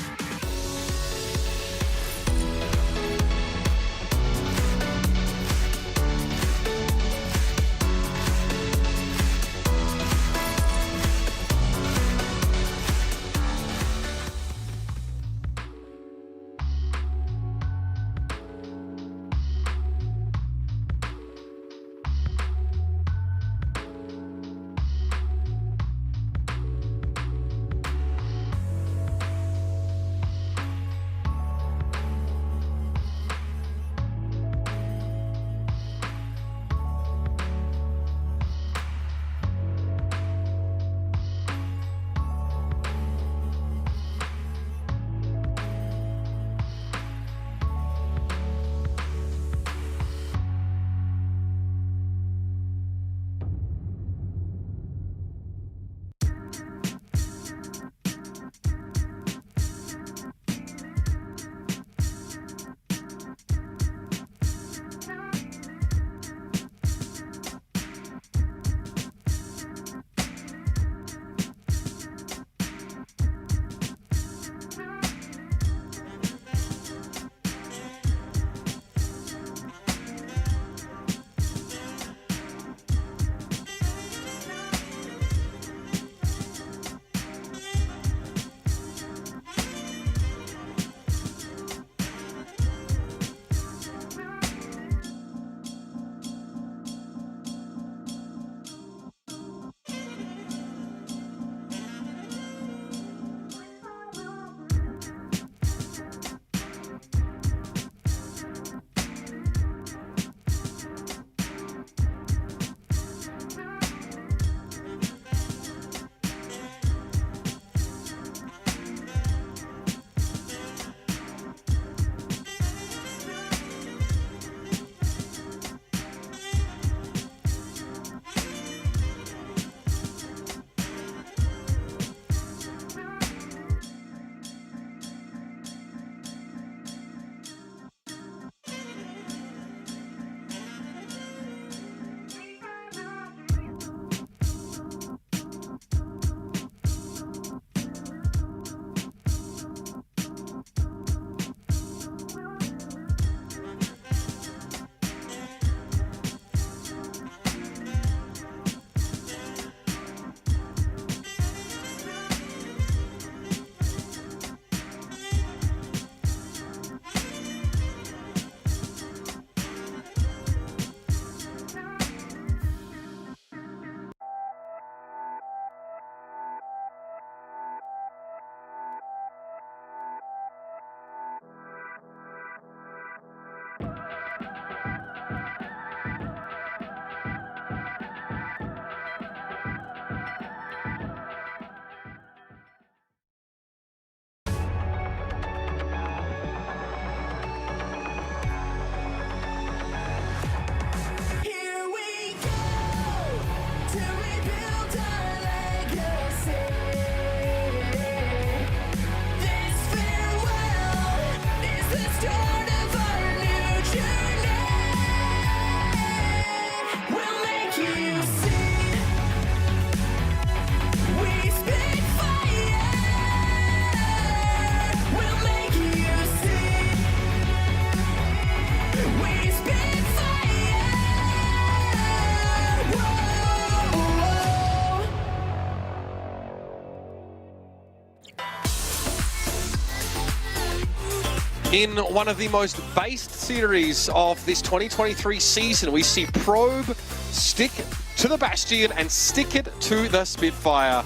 In one of the most based series of this 2023 season, we see Probe stick to the Bastion and stick it to the Spitfire.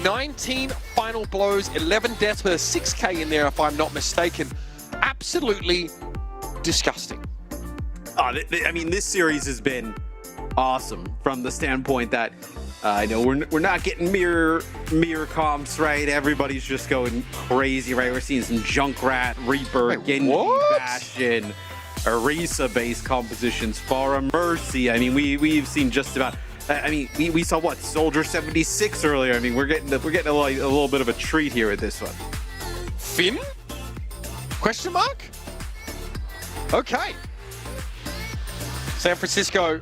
19 final blows, 11 deaths with a 6k in there if I'm not mistaken. Absolutely disgusting. I mean, this series has been awesome from the standpoint that I know we're not getting mirror comps, right? Everybody's just going crazy, right? We're seeing some Junkrat, Reaper, Genji, Bastion, Orisa-based compositions, Far Mercy. I mean, we've seen just about. I mean, we saw what, Soldier 76 earlier. I mean, we're getting a little bit of a treat here with this one. Finn? Question mark? Okay. San Francisco.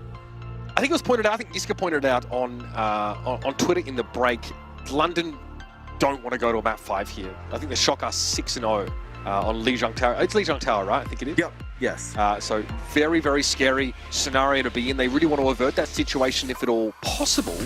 I think it was pointed out. I think Iska pointed out on Twitter in the break. London don't want to go to a map 5 here. I think they shock us 6-0 on Lijiang Tower. It's Lijiang Tower, right? I think it is. Yep. Yes. So very, very scary scenario to be in. They really want to avert that situation if at all possible.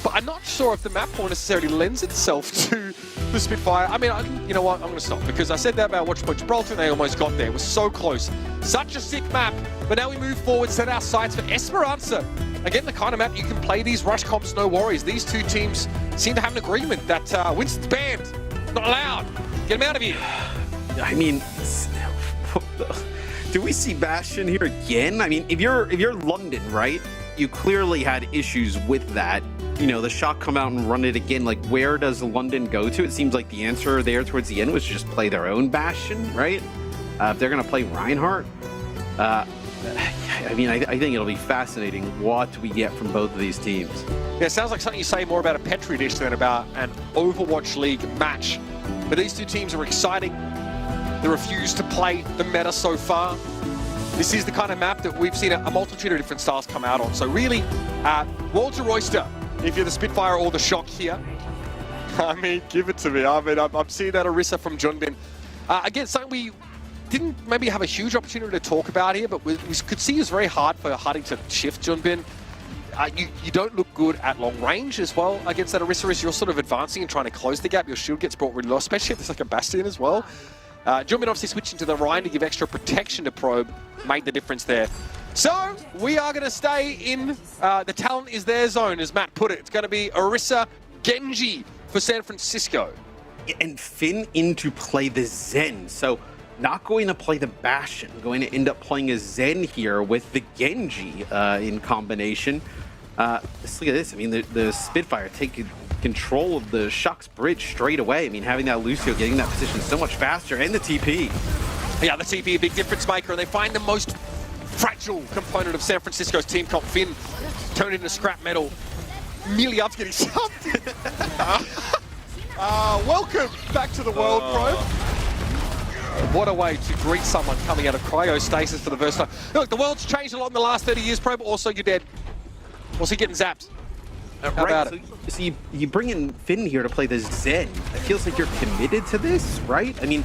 But I'm not sure if the map pool necessarily lends itself to the Spitfire. I mean, you know what? I'm going to stop because I said that about Watchpoint Gibraltar and they almost got there. It was so close. Such a sick map. But now we move forward, set our sights for Esperanza. Again, the kind of map you can play these rush comps, no worries. These two teams seem to have an agreement that Winston's banned. Not allowed. Get him out of here. I mean, do we see Bastion here again? I mean, if you're London, right? You clearly had issues with that. You know, the Shock come out and run it again. Like, where does London go to? It seems like the answer there towards the end was just play their own Bastion, right? If they're going to play Reinhardt. I mean, I think it'll be fascinating what we get from both of these teams. Yeah, it sounds like something you say more about a Petri dish than about an Overwatch League match. But these two teams are exciting. They refuse to play the meta so far. This is the kind of map that we've seen a multitude of different styles come out on. So really, Walter Royster, if you're the Spitfire or the Shock here, I mean, give it to me. I mean, I'm seeing that Orisa from Junbin. Again, something we didn't maybe have a huge opportunity to talk about here, but we could see it's very hard for Harding to shift Junbin. You don't look good at long range as well against that Orisa. You're sort of advancing and trying to close the gap. Your shield gets brought really low, especially if there's like a Bastion as well. Junbin obviously switching to the Rhine to give extra protection to Probe made the difference there. So we are going to stay in the talent is their zone, as Matt put it. It's going to be Orisa, Genji for San Francisco. And Finn in to play the Zen. So not going to play the Bastion, going to end up playing a Zen here with the Genji in combination. Let's look at this. I mean, the Spitfire taking control of the Shock's bridge straight away. I mean, having that Lucio getting that position so much faster, and the TP. Yeah, the TP, a big difference maker, and they find the most fragile component of San Francisco's team comp. Finn turned into scrap metal. Miliav's getting shoved. Welcome back to the world, Probe. What a way to greet someone coming out of cryostasis for the first time. Look, the world's changed a lot in the last 30 years, Probe. Also, you're dead. Also, getting zapped. How about it? So you bring in Finn here to play the Zen. It feels like you're committed to this, right? I mean,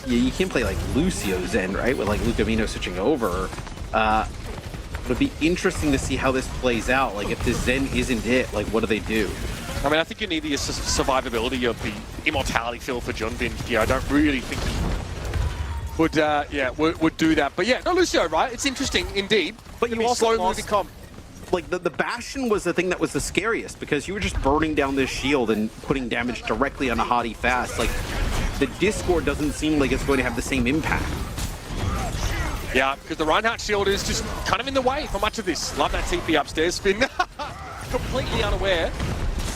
you can't play like Lucio Zen, right? With like Lucamino switching over. It'll be interesting to see how this plays out. Like, if the Zen isn't it, like, what do they do? I mean, I think you need the survivability of the immortality feel for Junbin here. I don't really think would do that. But yeah, no Lucio, right? It's interesting indeed. But you also slow-moving comp. Like, the Bastion was the thing that was the scariest, because you were just burning down this shield and putting damage directly on a hottie fast. Like, the Discord doesn't seem like it's going to have the same impact. Yeah, because the Reinhardt shield is just kind of in the way for much of this. Love that TP upstairs. Finn completely unaware.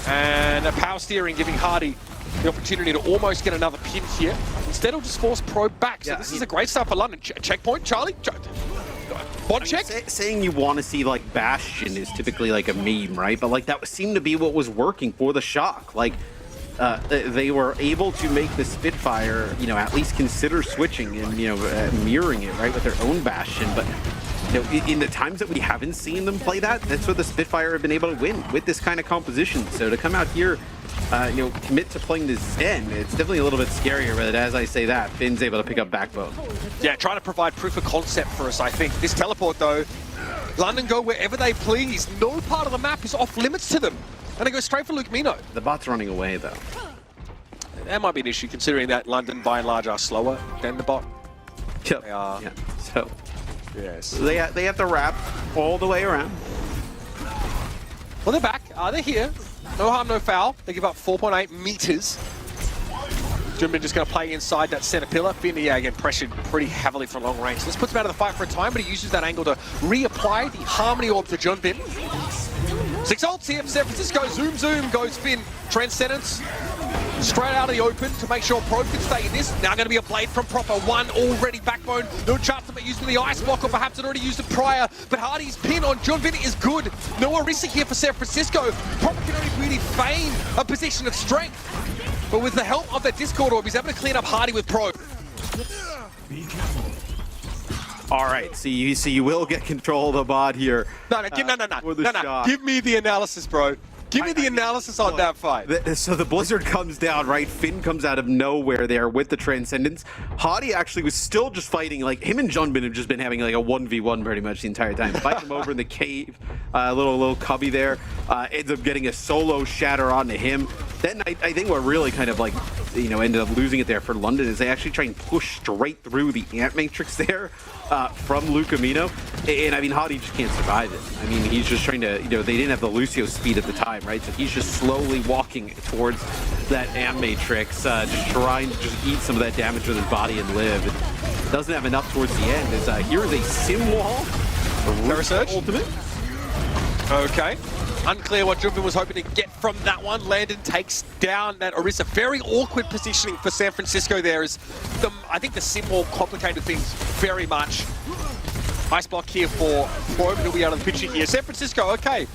And a power steering giving Hardy the opportunity to almost get another pin here. Instead, he'll just force Probe back. So this is a great start for London. Checkpoint, Charlie? One check? Saying you want to see, like, Bastion is typically like a meme, right? But, like, that seemed to be what was working for the Shock. Like, they were able to make the Spitfire, you know, at least consider switching and, you know, mirroring it, right, with their own Bastion. But, you know, in the times that we haven't seen them play that, that's what the Spitfire have been able to win with this kind of composition. So to come out here, you know, commit to playing the Zen, it's definitely a little bit scarier, but as I say that, Finn's able to pick up Backbone. Yeah, trying to provide proof of concept for us, I think. This teleport, though, London go wherever they please. No part of the map is off limits to them. And they go straight for Lucamino. The bot's running away, though. that might be an issue considering that London by and large are slower than the bot. Yep. They are. Yeah. So yes, they have to wrap all the way around. Well, they're back. They're here. No harm, no foul. They give up 4.8 meters. Junbin just going to play inside that center pillar. Finn, yeah, again, pressured pretty heavily from long range. This puts him out of the fight for a time, but he uses that angle to reapply the Harmony Orb to Junbin. 6 ults here for San Francisco. Zoom, zoom goes Finn. Transcendence straight out of the open to make sure Probe can stay in this. Now going to be a blade from Proper. One already backbone. No chance to be used with the ice block, or perhaps it already used it prior. But Hardy's pin on Junbin is good. No Orisa here for San Francisco. Proper can only really feign a position of strength. But with the help of that Discord Orb, he's able to clean up Hardy with Probe. All right, so you will get control of the bot here. No. Give me the analysis, bro. Give me the analysis on that fight. So the Blizzard comes down, right? Finn comes out of nowhere there with the Transcendence. Hadi actually was still just fighting, like, him and Junbin have just been having like a 1v1 pretty much the entire time. Fight him over in the cave, little cubby there. Ends up getting a solo shatter onto him. Then I think what really kind of like, ended up losing it there for London is they actually try and push straight through the Ant Matrix there from Lucamino. And I mean, Hadi just can't survive it. I mean, he's just trying to, they didn't have the Lucio speed at the time, right? So he's just slowly walking towards that Ant Matrix, just trying to just eat some of that damage with his body and live. It doesn't have enough towards the end. Here is a Sim Wall. Research. Ultimate. Okay. Unclear what Junbin was hoping to get from that one. Landon takes down that Orisa. Very awkward positioning for San Francisco there. I think the Sim Wall complicated things very much. Ice block here for Probe. He'll be out of the picture here. San Francisco, okay.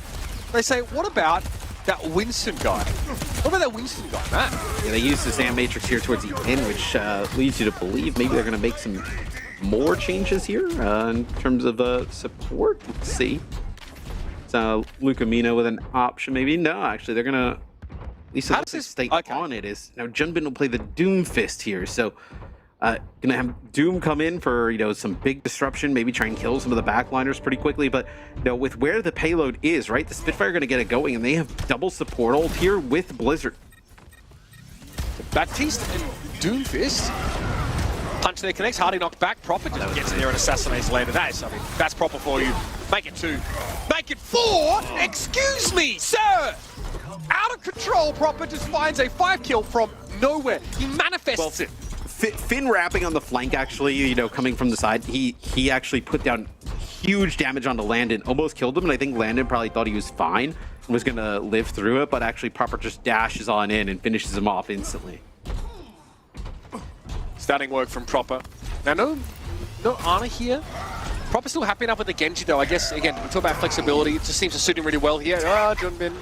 They say, what about that Winston guy? What about that Winston guy, Matt? Yeah, they use this Ant Matrix here towards the end, which leads you to believe maybe they're going to make some more changes here in terms of support. Let's see. Lucamino with an option, maybe? No, actually, they're gonna. At least it looks like stay on it. Is now Junbin will play the Doom Fist here, so gonna have Doom come in for some big disruption, maybe try and kill some of the backliners pretty quickly. But with where the payload is, right, the Spitfire are gonna get it going, and they have double support ult here with Blizzard. Baptiste and Doom Fist. Punch there connects. Hardy knocked back. Proper just gets in there and assassinates later. That's Proper for you. Make it 2. Make it 4! Excuse me, sir! Out of control, Proper just finds a 5-kill from nowhere. He manifests it. Finn wrapping on the flank, actually, coming from the side. He actually put down huge damage onto Landon. Almost killed him, and I think Landon probably thought he was fine and was going to live through it, but actually Proper just dashes on in and finishes him off instantly. Starting work from Proper. Now, no Ana here. Proper still happy enough with the Genji, though. I guess, again, we talk about flexibility. It just seems to suit him really well here. Junbin.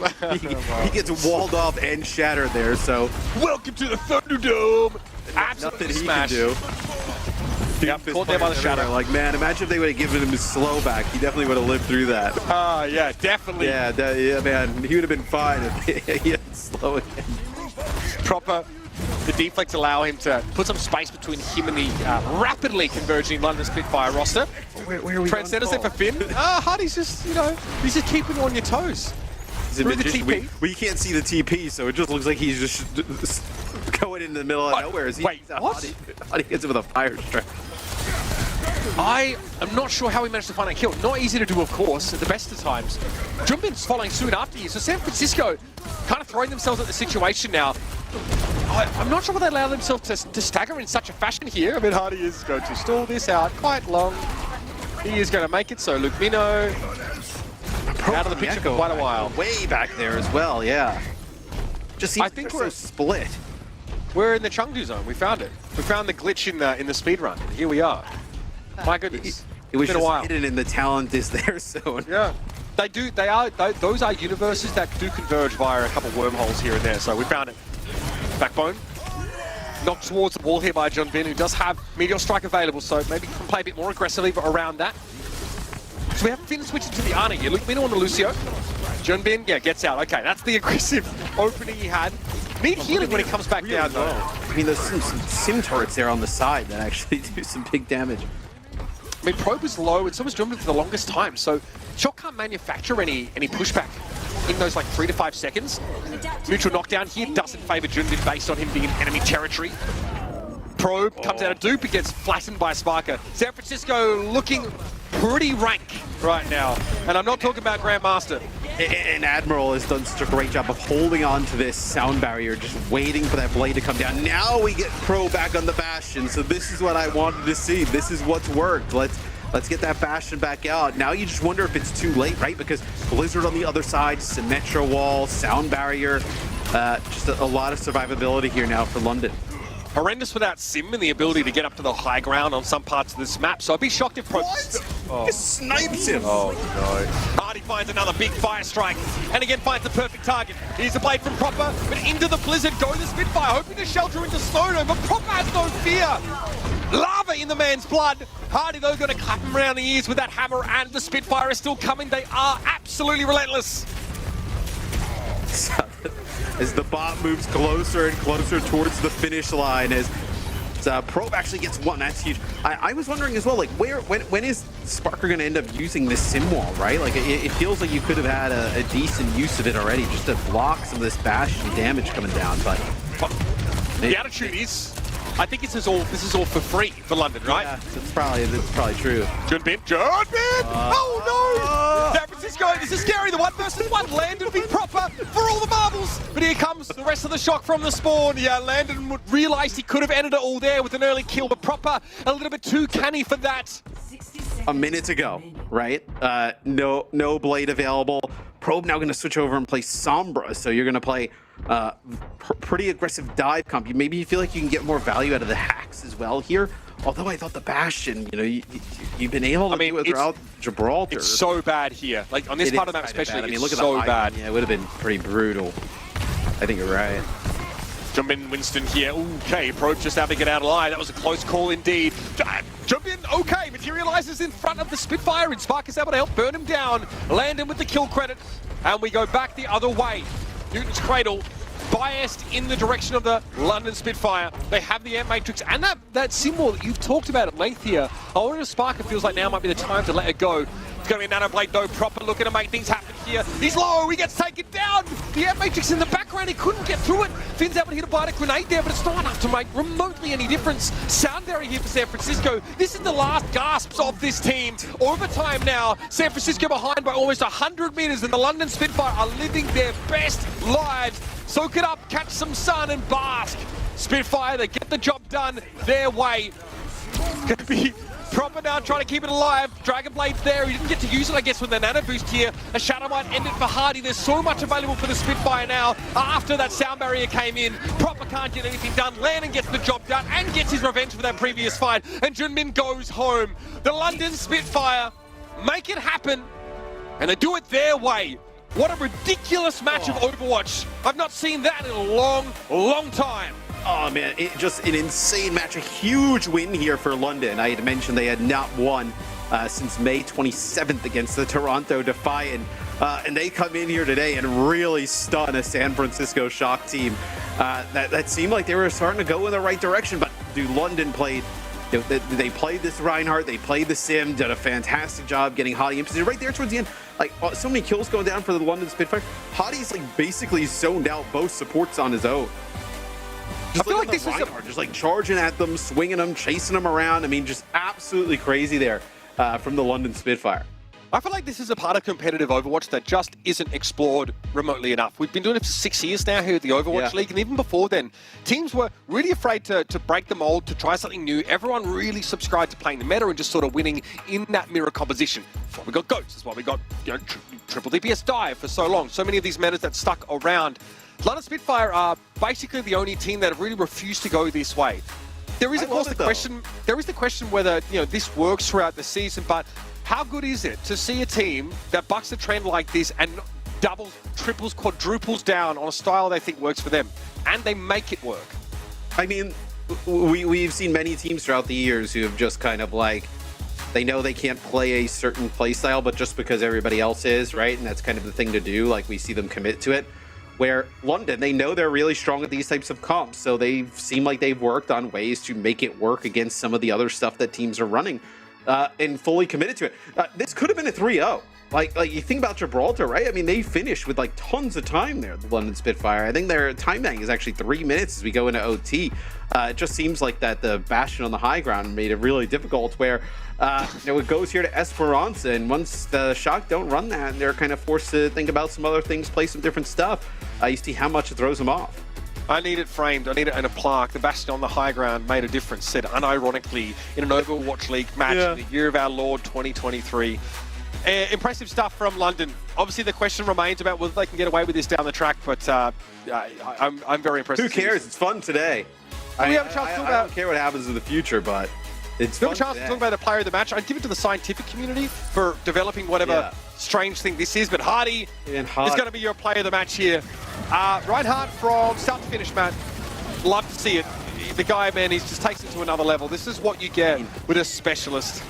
he gets walled off and shattered there, so. Welcome to the Thunderdome. Absolutely nothing smash. He can do. Yep, caught there by the shadow. Like, man, imagine if they would have given him his slow back. He definitely would have lived through that. Yeah, definitely. Yeah, man. He would have been fine if he had slow again. Proper. The deflects allow him to put some space between him and the rapidly converging London Spitfire roster. Where are we Transcenders there for Finn. Hardy's just, he's just keeping you on your toes. Through the TP. We can't see the TP, so it just looks like he's just going in the middle of nowhere. Wait, what? Hardy hits him with a fire strike. I am not sure how he managed to find that kill. Not easy to do, of course, at the best of times. Junbin's following soon after you, so San Francisco kind of throwing themselves at the situation now. I'm not sure why they allow themselves to stagger in such a fashion here. I mean, Hardy is going to stall this out quite long. He is going to make it, so Lucamino out of the picture for quite a while. Way back there as well, yeah. Just seems like we're so split. We're in the Chengdu zone. We found it. We found the glitch in the speed run. Here we are. My goodness. It was been just a while. hidden in the talent is there zone. Yeah. Those are universes that do converge via a couple wormholes here and there, so we found it. Backbone. Knocked towards the wall here by Junbin, who does have Meteor Strike available, so maybe can play a bit more aggressively around that. So we have Finn switching to the Ana here. Lucamino on the Lucio. Junbin, gets out. Okay, that's the aggressive opening he had. Need healing when he comes back down, though. I mean, there's some sim turrets there on the side that actually do some big damage. I mean, Probe was low, and so was Junbin for the longest time, so Shock can't manufacture any pushback in those like 3 to 5 seconds. Neutral knockdown here doesn't favor Junbin based on him being in enemy territory. Probe comes out of dupe, it gets flattened by Sparker. San Francisco looking pretty rank right now. And I'm not talking about Grandmaster. And Admiral has done such a great job of holding on to this sound barrier, just waiting for that blade to come down. Now we get Pro back on the Bastion, so this is what I wanted to see. This is what's worked. Let's get that Bastion back out. Now you just wonder if it's too late, right? Because Blizzard on the other side, Symmetra wall, sound barrier, just a lot of survivability here now for London. Horrendous without Sim and the ability to get up to the high ground on some parts of this map, so I'd be shocked if Pro... Oh. He snipes him! Oh, no. Hardy finds another big fire strike, and again finds the perfect target. Here's a blade from Proper, but into the Blizzard go the Spitfire, hoping to shelter into Snono, but Proper has no fear! Lava in the man's blood. Hardy, though, going to clap him around the ears with that hammer, and the Spitfire is still coming. They are absolutely relentless. As the bot moves closer and closer towards the finish line, as Probe actually gets one, that's huge. I was wondering as well, like, when is Sparker going to end up using this sim wall, right? Like, it feels like you could have had a decent use of it already, just to block some of this Bastion damage coming down, but... The attitude is, I think this is all for free for London, right? Yeah, that's probably true. Junbin! Oh no! San Francisco, this is scary. The 1v1 landed be Proper for all the marbles. But here comes the rest of the shock from the spawn. Yeah, Landon realized he could have ended it all there with an early kill, but Proper a little bit too canny for that. A minute to go, right? No blade available. Probe now going to switch over and play Sombra, so you're going to play pretty aggressive dive comp. Maybe you feel like you can get more value out of the hacks as well here. Although I thought the Bastion, you know, you've been able to do it throughout Gibraltar. It's so bad here. Like on this part of the map especially, it's so bad. Yeah, it would have been pretty brutal. I think you're right. Junbin Winston here. Okay, Probe just having it out alive. That was a close call indeed. Junbin, okay, materializes in front of the Spitfire, and Spark is able to help burn him down. Landon with the kill credit, and we go back the other way. Newton's Cradle biased in the direction of the London Spitfire. They have the Amp Matrix and that symbol that you've talked about at length here. I wonder if Sparker feels like now might be the time to let it go. It's going to be a Nano Blade though, Proper looking to make things happen here. He's low, he gets taken down. The Amp Matrix in the background, he couldn't get through it. Finn's able to hit a bite of grenade there, but it's not enough to make remotely any difference. Sound barrier here for San Francisco. This is the last gasps of this team. Overtime now, San Francisco behind by almost 100 meters, and the London Spitfire are living their best lives. Soak it up, catch some sun, and bask. Spitfire, they get the job done their way. Gonna be Proper now trying to keep it alive. Dragon Blade's there. He didn't get to use it, I guess, with the Nano Boost here. A Shadow might end it for Hardy. There's so much available for the Spitfire now. After that sound barrier came in, Proper can't get anything done. Landon gets the job done and gets his revenge for that previous fight. And Junmin goes home. The London Spitfire make it happen, and they do it their way. What a ridiculous match of Overwatch. I've not seen that in a long, long time. Oh man, just an insane match. A huge win here for London. I had mentioned they had not won since May 27th against the Toronto Defiant. And they come in here today and really stun a San Francisco Shock team. That seemed like they were starting to go in the right direction, but dude, London played. They played this Reinhardt, they played the Sim, did a fantastic job getting Hottie in position right there towards the end. Like, so many kills going down for the London Spitfire. Hottie's like basically zoned out both supports on his own. Just I feel like this is just like charging at them, swinging them, chasing them around. I mean, just absolutely crazy there from the London Spitfire. I feel like this is a part of competitive Overwatch that just isn't explored remotely enough. We've been doing it for 6 years now here at the Overwatch League, and even before then, teams were really afraid to break the mold, to try something new. Everyone really subscribed to playing the meta and just sort of winning in that mirror composition. That's why we got Ghosts, that's why we got triple DPS Dive for so long. So many of these metas that stuck around. London Spitfire are basically the only team that have really refused to go this way. There is, of course, the question. There is the question whether this works throughout the season, but how good is it to see a team that bucks the trend like this and doubles, triples, quadruples down on a style they think works for them, and they make it work? I mean, we've seen many teams throughout the years who have just kind of like, they know they can't play a certain play style, but just because everybody else is, right? And that's kind of the thing to do. Like, we see them commit to it. Where London, they know they're really strong at these types of comps, so they seem like they've worked on ways to make it work against some of the other stuff that teams are running, and fully committed to it. This could have been a 3-0. like you think about Gibraltar, right? I mean, they finished with like tons of time there, the London Spitfire. I think their time bank is actually 3 minutes as we go into OT. It just seems like that the Bastion on the high ground made it really difficult where it goes here to Esperanza, and once the Shock don't run that, they're kind of forced to think about some other things, play some different stuff. You see how much it throws them off. I need it framed. I need it in a plaque. The Bastion on the high ground made a difference, said unironically in an Overwatch League match in the year of our Lord 2023. Impressive stuff from London. Obviously, the question remains about whether they can get away with this down the track, but I'm very impressed. Who cares? It's fun today. We have a chance to talk about. I don't care what happens in the future, but it's fun. We have a chance to talk about the player of the match. I'd give it to the scientific community for developing whatever strange thing this is, but Hardy is going to be your player of the match here. Reinhardt from start to finish, Matt. Love to see it. The guy, man, he just takes it to another level. This is what you get with a specialist.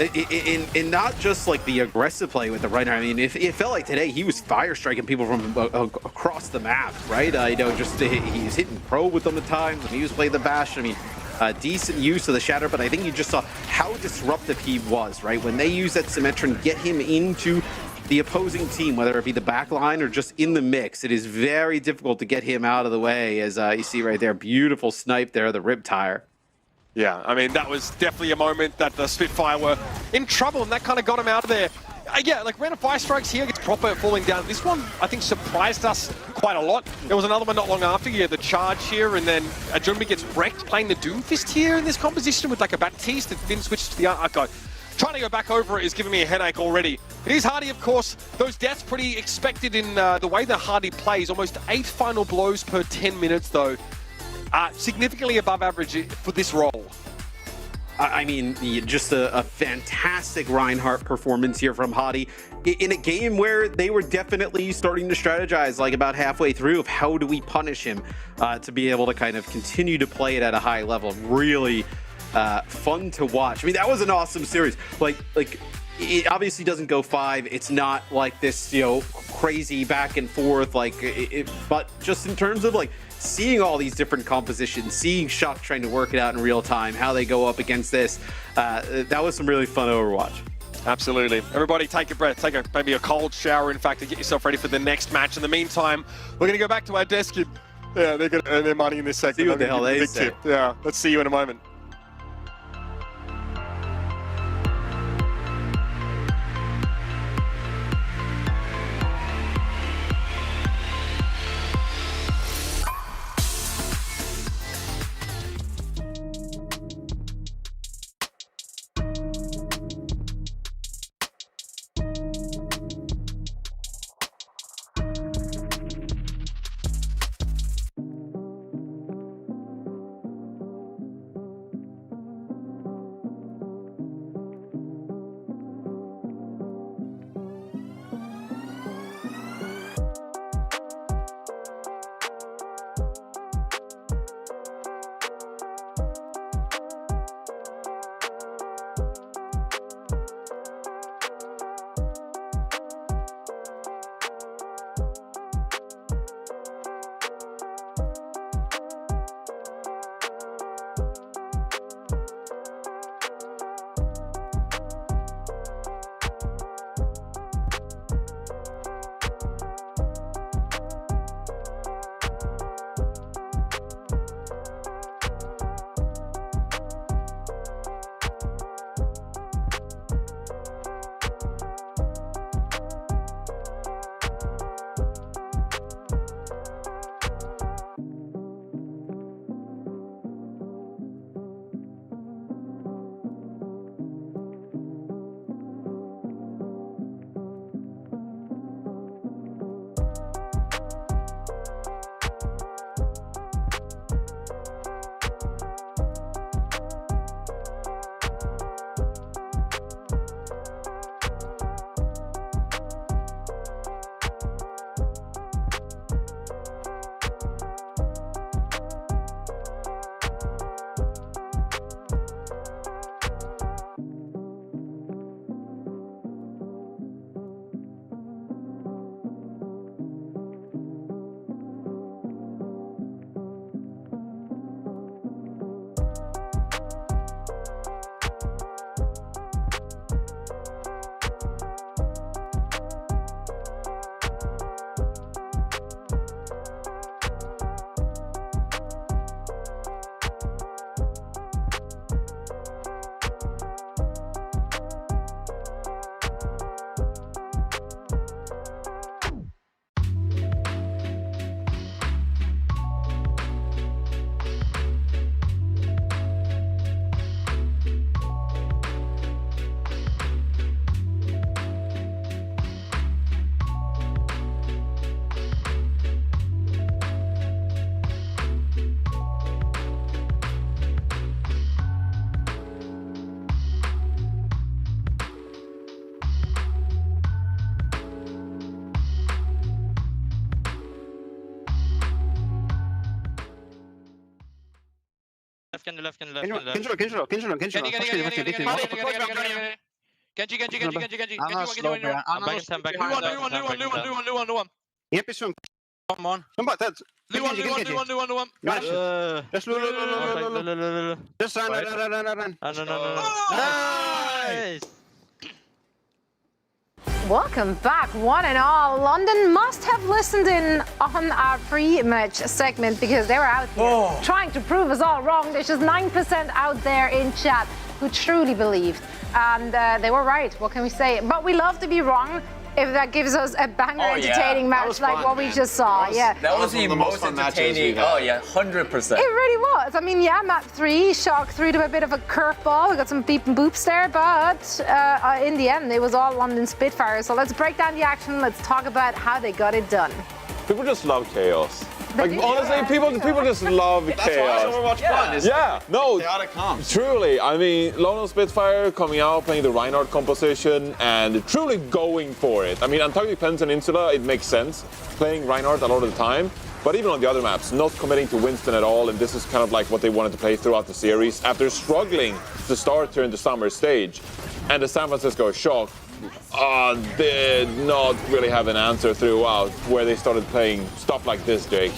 In not just like the aggressive play with the Reinhardt. I mean, it felt like today he was fire striking people from across the map, right? Just he was hitting pro with them at times, and he was playing the Bastion. I mean, decent use of the Shatter, but I think you just saw how disruptive he was, right? When they use that Symmetry and get him into the opposing team, whether it be the back line or just in the mix, it is very difficult to get him out of the way, as you see right there. Beautiful snipe there, the rib tire. Yeah, I mean, that was definitely a moment that the Spitfire were in trouble, and that kind of got him out of there. Yeah, like random fire strikes here, gets proper falling down. This one, I think, surprised us quite a lot. There was another one not long after. You had the charge here, and then Ajumbi gets wrecked playing the Doomfist here in this composition with like a Baptiste that didn't switch to the God. Trying to go back over it is giving me a headache already. It is Hardy, of course. Those deaths pretty expected in the way that Hardy plays. Almost 8 final blows per 10 minutes, though. Significantly above average for this role. I mean, just a fantastic Reinhardt performance here from Hadi in a game where they were definitely starting to strategize like about halfway through of how do we punish him to be able to kind of continue to play it at a high level. Really fun to watch. I mean, that was an awesome series. Like it obviously doesn't go 5. It's not like this, crazy back and forth, but just in terms of seeing all these different compositions, seeing Shock trying to work it out in real time, how they go up against this, that was some really fun Overwatch. Absolutely. Everybody take a breath, maybe a cold shower, in fact, to get yourself ready for the next match. In the meantime, we're going to go back to our desk. They're going to earn their money in this segment. See what the hell they say. Yeah, let's see you in a moment. left, can left. Kenji Welcome back, one and all. London must have listened in on our pre-match segment because they were out here trying to prove us all wrong. There's just 9% out there in chat who truly believed. And they were right, what can we say? But we love to be wrong if that gives us a banger entertaining match like fun, what we just saw. That was the most entertaining. Oh yeah, 100%. It really was. I mean, yeah, map 3, Shock threw to a bit of a curveball. We got some beep and boops there, but in the end, it was all London Spitfires. So let's break down the action. Let's talk about how they got it done. People just love chaos. Like honestly, people just love chaos. That's why Overwatch fun. It's chaotic comps. Truly. I mean, London Spitfire coming out, playing the Reinhardt composition, and truly going for it. I mean, Antarctic Peninsula, it makes sense, playing Reinhardt a lot of the time. But even on the other maps, not committing to Winston at all, and this is kind of like what they wanted to play throughout the series. After struggling to start during the summer stage, and the San Francisco Shock did not really have an answer throughout where they started playing stuff like this, Jake.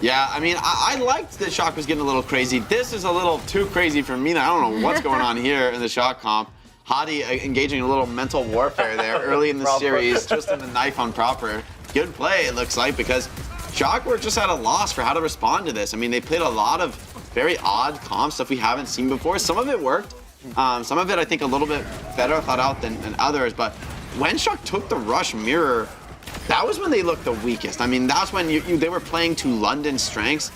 Yeah, I mean, I liked that Shock was getting a little crazy. This is a little too crazy for me. I don't know what's going on here in the Shock comp. Hadi engaging in a little mental warfare there early in the series, just in the knife on Proper. Good play, it looks like, because Shock were just at a loss for how to respond to this. I mean, they played a lot of very odd comp stuff we haven't seen before. Some of it worked. Some of it, I think, a little bit better thought out than others. But when Shock took the rush mirror, that was when they looked the weakest. I mean, that's when they were playing to London's strengths.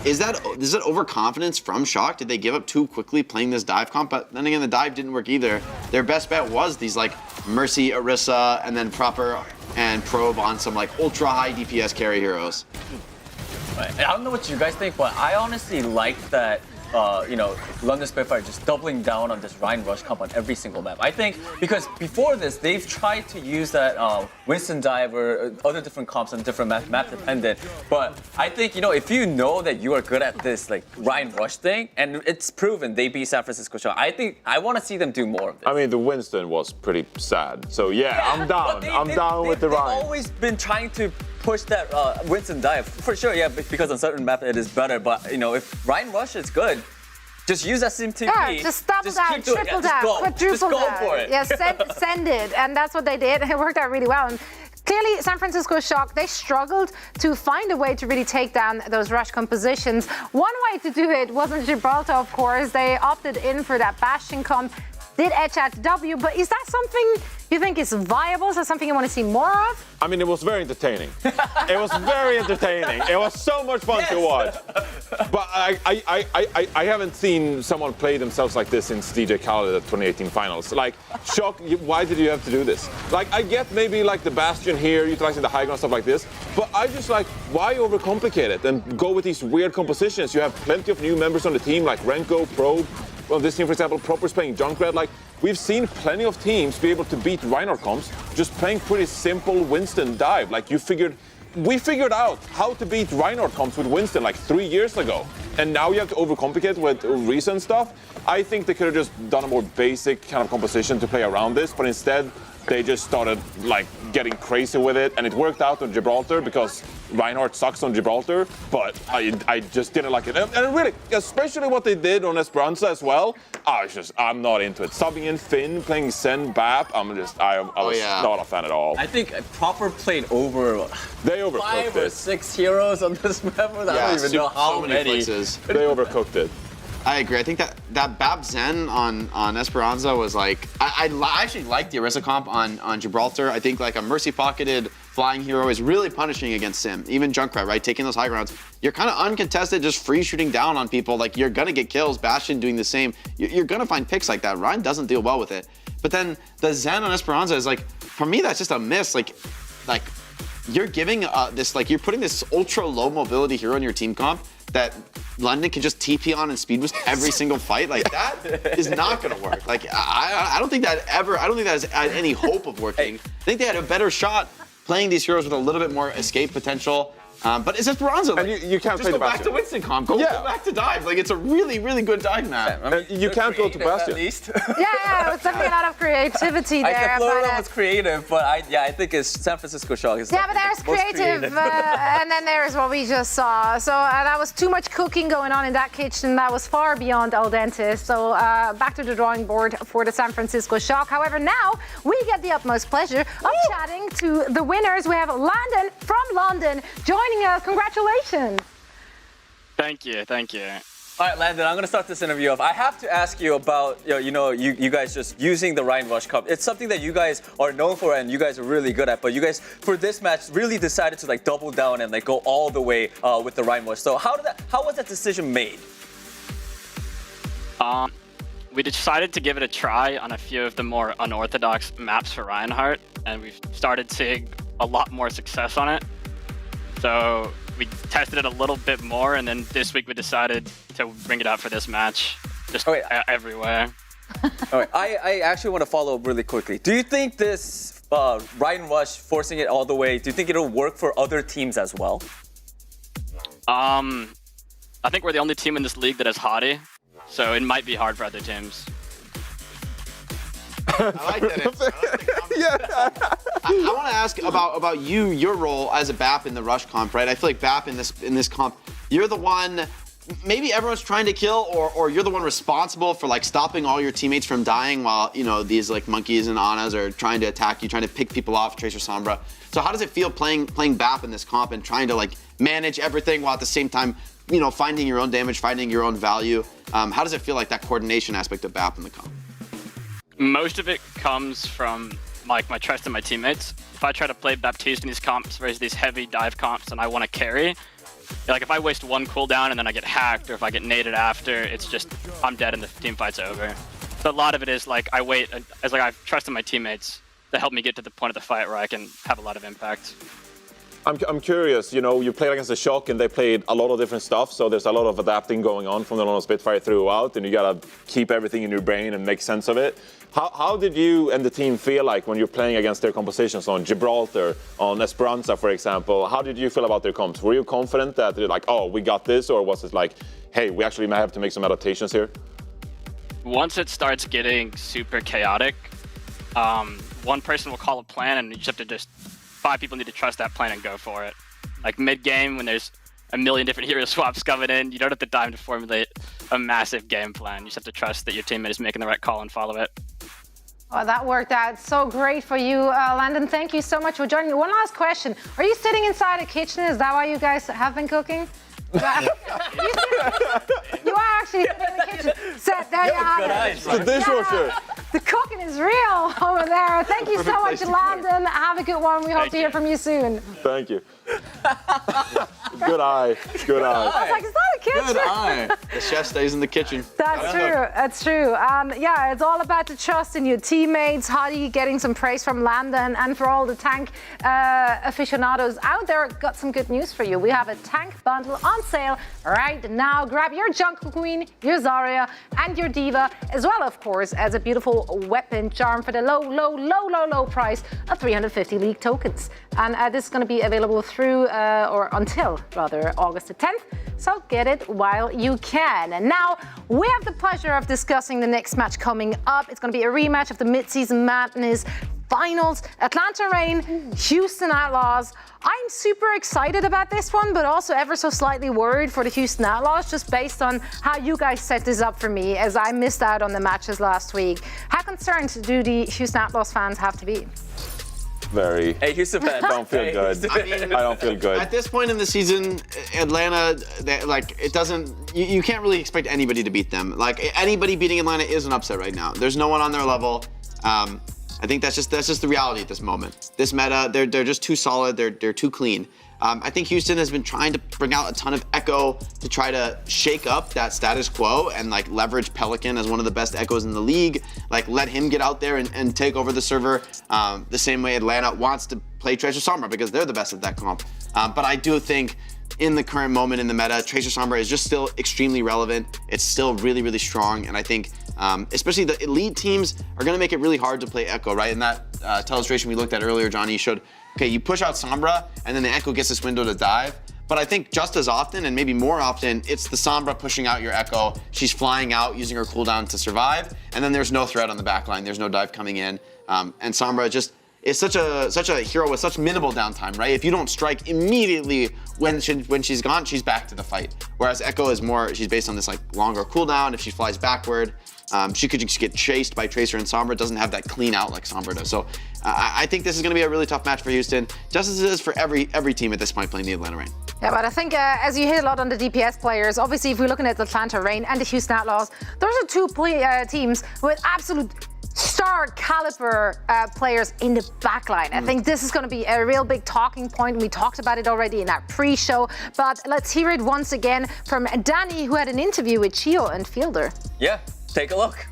Is it overconfidence from Shock? Did they give up too quickly playing this dive comp? But then again, the dive didn't work either. Their best bet was these like Mercy, Orisa, and then Proper and Probe on some like ultra high DPS carry heroes. Right. I don't know what you guys think, but I honestly like that. London Spitfire just doubling down on this Ryan Rush comp on every single map. I think because before this, they've tried to use that Winston dive or other different comps on different map dependent. But I think, if you know that you are good at this like Ryan Rush thing, and it's proven they beat San Francisco Shock, I want to see them do more of this. I mean, the Winston was pretty sad. So yeah, I'm down. I'm down with the Ryan. They've always been trying to push that Winston dive. For sure, yeah, because on certain map it is better. But, if Ryan Rush is good, just use that same TP. Yeah, just double down, triple down, quadruple down. For it. Yeah, send it. And that's what they did. It worked out really well. And clearly, San Francisco Shock, they struggled to find a way to really take down those rush compositions. One way to do it wasn't Gibraltar, of course. They opted in for that Bastion comp. Did edge out W, but is that something you think is viable? Is that something you want to see more of? I mean, it was very entertaining. It was very entertaining. It was so much fun to watch. But I haven't seen someone play themselves like this since DJ Khaled at 2018 finals. Like, Shock, why did you have to do this? Like, I get maybe like the Bastion here, utilizing the high ground, stuff like this, but I just like, why overcomplicate it and go with these weird compositions? You have plenty of new members on the team, like Renko, Probe. On this team, for example, Proper's playing Junkrat. Like, we've seen plenty of teams be able to beat Reinhardt comps just playing pretty simple Winston dive. Like, we figured out how to beat Reinhardt comps with Winston like 3 years ago. And now you have to overcomplicate with recent stuff. I think they could have just done a more basic kind of composition to play around this, but instead they just started like getting crazy with it, and it worked out on Gibraltar because Reinhardt sucks on Gibraltar, but I just didn't like it. And really, especially what they did on Esperanza as well, I'm not into it. Subbing in Finn, playing Sen Bap, I was not a fan at all. I think Proper played over. They overcooked 5 or 6 heroes on this map. I don't even know how many. Places. They overcooked it. I agree. I think that Bab Zen on Esperanza was like, I actually like the Orisa comp on Gibraltar. I think like a mercy pocketed flying hero is really punishing against Sim. Even Junkrat, right? Taking those high grounds. You're kind of uncontested, just free shooting down on people. Like, you're going to get kills. Bastion doing the same. You're going to find picks like that. Ryan doesn't deal well with it. But then the Zen on Esperanza is like, for me, that's just a miss. Like you're giving you're putting this ultra low mobility hero in your team comp that London can just TP on and speed boost every single fight. Like, that is not going to work. Like, I don't think that has any hope of working. I think they had a better shot playing these heroes with a little bit more escape potential. But it's Esperanza. Like, and you can't just play go the back Bastion. to Winston Comp. Go back to dive. Like, it's a really, really good dive map. I mean, You can't go to Bastion. At least. Yeah, it's definitely a lot of creativity there. The Florida was creative, but I think it's San Francisco Shock. Is yeah, but there's creative, and then there's what we just saw. So that was too much cooking going on in that kitchen. That was far beyond al dente. So back to the drawing board for the San Francisco Shock. However, now we get the utmost pleasure of chatting to the winners. We have Landon from London joining us. Congratulations. Thank you. All right, Landon, I'm going to start this interview off. I have to ask you about, you guys just using the Ryan Rush Cup. It's something that you guys are known for and you guys are really good at, but you guys, for this match, really decided to like double down and like go all the way with the Ryan Rush. So how was that decision made? We decided to give it a try on a few of the more unorthodox maps for Reinhardt, and we've started seeing a lot more success on it. So we tested it a little bit more, and then this week we decided to bring it out for this match, just everywhere. All right, I actually want to follow up really quickly. Do you think this Ryan Rush forcing it all the way, do you think it'll work for other teams as well? I think we're the only team in this league that has Hottie, so it might be hard for other teams. I like that answer. I want to ask about your role as a BAP in the Rush comp, right? I feel like BAP in this comp, you're the one, maybe everyone's trying to kill, or you're the one responsible for like stopping all your teammates from dying while these like monkeys and Anas are trying to attack you, trying to pick people off, Tracer Sombra. So how does it feel playing BAP in this comp and trying to like manage everything while at the same time finding your own damage, finding your own value? How does it feel, like that coordination aspect of BAP in the comp? Most of it comes from like my trust in my teammates. If I try to play Baptiste in these comps versus these heavy dive comps and I want to carry, like if I waste one cooldown and then I get hacked, or if I get naded after, it's just I'm dead and the team fight's over. So a lot of it is like I wait, as like I trust in my teammates to help me get to the point of the fight where I can have a lot of impact. I'm curious, you played against the Shock and they played a lot of different stuff, so there's a lot of adapting going on from the London Spitfire throughout, and you gotta keep everything in your brain and make sense of it. How did you and the team feel like when you're playing against their compositions on Gibraltar, on Esperanza, for example? How did you feel about their comps? Were you confident that they're like, oh, we got this, or was it like, hey, we actually might have to make some adaptations here? Once it starts getting super chaotic, one person will call a plan and you just have to 5 people need to trust that plan and go for it. Like mid-game, when there's a million different hero swaps coming in, you don't have the time to formulate a massive game plan. You just have to trust that your teammate is making the right call and follow it. Well, that worked out so great for you, Landon. Thank you so much for joining me. One last question. Are you sitting inside a kitchen? Is that why you guys have been cooking? You are actually sitting in the kitchen. So there you have it. The dishwasher. Yeah, the cooking is real over there. Thank you so much, Landon. Have a good one. We hope to hear from you soon. Thank you. Good eye. Good eye. I was like, it's not a kitchen. Good eye. The chef stays in the kitchen. That's true. That's true. Yeah, it's all about the trust in your teammates. Hadi getting some praise from Landon, and for all the tank aficionados out there, got some good news for you. We have a tank bundle on sale right now. Grab your Jungle Queen, your Zarya, and your Diva, as well, of course, as a beautiful weapon charm for the low price of 350 League tokens. And this is going to be available through or until August the 10th. So get it while you can. And now we have the pleasure of discussing the next match coming up. It's going to be a rematch of the Mid-Season Madness Finals. Atlanta Reign, Houston Outlaws. I'm super excited about this one, but also ever so slightly worried for the Houston Outlaws, just based on how you guys set this up for me, as I missed out on the matches last week. How concerned do the Houston Outlaws fans have to be? Very. Hey, Houston fans. I don't feel good. I don't feel good. At this point in the season, Atlanta, you can't really expect anybody to beat them. Like, anybody beating Atlanta is an upset right now. There's no one on their level. I think that's just the reality at this moment. This meta, they're just too solid. They're too clean. I think Houston has been trying to bring out a ton of Echo to try to shake up that status quo and like leverage Pelican as one of the best Echoes in the league. Like, let him get out there and take over the server the same way Atlanta wants to play Tracer Sombra, because they're the best at that comp. But I do think in the current moment in the meta, Tracer Sombra is just still extremely relevant. It's still really, really strong. And I think especially the elite teams are going to make it really hard to play Echo, right? In that illustration we looked at earlier, Johnny, you showed okay, you push out Sombra, and then the Echo gets this window to dive. But I think just as often, and maybe more often, it's the Sombra pushing out your Echo. She's flying out, using her cooldown to survive, and then there's no threat on the backline. There's no dive coming in, and Sombra just is such a hero with such minimal downtime, right? If you don't strike immediately when she's gone, she's back to the fight. Whereas Echo is more, she's based on this like longer cooldown. If she flies backward, she could just get chased by Tracer and Sombra. It doesn't have that clean out like Sombra does. So I think this is going to be a really tough match for Houston, just as it is for every team at this point playing the Atlanta Reign. Yeah, but I think as you hit a lot on the DPS players, obviously if we're looking at the Atlanta Reign and the Houston Outlaws, those are two teams with absolute star caliber players in the backline. I think this is going to be a real big talking point. We talked about it already in our pre-show, but let's hear it once again from Danny, who had an interview with Chiyo and Fielder. Yeah, take a look.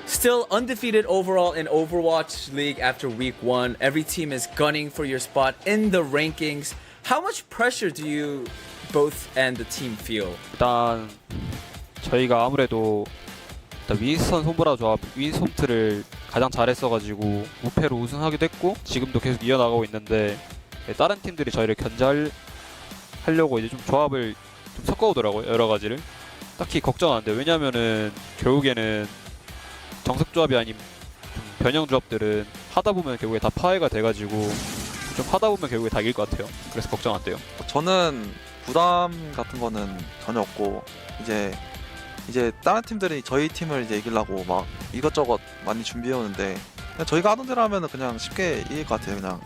Still undefeated overall in Overwatch League after week 1. Every team is gunning for your spot in the rankings. How much pressure do you both and the team feel? 일단 저희가 아무래도 윈스턴 손보라 조합 윈솜트를 가장 잘했어가지고 무패로 우승하기도 했고 지금도 계속 이어나가고 있는데 다른 팀들이 저희를 견제하려고 이제 좀 조합을 좀 섞어오더라고요. 여러 가지를 딱히 걱정 안 돼요. 왜냐면은 결국에는 정석 조합이 아닌 좀 변형 조합들은 하다 보면 결국에 다 파괴가 돼가지고 좀 하다 보면 결국에 다 이길 것 같아요. 그래서 걱정 안 돼요. 저는 부담 같은 거는 전혀 없고 이제 다른 팀들이 저희 팀을 이제 이기려고 막 이것저것 많이 준비해 오는데 그냥 저희가 하던 대로 하면은 그냥 쉽게 이길 것 같아요. 그냥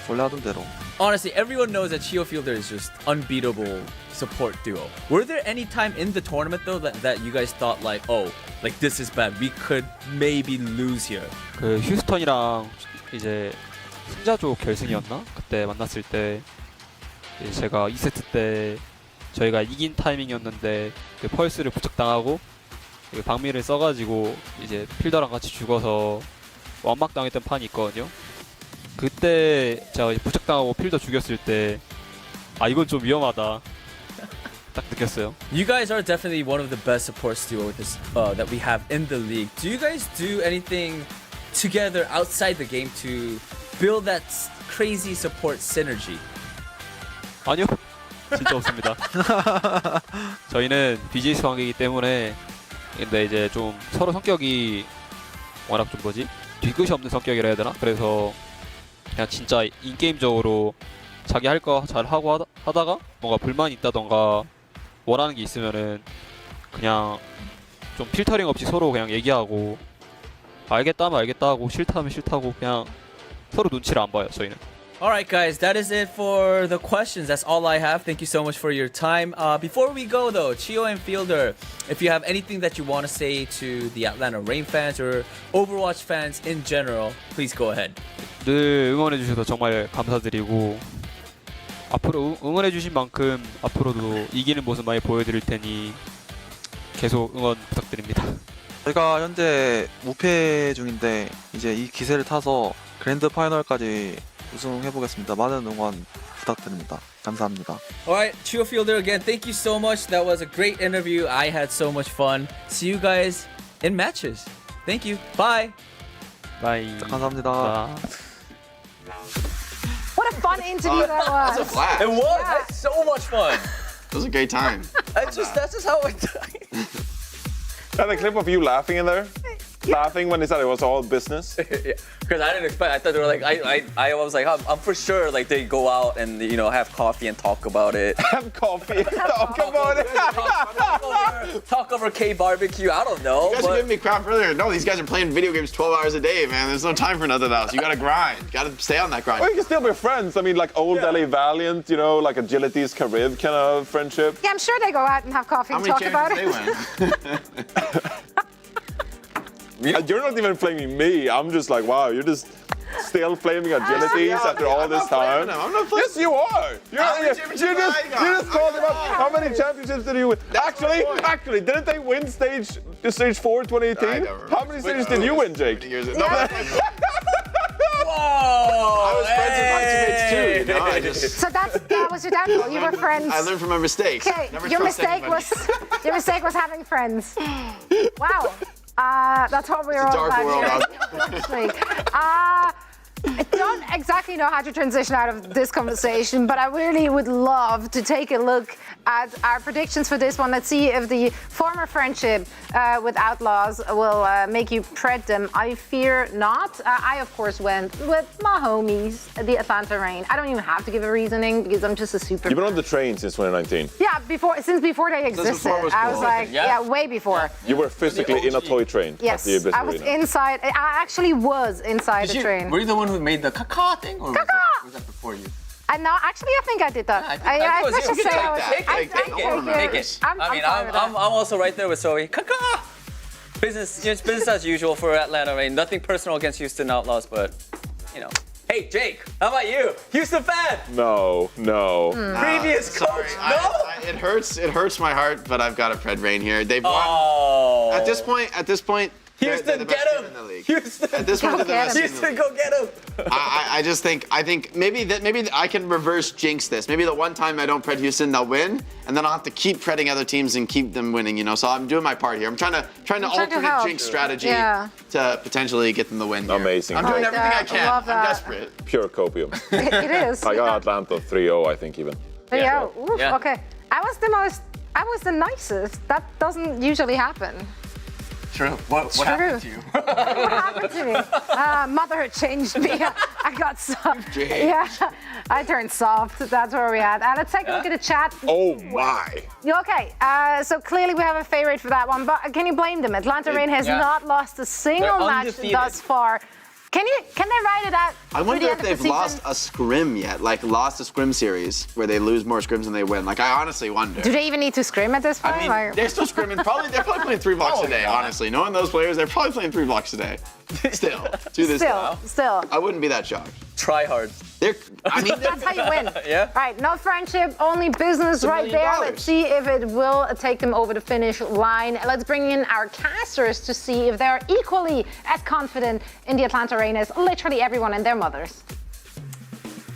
원래 하던 대로. Honestly, everyone knows that Chiyo Fielder is just unbeatable support duo. Were there any time in the tournament though that you guys thought like, oh, like this is bad. We could maybe lose here. 그 휴스턴이랑 이제 승자조 결승이었나? 그때 만났을 때 이제 제가 2세트 때 저희가 이긴 타이밍이었는데 그 펄스를 부착당하고 그 방미를 써가지고 이제 필더랑 같이 죽어서 완막당했던 판이 있거든요. 그때 제가 부착당하고 필더 죽였을 때 아 이건 좀 위험하다 딱 느꼈어요. You guys are definitely one of the best support duo that we have in the league. Do you guys do anything together outside the game to build that crazy support synergy? 아니요, 진짜 없습니다. 저희는 BJS 관계이기 때문에 근데 이제 좀 서로 성격이 워낙 좀 뒤끝이 없는 성격이라 해야 되나? 그래서 그냥 진짜 인게임적으로 자기 할 거 잘 하고 하다가 뭔가 불만이 있다던가 원하는 게 있으면은 그냥 좀 필터링 없이 서로 그냥 얘기하고 알겠다 하면 알겠다 하고 싫다 하면 싫다고 그냥 서로 눈치를 안 봐요, 저희는. Alright guys, that is it for the questions. That's all I have. Thank you so much for your time. Before we go though, Chiyo and Fielder, if you have anything that you want to say to the Atlanta Reign fans or Overwatch fans in general, please go ahead. 늘 응원해주셔서 정말 감사드리고 앞으로 응원해주신 만큼 앞으로도 이기는 모습 많이 보여드릴 테니 계속 응원 부탁드립니다. 저희가 현재 무패 중인데 이제 이 기세를 타서 그랜드 파이널까지 우승해보겠습니다. 많은 응원 부탁드립니다. 감사합니다. Alright, Chiyo Fielder again, thank you so much. That was a great interview. I had so much fun. See you guys in matches. Thank you. Bye. Bye. 감사합니다. What a fun interview that was. That's a blast. It was. I had so much fun. It was a great time. That's just how it. And the clip of you laughing in there, laughing when they said it was all business. Yeah, because I didn't expect. I thought they were like, I was like, I'm for sure like they go out and have coffee and talk about it. Have coffee and talk about it. Talk over K barbecue. I don't know. You guys were giving me crap earlier. No, these guys are playing video games 12 hours a day, man. There's no time for nothing else. You gotta grind. You gotta stay on that grind. Well, you can still be friends. I mean, like old LA Valiant, like Agility's Carib kind of friendship. Yeah, I'm sure they go out and have coffee and talk about it. You're not even flaming me. I'm just like, wow, you're just still flaming Agilities after all this time. I'm not flaming. Yes, you are. You just called him up. How many championships did you win? Actually, didn't they win stage 4 2018? How many stages did you win, Jake? Whoa, I was friends with my teammates too, you know? I just... So that was your downfall. You were friends. I learned from my mistakes. Okay, Never your trust mistake anybody. was having friends. Wow. That's what we were It's a all dark about world here. I don't exactly know how to transition out of this conversation, but I really would love to take a look at our predictions for this one. Let's see if the former friendship with Outlaws will make you pred them. I fear not. I, of course, went with my homies, the Atlanta Reign. I don't even have to give a reasoning because I'm just a super You've been on the train since 2019. Yeah, since before they existed. before it was I was cool. like, Yeah. way before. You were physically in a toy train Yes, at the Abyss I was Arena. inside. I actually was inside the train. Were you the one who made the caca thing, or was that before you? No, actually, I think I did that. I let's just say I was. Take it. I'm also right there with Zoe. Caca. Business as usual for Atlanta Reign. Nothing personal against Houston Outlaws, but you know. Hey, Jake, how about you? Houston fan? No. Previous coach, no? It hurts my heart, but I've got a pred Reign here. They've won. At this point, Houston, they're the best get team him! in the league. Houston, at this point, they're the best team in the Houston, league. go get him! I think maybe I can reverse jinx this. Maybe the one time I don't pred Houston, they'll win, and then I'll have to keep predding other teams and keep them winning. You know, so I'm doing my part here. I'm trying to alternate help. jinx strategy Yeah. to potentially get them the win. Here. Amazing. I'm doing Like everything I that. can. Love I'm that. desperate. Pure copium. It is. I got Atlanta 3-0, I think even. Yeah. Oof, Yeah. Okay. I was the nicest. That doesn't usually happen. True. What happened to you? What happened to me? Motherhood changed me. I got soft. Yeah, I turned soft. That's where we're at. Let's take a look at the chat. Oh my. Okay, so clearly we have a favorite for that one, but can you blame them? Atlanta Reign has Yeah. not lost a single They're match undefeated. thus far. Can they ride it out? I through wonder the if end of the they've lost season? a scrim yet, like lost a scrim series where they lose more scrims than they win. Like I honestly wonder. Do they even need to scrim at this point? I mean, Like- they're still scrimming. They're probably playing 3 blocks a day. Honestly, knowing those players, they're probably playing 3 blocks a day. Still, to this day. Still. I wouldn't be that shocked. Try hard. That's how you win. Yeah. Right, no friendship, only business $1 right million. there. Let's see if it will take them over the finish line. Let's bring in our casters to see if they're equally as confident in the Atlanta Reign as literally everyone and their mothers.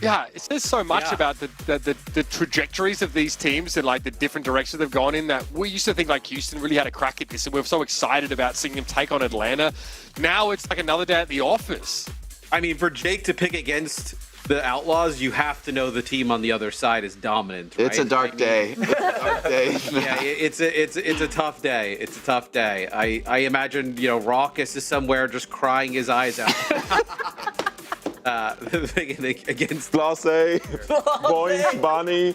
Yeah, it says so much about the trajectories of these teams and like the different directions they've gone in, that we used to think like Houston really had a crack at this and we were so excited about seeing them take on Atlanta. Now it's like another day at the office. I mean, for Jake to pick against the Outlaws, you have to know the team on the other side is dominant. Right? It's a dark day. It's a dark day. Yeah, it's a tough day. It's a tough day. I imagine Raucus is somewhere just crying his eyes out. Against Blase, Boink, Bonnie.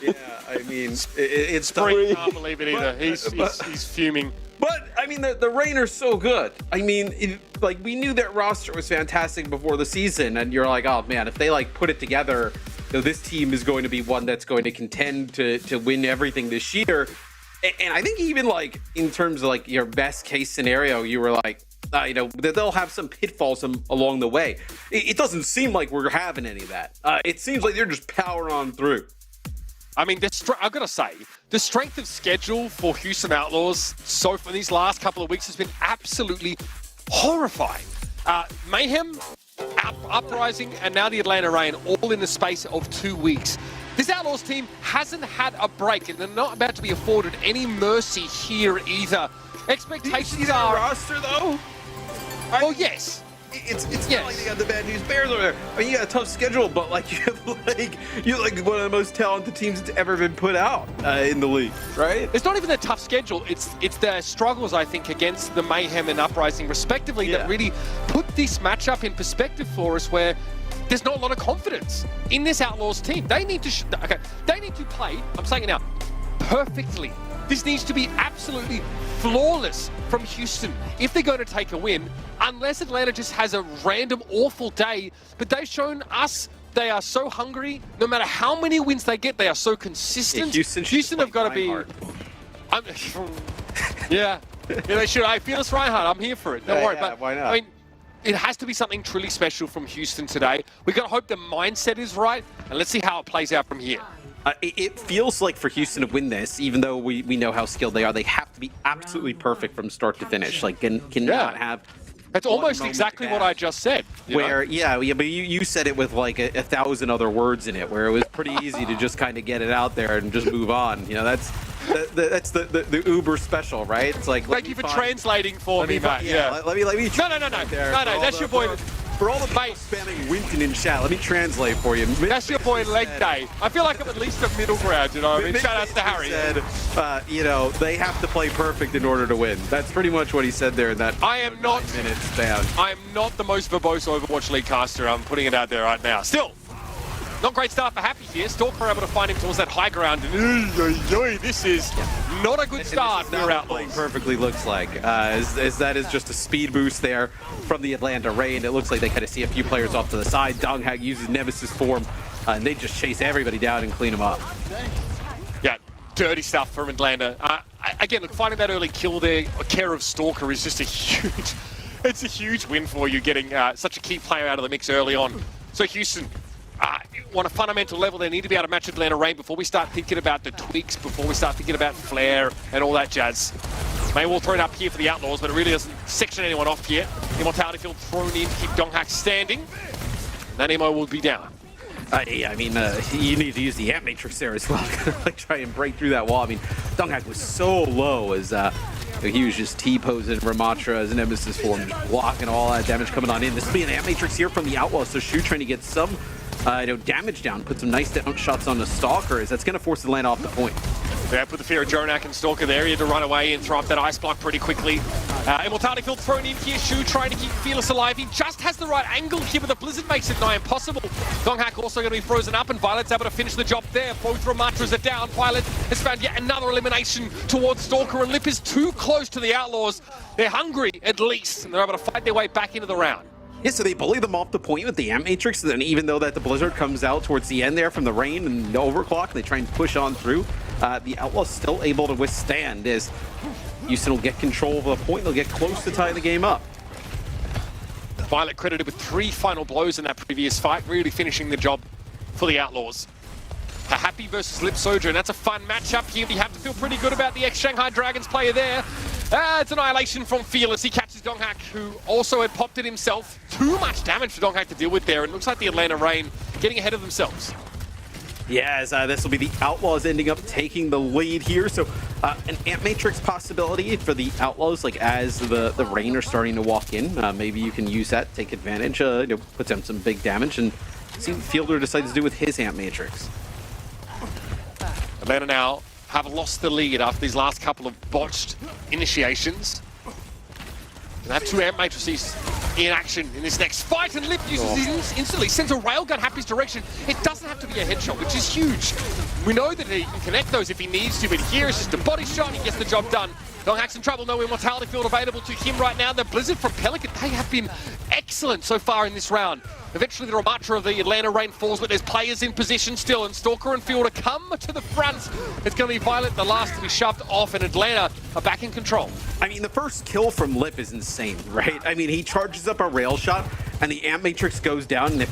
Yeah, I mean, it's Spring can't believe it either. He's fuming. But I mean, the Reign are so good. I mean, we knew that roster was fantastic before the season, and you're like, oh man, if they put it together, this team is going to be one that's going to contend to win everything this year. And I think even in terms of your best case scenario, you were like, they'll have some pitfalls along the way. It doesn't seem like we're having any of that. It seems like they're just powering on through. I mean, I've got to say, the strength of schedule for Houston Outlaws so far these last couple of weeks has been absolutely horrifying. Mayhem, Uprising, and now the Atlanta Reign, all in the space of 2 weeks. This Outlaws team hasn't had a break, and they're not about to be afforded any mercy here either. Expectations are roster though. Well, yes. It's not like they got the bad news bears over there. I mean, you got a tough schedule, but you're one of the most talented teams that's ever been put out in the league, right? It's not even a tough schedule. It's their struggles, I think, against the Mayhem and Uprising, respectively, that really put this matchup in perspective for us, where there's not a lot of confidence in this Outlaws team. They need to they need to play, I'm saying it now, perfectly. This needs to be absolutely flawless from Houston if they're going to take a win, unless Atlanta just has a random awful day. But they've shown us they are so hungry. No matter how many wins they get, they are so consistent. Houston have got to be... Yeah, they should. I feel it's Reinhardt. I'm here for it. Don't worry. But why not? I mean, it has to be something truly special from Houston today. We got to hope the mindset is right, and let's see how it plays out from here. It feels like for Houston to win this, even though we know how skilled they are, they have to be absolutely perfect from start to finish. Cannot have That's almost exactly what I just said. Where, yeah, but you said it with like a 1,000 other words in it, where it was pretty easy to just kind of get it out there and just move on. You know, that's the Uber special, right? It's like, thank you for translating for me, Matt. Yeah, let me. No. That's your boy. For all the people spamming Winton in chat, let me translate for you. That's your boy Leg Day. I feel like I'm at least a middle ground, you know what I mean? Shout out to Harry. Said, you know, they have to play perfect in order to win. That's pretty much what he said there in that I am not 9 minute span. I am not the most verbose Overwatch League caster. I'm putting it out there right now. Still, not great start for Happy here. Stalker able to find him towards that high ground. And this is not a good start for Outlaws. Perfectly looks like that is just a speed boost there from the Atlanta Rain. It looks like they kind of see a few players off to the side. Donghak uses Nemesis form, and they just chase everybody down and clean them up. Yeah, dirty stuff from Atlanta. Again, look, finding that early kill there, care of Stalker is just a huge. It's a huge win for you, getting such a key player out of the mix early on. So Houston. On a fundamental level, they need to be able to match Atlanta Rain before we start thinking about the tweaks, before we start thinking about Flare and all that jazz. Maywall thrown up here for the Outlaws, but it really doesn't section anyone off yet. Immortality Field thrown in to keep Donghak standing. That Emo will be down. Yeah, I mean, you need to use the Amp Matrix there as well. Like, try and break through that wall. I mean, Donghak was so low as he was just T-posing Ramatra as an Nemesis form, just blocking all that damage coming on in. This will be an Amp Matrix here from the Outlaws, so Shu trying to get some damage down, put some nice down shots on the Stalker, as that's going to force the land off the point. Yeah, put the fear of Jonak and Stalker there. He had to run away and throw up that ice block pretty quickly. Immortality Field thrown in here. Shu trying to keep Fearless alive. He just has the right angle here, but the Blizzard makes it nigh impossible. Donghak also going to be frozen up, and Violet's able to finish the job there. Both Ramatras are down. Violet has found yet another elimination towards Stalker, and Lip is too close to the Outlaws. They're hungry, at least, and they're able to fight their way back into the round. Yeah, so they bully them off the point with the Amp Matrix, and then even though that the Blizzard comes out towards the end there from the Rain and the Overclock, they try and push on through. The Outlaws still able to withstand as Houston will get control of the point. They'll get close to tying the game up. Violet credited with 3 final blows in that previous fight, really finishing the job for the Outlaws. A Happy versus Lip Soldier, and that's a fun matchup here. You have to feel pretty good about the ex-Shanghai Dragons player there. It's Annihilation from Fearless. He catches Donghak, who also had popped it himself. Too much damage for Donghak to deal with there. It looks like the Atlanta Rain getting ahead of themselves. Yeah, as this will be the Outlaws ending up taking the lead here. So an Amp Matrix possibility for the Outlaws, like as the Rain are starting to walk in. Maybe you can use that, take advantage, put down some big damage, and see what Fielder decides to do with his Amp Matrix. Atlanta now have lost the lead after these last couple of botched initiations. And have 2 Amp Matrices in action in this next fight, and Lip uses his instantly, sends a railgun Happy's direction. It doesn't have to be a headshot, which is huge. We know that he can connect those if he needs to, but here it's just a body shot and he gets the job done. Donghak's in trouble, no Immortality Field available to him right now. The Blizzard from Pelican, they have been excellent so far in this round. Eventually the Ramatra of the Atlanta Rain falls, but there's players in position still, and Stalker and Fielder come to the front. It's going to be Violet, the last to be shoved off, and Atlanta are back in control. I mean, the first kill from Lip is insane, right? I mean, he charges up a rail shot, and the Amp Matrix goes down, and it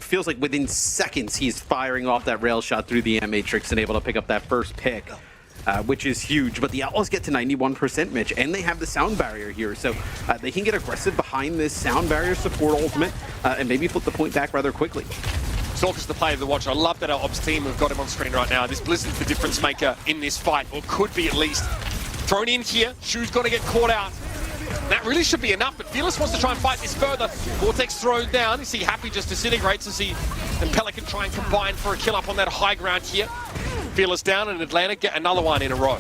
feels like within seconds he's firing off that rail shot through the Amp Matrix and able to pick up that first pick. Which is huge, but the Outlaws get to 91%, Mitch, and they have the sound barrier here, so they can get aggressive behind this sound barrier support ultimate and maybe flip the point back rather quickly. Stalker's the player to watch. I love that our ops team have got him on screen right now. This Blizzard's the difference maker in this fight, or could be at least. Thrown in here, Shu's got to get caught out. That really should be enough, but Fearless wants to try and fight this further. Vortex thrown down. You see Happy just disintegrates as he and Pelican try and combine for a kill up on that high ground here. Fearless down, and Atlanta get another one in a row.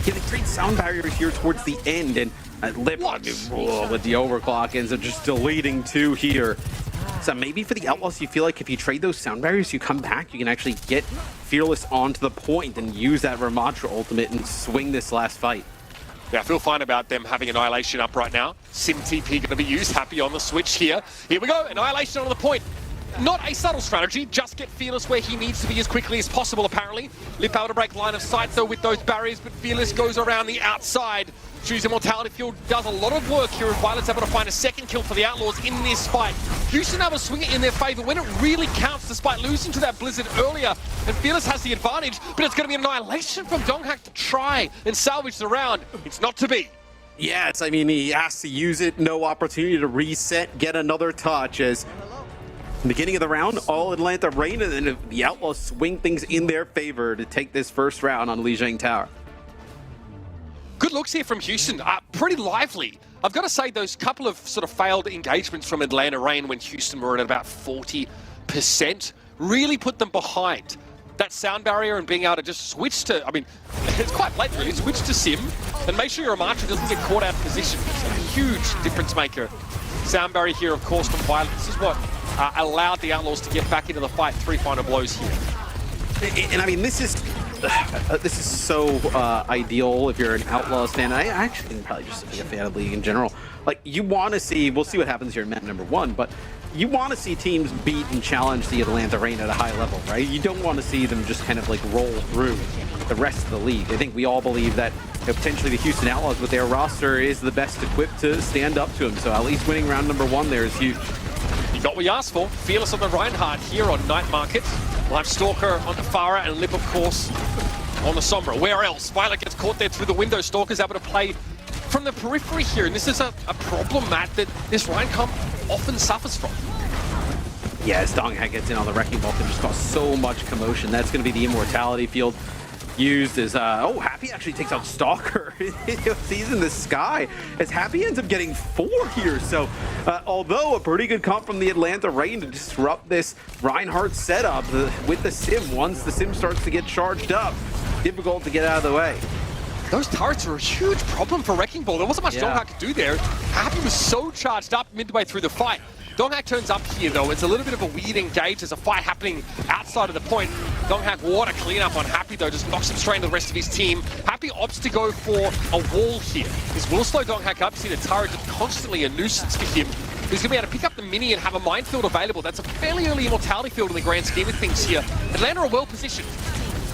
Yeah, they trade sound barriers here towards the end, and Lip with the overclock ends up just deleting 2 here. So maybe for the Outlaws, you feel like if you trade those sound barriers, you come back, you can actually get Fearless onto the point and use that Ramatra ultimate and swing this last fight. Yeah, I feel fine about them having Annihilation up right now. Sim TP going to be used. Happy on the switch here. Here we go, Annihilation on the point. Not a subtle strategy, just get Fearless where he needs to be as quickly as possible, apparently. Lip able to break line of sight, though, with those barriers, but Fearless goes around the outside. Choose Immortality Field does a lot of work here, and Violet's able to find a second kill for the Outlaws in this fight. Houston able to swing it in their favor when it really counts, despite losing to that Blizzard earlier. And Fearless has the advantage, but it's going to be Annihilation from Donghak to try and salvage the round. It's not to be. Yes, I mean, he has to use it. No opportunity to reset, get another touch as beginning of the round, all Atlanta Reign, and then the Outlaws swing things in their favor to take this first round on Lijiang Tower. Good looks here from Houston. Pretty lively. I've got to say, those couple of sort of failed engagements from Atlanta Reign when Houston were at about 40% really put them behind. That sound barrier and being able to just switch to, I mean, it's quite late really, switch to Sim and make sure your Amatri doesn't get caught out of position. It's a huge difference maker. Sound barrier here, of course, from Violet. This is what allowed the Outlaws to get back into the fight. 3 final blows here. And I mean, this is so ideal if you're an Outlaws fan. I actually think probably just be a fan of the league in general. Like, you want to see, we'll see what happens here in map number 1, but you want to see teams beat and challenge the Atlanta Reign at a high level, right? You don't want to see them just kind of like roll through the rest of the league. I think we all believe that potentially the Houston Outlaws with their roster is the best equipped to stand up to them. So at least winning round number 1 there is huge. You got what you asked for. Fearless on the Reinhardt here on Night Market. We'll have Stalker on the Farah and Lip, of course, on the Sombra. Where else? Violet gets caught there through the window. Stalker's able to play from the periphery here, and this is a problem, Matt, that this Ryan comp often suffers from. Yeah, as Donghak gets in on the Wrecking Ball, can just cause so much commotion. That's going to be the Immortality field used as, Happy actually takes out Stalker. He's in the sky, as Happy ends up getting 4 here. So, although a pretty good comp from the Atlanta Reign to disrupt this Reinhardt setup with the Sim, once the Sim starts to get charged up, difficult to get out of the way. Those turrets are a huge problem for Wrecking Ball. There wasn't much Donghak could do there. Happy was so charged up midway through the fight. Donghak turns up here, though. It's a little bit of a weird engage. There's a fight happening outside of the point. Donghak water cleanup on Happy, though, just knocks him straight into the rest of his team. Happy opts to go for a wall here. This will slow Donghak up. See the turret just constantly a nuisance for him. He's going to be able to pick up the mini and have a minefield available. That's a fairly early Immortality field in the grand scheme of things here. Atlanta are well positioned.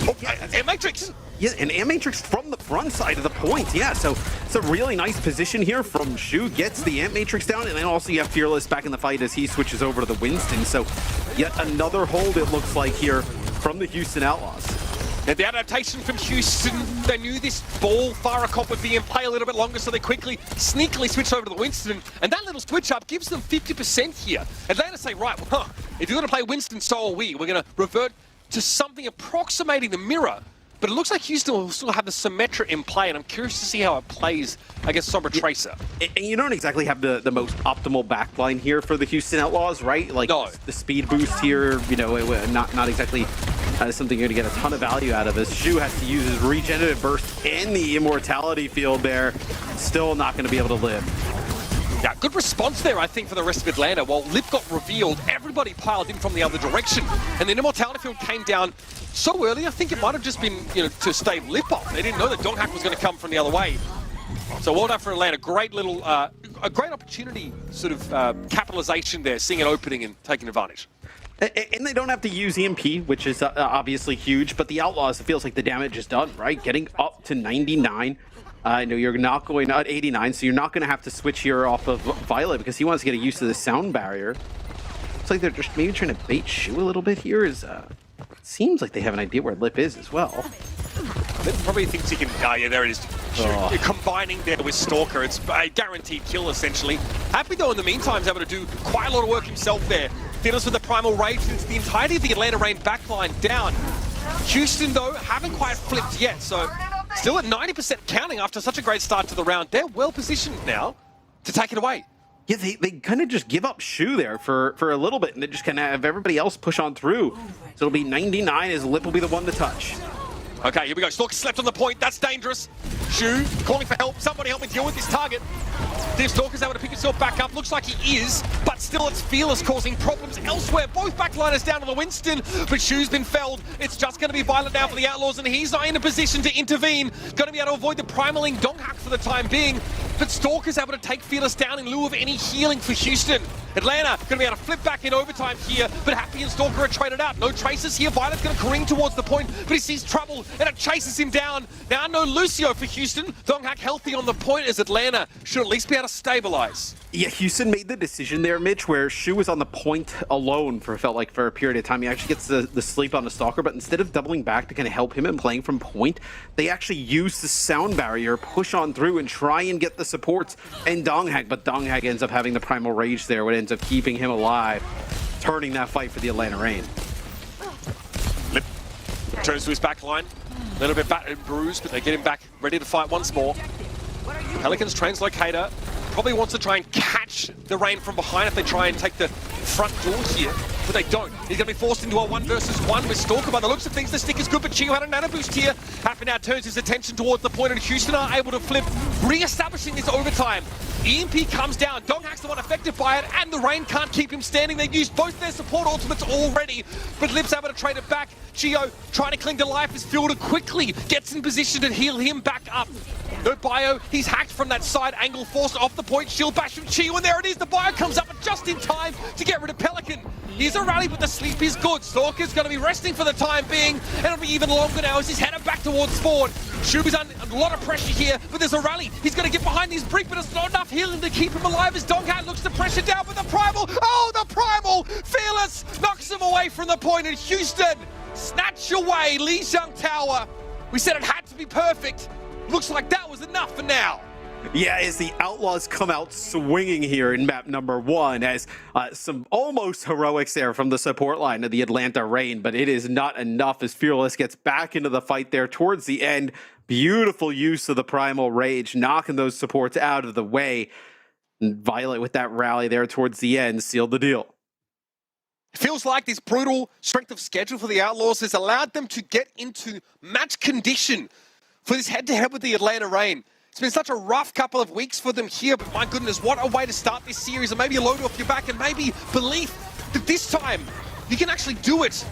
Oh, Air Matrix! Yeah, an Air Matrix from the front side of the point. Yeah, so it's a really nice position here from Shu. Gets the Ant Matrix down, and then also you have Fearless back in the fight as he switches over to the Winston. So yet another hold, it looks like, here from the Houston Outlaws. Now, the adaptation from Houston, they knew this ball Farah comp would be in play a little bit longer, so they quickly, sneakily switched over to the Winston, and that little switch up gives them 50% here. Atlanta say, right, well, if you're going to play Winston, so are we. We're going to revert to something approximating the mirror. But it looks like Houston will still have the Symmetra in play, and I'm curious to see how it plays against Sombra Tracer. And you don't exactly have the most optimal backline here for the Houston Outlaws, right? Like, no. The speed boost here, you know, not exactly something you're going to get a ton of value out of. As Shu has to use his regenerative burst and the Immortality field there, still not going to be able to live. Yeah, good response there, I think, for the rest of Atlanta. While Lip got revealed, everybody piled in from the other direction. And the Immortality field came down so early, I think it might have just been, you know, to stave Lip off. They didn't know that Donghak was going to come from the other way. So well done for Atlanta. Great little, a great opportunity sort of capitalization there, seeing it opening and taking advantage. And they don't have to use EMP, which is obviously huge, but the Outlaws, it feels like the damage is done, right? Getting up to 99. I know you're not going at 89, so you're not going to have to switch here off of Violet because he wants to get used to the sound barrier. It's like they're just maybe trying to bait Shu a little bit here. Seems like they have an idea where Lip is as well. Lip probably thinks he can... yeah, there it is. You're combining there with Stalker. It's a guaranteed kill, essentially. Happy, though, in the meantime, is able to do quite a lot of work himself there. Fearless with the Primal Rage, since the entirety of the Atlanta Reign backline down. Houston, though, haven't quite flipped yet, so... Still at 90% counting after such a great start to the round. They're well positioned now to take it away. Yeah, they kind of just give up Shu there for a little bit, and they just kind of have everybody else push on through. So it'll be 99 as Lip will be the one to touch. Okay, here we go. Stalker slept on the point. That's dangerous. Shu calling for help. Somebody help me deal with this target. If Stalker's able to pick himself back up, looks like he is, but still it's Fearless causing problems elsewhere. Both backliners down to the Winston, but Shu's been felled. It's just going to be Violet now for the Outlaws, and he's not in a position to intervene. Going to be able to avoid the primaling Donghak for the time being, but Stalker's able to take Fearless down in lieu of any healing for Houston. Atlanta going to be able to flip back in overtime here, but Happy and Stalker are traded out. No traces here. Violet's going to careen towards the point, but he sees trouble, and it chases him down. Now no Lucio for Houston. Donghak healthy on the point as Atlanta should at least be able to stabilize. Yeah, Houston made the decision there, Mitch, where Shu was on the point alone for a period of time. He actually gets the sleep on the Stalker, but instead of doubling back to kind of help him and playing from point, they actually use the sound barrier, push on through, and try and get the supports and Donghag. But Donghag ends up having the Primal Rage there, what ends up keeping him alive, turning that fight for the Atlanta Reign. Lip turns to his back line. A little bit battered and bruised, but they get him back ready to fight once more. Pelicans translocator probably wants to try and catch the Reign from behind if they try and take the front door here, but they don't. He's going to be forced into a 1 versus 1 with Stalker. By the looks of things, the stick is good, but Chiyo had a nano boost here. Happy now turns his attention towards the point, and Houston are able to flip, re-establishing this overtime. EMP comes down, Donghag's the one affected by it, and the Reign can't keep him standing. They used both their support ultimates already, but Lip's able to trade it back. Chiyo trying to cling to life as Fielder quickly gets in position to heal him back up. No bio, he's hacked from that side angle, forced off the point, shield bash from Chiyo, and there it is, the bio comes up just in time to get rid of Pelican. Here's a rally, but the sleep is good. Stalker's going to be resting for the time being, and it'll be even longer now as he's headed back towards spawn. Shuby's under a lot of pressure here, but there's a rally. He's going to get behind his brick, but it's not enough healing to keep him alive as Donghag looks to pressure down, but the Primal, oh, the Primal, Fearless, knocks him away from the point, and Houston, snatch away Lijiang Tower. We said it had to be perfect. Looks like that was enough for now. Yeah, as the Outlaws come out swinging here in map number 1, as some almost heroics there from the support line of the Atlanta Reign, but it is not enough as Fearless gets back into the fight there towards the end. Beautiful use of the Primal Rage, knocking those supports out of the way. And Violet with that rally there towards the end sealed the deal. It feels like this brutal strength of schedule for the Outlaws has allowed them to get into match condition for this head-to-head with the Atlanta Reign. It's been such a rough couple of weeks for them here, but my goodness, what a way to start this series, and maybe a load off your back, and maybe belief that this time you can actually do it.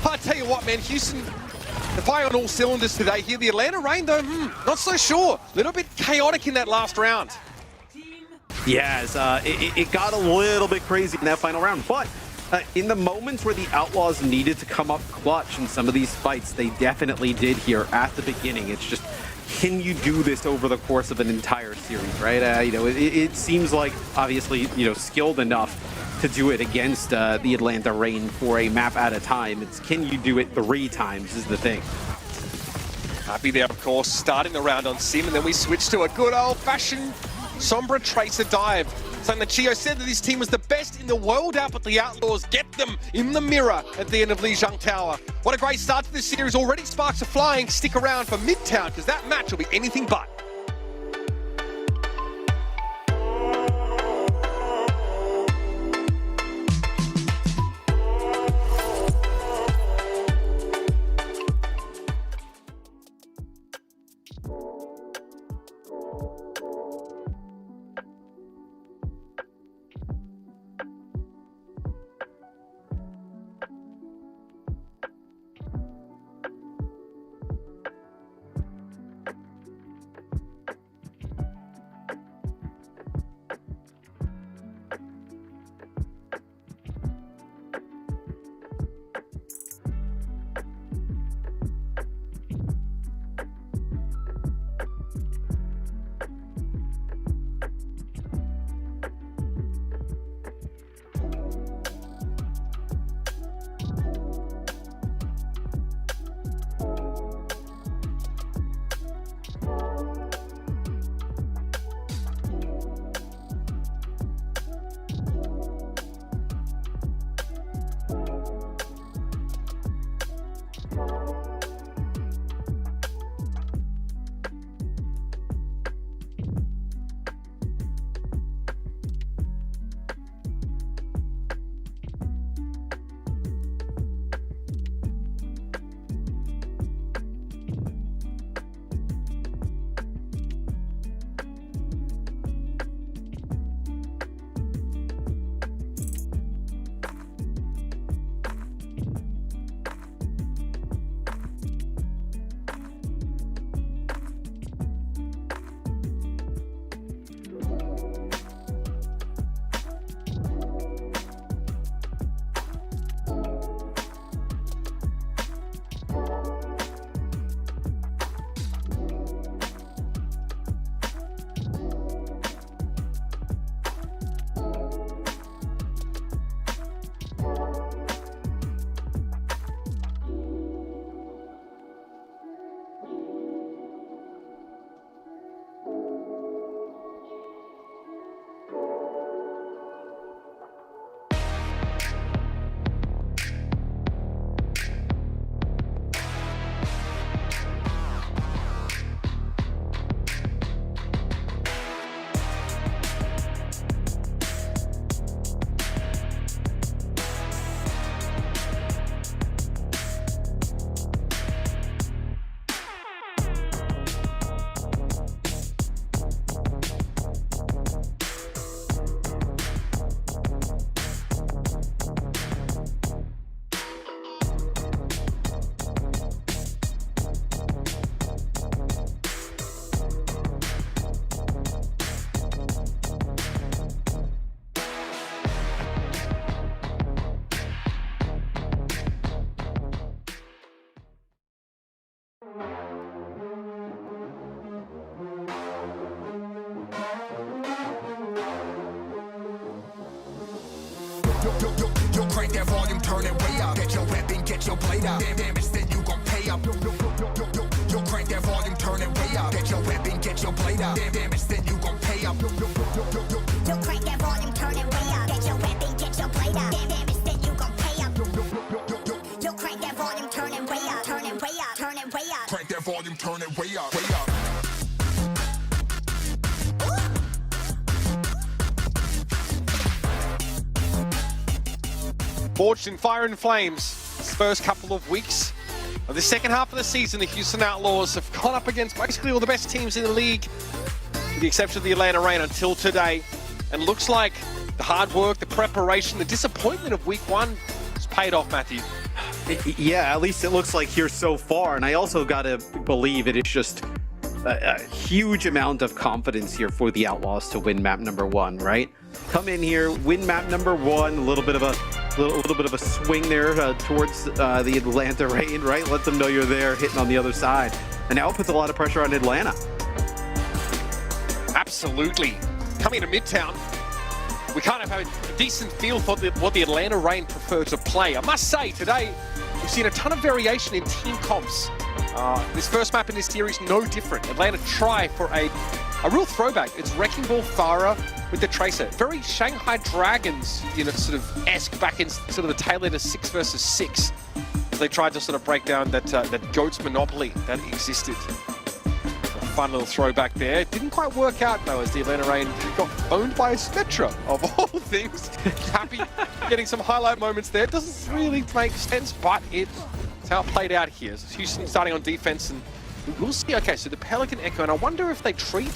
I tell you what, man, Houston, the fire on all cylinders today here. The Atlanta Reign, though, not so sure. A little bit chaotic in that last round. Yes, it got a little bit crazy in that final round, but in the moments where the Outlaws needed to come up clutch in some of these fights, they definitely did here at the beginning. It's just, can you do this over the course of an entire series, right? It seems like, obviously, skilled enough to do it against the Atlanta Reign for a map at a time. It's, can you do it 3 times is the thing. Happy there, of course, starting the round on Sim, and then we switch to a good old-fashioned Sombra Tracer dive. Something that Chiyo said that his team was the best in the world out, but the Outlaws get them in the mirror at the end of Lijiang Tower. What a great start to this series. Already sparks are flying. Stick around for Midtown, because that match will be anything but. that volume, turn it way up. Get your weapon, get your blade out. Damage, then you gon' pay up. Yo, crank that volume, turn it way up. Get your weapon, get your blade out. Damage, then you gon' pay up. Yo, crank that volume, turn it way up. Get your weapon, get your blade out. Damage, then you gon' pay up. Yo, crank that volume, turn it way up. Turn it way up. Turn it way up. Crank that volume, turn it way up. Way up. Forged in fire and flames. This first couple of weeks of the second half of the season, the Houston Outlaws have gone up against basically all the best teams in the league, with the exception of the Atlanta Reign until today. And looks like the hard work, the preparation, the disappointment of week one has paid off, Matthew. Yeah, at least it looks like here so far. And I also got to believe it is just a huge amount of confidence here for the Outlaws to win map number one, right? Come in here, win map number one, a little bit of a swing there towards the Atlanta Reign, right? Let them know you're there, hitting on the other side. And now it puts a lot of pressure on Atlanta. Absolutely. Coming to Midtown, we kind of have a decent feel for what the Atlanta Reign prefer to play. I must say, today, we've seen a ton of variation in team comps. This first map in this series, no different. Atlanta try for a real throwback. It's Wrecking Ball Farah with the Tracer. Very Shanghai Dragons, sort of esque back in sort of the tail end of 6 versus 6. They tried to sort of break down that GOAT's monopoly that existed. A fun little throwback there. It didn't quite work out though, as the Atlanta Reign got owned by a Spectra of all things. Happy getting some highlight moments there. It doesn't really make sense, but it's how it played out here. So Houston starting on defense, and we'll see. Okay, so the Pelican Echo, and I wonder if they treat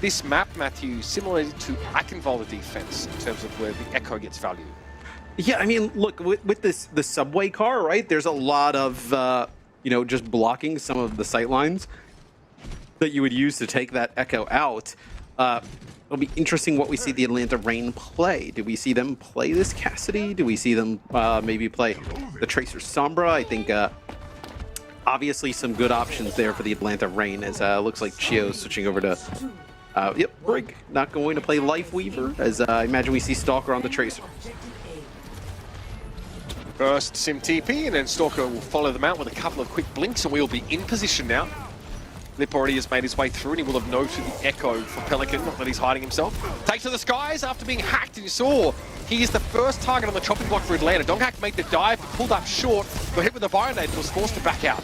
this map, Matthew, similarly to Akinvalda defense in terms of where the Echo gets value. Yeah, I mean, look, with the subway car, right? There's a lot of, just blocking some of the sight lines that you would use to take that Echo out. It'll be interesting what we see the Atlanta Reign play. Do we see them play this Cassidy? Do we see them maybe play the Tracer Sombra? I think obviously some good options there for the Atlanta Reign, as looks like Chiyo switching over to Brig, not going to play Life Weaver, as I imagine we see Stalker on the Tracer. First Sim TP, and then Stalker will follow them out with a couple of quick blinks, and we'll be in position now. Lip already has made his way through, and he will have noted the Echo for Pelican, not that he's hiding himself. Takes to the skies after being hacked, and you saw he is the first target on the chopping block for Atlanta. Donghack made the dive, but pulled up short, got hit with a Bionade, and was forced to back out.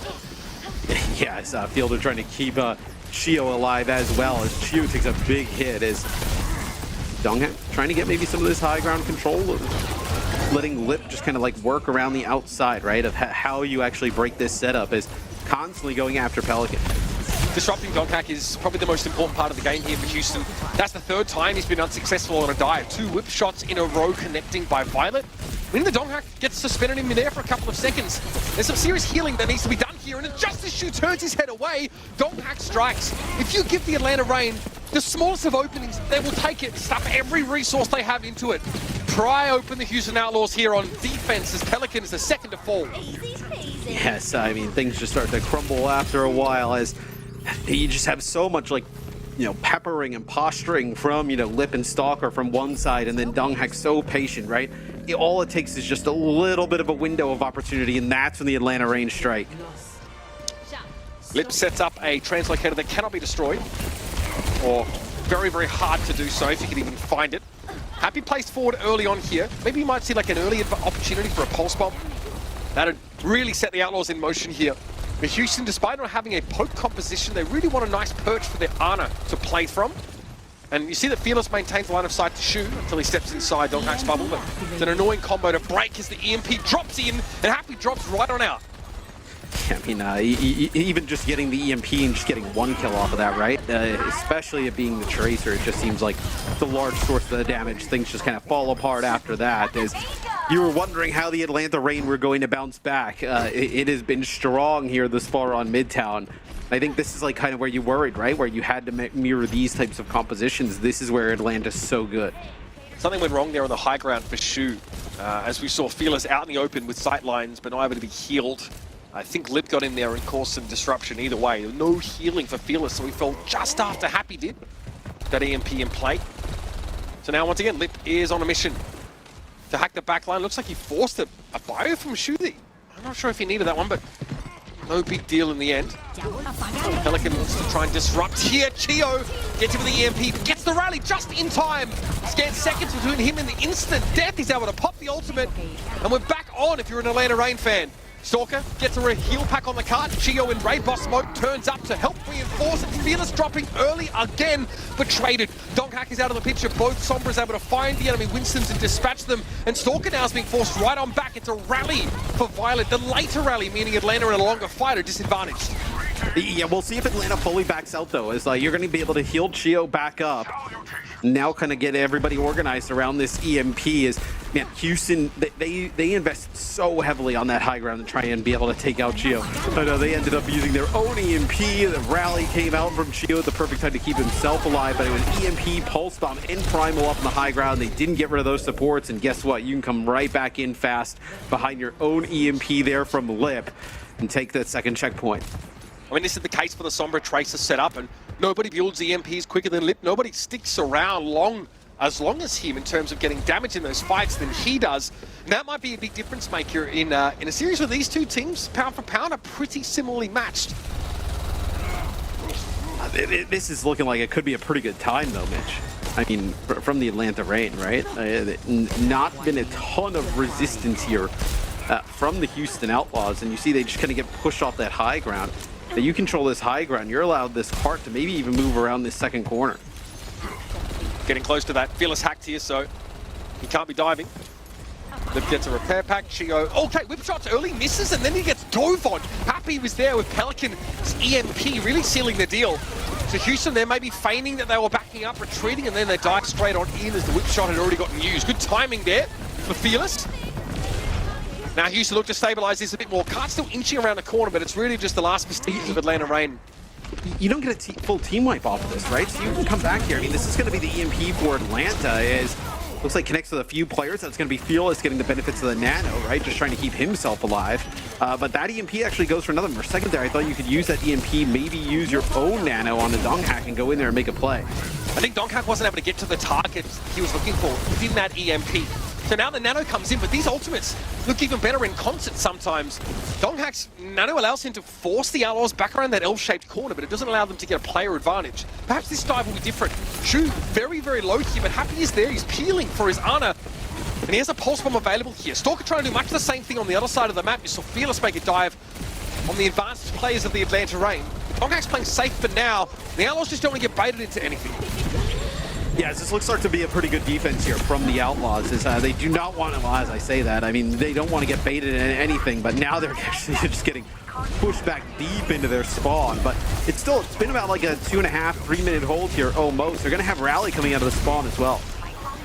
Yeah, as Fielder trying to keep Chiyo alive as well, as Chiyo takes a big hit, as Donghack trying to get maybe some of this high ground control, letting Lip just kind of like work around the outside, right, of how you actually break this setup, is constantly going after Pelican. Disrupting Donghack is probably the most important part of the game here for Houston. That's the third time he's been unsuccessful on a dive. 2 whip shots in a row connecting by Violet. When the Donghack gets suspended in midair for a couple of seconds, there's some serious healing that needs to be done here, and just as Shu turns his head away, Donghack strikes. If you give the Atlanta Reign the smallest of openings, they will take it, stuff every resource they have into it. Pry open the Houston Outlaws here on defense, as Pelican is the second to fall. Yes, I mean, things just start to crumble after a while, as you just have so much peppering and posturing from, Lip and Stalker from one side, and then Donghack so patient, right? All it takes is just a little bit of a window of opportunity, and that's when the Atlanta Reign strike. Lip sets up a translocator that cannot be destroyed, or very, very hard to do so if you can even find it. Happy placed forward early on here. Maybe you might see like an early opportunity for a pulse bomb. That'd really set the Outlaws in motion here. But Houston, despite not having a poke composition, they really want a nice perch for their Ana to play from. And you see that Fearless maintains line of sight to Shu until he steps inside Donghack's bubble, but it's an annoying combo to break as the EMP drops in, and Happy drops right on out. I mean, even just getting the EMP and just getting 1 kill off of that, right? Especially it being the Tracer, it just seems like the large source of the damage. Things just kind of fall apart after that. As you were wondering how the Atlanta Reign were going to bounce back. It has been strong here this far on Midtown. I think this is like kind of where you worried, right? Where you had to mirror these types of compositions. This is where Atlanta's so good. Something went wrong there on the high ground for Shu, as we saw Fearless out in the open with sight lines, but not able to be healed. I think Lip got in there and caused some disruption either way. No healing for Fearless, so he fell just after Happy did. That EMP in play. So now once again, Lip is on a mission. to hack the back line. Looks like he forced a bio from Shuthi. I'm not sure if he needed that one, but no big deal in the end. Pelican wants to try and disrupt here. Chiyo gets him with the EMP, gets the rally just in time. Scant seconds between him and the instant death. He's able to pop the ultimate, and we're back on if you're an Atlanta Reign fan. Stalker gets a heal pack on the cart. Chiyo and Raid Boss Smoke turns up to help reinforce it. Fearless dropping early again, but traded. Donghack is out of the picture. Both Sombras able to find the enemy Winstons and dispatch them. And Stalker now is being forced right on back. It's a rally for Violet. The later rally, meaning Atlanta in a longer fight are disadvantaged. Yeah, we'll see if Atlanta fully backs out, though. It's like you're going to be able to heal Chiyo back up. Now kind of get everybody organized around this EMP. Is, man, Houston, they invested so heavily on that high ground to try and be able to take out Chiyo. But they ended up using their own EMP. The rally came out from Chiyo at the perfect time to keep himself alive. But it was EMP, Pulse Bomb, and Primal up on the high ground. They didn't get rid of those supports. And guess what? You can come right back in fast behind your own EMP there from Lip and take that second checkpoint. I mean, this is the case for the Sombra Tracer setup, and nobody builds EMPs quicker than Lip. Nobody sticks around as long as him in terms of getting damage in those fights than he does. And that might be a big difference maker in a series where these two teams, pound for pound, are pretty similarly matched. This is looking like it could be a pretty good time, though, Mitch. I mean, from the Atlanta Reign, right? Not been a ton of resistance here from the Houston Outlaws, and you see they just kind of get pushed off that high ground. That you control this high ground, you're allowed this heart to maybe even move around this second corner. Getting close to that Fearless hacked here, so he can't be diving. Lip gets a repair pack. Chiyo, okay, whip shots early, misses, and then he gets dove on. Happy was there with Pelican's EMP, really sealing the deal. So Houston, they may be feigning that they were backing up, retreating, and then they dive straight on in as the whip shot had already gotten used. Good timing there for Fearless. Now Houston look to stabilize this a bit more. Cart's still inching around the corner, but it's really just the last vestiges of Atlanta Reign. You don't get a full team wipe off of this, right? So you can come back here. I mean, this is going to be the EMP for Atlanta. Looks like connects with a few players. That's going to be Fearless getting the benefits of the Nano, right? Just trying to keep himself alive. But that EMP actually goes for another. For a second there, I thought you could use that EMP, maybe use your own Nano on the Donghack and go in there and make a play. I think Donghack wasn't able to get to the target he was looking for within that EMP. So now the Nano comes in, but these ultimates look even better in concert sometimes. Donghack's Nano allows him to force the Outlaws back around that L-shaped corner, but it doesn't allow them to get a player advantage. Perhaps this dive will be different. Shu, very, very low here, but Happy is there. He's peeling for his Ana, and he has a Pulse Bomb available here. Stalker trying to do much the same thing on the other side of the map. You saw Fearless make a dive on the advanced players of the Atlanta Reign. Donghack's playing safe for now. The Outlaws just don't want to get baited into anything. Yeah, this looks like to be a pretty good defense here from the Outlaws. They do not want to, well, as I say that, I mean, they don't want to get baited in anything, but now they're actually just getting pushed back deep into their spawn. But it's been about like a 2.5, 3 minute hold here almost. They're going to have Rally coming out of the spawn as well.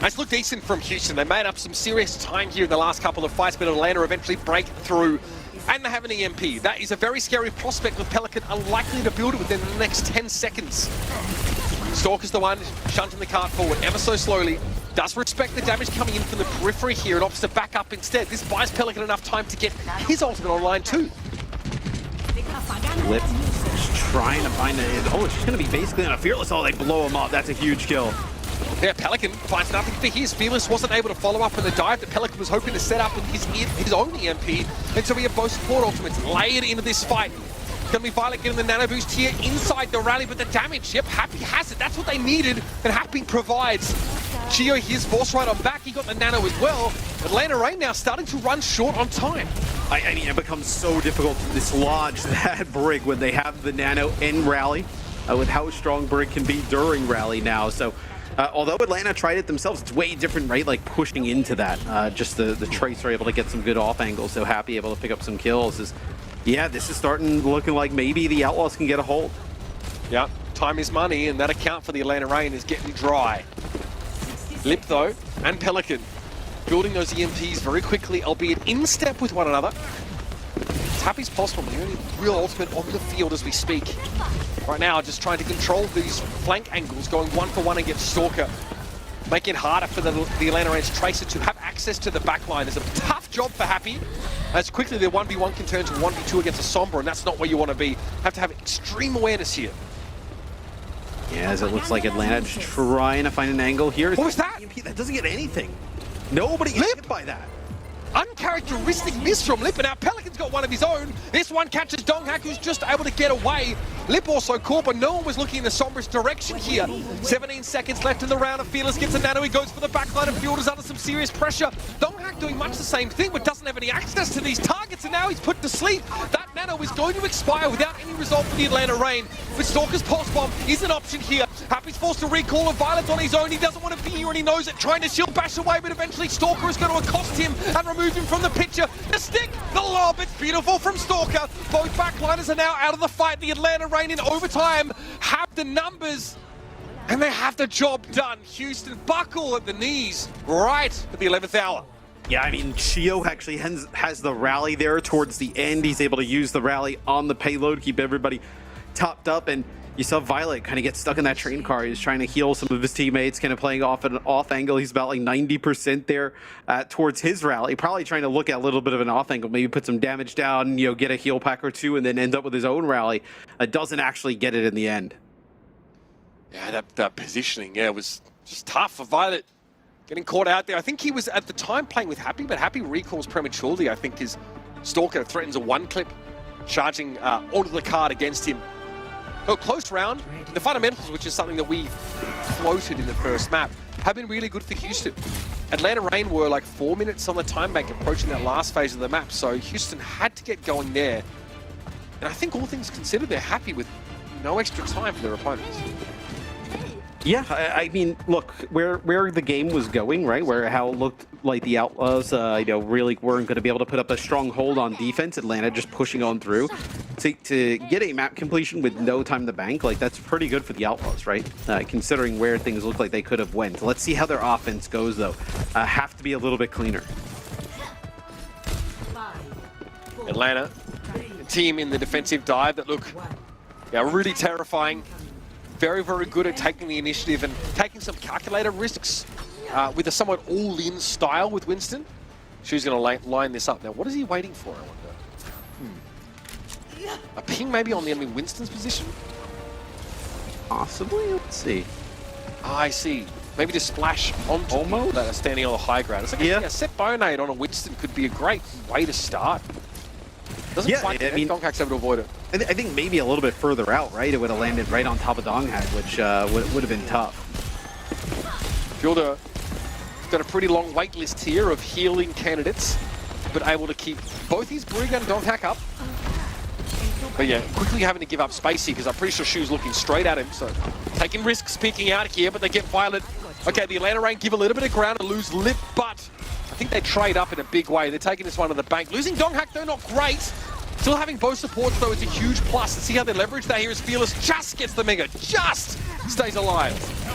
Nice look decent from Houston. They made up some serious time here in the last couple of fights, but Atlanta eventually break through. And they have an EMP. That is a very scary prospect with Pelican unlikely to build it within the next 10 seconds. Stalker's the one shunting the cart forward ever so slowly. Does respect the damage coming in from the periphery here and opts to back up instead. This buys Pelican enough time to get his ultimate online too. Lip just trying to find it's just going to be basically on a Fearless. Oh, they blow him up. That's a huge kill. Yeah, Pelican finds nothing for his. Fearless wasn't able to follow up on the dive that Pelican was hoping to set up with his own EMP. And so we have both support ultimates layered into this fight. Gonna be Violet getting the nano boost here inside the rally, but the damage, yep, Happy has it. That's what they needed, and Happy provides. Chiyo here's force right on back. He got the nano as well. Atlanta Reign now starting to run short on time. I mean, it becomes so difficult to dislodge that Brig when they have the nano in rally, with how strong Brig can be during rally now. So, although Atlanta tried it themselves, it's way different, right? Like pushing into that. Just the Tracer able to get some good off angles, so Happy able to pick up some kills. Yeah, this is starting looking like maybe the Outlaws can get a hold. Yeah, time is money, and that account for the Atlanta Reign is getting dry. Lip, though, and Pelican building those EMPs very quickly, albeit in step with one another. It's Happy's possible, the only real ultimate on the field as we speak. Right now, just trying to control these flank angles, going 1-for-1 against Stalker. Making it harder for the Atlanta Reign's Tracer to have access to the backline. It's a tough job for Happy. As quickly the 1v1 can turn to 1v2 against a Sombra, and that's not where you want to be. Have to have extreme awareness here. Yeah, as it looks like Atlanta just trying to find an angle here. What was that? That doesn't get anything. Nobody gets hit by that. Uncharacteristic miss from Lip, and now Pelican's got one of his own. This one catches Donghak, who's just able to get away. Lip also caught, but no one was looking in the Sombra's direction here. 17 seconds left in the round, and Fearless gets a nano. He goes for the backline, and Fielder's under some serious pressure. Donghak doing much the same thing, but doesn't have any access to these targets, and now he's put to sleep. That nano is going to expire without any result for the Atlanta Reign. But Stalker's pulse bomb is an option here. Happy's forced to recall, and Violet's on his own. He doesn't want to be here, and he knows it. Trying to shield bash away, but eventually Stalker is going to accost him and remove him from the picture. The stick, the lob, it's beautiful from Stalker. Both backliners are now out of the fight. The Atlanta Reign in overtime have the numbers, and they have the job done. Houston buckle at the knees right at the 11th hour. Yeah, I mean, Chiyo actually has the rally there towards the end. He's able to use the rally on the payload, keep everybody topped up, and you saw Violet kind of get stuck in that train car. He's trying to heal some of his teammates, kind of playing off an off angle. He's about like 90% there towards his rally. Probably trying to look at a little bit of an off angle, maybe put some damage down, you know, get a heal pack or two, and then end up with his own rally. Doesn't actually get it in the end. Yeah, that positioning, yeah, was just tough for Violet. Getting caught out there. I think he was at the time playing with Happy, but Happy recalls prematurely. I think his Stalker threatens a one clip, charging onto the card against him. Oh, close round. The fundamentals, which is something that we floated in the first map, have been really good for Houston. Atlanta Reign were like 4 minutes on the time bank approaching that last phase of the map, so Houston had to get going there. And I think all things considered, they're happy with no extra time for their opponents. Yeah, I mean, look, where the game was going, right? How it looked like the Outlaws, you know, really weren't going to be able to put up a strong hold on defense. Atlanta just pushing on through. To get a map completion with no time to bank, like, that's pretty good for the Outlaws, right? Considering where things look like they could have went. Let's see how their offense goes, though. Have to be a little bit cleaner. Atlanta, a team in the defensive dive that look, yeah, really terrifying. Very, very good at taking the initiative and taking some calculated risks with a somewhat all-in style with Winston. She's going to line this up. Now, what is he waiting for, I wonder? A ping maybe on the enemy Winston's position? Possibly? Let's see. I see. Maybe to splash onto people that are standing on the high ground. It's like a set bonade on a Winston could be a great way to start. Doesn't quite get Donghak's able to avoid it. I think maybe a little bit further out, right? It would have landed right on top of Donghak, which would have been tough. Fielder got a pretty long wait list here of healing candidates, but able to keep both his Brig and Donghak up. But yeah, quickly having to give up space here because I'm pretty sure Shu's looking straight at him, so taking risks peeking out here, but they get Violet. Okay, the Atlanta Reign give a little bit of ground and lose Lip, but I think they trade up in a big way. They're taking this one to the bank. Losing Donghak, though, not great. Still having both supports, though, is a huge plus. And see how they leverage that here as Fearless just gets the Mega, just stays alive.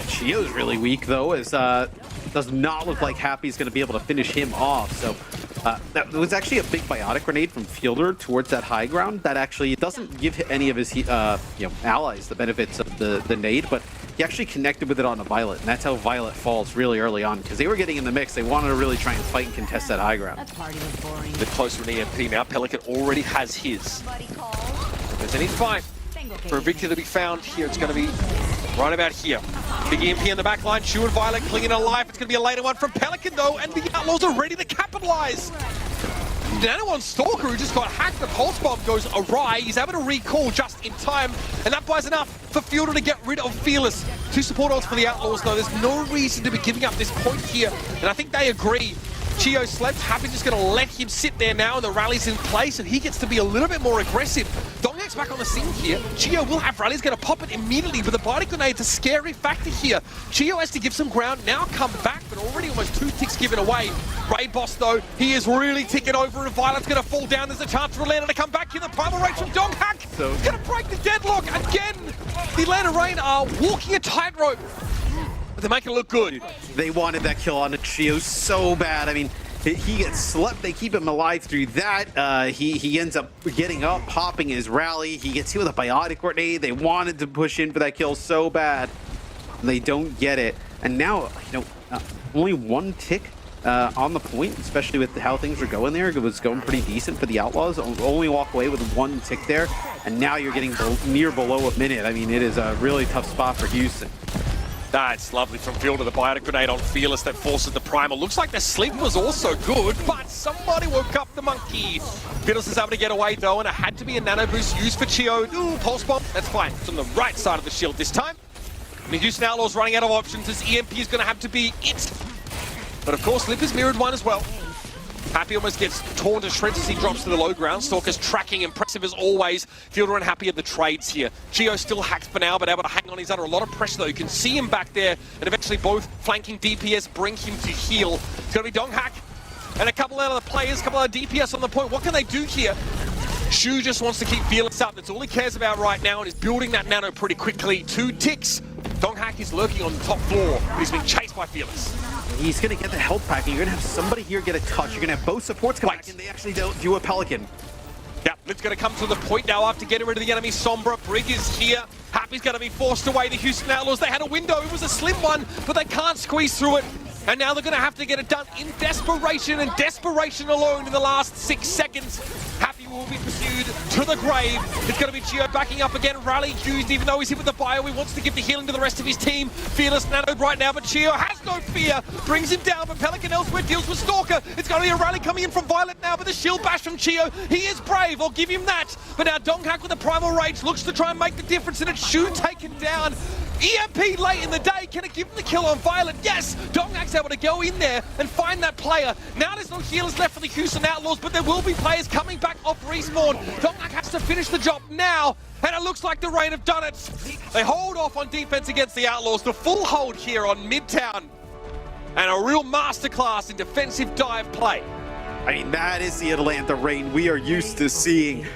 Chiyo's really weak, though, as does not look like Happy's going to be able to finish him off. So that was actually a big biotic grenade from Fielder towards that high ground that actually doesn't give any of his allies the benefits of the nade, but he actually connected with it on a Violet, and that's how Violet falls really early on, because they were getting in the mix. They wanted to really try and fight and contest that high ground. The closer an EMP now. Pelican already has his. There's any fight for a victory to be found here. It's going to be right about here. Big EMP in the back line. Chiyo and Violet clinging on life. It's going to be a later one from Pelican, though, and the Outlaws are ready to capitalize. Nano on Stalker, who just got hacked. The pulse bomb goes awry. He's able to recall just in time, and that buys enough for Fielder to get rid of Fearless. 2 support ults for the Outlaws, though. There's no reason to be giving up this point here, and I think they agree. Chiyo slept. Happy's just going to let him sit there now, and the rally's in place, and he gets to be a little bit more aggressive. Donghak's back on the scene here. Chiyo will have rallies, going to pop it immediately, but the body grenade's a scary factor here. Chiyo has to give some ground, now come back, but already almost 2 ticks given away. Raid Boss, though, he is really ticking over, and Violet's going to fall down. There's a chance for Atlanta to come back here. The primal rage from Donghak. He's going to break the deadlock again. The Atlanta Reign are walking a tightrope. They're making it look good. They wanted that kill on Chiyo so bad. I mean, he gets slept. They keep him alive through that. He ends up getting up, popping his rally. He gets hit with a biotic grenade. They wanted to push in for that kill so bad. They don't get it. And now, only 1 tick on the point, especially with how things are going there. It was going pretty decent for the Outlaws. Only walk away with 1 tick there. And now you're getting near below a minute. I mean, it is a really tough spot for Houston. That's lovely from Fielder. The biotic grenade on Fearless that forces the primal. Looks like the sleep was also good, but somebody woke up the monkey. Fearless is able to get away though, and it had to be a nano boost used for Chiyo. Ooh, pulse bomb. That's fine. It's on the right side of the shield this time. The Houston Outlaws running out of options as EMP is going to have to be it. But of course, Lip is mirrored one as well. Happy almost gets torn to shreds as he drops to the low ground. Stalker's tracking, impressive as always. Fielder unhappy at the trades here. Chiyo still hacked for now, but able to hang on. He's under a lot of pressure though. You can see him back there, and eventually both flanking DPS bring him to heal. It's going to be Donghack and a couple of other players, a couple of DPS on the point. What can they do here? Shu just wants to keep Fearless up. That's all he cares about right now, and is building that nano pretty quickly. 2 ticks. Donghack is lurking on the top floor, but he's being chased by Fearless. He's going to get the health pack, and you're going to have somebody here get a touch. You're going to have both supports come back, and they actually don't do a Pelican. Yeah, Lip's going to come to the point now after getting rid of the enemy. Sombra, Brig is here. Happy's going to be forced away. The Houston Outlaws, they had a window. It was a slim one, but they can't squeeze through it. And now they're going to have to get it done in desperation, and desperation alone in the last 6 seconds. Happy will be pursued to the grave. It's going to be Chiyo backing up again. Rally used, even though he's hit with the bio. He wants to give the healing to the rest of his team. Fearless nanoed right now, but Chiyo has no fear. Brings him down, but Pelican elsewhere deals with Stalker. It's going to be a rally coming in from Violet now, but the shield bash from Chiyo. He is brave, I'll give him that. But now Donghack with the primal rage looks to try and make the difference, and it's Shu taken down. EMP late in the day, can it give him the kill on Violet? Yes! Donghack's able to go in there and find that player. Now there's no healers left for the Houston Outlaws, but there will be players coming back off respawn. Donghack has to finish the job now, and it looks like the Reign have done it. They hold off on defense against the Outlaws. The full hold here on Midtown, and a real masterclass in defensive dive play. I mean, that is the Atlanta Reign we are used to seeing.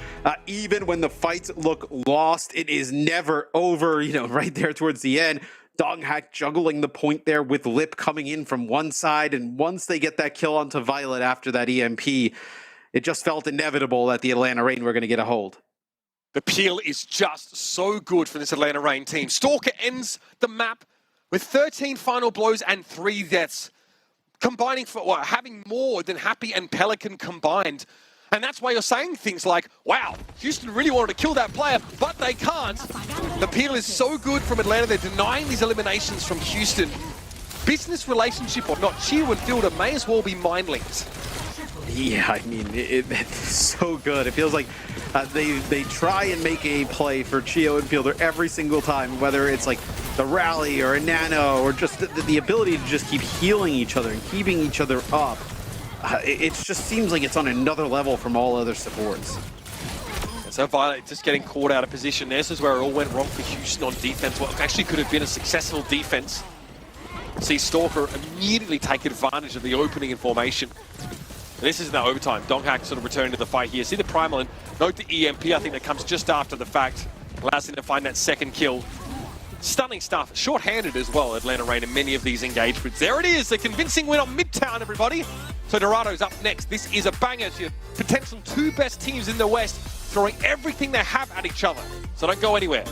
Even when the fights look lost, it is never over. You know, right there towards the end, Donghack juggling the point there with Lip coming in from one side. And once they get that kill onto Violet after that EMP, it just felt inevitable that the Atlanta Reign were going to get a hold. The peel is just so good for this Atlanta Reign team. Stalker ends the map with 13 final blows and 3 deaths, combining for having more than Happy and Pelican combined. And that's why you're saying things like, wow, Houston really wanted to kill that player, but they can't. The peel is so good from Atlanta. They're denying these eliminations from Houston. Business relationship or not, Chiyo and Fielder may as well be mind linked. Yeah, I mean, it's so good. It feels like they try and make a play for Chiyo and Fielder every single time, whether it's like the rally or a nano or just the ability to just keep healing each other and keeping each other up. It just seems like it's on another level from all other supports. So Violet just getting caught out of position. This is where it all went wrong for Houston on defense. What actually could have been a successful defense. See Stalker immediately take advantage of the opening in formation. This is now overtime. Donghack sort of returning to the fight here. See the primal and note the EMP, I think that comes just after the fact. Allows him to find that second kill. Stunning stuff. Short-handed as well, Atlanta Reign, in many of these engagements. There it is, a convincing win on Midtown, everybody. So Dorado's up next. This is a banger. It's your potential 2 best teams in the West, throwing everything they have at each other. So don't go anywhere.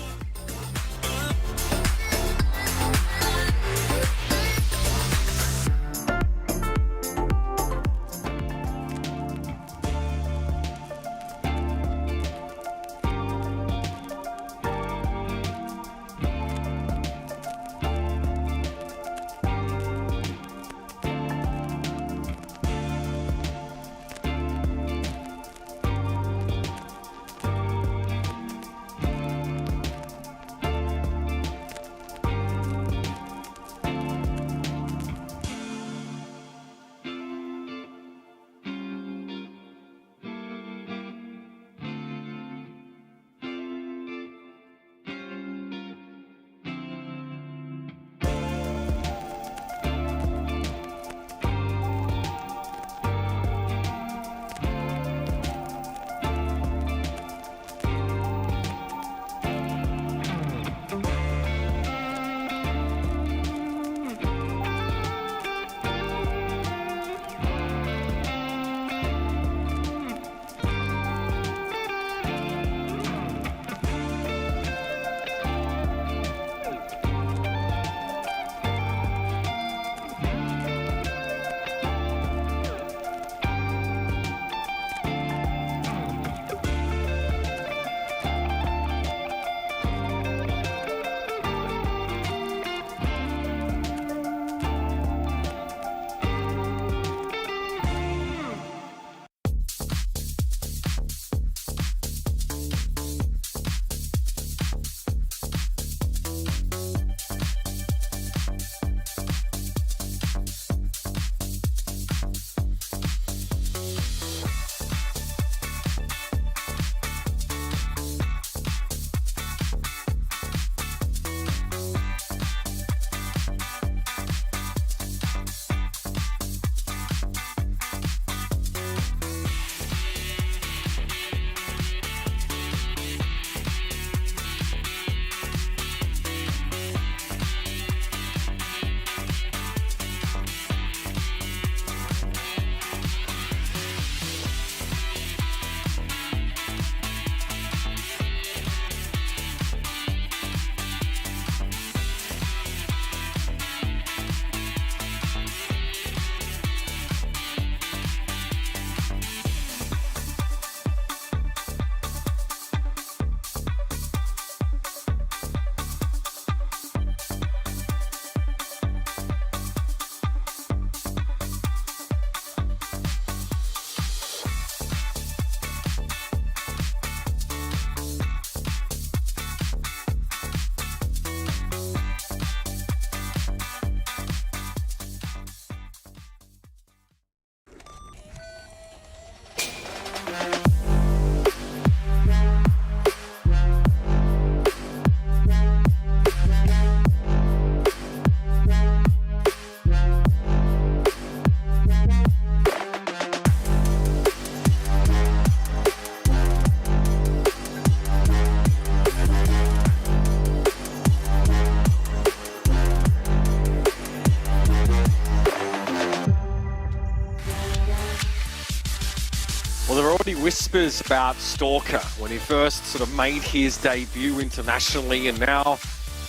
whispers about Stalker when he first sort of made his debut internationally, and now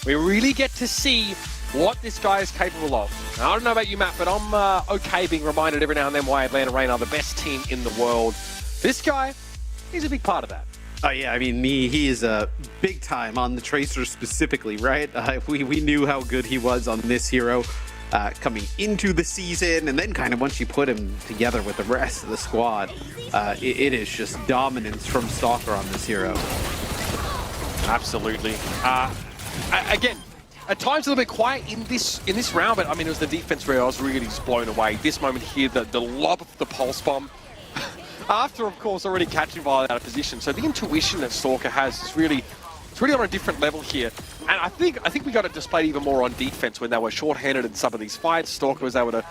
we really get to see what this guy is capable of. Now, I don't know about you, Matt, but I'm okay being reminded every now and then why Atlanta Reign are the best team in the world. This guy, he's a big part of that. Oh yeah, I mean, he is big time on the Tracer specifically, right? We knew how good he was on this hero coming into the season, and then kind of once you put him together with the rest of the squad, it is just dominance from Stalker on this hero. Absolutely. Again, at times a little bit quiet in this round, but I mean, it was the defense where I was really just blown away. This moment here, the lob of the pulse bomb, after, of course, already catching Violet out of position. So the intuition that Stalker has is really, it's really on a different level here. And I think we got it displayed even more on defense when they were short-handed in some of these fights. Stalker was able to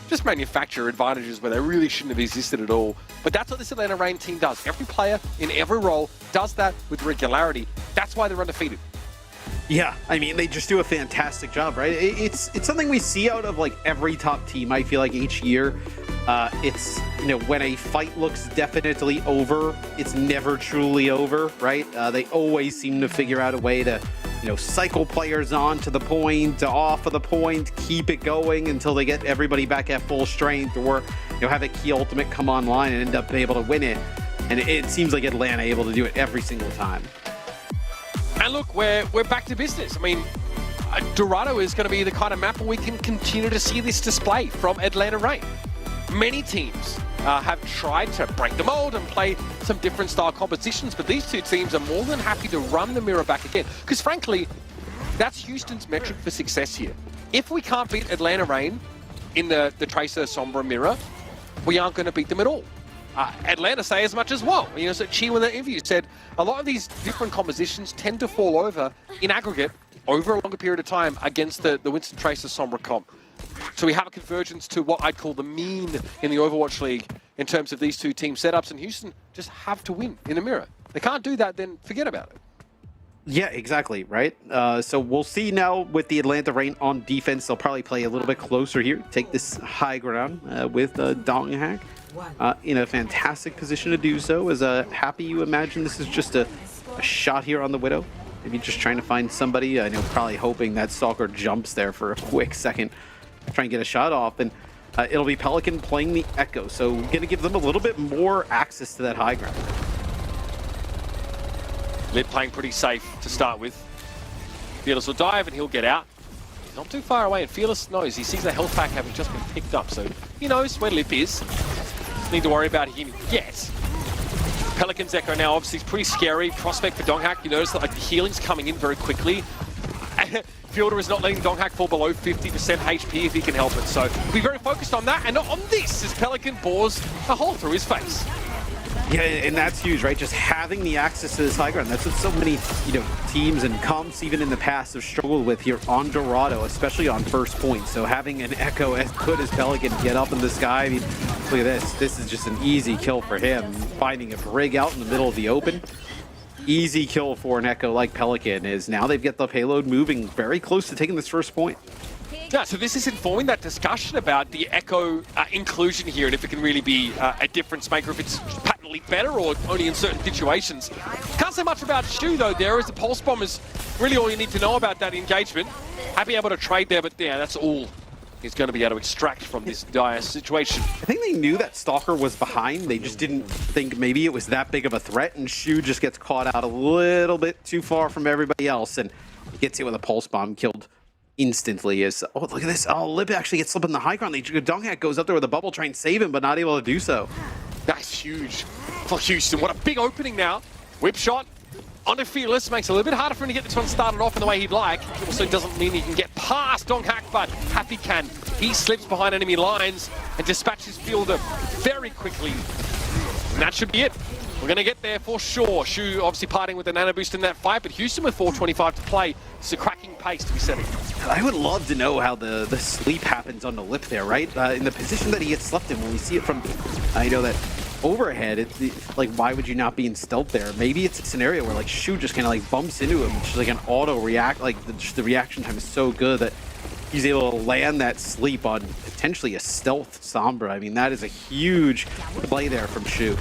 just manufacture advantages where they really shouldn't have existed at all. But that's what this Atlanta Reign team does. Every player in every role does that with regularity. That's why they're undefeated. Yeah, I mean, they just do a fantastic job, right? It's something we see out of like every top team, I feel like, each year. It's, you know, when a fight looks definitely over, it's never truly over, right? They always seem to figure out a way to, you know, cycle players on to the point, to off of the point, keep it going until they get everybody back at full strength, or, you know, have a key ultimate come online and end up able to win it. And it seems like Atlanta able to do it every single time. And look, we're back to business. I mean, Dorado is going to be the kind of map where we can continue to see this display from Atlanta Reign. Many teams have tried to break the mold and play some different style compositions, but these two teams are more than happy to run the mirror back again. Because frankly, that's Houston's metric for success here. If we can't beat Atlanta Reign in the Tracer Sombra mirror, we aren't going to beat them at all. Atlanta say as much as well. You know, so Chiyo in the interview said a lot of these different compositions tend to fall over in aggregate over a longer period of time against the Winston Tracer Sombra comp. So we have a convergence to what I'd call the mean in the Overwatch League in terms of these two team setups, and Houston just have to win in the mirror. They can't do that, then forget about it. Yeah, exactly, right? So we'll see now with the Atlanta Reign on defense. They'll probably play a little bit closer here, take this high ground with Donghack in a fantastic position to do so. As happy you imagine this is just a shot here on the Widow. Maybe just trying to find somebody. I know, probably hoping that Stalker jumps there for a quick second. Try and get a shot off, and it'll be Pelican playing the Echo, so gonna give them a little bit more access to that high ground. Lid playing pretty safe to start with. Fearless will dive and he'll get out. He's not too far away, and Fearless knows. He sees the health pack having just been picked up, so he knows where Lip is. Doesn't need to worry about him yet. Pelican's Echo now obviously is pretty scary. Prospect for Donghack. You notice that like the healing's coming in very quickly. Fielder is not letting Donghack fall below 50% HP if he can help it. So be very focused on that and not on this as Pelican bores a hole through his face. Yeah, and that's huge, right? Just having the access to this high ground. That's what so many, you know, teams and comps even in the past have struggled with here on Dorado, especially on first point. So having an Echo as good as Pelican get up in the sky, I mean, look at this. This is just an easy kill for him. Finding a Brig out in the middle of the open. Easy kill for an Echo like Pelican is now they've got the payload moving very close to taking this first point. Yeah, so this is informing that discussion about the Echo inclusion here and if it can really be a difference maker, if it's patently better or only in certain situations. Can't say much about Shu though there, as the Pulse Bomb is really all you need to know about that engagement. Happy able to trade there, but yeah, that's all he's going to be able to extract from this dire situation. I think they knew that Stalker was behind. They just didn't think maybe it was that big of a threat, and Shu just gets caught out a little bit too far from everybody else, and he gets hit with a Pulse Bomb, killed instantly. As oh, look at this. Oh, Lip actually gets slipped in the high ground. Donghack goes up there with a bubble, trying to save him, but not able to do so. That's huge for Houston. What a big opening now. Whip shot onto Fearless, makes it a little bit harder for him to get this one started off in the way he'd like. It also doesn't mean he can get past Donghack, but Happy can. He slips behind enemy lines and dispatches Fielder very quickly. And that should be it. We're going to get there for sure. Shu obviously parting with the nano boost in that fight, but Houston with 4:25 to play. It's a cracking pace to be setting. I would love to know how the sleep happens on the Lip there, right? In the position that he gets slept in, when we see it from, I know that overhead, it's like, why would you not be in stealth there? Maybe it's a scenario where like Shu just kind of like bumps into him, just like an auto react, like just the reaction time is so good that he's able to land that sleep on potentially a stealth Sombra. I mean, that is a huge play there from Shu.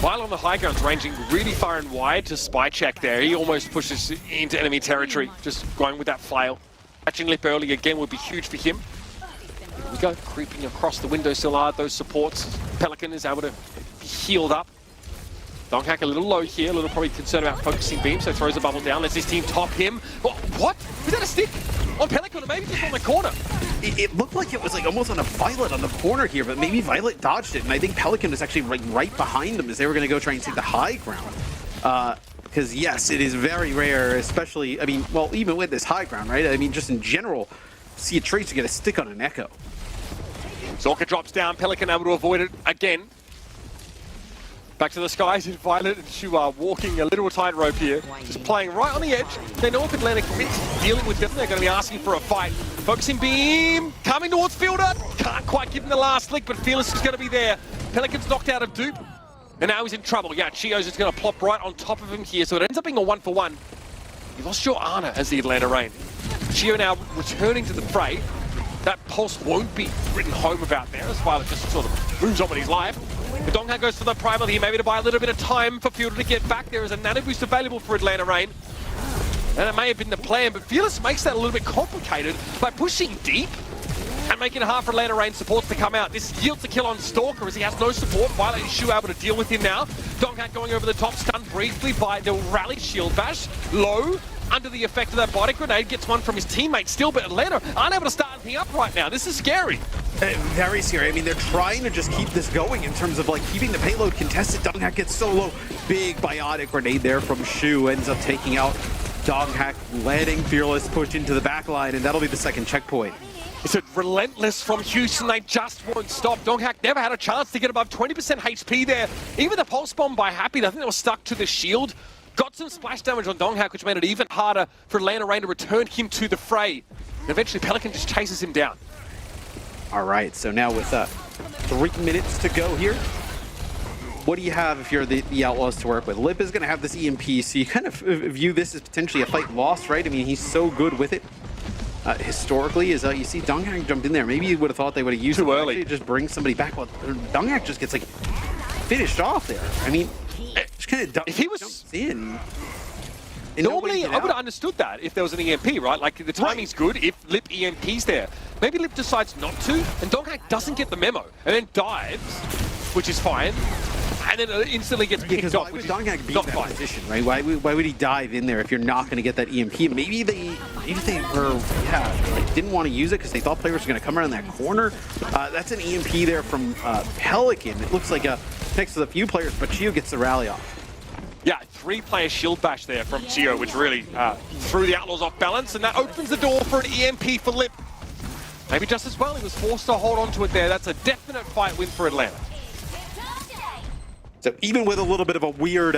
While on the high grounds, ranging really far and wide to spy check there. He almost pushes into enemy territory, just going with that flail. Catching Lip early again would be huge for him. Here we go, creeping across the windowsill are those supports. Pelican is able to be healed up. Donghack a little low here, a little probably concerned about focusing beam, so throws a bubble down, lets his team top him. What? Was that a stick on Pelican or maybe just on the corner? It looked like it was like almost on a Violet on the corner here, but maybe Violet dodged it, and I think Pelican was actually like right behind them as they were going to go try and take the high ground. Because yes, it is very rare, especially, I mean, well, even with this high ground, right? I mean, just in general, see a Tracer get a stick on an Echo. Zorka drops down, Pelican able to avoid it again. Back to the skies in Violet and Shu are walking a little tightrope here. Just playing right on the edge. They know if Atlantic commits dealing with them, they're going to be asking for a fight. Focusing beam, coming towards Fielder. Can't quite give him the last lick, but Fearless is going to be there. Pelican's knocked out of dupe. And now he's in trouble. Yeah, Chiyo's just going to plop right on top of him here, so it ends up being a 1-for-1. You lost your Ana as the Atlanta Reign. Chiyo now returning to the fray. That pulse won't be written home about there, as Violet just sort of moves on with his life. The Donghack goes for the primal here, maybe to buy a little bit of time for Fielder to get back. There is a nano boost available for Atlanta Reign. And it may have been the plan, but Fearless makes that a little bit complicated by pushing deep and making it hard for Atlanta Reign supports to come out. This yields a kill on Stalker as he has no support. Violet and Shu able to deal with him now. Donghack going over the top, stunned briefly by the rally shield bash. Low, under the effect of that body grenade, gets one from his teammate still, but Atlanta aren't able to start anything up right now. This is scary. Very scary. I mean, they're trying to just keep this going in terms of like keeping the payload contested. Donghack gets so low. Big biotic grenade there from Shu, ends up taking out Donghack, letting Fearless push into the back line, and that'll be the second checkpoint. It's a relentless from Houston. They just won't stop. Donghack never had a chance to get above 20% HP there. Even the pulse bomb by Happy, I think they were stuck to the shield. Got some splash damage on Donghack, which made it even harder for Atlanta Reign to return him to the fray. And eventually Pelican just chases him down. All right, so now with 3 minutes to go here, what do you have if you're the Outlaws to work with? Lip is going to have this EMP, so you kind of view this as potentially a fight lost, right? I mean, he's so good with it. Historically, is you see Donghack jumped in there. Maybe you would have thought they would have used it early. Just bring somebody back. Well, Donghack just gets like finished off there. I mean, just kind of if he was jumps in. Normally, I would have understood that if there was an EMP, right? Like, the timing's good if Lip EMP's there. Maybe Lip decides not to, and Donghack doesn't get the memo, and then dives, which is fine, and then instantly gets picked off, which is Donghack be not in that fine. position, right? Why would he dive in there if you're not going to get that EMP? Maybe they were, like, didn't want to use it because they thought players were going to come around that corner. That's an EMP there from Pelican. It looks like next to the few players, but Chiyo gets the rally off. Yeah, 3-player shield bash there from Chiyo, which really threw the Outlaws off balance, and that opens the door for an EMP for Lip. Maybe just as well, he was forced to hold on to it there. That's a definite fight win for Atlanta. So even with a little bit of a weird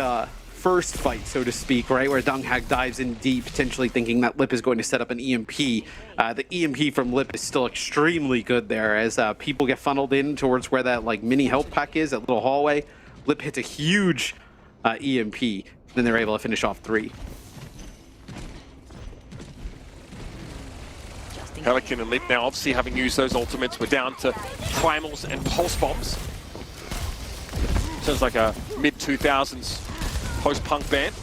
first fight, so to speak, right, where Donghack dives in deep, potentially thinking that Lip is going to set up an EMP, the EMP from Lip is still extremely good there as people get funneled in towards where that like mini health pack is, that little hallway. Lip hits a huge EMP, then they're able to finish off 3. Pelican and Lip now obviously having used those ultimates. We're down to primals and pulse bombs. Sounds like a mid-2000s post-punk band.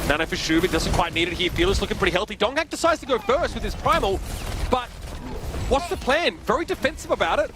Nano for Shu, but doesn't quite need it here. Fearless looking pretty healthy. Donghack decides to go first with his primal, but what's the plan? Very defensive about it.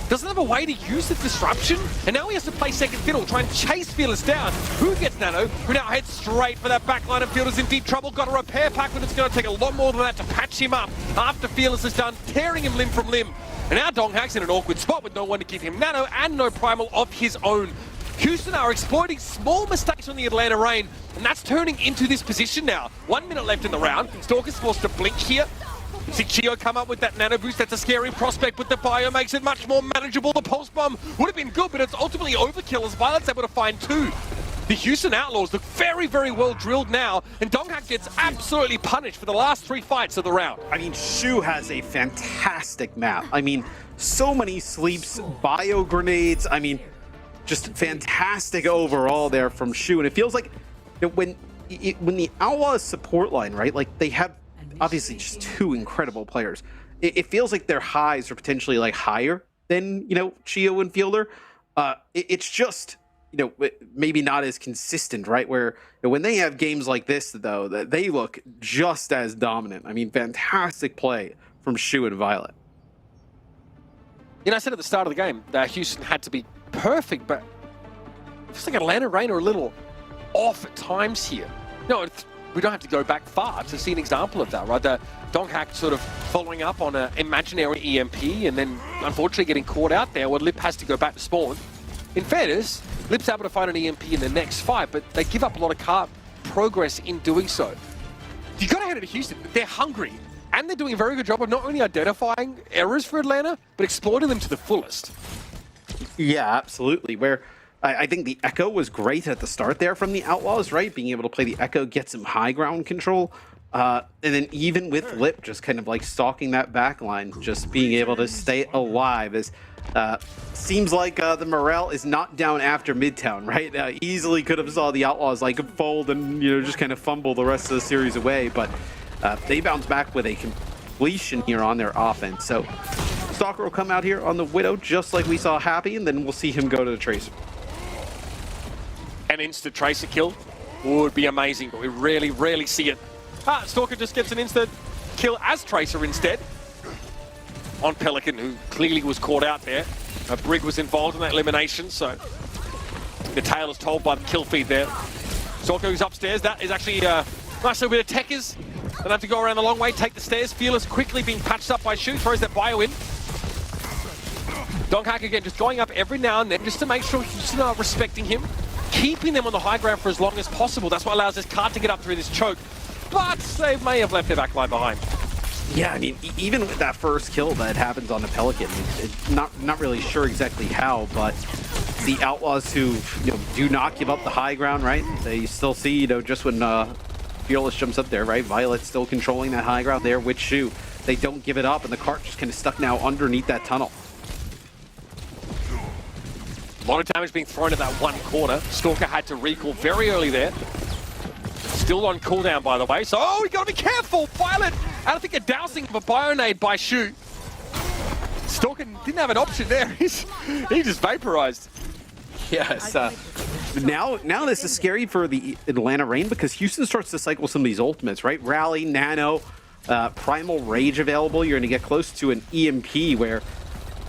Doesn't have a way to use the disruption, and now he has to play second fiddle, try and chase Fearless down. Who gets Nano? Who now heads straight for that back line, and Fearless in deep trouble. Got a repair pack, but it's going to take a lot more than that to patch him up after Fearless is done tearing him limb from limb. And now Donghack's in an awkward spot with no one to give him Nano and no primal of his own. Houston are exploiting small mistakes on the Atlanta Reign, and that's turning into this position now. 1 minute left in the round. Stalker's forced to blink here. See Chiyo come up with that nano boost. That's a scary prospect, but the bio makes it much more manageable. The pulse bomb would have been good, but it's ultimately overkill as Violet's able to find 2. The Houston Outlaws look very, very well drilled now, and Donghack gets absolutely punished for the last 3 fights of the round. I mean, Shu has a fantastic map. I mean, so many sleeps, bio grenades. I mean, just fantastic overall there from Shu. And it feels like when the Outlaws support line, right, like they have obviously just 2 incredible players. It feels like their highs are potentially like higher than, Chiyo and Fielder. It's just, maybe not as consistent, right? Where when they have games like this, though, that they look just as dominant. I mean, fantastic play from Shu and Violet. I said at the start of the game that Houston had to be perfect, but it feels like Atlanta Reign are a little off at times here. We don't have to go back far to see an example of that, right? The Donghack sort of following up on an imaginary EMP and then unfortunately getting caught out there where Lip has to go back to spawn. In fairness, Lip's able to find an EMP in the next fight, but they give up a lot of cart progress in doing so. You got to hand it to Houston. They're hungry, and they're doing a very good job of not only identifying errors for Atlanta, but exploiting them to the fullest. Yeah, absolutely. Where I think the Echo was great at the start there from the Outlaws, right? Being able to play the Echo, get some high ground control. And then even with Lip just kind of like stalking that back line, just being able to stay alive as seems like the morale is not down after Midtown, right? Easily could have saw the Outlaws like fold and, just kind of fumble the rest of the series away. But they bounce back with a completion here on their offense. So Stalker will come out here on the Widow just like we saw Happy, and then we'll see him go to the Tracer. An instant Tracer kill would be amazing, but we rarely see it. Stalker just gets an instant kill as Tracer instead on Pelican, who clearly was caught out there. Brig was involved in that elimination, so the tale is told by the kill feed there. Stalker goes upstairs. That is actually a nice little bit of techers. Don't have to go around the long way, take the stairs. Fearless quickly being patched up by Shu, throws that bio in. Donghack again just going up every now and then just to make sure Houston are respecting him, keeping them on the high ground for as long as possible. That's what allows this card to get up through this choke. But they may have left their backline behind. Yeah, I mean, even with that first kill that happens on the Pelican, not really sure exactly how, but the Outlaws who do not give up the high ground, right? They still see, just when Fearless jumps up there, right? Violet's still controlling that high ground there with Shu. They don't give it up, and the cart just kind of stuck now underneath that tunnel. A lot of damage being thrown in that one corner. Stalker had to recall very early there. Still on cooldown, by the way. So, we got to be careful. Violet, I don't think a dousing of a Bionade by Shu. Stalker didn't have an option there. He just vaporized. Yes. Now this is scary for the Atlanta Reign because Houston starts to cycle some of these ultimates, right? Rally, Nano, Primal Rage available. You're going to get close to an EMP where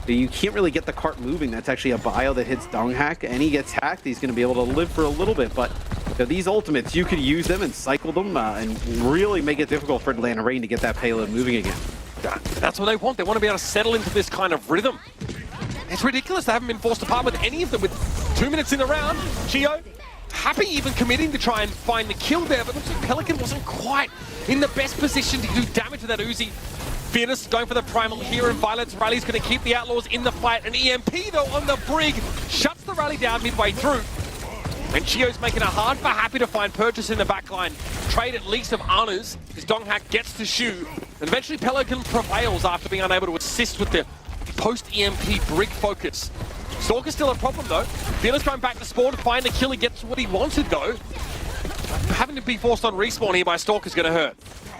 you can't really get the cart moving. That's actually a bio that hits Donghack, and he gets hacked. He's going to be able to live for a little bit, but these ultimates, you could use them and cycle them and really make it difficult for Atlanta Reign to get that payload moving again. That's what they want. They want to be able to settle into this kind of rhythm. It's ridiculous they haven't been forced apart with any of them with 2 minutes in the round. Chiyo, Happy even committing to try and find the kill there, but looks like Pelican wasn't quite in the best position to do damage to that Uzi. Fearless going for the Primal here, and Violet's rally's going to keep the Outlaws in the fight. An EMP, though, on the Brig shuts the rally down midway through. And Chiyo's making it hard for Happy to find purchase in the backline. Trade at least of honors, as Donghack gets to Shu. And eventually Pelican prevails after being unable to assist with the post-EMP Brig focus. Stalker's still a problem, though. Fearless going back to spawn to find the kill. He gets what he wanted, though. Having to be forced on respawn here by Stalker's going to hurt.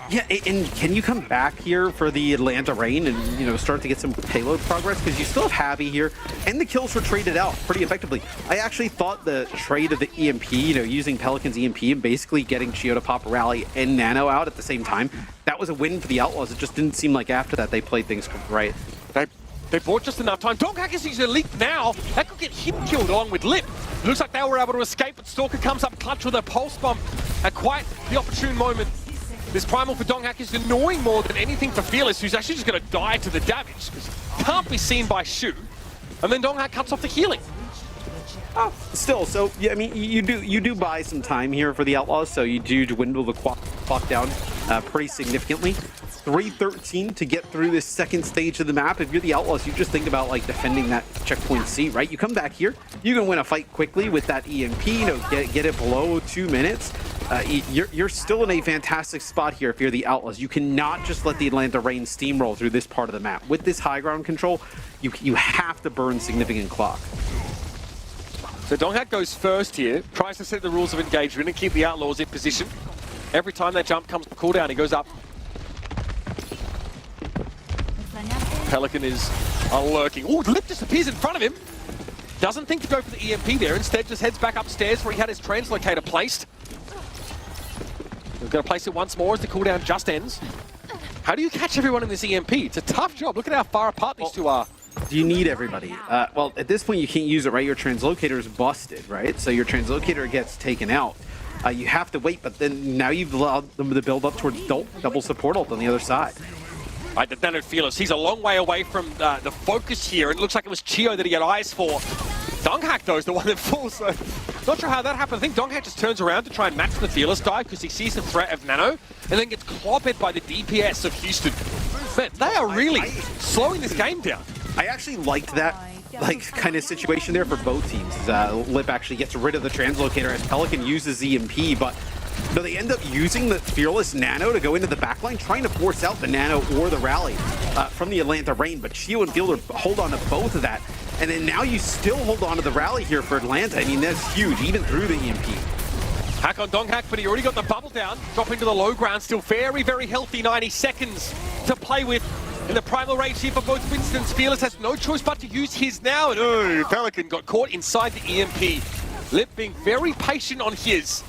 Yeah, and can you come back here for the Atlanta Reign and, start to get some payload progress? Because you still have Happy here, and the kills were traded out pretty effectively. I actually thought the trade of the EMP, using Pelican's EMP and basically getting Chiyo to pop Rally and Nano out at the same time, that was a win for the Outlaws. It just didn't seem like after that they played things right. They bought just enough time. Donghack is using a leap now. That could get him killed along with Lip. Looks like they were able to escape, but Stalker comes up clutch with a pulse bomb at quite the opportune moment. This Primal for Donghack is annoying more than anything for Fearless, who's actually just going to die to the damage. Can't be seen by Shu. And then Donghack cuts off the healing. Still, so yeah, I mean, you do buy some time here for the Outlaws, so you do dwindle the clock down pretty significantly. 3:13 to get through this second stage of the map. If you're the Outlaws, you just think about defending that checkpoint C, right? You come back here, you can win a fight quickly with that EMP, get it below 2 minutes. You're still in a fantastic spot here if you're the Outlaws. You cannot just let the Atlanta Reign steamroll through this part of the map. With this high ground control, you have to burn significant clock. So Donghack goes first here, tries to set the rules of engagement and keep the Outlaws in position. Every time that jump comes to cooldown, he goes up. Pelican is are lurking. Oh, Lip disappears in front of him. Doesn't think to go for the EMP there. Instead, just heads back upstairs where he had his translocator placed. We're going to place it once more as the cooldown just ends. How do you catch everyone in this EMP? It's a tough job. Look at how far apart these two are. Do you need everybody? Well, at this point, you can't use it, right? Your translocator is busted, right? So your translocator gets taken out. You have to wait, but then now you've allowed them to build up towards double support ult on the other side. Right, the Nano Fearless, he's a long way away from the focus here. It looks like it was Chiyo that he had eyes for. Donghack, though, is the one that falls, so not sure how that happened. I think Donghack just turns around to try and match the Fearless dive because he sees the threat of Nano and then gets clobbered by the DPS of Houston. Man, they are really slowing this game down. I actually liked that kind of situation there for both teams. Lip actually gets rid of the translocator as Pelican uses EMP, but no, they end up using the Fearless Nano to go into the backline, trying to force out the Nano or the Rally from the Atlanta Reign, but Chiyo and Fielder hold on to both of that. And then now you still hold on to the Rally here for Atlanta. I mean, that's huge, even through the EMP. Hack on Donghack, but he already got the bubble down. Dropping to the low ground, still very, very healthy. 90 seconds to play with. In the primal rage here for both Winstons. Fearless has no choice but to use his now. And Pelican got caught inside the EMP. Lip being very patient on his.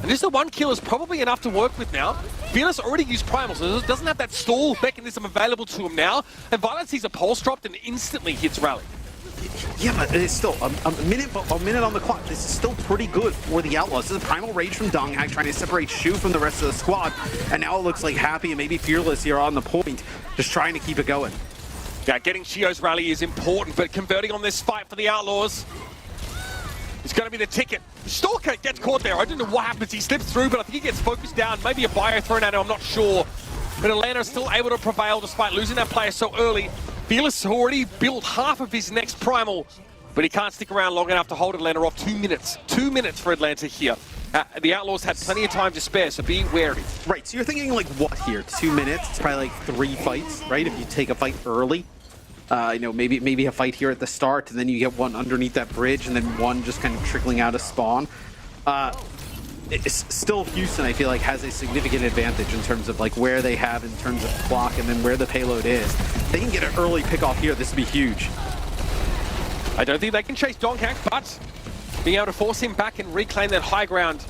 And just the one kill is probably enough to work with now. Fearless already used primal, so doesn't have that stall mechanism available to him now. And Violent sees a pulse dropped and instantly hits Rally. Yeah, but it's still a minute on the clock. This is still pretty good for the Outlaws. This is a primal rage from Donghack trying to separate Shu from the rest of the squad. And now it looks like Happy and maybe Fearless here on the point, just trying to keep it going. Yeah, getting Chiyo's Rally is important, but converting on this fight for the Outlaws is going to be the ticket. Stalker gets caught there. I don't know what happens. He slips through, but I think he gets focused down. Maybe a bio thrown at him, I'm not sure. But Atlanta is still able to prevail despite losing that player so early. Fearless already built half of his next primal, but he can't stick around long enough to hold Atlanta off. 2 minutes. 2 minutes for Atlanta here. The Outlaws had plenty of time to spare, so be wary. Right, so you're thinking like what here? 2 minutes? It's probably like 3 fights, right? If you take a fight early. You know, maybe a fight here at the start, and then you get one underneath that bridge, and then one just kind of trickling out of spawn. It's still Houston, I feel like, has a significant advantage in terms of like where they have in terms of clock and then where the payload is. They can get an early pick off here. This would be huge. I don't think they can chase Donghack, but being able to force him back and reclaim that high ground.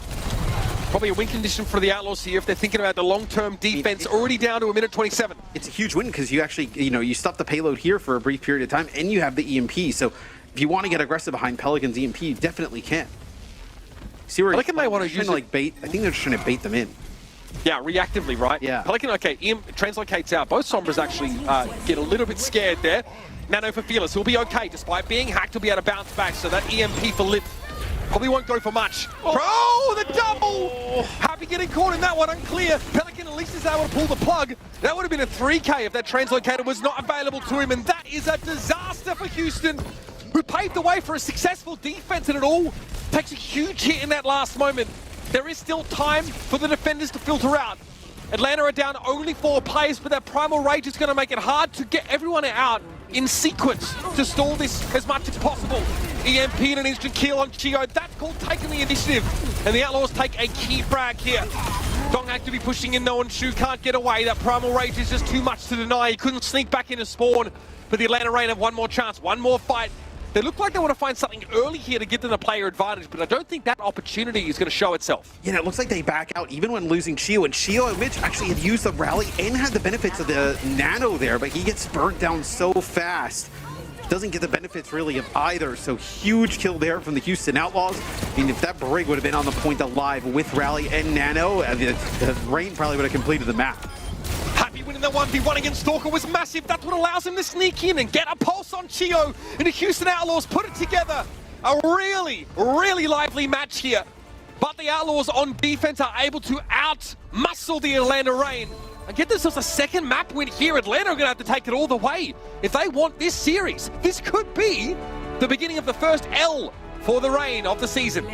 Probably a win condition for the Outlaws here if they're thinking about the long-term defense, already down to a minute 27. It's a huge win because you actually, you stop the payload here for a brief period of time and you have the EMP. So if you want to get aggressive behind Pelican's EMP, you definitely can. See where Pelican may want to use like bait. I think they're just trying to bait them in. Yeah, reactively, right? Yeah. Pelican, okay, translocates out. Both Sombras actually get a little bit scared there. Nano for Fearless, he'll be okay. Despite being hacked, he'll be able to bounce back. So that EMP for Lip probably won't go for much. Oh, the double! Happy getting caught in that one, unclear. Pelican at least is able to pull the plug. That would have been a 3K if that translocator was not available to him, and that is a disaster for Houston, who paved the way for a successful defense, and it all takes a huge hit in that last moment. There is still time for the defenders to filter out. Atlanta are down only 4 players, but that primal rage is going to make it hard to get everyone out in sequence to stall this as much as possible. EMP and an instant kill on Chiyo. That's called taking the initiative. And the Outlaws take a key frag here. Donghack to be pushing in though, and Shu can't get away. That primal rage is just too much to deny. He couldn't sneak back into spawn, but the Atlanta Reign have one more chance, one more fight. They look like they want to find something early here to give them a player advantage, but I don't think that opportunity is going to show itself. Yeah, it looks like they back out even when losing Chiyo, and Chiyo and Mitch actually had used the rally and had the benefits of the nano there, but he gets burnt down so fast. Doesn't get the benefits really of either, so huge kill there from the Houston Outlaws. I mean, if that Brig would have been on the point alive with rally and nano, the Reign probably would have completed the map. Happy winning the 1v1 against Stalker was massive. That's what allows him to sneak in and get a pulse on Chiyo. And the Houston Outlaws put it together. A really, really lively match here. But the Outlaws on defense are able to out-muscle the Atlanta Reign. And get themselves a second map win here. Atlanta are going to have to take it all the way. If they want this series, this could be the beginning of the first L for the Reign of the season.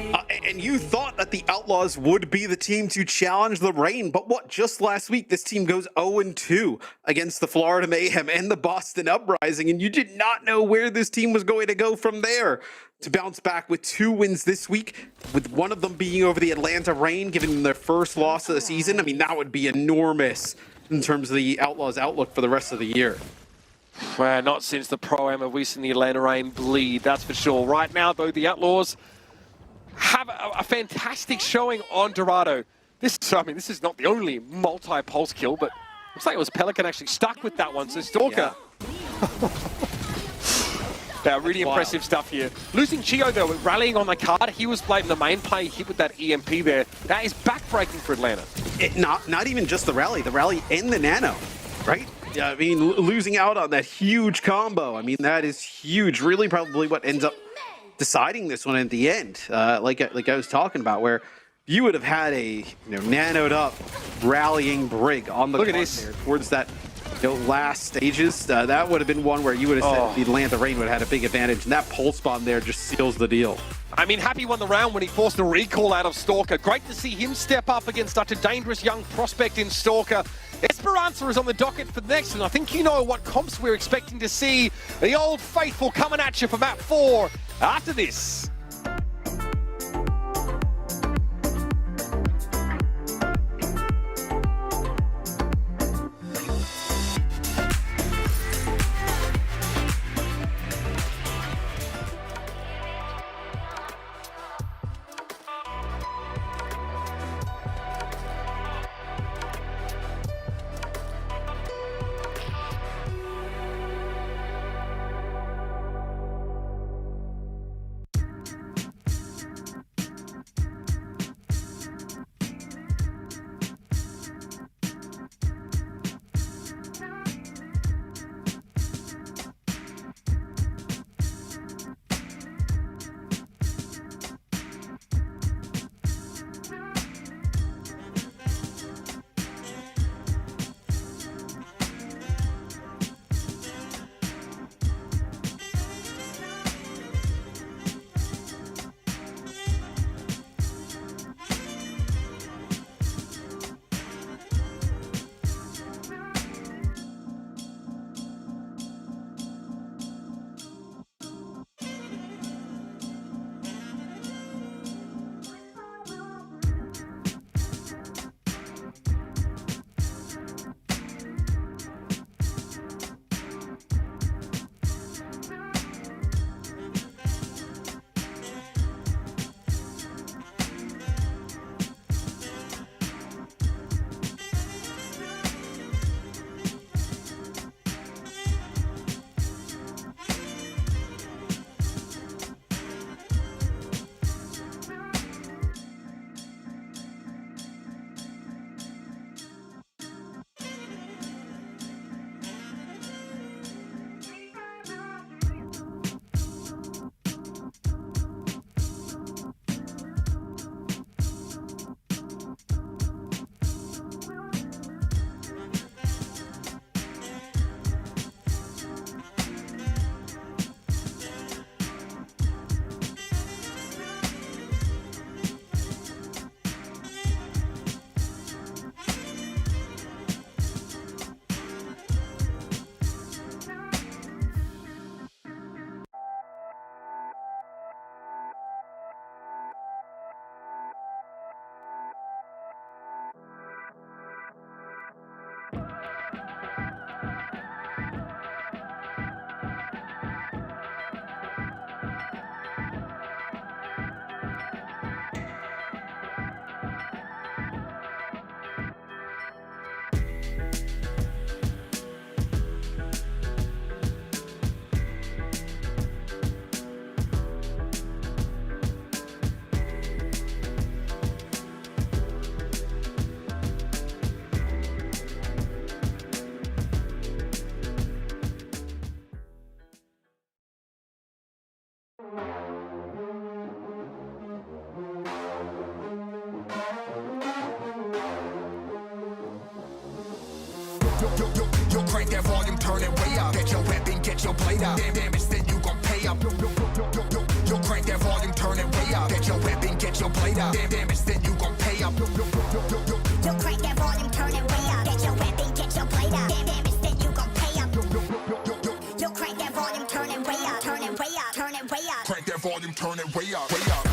And you thought that the Outlaws would be the team to challenge the Reign, but what, just last week this team goes 0-2 against the Florida Mayhem and the Boston Uprising, and you did not know where this team was going to go from there. To bounce back with 2 wins this week, with one of them being over the Atlanta Reign, giving them their first loss of the season. I mean, that would be enormous in terms of the Outlaws' outlook for the rest of the year. Well, not since the Pro-Am have we seen the Atlanta Reign bleed, that's for sure. Right now, though, the Outlaws have a fantastic showing on Dorado. This is not the only multi-pulse kill, but looks like it was Pelican actually stuck with that one, so Stalker. Yeah, really impressive stuff here. Losing Chiyo, though, rallying on the card, he was blaming the main play, hit with that EMP there. That is backbreaking for Atlanta. Not even just the rally and the nano, right? Yeah, I mean, losing out on that huge combo, I mean, that is huge. Really probably what ends up deciding this one at the end, like I was talking about, where you would have had a nanoed up rallying Brig on the there towards that last stages. That would have been one where you would have said the Atlanta Reign would have had a big advantage, and that pulse bomb there just seals the deal. I mean, Happy won the round when he forced a recall out of Stalker. Great to see him step up against such a dangerous young prospect in Stalker. Esperanza is on the docket for next, and I think you know what comps we're expecting to see. The old faithful coming at you for map 4 after this. Yo, crank that volume, turn it way up. Get your weapon, get your blade out. Damage, then you gon' pay up. Yo, crank that volume, turn it way up. Get your weapon, get your blade out. Damage, then you gon' pay up. Yo, crank that volume, turn it way up. Get your weapon, get your blade out. Damage, then you gon' pay up. Yo, crank that volume, turn it way up. Turn it way up. Turn it way up. Crank that volume, turn it way up. Way up.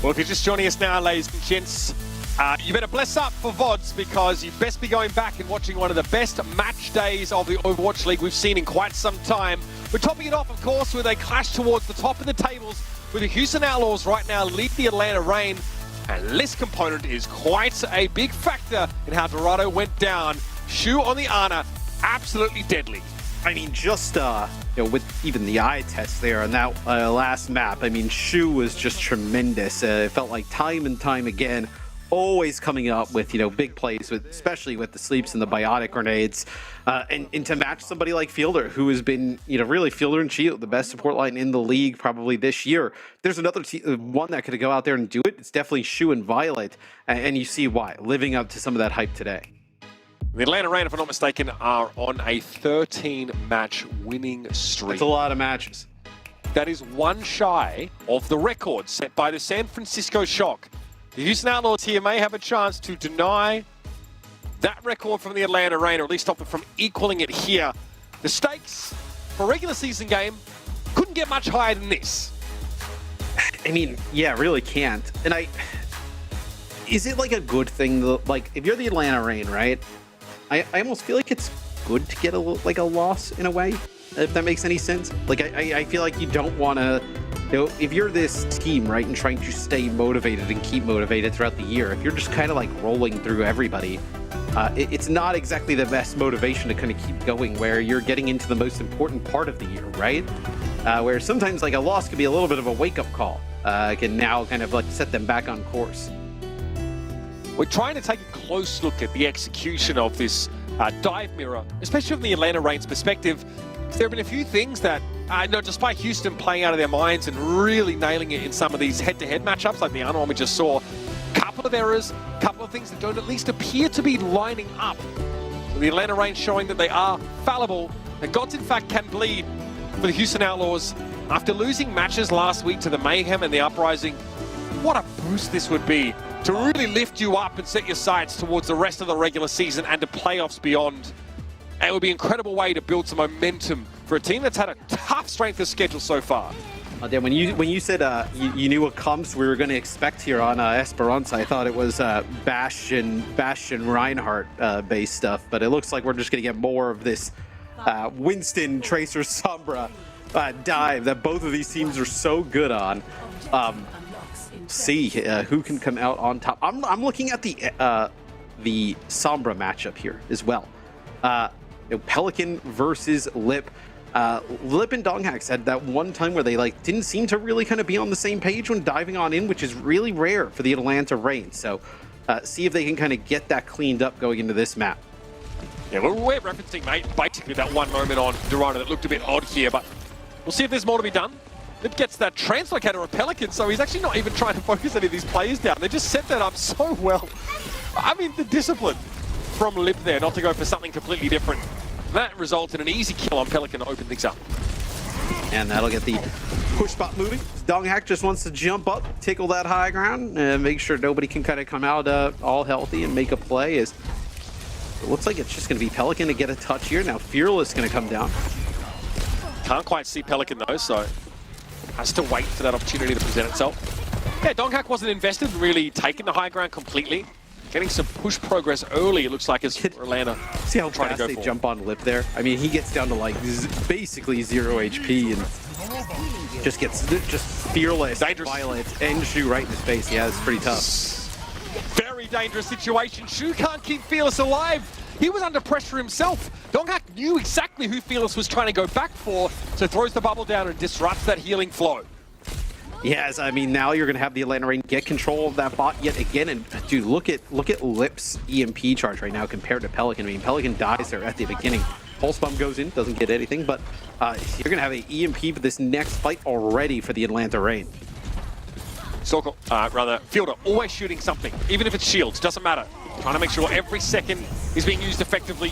Well, if you're just joining us now, ladies and gents, You better bless up for VODs because you best be going back and watching one of the best match days of the Overwatch League we've seen in quite some time. We're topping it off, of course, with a clash towards the top of the tables with the Houston Outlaws right now lead the Atlanta Reign. And list component is quite a big factor in how Dorado went down. Shu on the Ana, absolutely deadly. I mean, just with even the eye test there on that last map, I mean, Shu was just tremendous. It felt like time and time again, always coming up with, big plays, especially with the sleeps and the biotic grenades. And to match somebody like Fielder, who has been, really Fielder and Chiyo, the best support line in the league probably this year. There's another one that could go out there and do it. It's definitely Shu and Violet. And you see why, living up to some of that hype today. The Atlanta Reign, if I'm not mistaken, are on a 13-match winning streak. That's a lot of matches. That is one shy of the record set by the San Francisco Shock. The Houston Outlaws here may have a chance to deny that record from the Atlanta Reign, or at least stop it from equaling it here. The stakes for a regular season game couldn't get much higher than this. I mean, yeah, really can't. And is it like a good thing? Like, if you're the Atlanta Reign, right? I almost feel like it's good to get a loss in a way, if that makes any sense. Like, I feel like you don't want to, if you're this team, right, and trying to stay motivated and keep motivated throughout the year, if you're just kind of like rolling through everybody, it's not exactly the best motivation to kind of keep going where you're getting into the most important part of the year, right? Where sometimes like a loss could be a little bit of a wake-up call, can now kind of like set them back on course. We're trying to take a close look at the execution of this dive mirror, especially from the Atlanta Reign's perspective. There have been a few things that, despite Houston playing out of their minds and really nailing it in some of these head-to-head matchups, like the Ana one we just saw, couple of errors, couple of things that don't at least appear to be lining up. The Atlanta Reign showing that they are fallible, and gods in fact can bleed for the Houston Outlaws. After losing matches last week to the Mayhem and the Uprising, what a boost this would be to really lift you up and set your sights towards the rest of the regular season and to playoffs beyond. It would be an incredible way to build some momentum for a team that's had a tough strength of schedule so far. Dan, when you said you knew what comps we were going to expect here on Esperanza, I thought it was Bastion Reinhardt based stuff, but it looks like we're just going to get more of this Winston, Tracer, Sombra dive that both of these teams are so good on. See who can come out on top. I'm looking at the Sombra matchup here as well. Pelican versus Lip. Lip and Donghacks had that one time where they didn't seem to really kind of be on the same page when diving on in, which is really rare for the Atlanta Reign. So see if they can kind of get that cleaned up going into this map. Yeah, we're referencing basically that one moment on Dorado that looked a bit odd here, but we'll see if there's more to be done. Lip gets that translocator of Pelican, so he's actually not even trying to focus any of these players down. They just set that up so well. I mean, the discipline from Lip there not to go for something completely different. That results in an easy kill on Pelican to open things up. And that'll get the push spot moving. Donghack just wants to jump up, tickle that high ground, and make sure nobody can kind of come out all healthy and make a play. It looks like it's just going to be Pelican to get a touch here. Now Fearless is going to come down. Can't quite see Pelican though, so has to wait for that opportunity to present itself. Yeah, Donghack wasn't invested in really taking the high ground completely. Getting some push progress early, it looks like, as Atlanta. See how fast they jump on Lip there? I mean, he gets down to basically 0 HP and just gets Fearless, Violet, and Shu right in his face. Yeah, it's pretty tough. Very dangerous situation. Shu can't keep Fearless alive. He was under pressure himself. Donghack knew exactly who Fearless was trying to go back for, so throws the bubble down and disrupts that healing flow. Yes, I mean, now you're going to have the Atlanta Reign get control of that bot yet again. And, dude, look at Lip's EMP charge right now compared to Pelican. I mean, Pelican dies there at the beginning. Pulse Bomb goes in, doesn't get anything, but you're going to have an EMP for this next fight already for the Atlanta Reign. Fielder, always shooting something, even if it's shields, doesn't matter. Trying to make sure every second is being used effectively.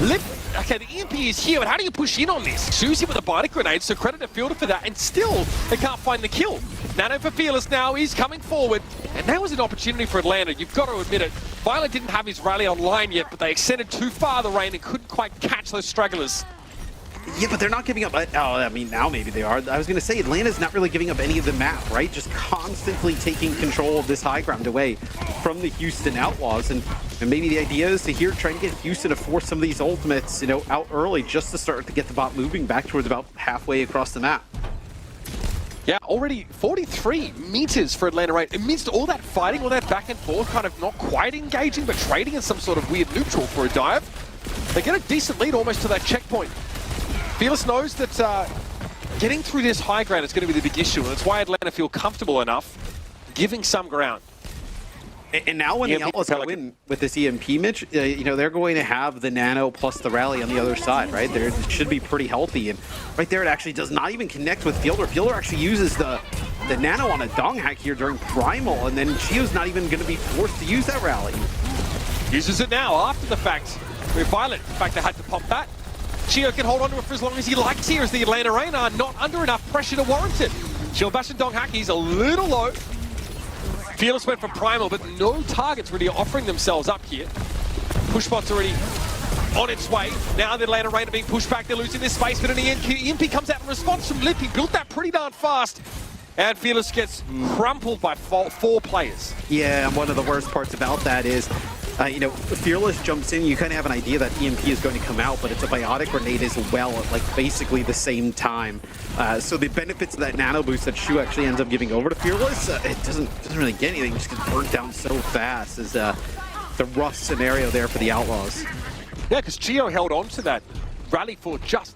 Lip, okay, the EMP is here, but how do you push in on this? Shu's hit with a biotic grenade, so credit to Fielder for that, and still, they can't find the kill. Nano for Fearless now, he's coming forward, and that was an opportunity for Atlanta, you've got to admit it. Violet didn't have his rally online yet, but they extended too far the Reign and couldn't quite catch those stragglers. Yeah, but they're not giving up. Oh, I mean, now maybe they are. I was going to say, Atlanta's not really giving up any of the map, right? Just constantly taking control of this high ground away from the Houston Outlaws. And maybe the idea is to here try and get Houston to force some of these ultimates, you know, out early just to start to get the bot moving back towards about halfway across the map. Yeah, already 43 meters for Atlanta Rain. Amidst all that fighting, all that back and forth, kind of not quite engaging, but trading in some sort of weird neutral for a dive. They get a decent lead almost to that checkpoint. Fearless knows that getting through this high ground is going to be the big issue, and that's why Atlanta feel comfortable enough giving some ground. And now when the Outlaws go in with this EMP, Mitch, you know, they're going to have the Nano plus the Rally on the other side, right? It should be pretty healthy. And right there, it actually does not even connect with Fielder. Fielder actually uses the Nano on a Dong hack here during Primal, and then Chiyo's not even going to be forced to use that Rally. Uses it now after the fact. With Violet, in fact, they had to pop that. Chiyo can hold on to it for as long as he likes here, as the Atlanta Rain are not under enough pressure to warrant it. Chill Bash and Dong hack, he's a little low. Fearless went for Primal, but no targets really offering themselves up here. Pushbot's already on its way. Now the Atlanta Rain are being pushed back. They're losing this space, but an EMP comes out in response from Lip. He built that pretty darn fast. And Fearless gets crumpled by four players. Yeah, and one of the worst parts about that is, you know, Fearless jumps in, you kind of have an idea that EMP is going to come out, but it's a biotic grenade as well at like basically the same time. So the benefits of that nano boost that Shu actually ends up giving over to Fearless, it doesn't really get anything, it just gets burnt down so fast. Is the rough scenario there for the Outlaws. Yeah, because Chiyo held on to that rally for just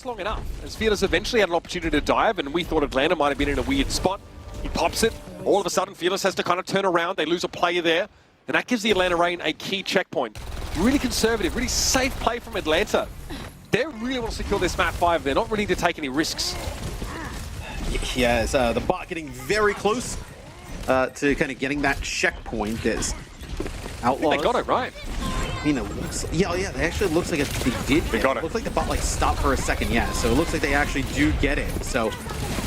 long enough, as Fearless eventually had an opportunity to dive, and we thought Atlanta might have been in a weird spot. He pops it, all of a sudden Fearless has to kind of turn around, they lose a player there, and that gives the Atlanta Rain a key checkpoint. Really conservative, really safe play from Atlanta. They really want to secure this map 5, they're not ready to take any risks. Yes, the bot getting very close to kind of getting that checkpoint as Outlaws. They got it right. I mean, it looks, yeah, they actually looks like they did get it. It looks like the bot like stopped for a second, yeah. So it looks like they actually do get it. So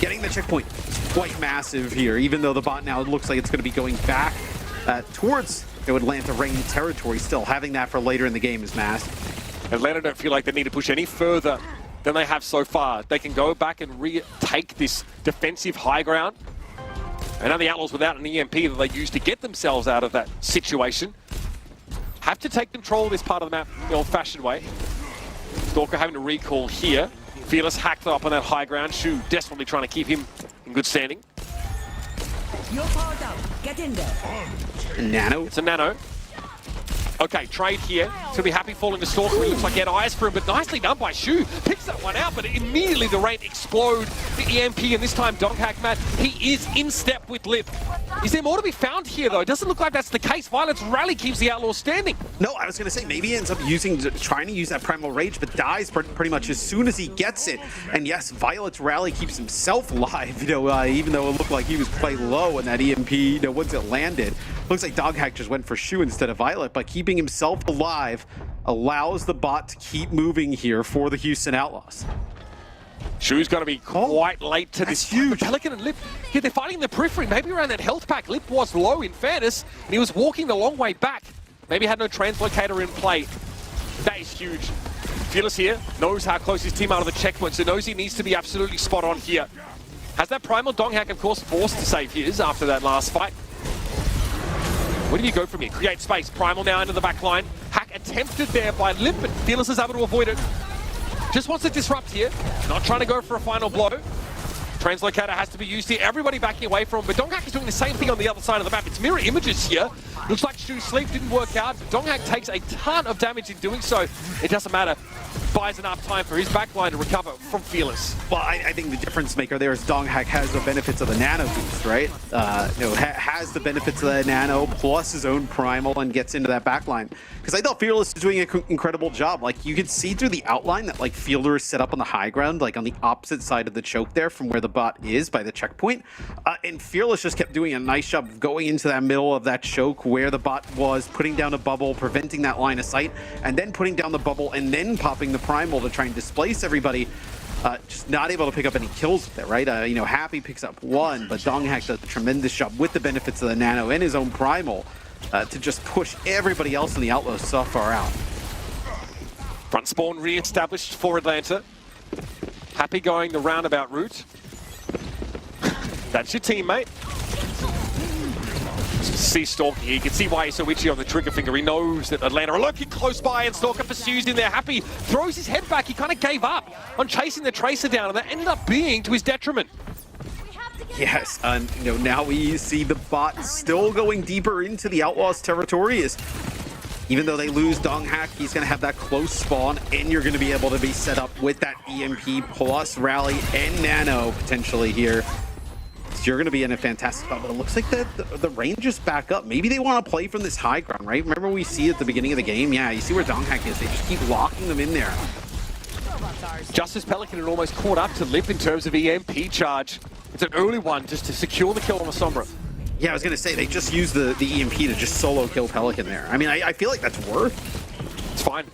getting the checkpoint is quite massive here, even though the bot now looks like it's going to be going back towards Atlanta Rain territory. Still having that for later in the game is massive. Atlanta don't feel like they need to push any further than they have so far. They can go back and retake this defensive high ground. And now the Outlaws, without an EMP that they used to get themselves out of that situation, have to take control of this part of the map the old-fashioned way. Stalker having to recall here. Fearless hacked up on that high ground. Shu desperately trying to keep him in good standing. You're powered up. Get in there. Nano. It's a nano. Okay, trade here. He's going to be happy falling to Stalker. It looks like he had eyes for him, but nicely done by Shu. Picks that one out, but immediately the Rain explode. The EMP, and this time Donghack, Matt, he is in step with Lip. Is there more to be found here, though? It doesn't look like that's the case. Violet's rally keeps the Outlaws standing. No, I was going to say, maybe he ends up trying to use that Primal Rage, but dies pretty much as soon as he gets it. And yes, Violet's rally keeps himself alive, you know, even though it looked like he was quite low in that EMP, you know, once it landed. Looks like Doghack just went for Shu instead of Violet, but keeping himself alive allows the bot to keep moving here for the Houston Outlaws. Shu's going to be quite late to this. Huge. Pelican and Lip, yeah, they're fighting in the periphery, maybe around that health pack. Lip was low, in fairness, and he was walking the long way back. Maybe had no translocator in play. That is huge. Fearless here, knows how close his team are to the checkpoint, so knows he needs to be absolutely spot on here. Has that Primal Donghack, of course, forced to save his after that last fight. Where do you go from here? Create space. Primal now into the back line. Hack attempted there by Lip, but Fearless is able to avoid it. Just wants to disrupt here. Not trying to go for a final blow. Translocator has to be used here. Everybody backing away from him, but Donghack is doing the same thing on the other side of the map. It's mirror images here. Looks like Shu's sleep didn't work out. Donghack takes a ton of damage in doing so. It doesn't matter. Buys enough time for his backline to recover from Fearless. Well, I think the difference maker there is Donghack has the benefits of the nano boost, right? Has the benefits of the nano plus his own primal and gets into that backline. Because I thought Fearless is doing an incredible job. Like, you could see through the outline that, like, Fielder is set up on the high ground, like on the opposite side of the choke there from where the bot is by the checkpoint. And Fearless just kept doing a nice job of going into that middle of that choke where the bot was, putting down a bubble, preventing that line of sight, and then putting down the bubble and then popping the primal to try and displace everybody. Just not able to pick up any kills with it, right? Happy picks up one, but Donghack does a tremendous job with the benefits of the nano and his own primal to just push everybody else in the Outlaws so far out. Front spawn re-established for Atlanta. Happy going the roundabout route. That's your teammate. See Stalker here. You can see why he's so itchy on the trigger finger. He knows that Atlanta are lurking close by, and Stalker pursues in there. Happy throws his head back. He kind of gave up on chasing the Tracer down, and that ended up being to his detriment. Yes, and now we see the bot still going deeper into the Outlaws territory. Even though they lose Donghack, he's going to have that close spawn, and you're going to be able to be set up with that EMP plus Rally and Nano potentially here. So you're going to be in a fantastic spot, but it looks like the range is back up. Maybe they want to play from this high ground, right? Remember we see at the beginning of the game? Yeah, you see where Donghack is. They just keep locking them in there. Justice Pelican had almost caught up to Lip in terms of EMP charge. It's an early one just to secure the kill on the Sombra. Yeah, I was going to say, they just used the EMP to just solo kill Pelican there. I mean, I feel like that's worth. It's fine.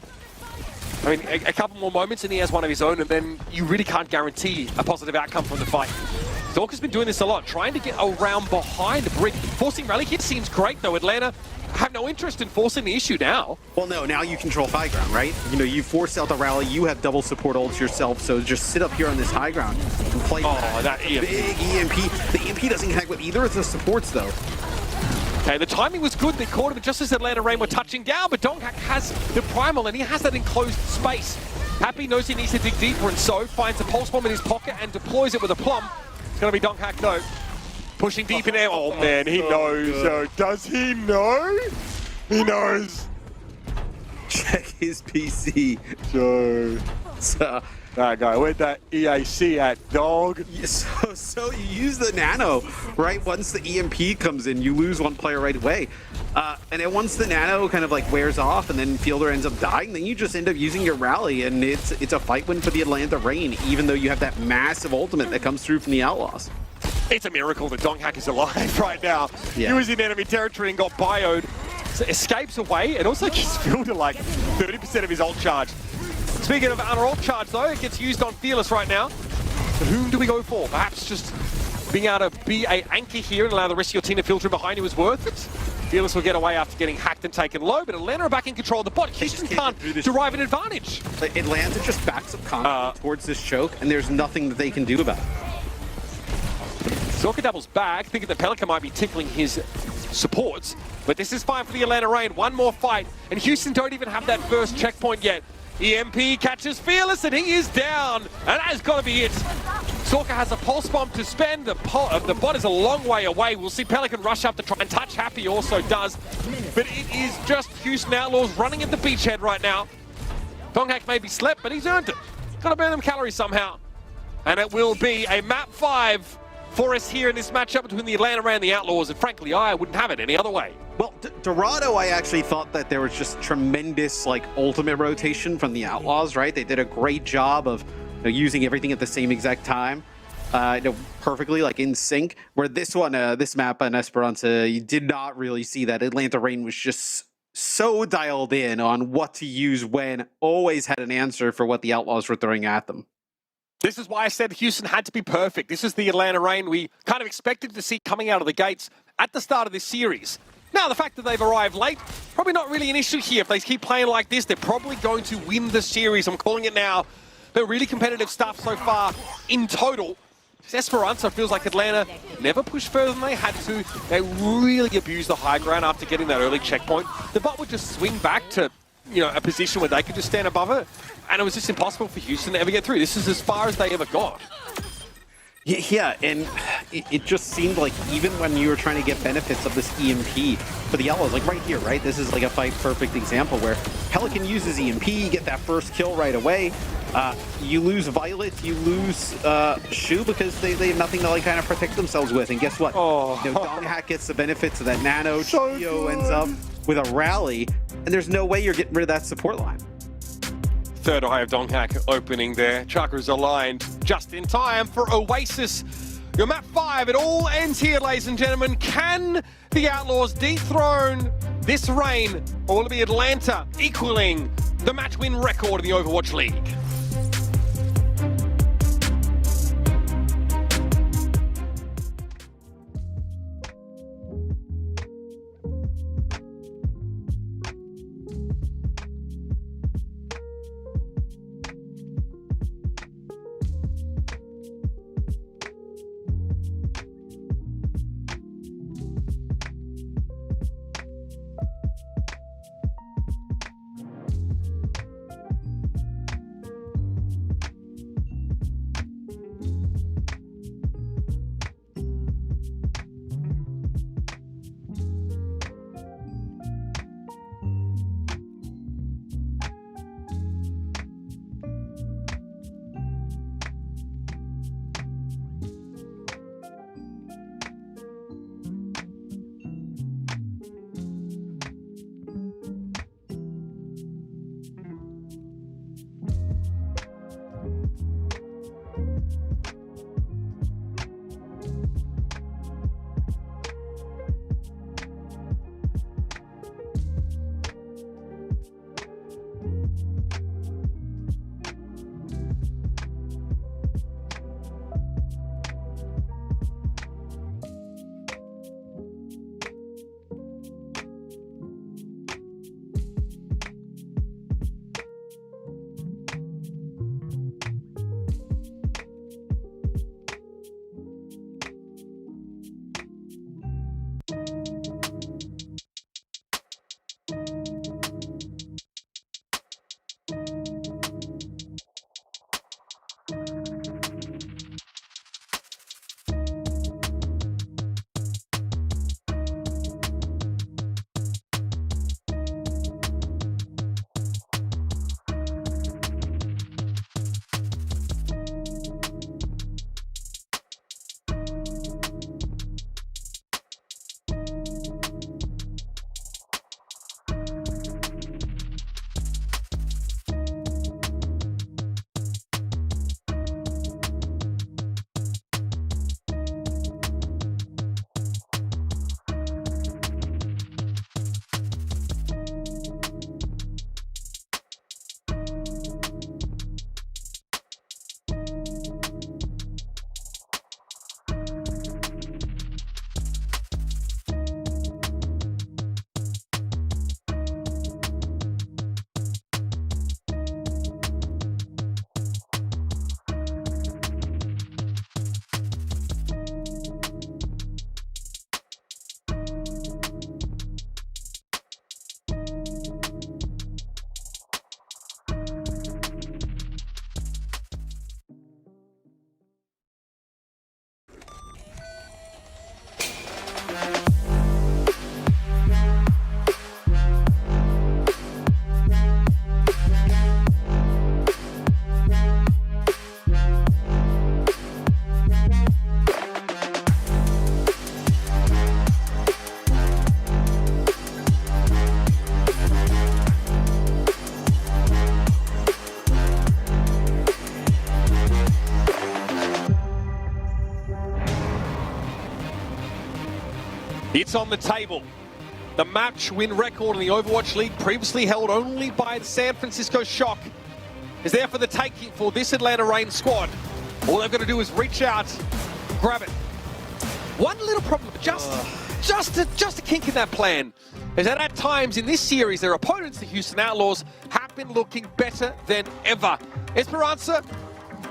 I mean, a couple more moments and he has one of his own, and then you really can't guarantee a positive outcome from the fight. Stalker's been doing this a lot, trying to get around behind the brick. Forcing rally hit seems great, though. Atlanta have no interest in forcing the issue now. Well, no, now you control high ground, right? You force out the rally, you have double support ults yourself, so just sit up here on this high ground and play that EMP. Big EMP. The EMP doesn't connect with either of the supports, though. Okay, the timing was good. They caught him just as Atlanta Rain were touching down, but Donghack has the primal, and he has that enclosed space. Happy knows he needs to dig deeper, and so finds a pulse bomb in his pocket and deploys it with a plum. It's going to be Donghack, no. Pushing deep in there. Oh, man, he knows. Does he know? He knows. Check his PC. So that guy, where'd that EAC at, dog? So you use the Nano, right? Once the EMP comes in, you lose one player right away. And then once the Nano kind of like wears off and then Fielder ends up dying, then you just end up using your Rally, and it's a fight win for the Atlanta Reign, even though you have that massive ultimate that comes through from the Outlaws. It's a miracle that Donghack is alive right now. Yeah. He was in enemy territory and got bioed. So escapes away, and also gives Fielder like 30% of his ult charge. Speaking of under ult charge, though, it gets used on Fearless right now. But whom do we go for? Perhaps just being able to be an anchor here and allow the rest of your team to filter in behind you is worth it. Fearless will get away after getting hacked and taken low, but Atlanta are back in control of the bot. Houston can't derive an advantage. Atlanta just backs up confidently towards this choke, and there's nothing that they can do about it. Stalker doubles back, thinking that Pelican might be tickling his supports, but this is fine for the Atlanta Reign. One more fight, and Houston don't even have that first checkpoint yet. EMP catches Fearless, and he is down, and that has got to be it. Stalker has a pulse bomb to spend. The bot is a long way away. We'll see Pelican rush up to try and touch. Happy also does, but it is just Houston Outlaws running at the beachhead right now. Donghack may be slept, but he's earned it. Got to burn them calories somehow, and it will be a map 5 for us here in this matchup between the Atlanta Reign and the Outlaws, and frankly, I wouldn't have it any other way. Well, Dorado, I actually thought that there was just tremendous ultimate rotation from the Outlaws, right? They did a great job of using everything at the same exact time, perfectly in sync. Where this one, this map on Esperanza, you did not really see that. Atlanta Reign was just so dialed in on what to use when, always had an answer for what the Outlaws were throwing at them. This is why I said Houston had to be perfect. This is the Atlanta Reign we kind of expected to see coming out of the gates at the start of this series. Now, the fact that they've arrived late, probably not really an issue here. If they keep playing like this, they're probably going to win the series. I'm calling it now. They're really competitive stuff so far in total. Esperanza feels like Atlanta never pushed further than they had to. They really abused the high ground after getting that early checkpoint. The bot would just swing back to a position where they could just stand above it. And it was just impossible for Houston to ever get through. This is as far as they ever got. Yeah, and it just seemed like even when you were trying to get benefits of this EMP for the Outlaws, right here, right? This is a fight perfect example where Pelican uses EMP, you get that first kill right away. You lose Violet, you lose Shu because they have nothing to kind of protect themselves with. And guess what? Donghack gets the benefits of that Nano. Chiyo ends up with a rally, and there's no way you're getting rid of that support line. Third eye of Donghack opening there. Chakras aligned just in time for Oasis. Your map 5, it all ends here, ladies and gentlemen. Can the Outlaws dethrone this Reign, or will it be Atlanta equaling the match win record in the Overwatch League? It's on the table. The match win record in the Overwatch League, previously held only by the San Francisco Shock, is there for the taking for this Atlanta Reign squad. All they've got to do is reach out, grab it. One little problem, just a kink in that plan, is that at times in this series, their opponents, the Houston Outlaws, have been looking better than ever. Esperanza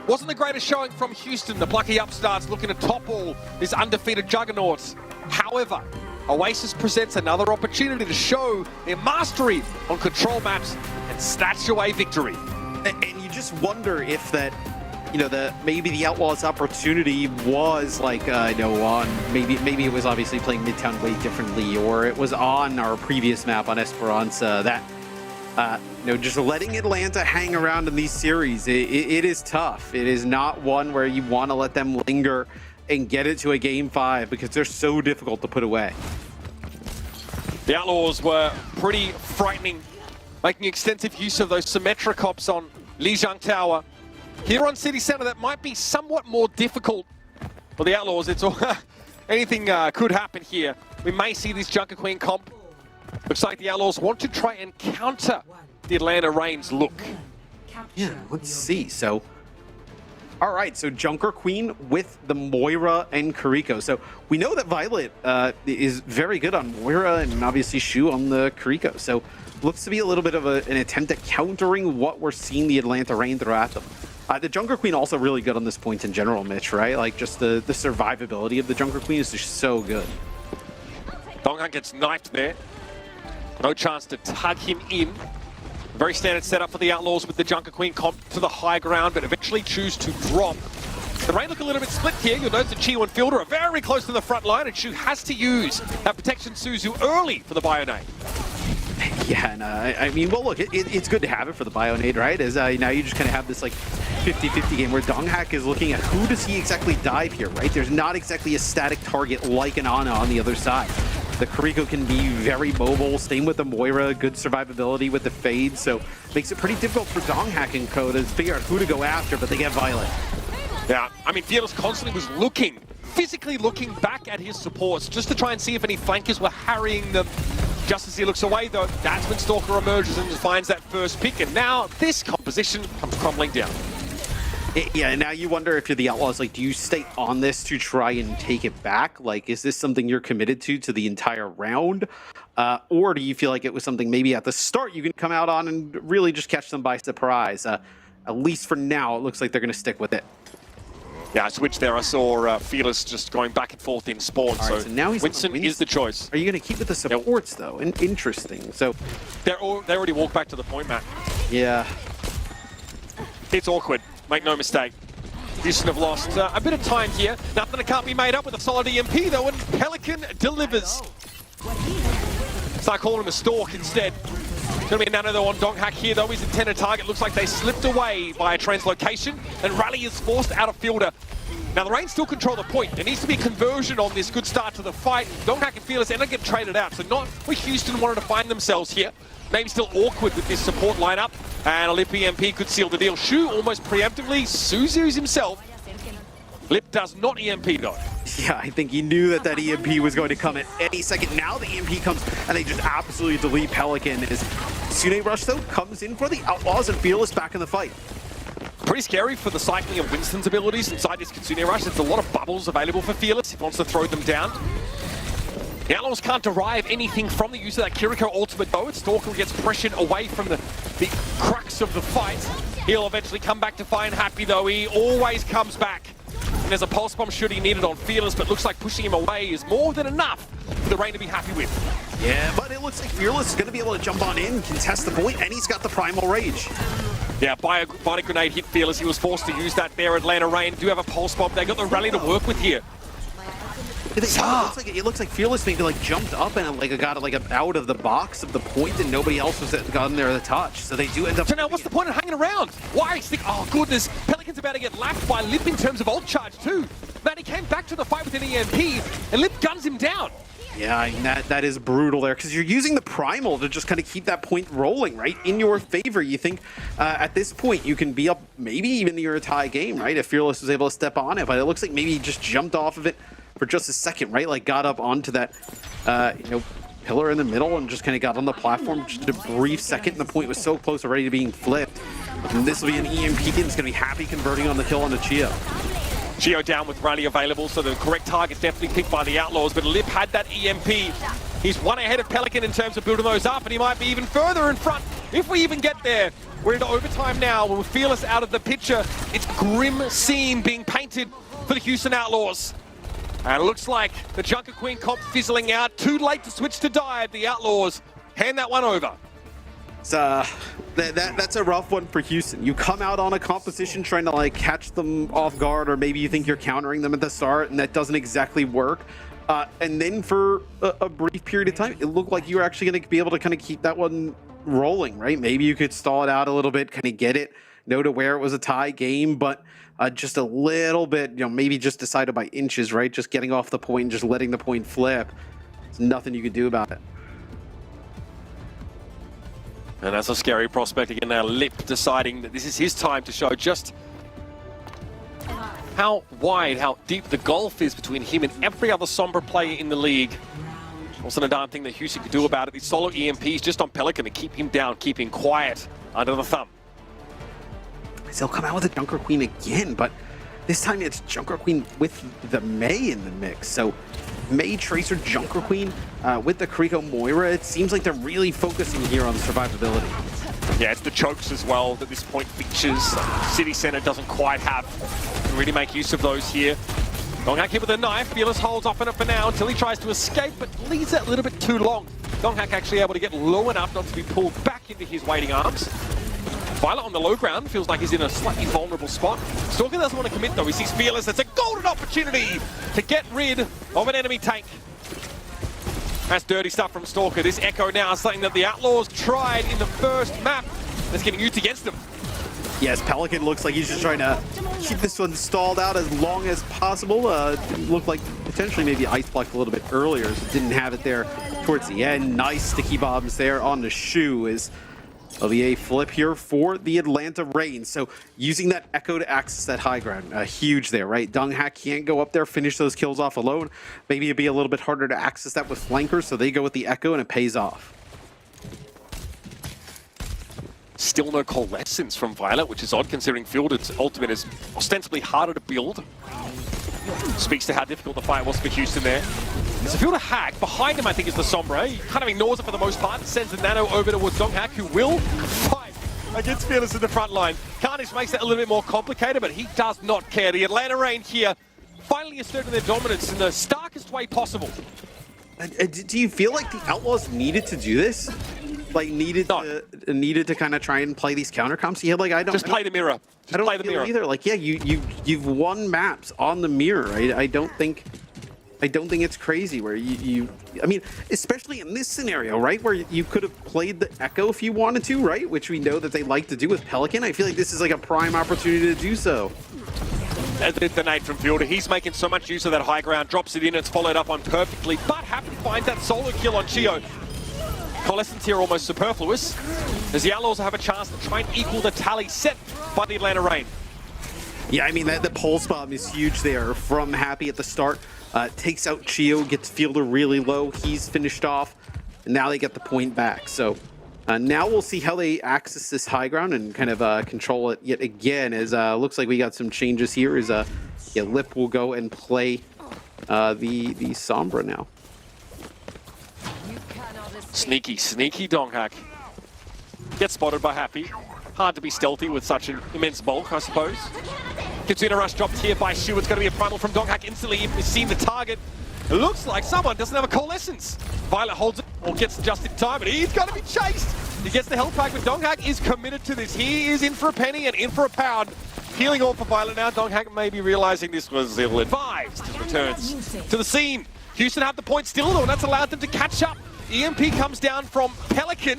wasn't the greatest showing from Houston. The plucky upstarts looking to topple this undefeated juggernaut. However, Oasis presents another opportunity to show their mastery on control maps and snatch away victory. And you just wonder if that, maybe the Outlaws' opportunity was like, on maybe it was obviously playing Midtown way differently, or it was on our previous map on Esperanza that, just letting Atlanta hang around in these series, it is tough. It is not one where you want to let them linger and get it to a Game 5 because they're so difficult to put away. The Outlaws were pretty frightening, making extensive use of those symmetric ops on Lijiang Tower. Here on City Center, that might be somewhat more difficult for the Outlaws. It's all, anything could happen here. We may see this Junker Queen comp. Looks like the Outlaws want to try and counter the Atlanta Reign's look. Yeah, let's see. So, all right, so Junker Queen with the Moira and Kiriko. So we know that Violet is very good on Moira and obviously Shu on the Kiriko. So looks to be a little bit of an attempt at countering what we're seeing the Atlanta Reign throw at them. The Junker Queen also really good on this point in general, Mitch, right? Like just the survivability of the Junker Queen is just so good. Donghan gets knifed there. No chance to tug him in. Very standard setup for the Outlaws with the Junker Queen comp to the high ground, but eventually choose to drop. The Reign look a little bit split here. You'll notice that Chiyo and Fielder are very close to the front line, and Shu has to use that protection Suzu early for the Bionade. Yeah, and I mean, well, look, it's good to have it for the Bionade, right? As now you just kind of have this like 50-50 game where Donghak is looking at who does he exactly dive here, right? There's not exactly a static target like an Ana on the other side. The Kiriko can be very mobile, same with the Moira, good survivability with the Fade, so makes it pretty difficult for Donghak and Co to figure out who to go after, but they get Violet. Yeah, I mean, Fearless constantly was looking, physically looking back at his supports just to try and see if any flankers were harrying them. Just as he looks away, though, that's when Stalker emerges and finds that first pick, and now this composition comes crumbling down. Yeah, and now you wonder if you're the Outlaws, like, do you stay on this to try and take it back? Like, is this something you're committed to the entire round? Or do you feel like it was something maybe at the start you can come out on and really just catch them by surprise? At least for now, it looks like they're going to stick with it. Yeah, I switched there. I saw Fearless just going back and forth in spawn. Right, so now he's Winston is the choice. Are you going to keep with the supports, though? And interesting. So they already walked back to the point, Matt. Yeah. It's awkward. Make no mistake. Houston have lost a bit of time here. Nothing that can't be made up with a solid EMP, though, and Pelican delivers. Start calling him a stalk instead. It's going to be a nano, though, on Donghak here, though. His intended target looks like they slipped away by a translocation, and Rally is forced out of Fielder. Now, the Reign still control the point. There needs to be a conversion on this good start to the fight. Donghak and Fearless end up getting traded out, so not where Houston wanted to find themselves here. Maybe still awkward with this support lineup, and a Lip EMP could seal the deal. Shu almost preemptively, Suzu's himself. Lip does not EMP though. Yeah, I think he knew that EMP was going to come at any second. Now the EMP comes, and they just absolutely delete Pelican. As Sune Rush, though, comes in for the Outlaws, and Fearless back in the fight. Pretty scary for the cycling of Winston's abilities inside this Kitsune Rush. There's a lot of bubbles available for Fearless if he wants to throw them down. The Outlaws can't derive anything from the use of that Kiriko ultimate, though. Stalker gets pressured away from the crux of the fight. He'll eventually come back to find Happy, though. He always comes back. And there's a pulse bomb should he needed on Fearless, but looks like pushing him away is more than enough for the Reign to be happy with. Yeah, but it looks like Fearless is going to be able to jump on in, contest the point, and he's got the Primal Rage. Yeah, body grenade hit Fearless. He was forced to use that there. Atlanta Reign do have a pulse bomb. They got the rally to work with here. It looks like Fearless maybe like jumped up and like got like out of the box of the point, and nobody else was gotten there to touch. So they do end up. So now, what's the point of hanging around? Why? Oh goodness, Pelican's about to get lapped by Lip in terms of ult charge too. Man, he came back to the fight with an EMP, and Lip guns him down. Yeah, I mean, that is brutal there, because you're using the Primal to just kind of keep that point rolling, right? In your favor. You think at this point you can be up maybe even near a tie game, right? If Fearless was able to step on it, but it looks like maybe he just jumped off of it for just a second, right? Like got up onto that, pillar in the middle and just kind of got on the platform just a brief second. And the point was so close already to being flipped. And this will be an EMP, and it's going to be Happy converting on the kill onto Chiyo. Chiyo down with Riley available, so the correct target's definitely picked by the Outlaws, but Lip had that EMP. He's one ahead of Pelican in terms of building those up, and he might be even further in front if we even get there. We're into overtime now. With Fearless out of the picture, it's grim scene being painted for the Houston Outlaws. And it looks like the Junker Queen comp fizzling out. Too late to switch to dive. The Outlaws hand that one over. That's a rough one for Houston. You come out on a composition trying to like catch them off guard, or maybe you think you're countering them at the start and that doesn't exactly work. And then for a brief period of time, it looked like you were actually going to be able to kind of keep that one rolling, right? Maybe you could stall it out a little bit, kind of get it, know to where it was a tie game, but just a little bit, maybe just decided by inches, right? Just getting off the point, just letting the point flip. There's nothing you could do about it. And that's a scary prospect again now. Lip deciding that this is his time to show just how wide, how deep the gulf is between him and every other Sombra player in the league. Also a darn thing that Houston could do about it. These solo EMPs just on Pelican to keep him down, keep him quiet under the thumb. They'll come out with a Junker Queen again, but this time it's Junker Queen with the Mei in the mix. So Mei, Tracer, Junker Queen with the Kriko Moira. It seems like they're really focusing here on the survivability. Yeah, it's the chokes as well that this point features. City Center doesn't quite have to really make use of those here. Donghak here with a knife. Fearless holds off on it for now until he tries to escape, but leaves it a little bit too long. Donghak actually able to get low enough not to be pulled back into his waiting arms. Violet on the low ground, feels like he's in a slightly vulnerable spot. Stalker doesn't want to commit though, he sees Fearless. It's a golden opportunity to get rid of an enemy tank. That's dirty stuff from Stalker. This Echo now is something that the Outlaws tried in the first map that's getting used against them. Yes, Pelican looks like he's just trying to keep this one stalled out as long as possible. Looked like potentially maybe Ice Block a little bit earlier, so didn't have it there towards the end. Nice sticky bombs there on the shoe is there'll be a flip here for the Atlanta Reign. So using that Echo to access that high ground, huge there, right? Donghak can't go up there, finish those kills off alone. Maybe it'd be a little bit harder to access that with flankers, so they go with the Echo and it pays off. Still no coalescence from Violet, which is odd considering Fielder's ultimate is ostensibly harder to build. Speaks to how difficult the fight was for Houston there. There's a Fielder hack. Behind him, I think, is the Sombra. He kind of ignores it for the most part. Sends the Nano over towards Donghak, who will fight against Fearless in the front line. Carnage makes that a little bit more complicated, but he does not care. The Atlanta Reign here finally asserting their dominance in the starkest way possible. Do you feel like the Outlaws needed to do this? Like needed to kind of try and play these counter comps? Yeah, like I don't play the mirror. I don't feel either. Like, yeah, you've won maps on the mirror. I don't think it's crazy where I mean, especially in this scenario, right, where you could have played the Echo if you wanted to, right, which we know that they like to do with Pelican. I feel like this is like a prime opportunity to do so. The nade from Fielder, he's making so much use of that high ground, drops it in, it's followed up on perfectly, but Happy finds that solo kill on Chiyo. Coalescence here almost superfluous, as the Outlaws have a chance to try and equal the tally set by the Atlanta Reign. Yeah, I mean, the pulse bomb is huge there from Happy at the start. Takes out Chiyo, gets Fielder really low. He's finished off, and now they get the point back. So now we'll see how they access this high ground and kind of control it yet again. As looks like we got some changes here. As Lip will go and play the Sombra now. Sneaky Donghak. Gets spotted by Happy. Hard to be stealthy with such an immense bulk, I suppose. Katsuna Rush dropped here by Shu. It's going to be a primal from Donghak instantly. You've seen the target. It looks like someone doesn't have a coalescence. Violet holds it, or gets just in time, but he's going to be chased. He gets the health pack, but Donghak is committed to this. He is in for a penny and in for a pound. Healing all for Violet now. Donghak may be realizing this was ill-advised. Returns to the scene. Houston have the point still, though, and that's allowed them to catch up. EMP comes down from Pelican.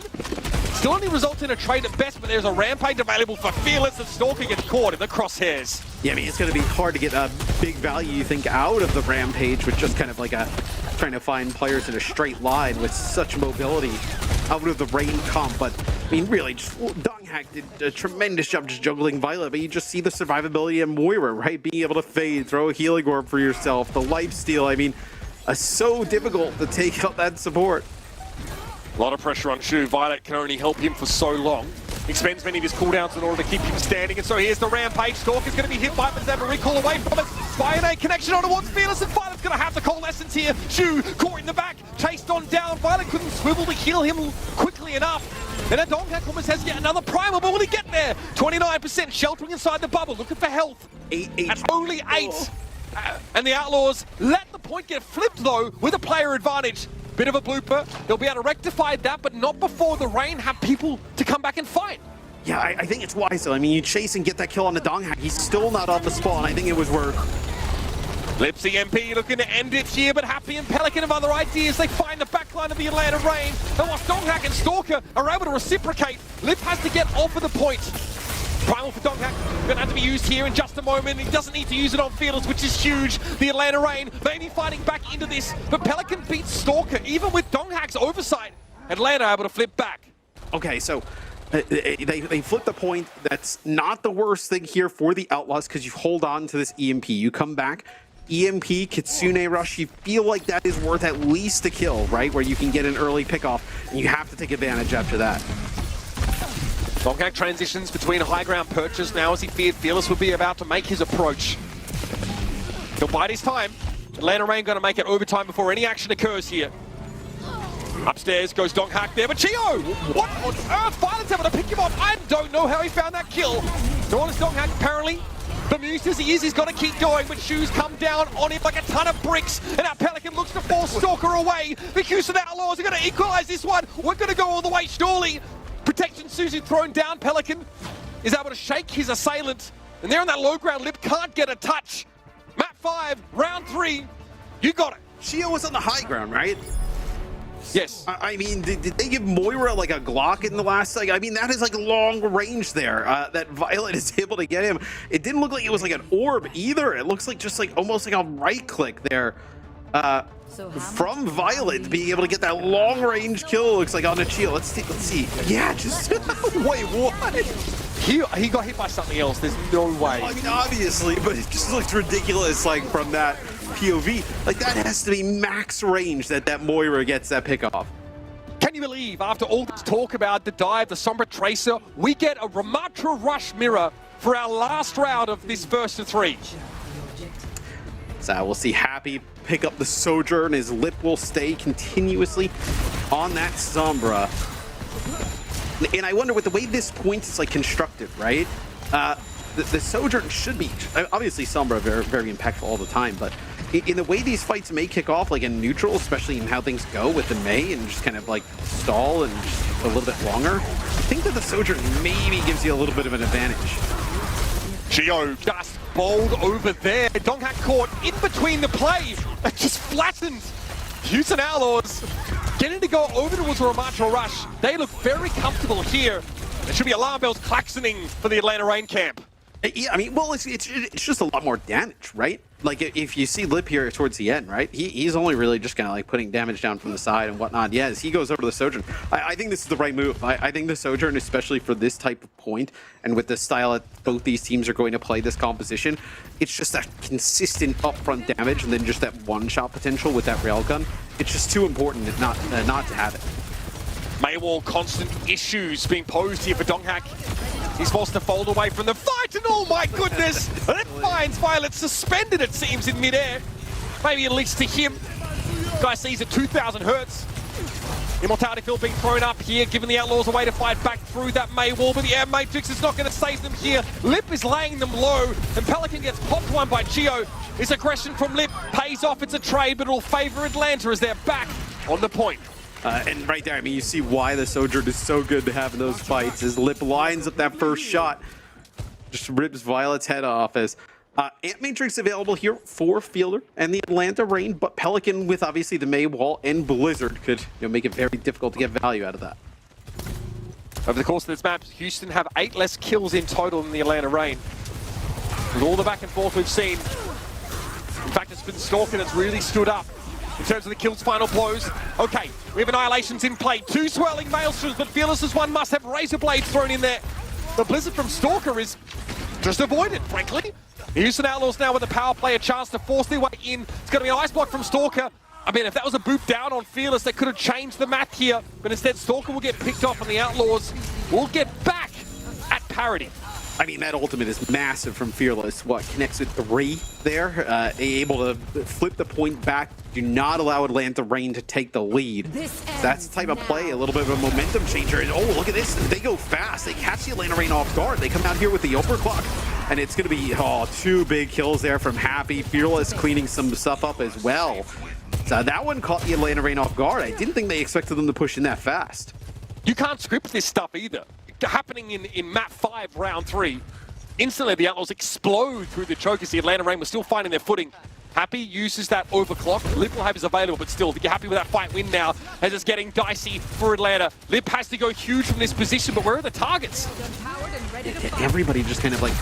Still only results in a trade at best, but there's a rampage available for Fearless, and Stalker gets caught in the crosshairs. Yeah, I mean, it's going to be hard to get a big value, you think, out of the rampage with just kind of like trying to find players in a straight line with such mobility out of the Reign comp. But, I mean, really, just Donghak Donghack did a tremendous job just juggling Violet, but you just see the survivability of Moira, right? Being able to fade, throw a healing orb for yourself, the lifesteal. I mean, so difficult to take out that support. A lot of pressure on Shu. Violet can only help him for so long. He spends many of his cooldowns in order to keep him standing, and so here's the rampage. Stalker's going to be hit by it, but there's a recall away from it. Spionate connection on towards Fearless, and Violet's going to have the coalescence here. Shu caught in the back, chased on down. Violet couldn't swivel to heal him quickly enough. And then Donghack almost has yet another primal, but will he get there? 29% sheltering inside the bubble, looking for health. 8 At only 8. And the Outlaws let the point get flipped, though, with a player advantage. Bit of a blooper. They'll be able to rectify that, but not before the Rain have people to come back and fight. Yeah, I think it's wise, though. I mean, you chase and get that kill on the Donghack. He's still not off the spawn. I think it was worth. Lipsy MP looking to end it here, but Happy and Pelican have other ideas. They find the backline of the Atlanta Rain. And whilst Donghack and Stalker are able to reciprocate, Lip has to get off of the point. Primal for Donghack, gonna have to be used here in just a moment. He doesn't need to use it on Fearless, which is huge. The Atlanta Rain may be fighting back into this, but Pelican beats Stalker, even with Donghack's oversight. Atlanta able to flip back. Okay, so they flip the point. That's not the worst thing here for the Outlaws, because you hold on to this EMP. You come back, EMP, Kitsune Rush, you feel like that is worth at least a kill, right? Where you can get an early pickoff, and you have to take advantage after that. Donghack transitions between high ground perches now as he feared Fearless would be about to make his approach. He'll bide his time. Atlanta Rain going to make it overtime before any action occurs here. Upstairs goes Donghack there, but Chiyo! What on earth? Violet's able to pick him off. I don't know how he found that kill. No one is Donghack apparently. Bemused as he is, he's got to keep going, but Shu's come down on him like a ton of bricks, and now Pelican looks to force Stalker away. The Houston Outlaws are going to equalize this one. We're going to go all the way, surely. Protection Susie thrown down. Pelican is able to shake his assailant, and there on that low ground, Lip can't get a touch. Map 5, round 3, you got it. Chiyo was on the high ground, right? Yes. I mean, did they give Moira like a Glock in the last, like, I mean, that is like long range there, that Violet is able to get him. It didn't look like it was like an orb either. It looks like just like almost like a right click there. From Violet being able to get that long range kill, looks like on a Chiyo. Let's see. Yeah, just wait, what? He got hit by something else. There's no way. I mean, obviously, but it just looks ridiculous, like from that POV. Like that has to be max range that Moira gets that pick off. Can you believe, after all this talk about the dive, the Sombra Tracer, we get a Ramatra Rush mirror for our last round of this first of 3. So we'll see Happy pick up the Sojourn. His Lip will stay continuously on that Sombra. And I wonder, with the way this point is like constructed, right? The Sojourn should be, obviously Sombra very, very impactful all the time, but in the way these fights may kick off, like in neutral, especially in how things go with the Mei and just kind of like stall and just a little bit longer, I think that the Sojourn maybe gives you a little bit of an advantage. Chiyo just bowled over there. Donghack caught in between the play. It just flattened. Houston Outlaws getting to go over towards a Ramatra Rush. They look very comfortable here. There should be alarm bells klaxoning for the Atlanta Rain camp. Yeah, I mean, well, it's just a lot more damage, right? Like, if you see Lip here towards the end, right? He's only really just kind of like putting damage down from the side and whatnot. Yeah, as he goes over to the Sojourn, I think this is the right move. I think the Sojourn, especially for this type of point, and with the style that both these teams are going to play this composition, it's just that consistent upfront damage and then just that one-shot potential with that railgun. It's just too important not to have it. Maywall, constant issues being posed here for Donghack. He's forced to fold away from the fight, and oh my goodness! And it finds Violet suspended, it seems, in midair. Maybe at least to him. Guy sees at 2,000 hertz. Immortality field being thrown up here, giving the Outlaws a way to fight back through that Maywall, but the Air Matrix is not going to save them here. Lip is laying them low, and Pelican gets popped one by Chiyo. This aggression from Lip pays off. It's a trade, but it'll favor Atlanta as they're back on the point. And right there, I mean, you see why the Sojourn is so good to have in those fights. As Lip lines up that first shot, just rips Violet's head off. As Ant Matrix available here for Fielder and the Atlanta Rain, but Pelican with obviously the Maywall and Blizzard could make it very difficult to get value out of that. Over the course of this map, Houston have 8 less kills in total than the Atlanta Rain. With all the back and forth we've seen, in fact, it's been Stalker that's really stood up in terms of the kills, final blows. Okay, we have Annihilations in play. 2 swirling Maelstroms, but Fearless as one must have Razor Blades thrown in there. the Blizzard from Stalker is just avoided, frankly. Houston Outlaws now with a power play, a chance to force their way in. It's going to be an ice block from Stalker. I mean, if that was a boop down on Fearless, they could have changed the math here. But instead, Stalker will get picked off and the Outlaws will get back at parity. I mean, that ultimate is massive from Fearless. What, connects with 3 there? Able to flip the point back. Do not allow Atlanta Reign to take the lead. That's the type of play, a little bit of a momentum changer. And oh, look at this. They go fast. They catch the Atlanta Reign off guard. They come out here with the overclock. And it's going to be, 2 big kills there from Happy. Fearless cleaning some stuff up as well. So that one caught the Atlanta Reign off guard. I didn't think they expected them to push in that fast. You can't script this stuff either. Happening in map 5, round 3. Instantly, the Outlaws explode through the choke as the Atlanta Reign was still finding their footing. Happy uses that overclock. Lip will have his available, but still, you're happy with that fight win now as it's getting dicey for Atlanta. Lip has to go huge from this position, but where are the targets? Everybody just kind of like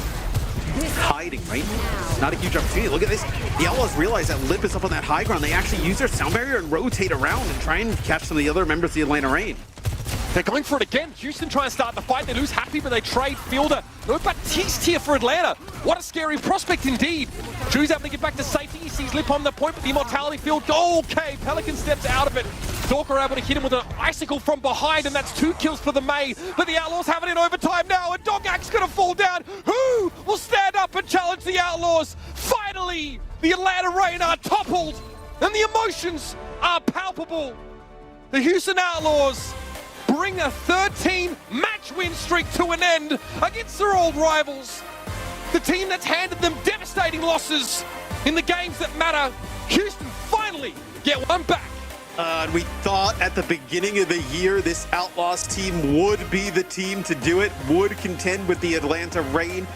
hiding, right? It's not a huge opportunity. Look at this. The Outlaws realize that Lip is up on that high ground. They actually use their sound barrier and rotate around and try and catch some of the other members of the Atlanta Reign. They're going for it again. Houston try and start the fight. They lose Happy, but they trade Fielder. No Baptiste here for Atlanta. What a scary prospect indeed. Drew's able to get back to safety. He sees Lip on the point, but the Immortality Field. Okay, Pelican steps out of it. Stalker able to hit him with an icicle from behind, and that's 2 kills for the May. But the Outlaws have it in overtime now, and Dog Axe gonna fall down. Who will stand up and challenge the Outlaws? Finally, the Atlanta Reign are toppled, and the emotions are palpable. The Houston Outlaws bring a 13-match win streak to an end against their old rivals. The team that's handed them devastating losses in the games that matter. Houston finally get one back. We thought at the beginning of the year this Outlaws team would be the team to do it, would contend with the Atlanta Reign.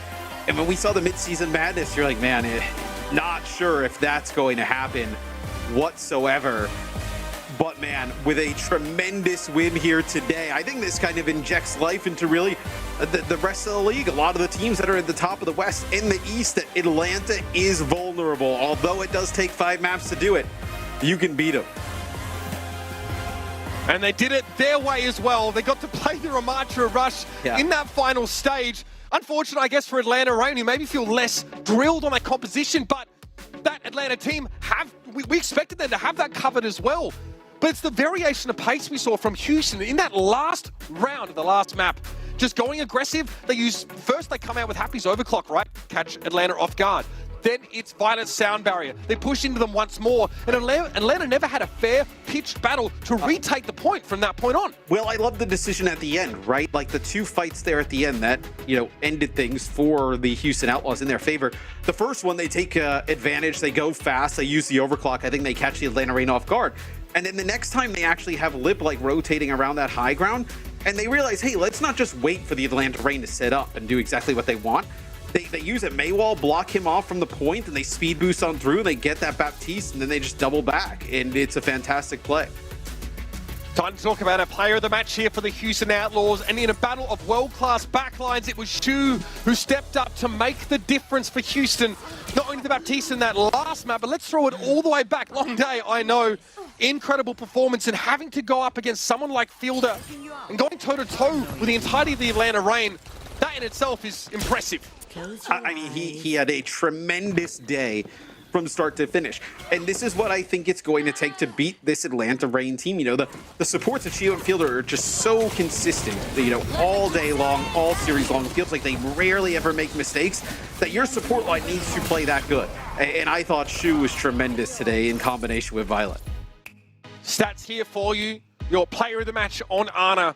And when we saw the midseason madness, you're like, man, not sure if that's going to happen whatsoever. But man, with a tremendous win here today, I think this kind of injects life into really the rest of the league. A lot of the teams that are at the top of the West, in the East, that Atlanta is vulnerable. Although it does take 5 maps to do it, you can beat them. And they did it their way as well. They got to play the Ramatra Rush in that final stage. Unfortunate, I guess, for Atlanta Reign, who maybe feel less drilled on that composition, but that Atlanta team we expected them to have that covered as well. But it's the variation of pace we saw from Houston in that last round of the last map. Just going aggressive. First they come out with Happy's overclock, right? Catch Atlanta off guard. Then it's Violet's sound barrier. They push into them once more. And Atlanta never had a fair pitched battle to retake the point from that point on. Well, I love the decision at the end, right? Like the 2 fights there at the end that, ended things for the Houston Outlaws in their favor. The first one, they take advantage. They go fast. They use the overclock. I think they catch the Atlanta Reign off guard. And then the next time they actually have Lip rotating around that high ground, and they realize, hey, let's not just wait for the Atlanta Reign to set up and do exactly what they want. They use a Maywall, block him off from the point, and they speed boost on through, and they get that Baptiste, and then they just double back, and it's a fantastic play. Time to talk about a player of the match here for the Houston Outlaws, and in a battle of world-class backlines, it was Shu who stepped up to make the difference for Houston. Not only the Baptiste in that last map, but let's throw it all the way back. Long day, I know. Incredible performance, and having to go up against someone like Fielder and going toe-to-toe with the entirety of the Atlanta Reign, that in itself is impressive. I mean, he had a tremendous day from start to finish. And this is what I think it's going to take to beat this Atlanta Reign team. The supports of Chiyo and Fielder are just so consistent, all day long, all series long. It feels like they rarely ever make mistakes, that your support line needs to play that good. And I thought Shu was tremendous today in combination with Violet. Stats here for you. Your player of the match on Ana.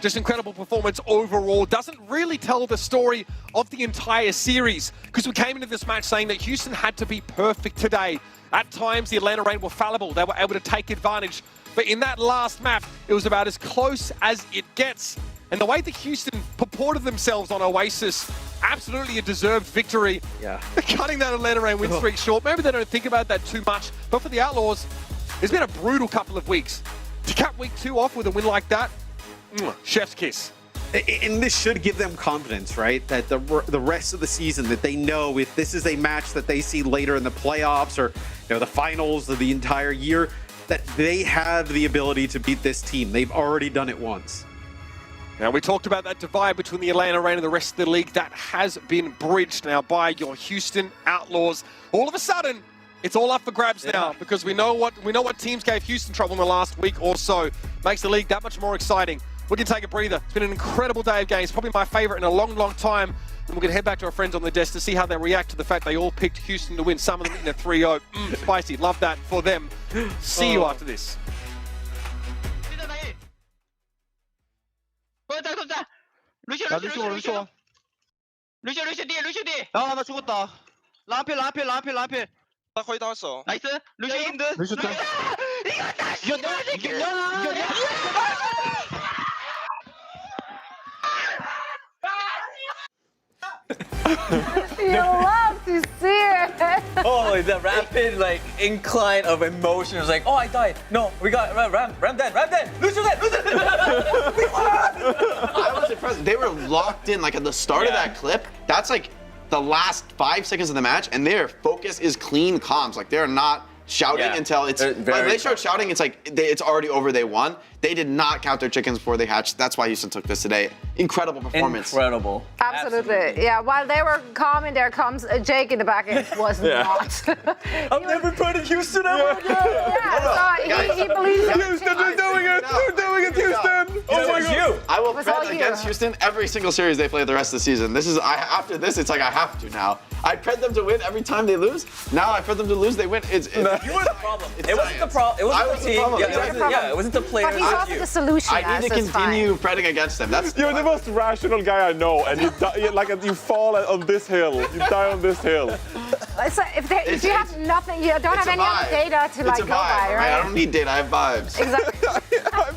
Just incredible performance overall. Doesn't really tell the story of the entire series, because we came into this match saying that Houston had to be perfect today. At times, the Atlanta Reign were fallible. They were able to take advantage. But in that last map, it was about as close as it gets. And the way that Houston purported themselves on Oasis, absolutely a deserved victory. Yeah. Cutting that Atlanta Reign win streak short. Maybe they don't think about that too much. But for the Outlaws, it's been a brutal couple of weeks. To cap week 2 off with a win like that, chef's kiss. And this should give them confidence, right? That the rest of the season, that they know if this is a match that they see later in the playoffs or the finals of the entire year, that they have the ability to beat this team. They've already done it once. Now, we talked about that divide between the Atlanta Reign and the rest of the league. That has been bridged now by your Houston Outlaws. All of a sudden, it's all up for grabs now because we know what teams gave Houston trouble in the last week or so. Makes the league that much more exciting. We can take a breather. It's been an incredible day of games, probably my favorite in a long, long time. And we're going to head back to our friends on the desk to see how they react to the fact they all picked Houston to win. Some of them in a 3-0. Spicy. Love that for them. See you after this. 루시오 뒤에. 나 죽었다. 라필. 나 거의 다 왔어. 나이스. 루시오 힘든. 루시오 짱. 이겼냐? You love to see it. Oh, the rapid incline of emotion. It was like, oh, I died. No, we got Ram dead. Lucio dead. We won! I was impressed. They were locked in at the start of that clip. That's the last 5 seconds of the match, and their focus is clean comms. They're not shouting until it's when they start shouting. It's it's already over. They won. They did not count their chickens before they hatched. That's why Houston took this today. Incredible performance. Incredible. Absolutely. Yeah, while they were calming their comms, Jake in the back end was not. I'm never putting Houston ever again. Yeah, so he believes in Houston, they're doing it. They're doing it, Houston. Oh my God. I will bet against Houston every single series they play the rest of the season. After this, it's I have to now. I pred them to win every time they lose. Now I pred them to lose, they win. You were the problem. It wasn't the problem. It wasn't the team. It wasn't the players. But he's also the solution. I need to continue fretting against them. You're the most rational guy I know, and you fall on this hill. You die on this hill. So if you have nothing, you don't have any other data to go by, right? I don't need data. I have vibes. Exactly.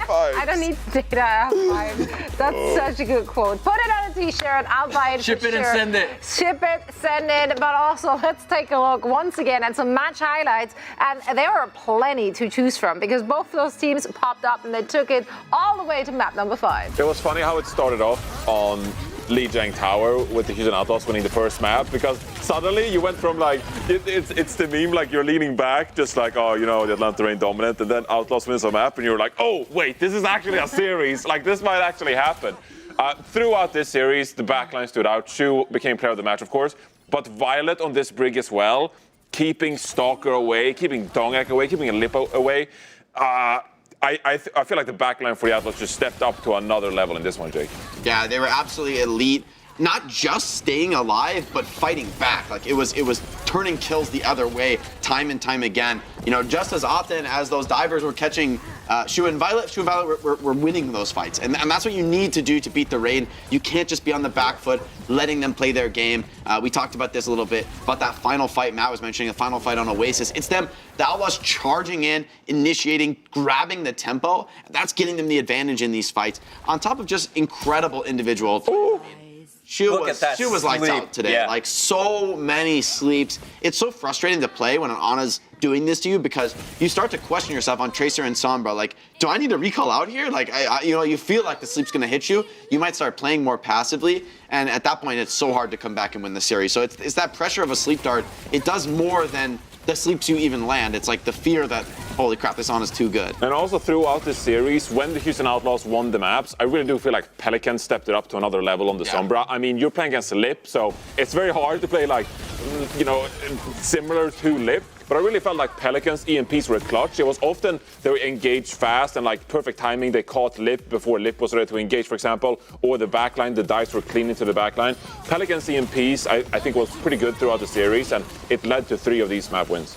I don't need data. I have vibes. That's such a good quote. Put it on a t-shirt. I'll buy it. Ship it and send it. Ship it, send it. But also, let's take a look once again at some match highlights. And there were plenty to choose from because both those teams popped up and they took it all the way to map number 5. It was funny how it started off on Lijiang Tower with the Houston Outlaws winning the first map, because suddenly you went from it's the meme you're leaning back just the Atlanta Reign dominant, and then Outlaws wins a map and you're like, oh wait, this is actually a series, this might actually happen. Throughout this series the backline stood out. Shu became player of the match, of course, but Violet on this brig as well, keeping Stalker away, keeping Dongak away, keeping Lippo away. I feel like the backline for the Outlaws just stepped up to another level in this one, Jake. Yeah, they were absolutely elite. Not just staying alive, but fighting back. It was turning kills the other way time and time again. Just as often as those divers were catching Shu and Violet were winning those fights. And that's what you need to do to beat the Reign. You can't just be on the back foot, letting them play their game. We talked about this a little bit, about that final fight Matt was mentioning, the final fight on Oasis. It's them, the Outlaws, charging in, initiating, grabbing the tempo. That's getting them the advantage in these fights. On top of just incredible individual. Shu was lights out today. Yeah. So many sleeps. It's so frustrating to play when an Ana's doing this to you, because you start to question yourself on Tracer and Sombra. Do I need to recall out here? You feel like the sleep's gonna hit you. You might start playing more passively, and at that point, it's so hard to come back and win the series. So it's that pressure of a sleep dart. It does more than the sleeps you even land. It's the fear that, holy crap, this Ana's too good. And also throughout this series, when the Houston Outlaws won the maps, I really do feel like Pelican stepped it up to another level on the Sombra. I mean, you're playing against Lip, so it's very hard to play similar to Lip. But I really felt like Pelicans' EMPs were clutch. It was often they were engaged fast and perfect timing. They caught Lip before Lip was ready to engage, for example, or the backline. The dice were clean into the backline. Pelicans' EMPs, I think, was pretty good throughout the series, and it led to 3 of these map wins.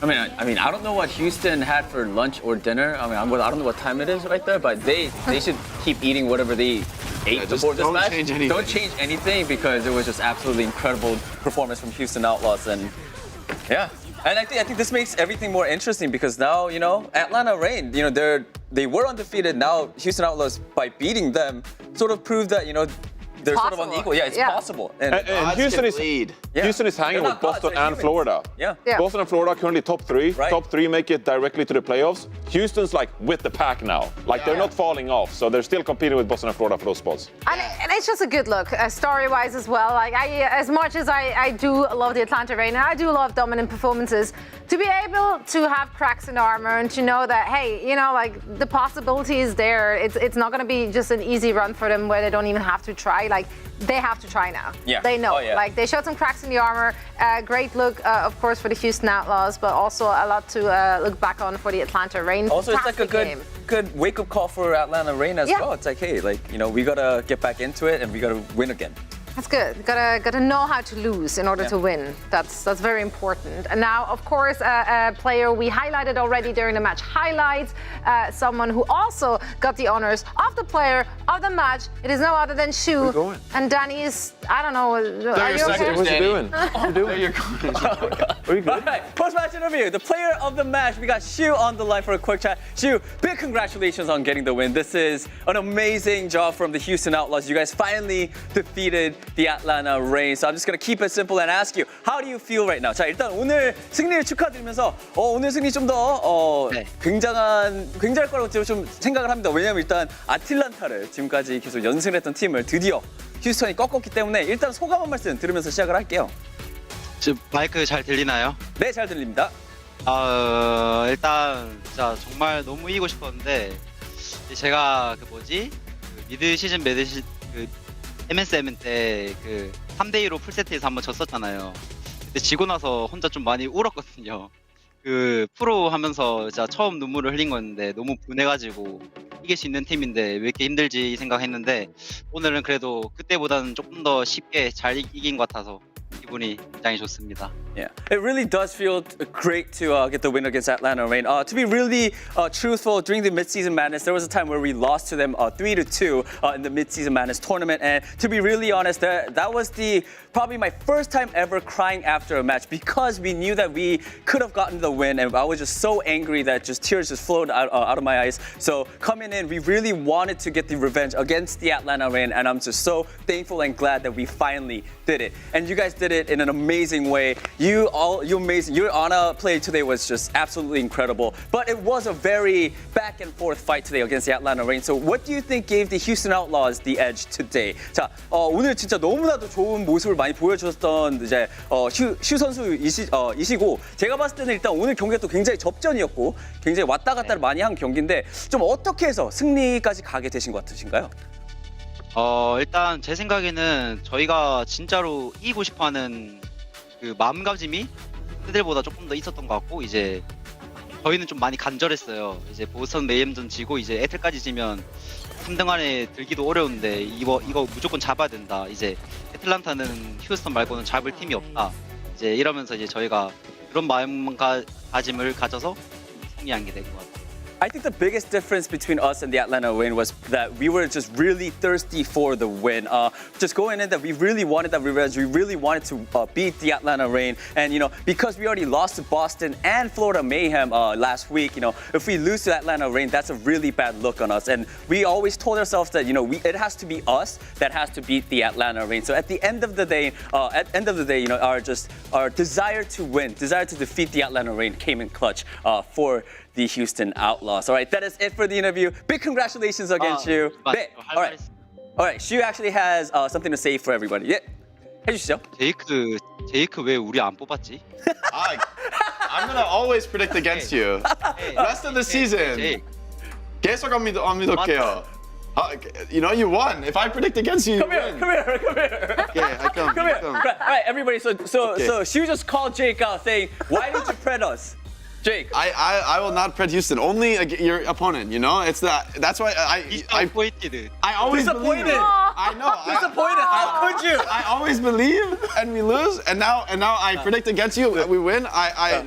I mean, I don't know what Houston had for lunch or dinner. I don't know what time it is right there, but they should keep eating whatever they ate before this match. Don't change anything, because it was just absolutely incredible performance from Houston Outlaws, and yeah. And I think this makes everything more interesting, because now, Atlanta Reign, they were undefeated. Now Houston Outlaws, by beating them, sort of proved that, they're sort of unequal. Yeah, it's possible. And Houston is hanging with Boston and Florida. Yeah. Boston and Florida currently top 3. Right. Top 3 make it directly to the playoffs. Houston's with the pack now. They're not falling off, so they're still competing with Boston and Florida for those spots. And it's just a good look, story-wise as well. As much as I do love the Atlanta Reign, and I do love dominant performances, to be able to have cracks in armor and to know that, hey, you know, like the possibility is there. It's not going to be just an easy run for them where they don't even have to try. Like they have to try now. Yeah. They know. Oh, yeah. Like they showed some cracks in the armor. Great look, of course, for the Houston Outlaws, but also a lot to look back on for the Atlanta Reign. Also, it's like a Fantastic good wake-up call for Atlanta Reign as well. It's like, hey, like, you know, we gotta get back into it and we gotta win again. That's good. Gotta know how to lose in order to win. That's very important. And now, of course, a player we highlighted already during the match highlights, someone who also got the honors of the player of the match. It is no other than Shu. And Danny is, I don't know. Are you okay? What you doing? What you doing? You're going. Are you good? All right, post-match interview. The player of the match. We got Shu on the line for a quick chat. Shu, big congratulations on getting the win. This is an amazing job from the Houston Outlaws. You guys finally defeated the Atlanta Reign. So I'm just gonna keep it simple and ask you, how do you feel right now? 자, 일단 오늘 승리를 축하드리면서 오늘 승리 좀 더 굉장할 거라고 좀 생각을 합니다. 왜냐면 일단 아틀란타를 지금까지 계속 연승을 했던 팀을 드디어 휴스턴이 꺾었기 때문에 일단 소감 한 말씀 들으면서 시작을 할게요. 지금 마이크 잘 들리나요? 네, 잘 들립니다. 일단 진짜 정말 너무 이기고 싶었는데 제가 미드 시즌 MSM 때 3대2로 풀세트에서 한번 졌었잖아요. 그때 지고 나서 혼자 좀 많이 울었거든요. 프로 하면서 진짜 처음 눈물을 흘린 거였는데 너무 분해가지고 이길 수 있는 팀인데 왜 이렇게 힘들지 생각했는데 오늘은 그래도 그때보다는 조금 더 쉽게 잘 이긴 것 같아서 기분이 굉장히 좋습니다. Yeah, it really does feel great to get the win against Atlanta Reign. To be really truthful, during the Mid-Season Madness, there was a time where we lost to them 3-2 in the Mid-Season Madness tournament. And to be really honest, that was probably my first time ever crying after a match because we knew that we could have gotten the win. And I was just so angry that tears just flowed out of my eyes. So coming in, we really wanted to get the revenge against the Atlanta Reign. And I'm just so thankful and glad that we finally did it. And you guys did it in an amazing way. You're amazing. Your Ana play today was just absolutely incredible. But it was a very back and forth fight today against the Atlanta Reign. So what do you think gave the Houston Outlaws the edge today? 자, 오늘 진짜 너무나도 좋은 모습을 많이 보여주셨던 슈 선수이시고 제가 봤을 때는 일단 오늘 경기가 또 굉장히 접전이었고 굉장히 왔다 갔다를 많이 한 경기인데 좀 어떻게 해서 승리까지 가게 되신 것 같으신가요? 일단 제 생각에는 저희가 진짜로 이기고 싶어하는 마음가짐이 그들보다 조금 더 있었던 것 같고 이제 저희는 좀 많이 간절했어요. 이제 보스턴 메이엠전 지고 이제 애틀까지 지면 3등 안에 들기도 어려운데 이거 무조건 잡아야 된다. 이제 애틀란타는 휴스턴 말고는 잡을 팀이 없다. 이제 이러면서 이제 저희가 그런 마음가짐을 가져서 승리한 게 된 것 같아요. I think the biggest difference between us and the Atlanta Reign was that we were just really thirsty for the win. Just going in that we really wanted that revenge. We really wanted to beat the Atlanta Reign. And, you know, because we already lost to Boston and Florida Mayhem last week, you know, if we lose to Atlanta Reign, that's a really bad look on us. And we always told ourselves that, you know, it has to be us that has to beat the Atlanta Reign. So at the end of the day, you know, our desire to win, desire to defeat the Atlanta Reign came in clutch for the Houston Outlaws. All right, that is it for the interview. Big congratulations again, Shu. All right, Shu actually has something to say for everybody. Yeah, 해주시죠. 제이크 왜 우리 안 뽑았지? I'm gonna always predict against you. Rest of the season. 계속 안 믿을게요. You know, you won. If I predict against you, come here. Okay, I come. All right, everybody. So Shu just called Jake out saying, "Why did you pred us?" Jake, I will not pred Houston. Only your opponent. You know, it's that's why I always disappointed. Believe. I know. Disappointed. How could you? I always believe, and we lose, and now I predict against you. We win.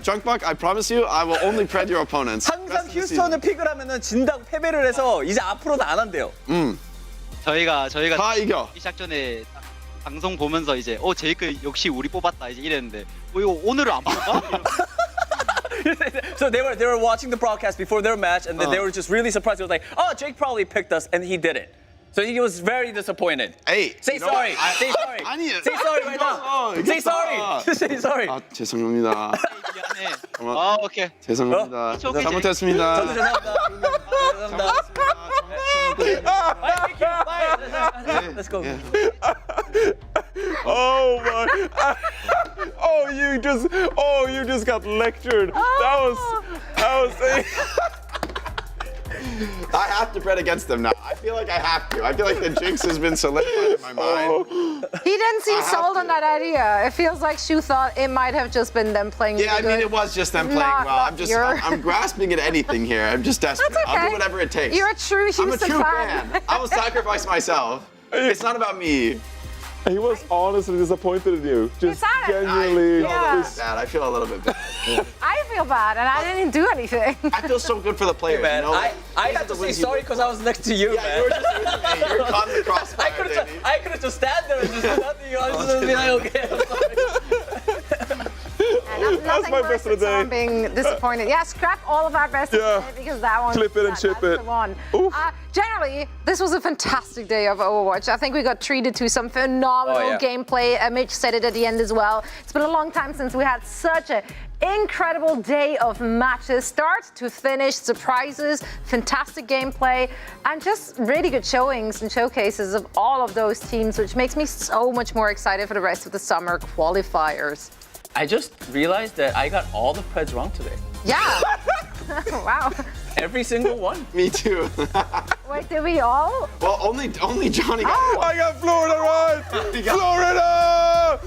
Junkbuck, I promise you, I will only pred your opponents. 항상 휴스턴을 픽을 하면은 진다고 패배를 해서 이제 앞으로도 안 한대요. 저희가 다 이겨. 시작 전에 방송 보면서 이제 제이크 역시 우리 뽑았다 이제 이랬는데 이거 오늘은 안 뽑아? So they were watching the broadcast before their match, and then they were just really surprised. They was like, "Oh, Jake probably picked us," and he didn't. So he was very disappointed. Hey, say sorry. Say sorry. Say sorry right now. Say sorry. Say sorry. 죄송합니다. 미안해. 오케이. 죄송합니다. 잘못했습니다. 저도 죄송합니다. Let's go. Oh my. you just got lectured. That was. I have to bet against them now. I feel like I have to. I feel like the jinx has been solidified in my mind. He didn't seem sold on that idea. It feels like Shu thought it might have just been them playing. Yeah, I mean, it was just them playing well. I'm grasping at anything here. I'm just desperate. That's okay. I'll do whatever it takes. You're a true Houston I'm a true fan. I will sacrifice myself. It's not about me. He was honestly disappointed in you. Just genuinely. I feel a little bit bad. I feel bad, and I didn't do anything. I feel so good for the players. Man, you know? I had to say sorry because I was next to you, man. You were just with me. You were caught in the crossfire, I could have just stand there and just do nothing. I was just be like, okay, I'm sorry. That's my best of the day. I'm being disappointed. Yeah, scrap all of our best of the day because that one. Clip it and ship it. The one. Generally, this was a fantastic day of Overwatch. I think we got treated to some phenomenal gameplay. Mitch said it at the end as well. It's been a long time since we had such an incredible day of matches, start to finish, surprises, fantastic gameplay, and just really good showings and showcases of all of those teams, which makes me so much more excited for the rest of the summer qualifiers. I just realized that I got all the Preds wrong today. Yeah. Wow. Every single one. Me too. Wait, did we all? Well, only Johnny got one. I got Florida right. Florida! I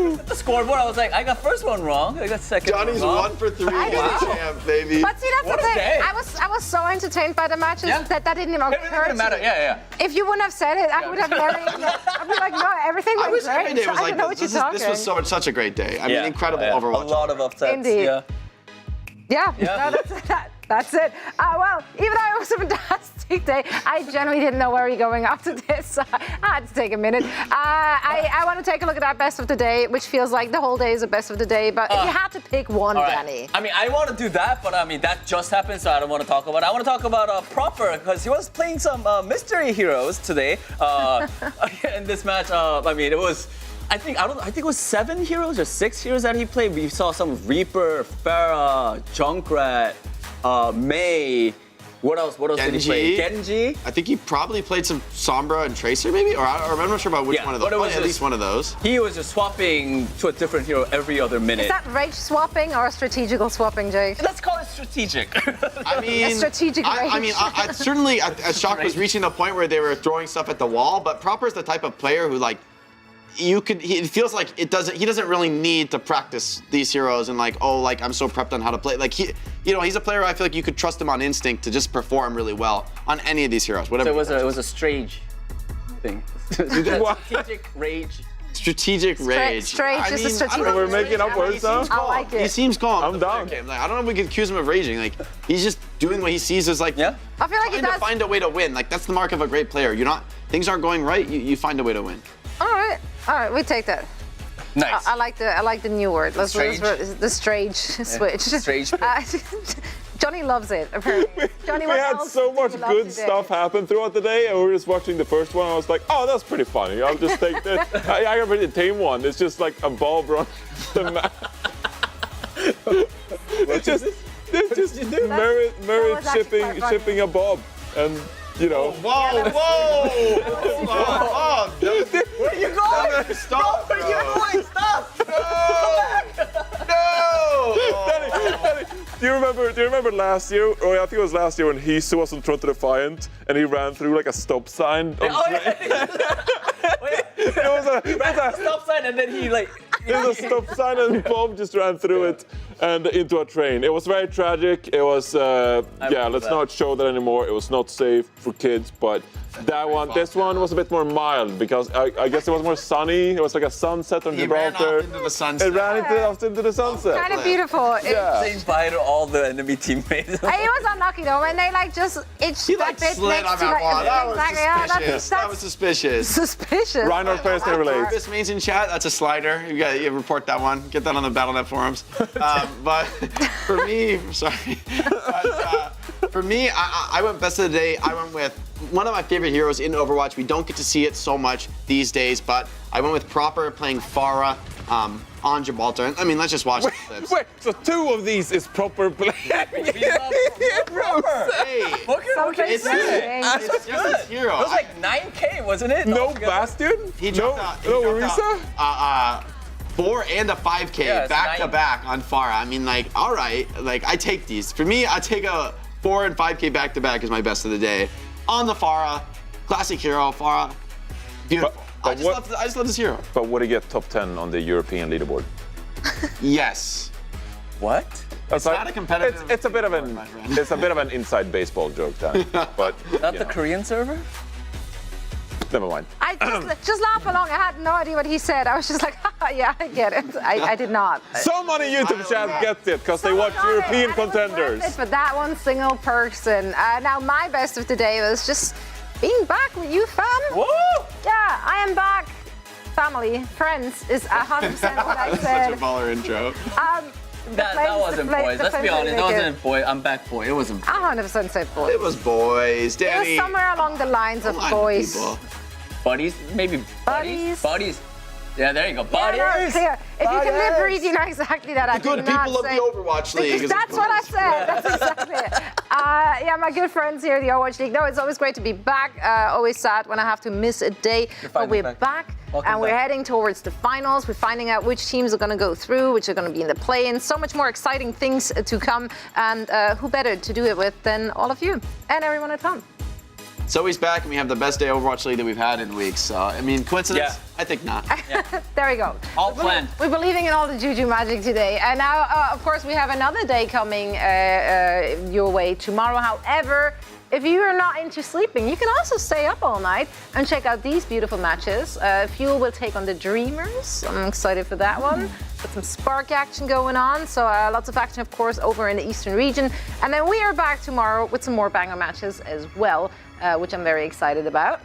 looked at the scoreboard. I was like, I got first one wrong. I got second Johnny's one wrong. 1 for 3. Champ, baby. But see, that's the thing. I was so entertained by the matches that didn't even occur to me. Yeah. If you wouldn't have said it, I would have never even. I'd be like, no, everything went great. Every day was I don't know what you're talking. This was such a great day. I mean, incredible Overwatch. A lot of upsets. Indeed. Yeah. No, that's it. Well, even though it was a fantastic day, I generally didn't know where we were going after this. So I had to take a minute. I want to take a look at our best of the day, which feels like the whole day is a best of the day. But if you had to pick one, Danny. I mean, I want to do that, but I mean, that just happened, so I don't want to talk about it. I want to talk about Proper, because he was playing some mystery heroes today in this match. I mean, it was. I think it was 7 heroes or 6 heroes that he played. We saw some Reaper, Pharah, Junkrat, Mei. What else did he play? Genji. I think he probably played some Sombra and Tracer, maybe? Or I'm not sure about which one of those. But at least one of those. He was just swapping to a different hero every other minute. Is that rage swapping or strategical swapping, Jake? Let's call it strategitic. I mean, a strategic rage. I mean, certainly, Shock was reaching a point where they were throwing stuff at the wall. But Proper's the type of player who, like, it feels like he doesn't really need to practice these heroes and I'm so prepped on how to play. Like he's a player I feel like you could trust him on instinct to just perform really well on any of these heroes. Whatever. So it was a strange thing. Strategic rage. Strategic rage. Strange, just a strategic rage. We're making up words now. I like it. He seems calm. I'm down. Like, I don't know if we could accuse him of raging. Like he's just doing what he sees as I feel like he does. Find a way to win. Like that's the mark of a great player. Things aren't going right. You find a way to win. All right, we take that. Nice. I like the new word. The strange switch. Strange. Johnny loves it, apparently. Johnny, we had so much good stuff happen throughout the day, and we were just watching the first one. I was like, oh, that's pretty funny. I'll just take that. I got a pretty tame one. It's just like a bulb run the map. It's just Merit shipping a bulb, and you know. Whoa! Where are you going? Stop! Where are you going? Stop! No! Danny, do you remember last year? Or I think it was last year when he was on Toronto Defiant and he ran through like a stop sign. It was a stop sign and then he like. It was a stop sign and Bob just ran through it and into a train. It was very tragic. It was let's not show that anymore. It was not safe for kids, but this one was a bit more mild because I guess it was more sunny. It was like a sunset on Gibraltar. Ran off into the sunset. It ran into the sunset. Kind of beautiful. They invited all the enemy teammates. It was unlucky though, when they just slid on that wall. That was suspicious. Suspicious. Reinhardt players can relate. This means in chat, that's a slider. You report that one. Get that on the Battle.net forums. But for me, I went best of the day. I went with one of my favorite heroes in Overwatch. We don't get to see it so much these days, but I went with Proper playing Pharah on Gibraltar. I mean, let's just watch the clips. Wait, so 2 of these is Proper play. Proper. Hey, it's just his hero. It was like 9K, wasn't it? No Bastion? He dropped no Orisa? 4 and a 5K Yeah, it's back to back on Farah. I mean, like, all right, like I take these. For me, I take a 4 and 5K back to back as my best of the day. On the Farah, classic hero, Farah, beautiful. I just love this hero. But would he get top 10 on the European leaderboard? Yes. What? It's not a competitive. It's a bit of an inside baseball joke, Danny. But Not the Korean server? never mind. I just laugh along. I had no idea what he said. I was just like, yeah, I get it. I did not. Someone in YouTube chat gets it because they watch European contenders. But that one single person. Now my best of the day was just being back with you, fam. Woo! Yeah, I am back. Family, friends is 100% what I said. Such a baller intro. That wasn't boys. Let's be honest. That wasn't boy. I'm back boy. It wasn't. 100% said boys. It was boys, Danny. It was somewhere along the lines of boys. Buddies, maybe buddies. Yeah, there you go. Buddies. Yeah, no, clear. If you can live, read, you know exactly that. I good did not people of say, the Overwatch League. Because that's what I said. That's exactly it. Yeah, my good friends here, the Overwatch League. No, it's always great to be back. Always sad when I have to miss a day. But we're back. And we're heading towards the finals. We're finding out which teams are going to go through, which are going to be in the play-in. So much more exciting things to come. And who better to do it with than all of you and everyone at home. So he's back, and we have the best day Overwatch League that we've had in weeks. I mean, coincidence? Yeah. I think not. There we go. All planned. We're believing in all the juju magic today. And now, of course, we have another day coming your way tomorrow. However, if you are not into sleeping, you can also stay up all night and check out these beautiful matches. Fuel will take on the Dreamers. I'm excited for that one. Got some Spark action going on. So lots of action, of course, over in the Eastern region. And then we are back tomorrow with some more banger matches as well, which I'm very excited about.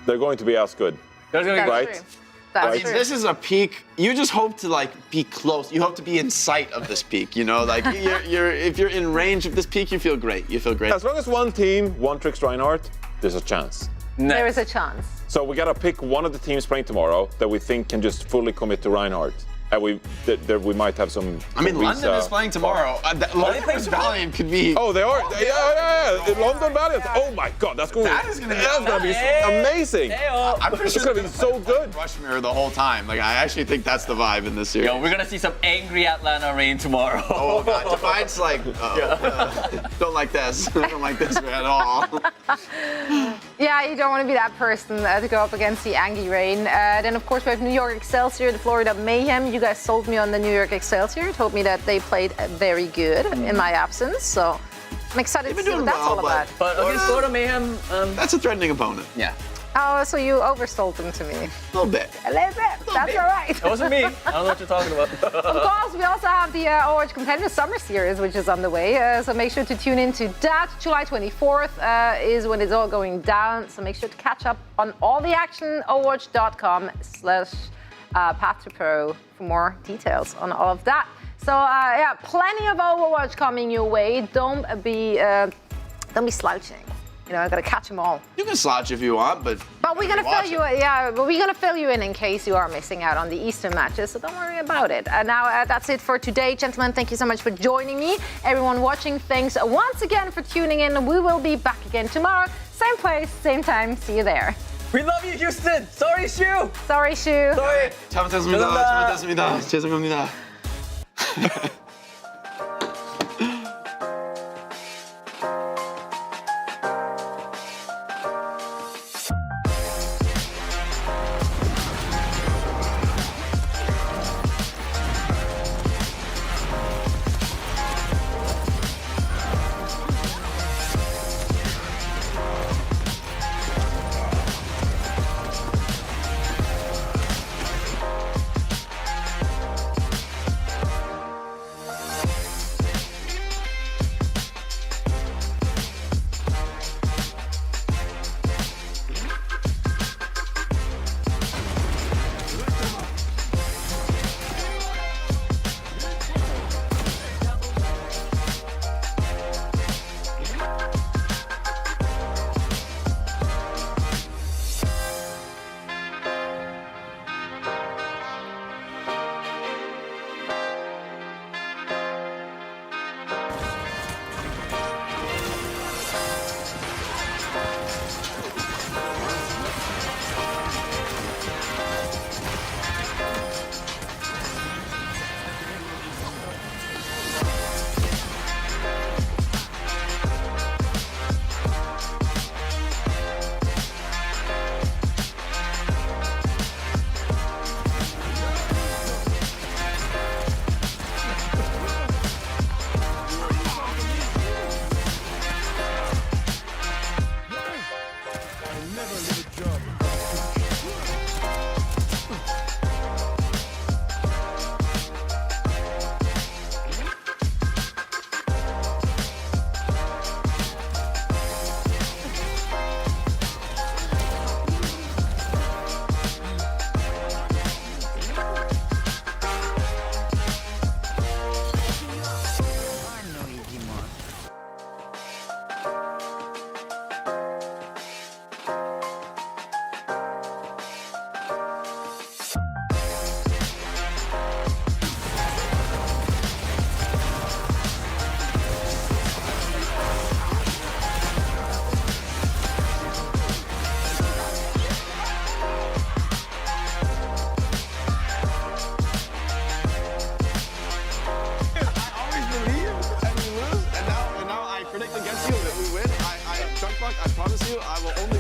They're going to be as good. That's right? true. That's true. This is a peak. You just hope to be close. You hope to be in sight of this peak. You know, like if you're in range of this peak, you feel great. You feel great. As long as one team one-tricks Reinhardt, there's a chance. There is a chance. So we gotta pick one of the teams playing tomorrow that we think can just fully commit to Reinhardt. And we might have some. I mean, London is playing tomorrow. London's Valiant could be. Oh, they are. Yeah. London Valiant. Oh my God, that's going. That is gonna be amazing. I'm pretty sure it's gonna be so good. Rushmere the whole time. Like I actually think that's the vibe in this series. Yo, we're gonna see some angry Atlanta rain tomorrow. Oh God, Defiant's like, don't like this. I don't like this at all. Yeah, you don't want to be that person to go up against the angry rain. Then, of course, we have New York Excelsior, the Florida Mayhem. You guys sold me on the New York Excelsior, told me that they played very good in my absence. So I'm excited to see what that's all about. But against Florida Mayhem, that's a threatening opponent. Yeah. Oh, so you oversold them to me. A little bit. A little bit. That's all right. It wasn't me. I don't know what you're talking about. Of course, we also have the Overwatch Competitive Summer Series, which is on the way. So make sure to tune into that. July 24th is when it's all going down. So make sure to catch up on all the action. Overwatch.com/Path to Pro for more details on all of that. So yeah, plenty of Overwatch coming your way. Don't be slouching. You know, I gotta catch them all. You can slouch if you want, but we're gonna fill you. Yeah, but we're gonna fill you in case you are missing out on the Eastern matches. So don't worry about it. Now that's it for today, gentlemen. Thank you so much for joining me. Everyone watching, thanks once again for tuning in. We will be back again tomorrow, same place, same time. See you there. We love you, Houston. Sorry, Shu. Sorry, Shu. Sorry. 잘못했습니다. 죄송합니다. I will only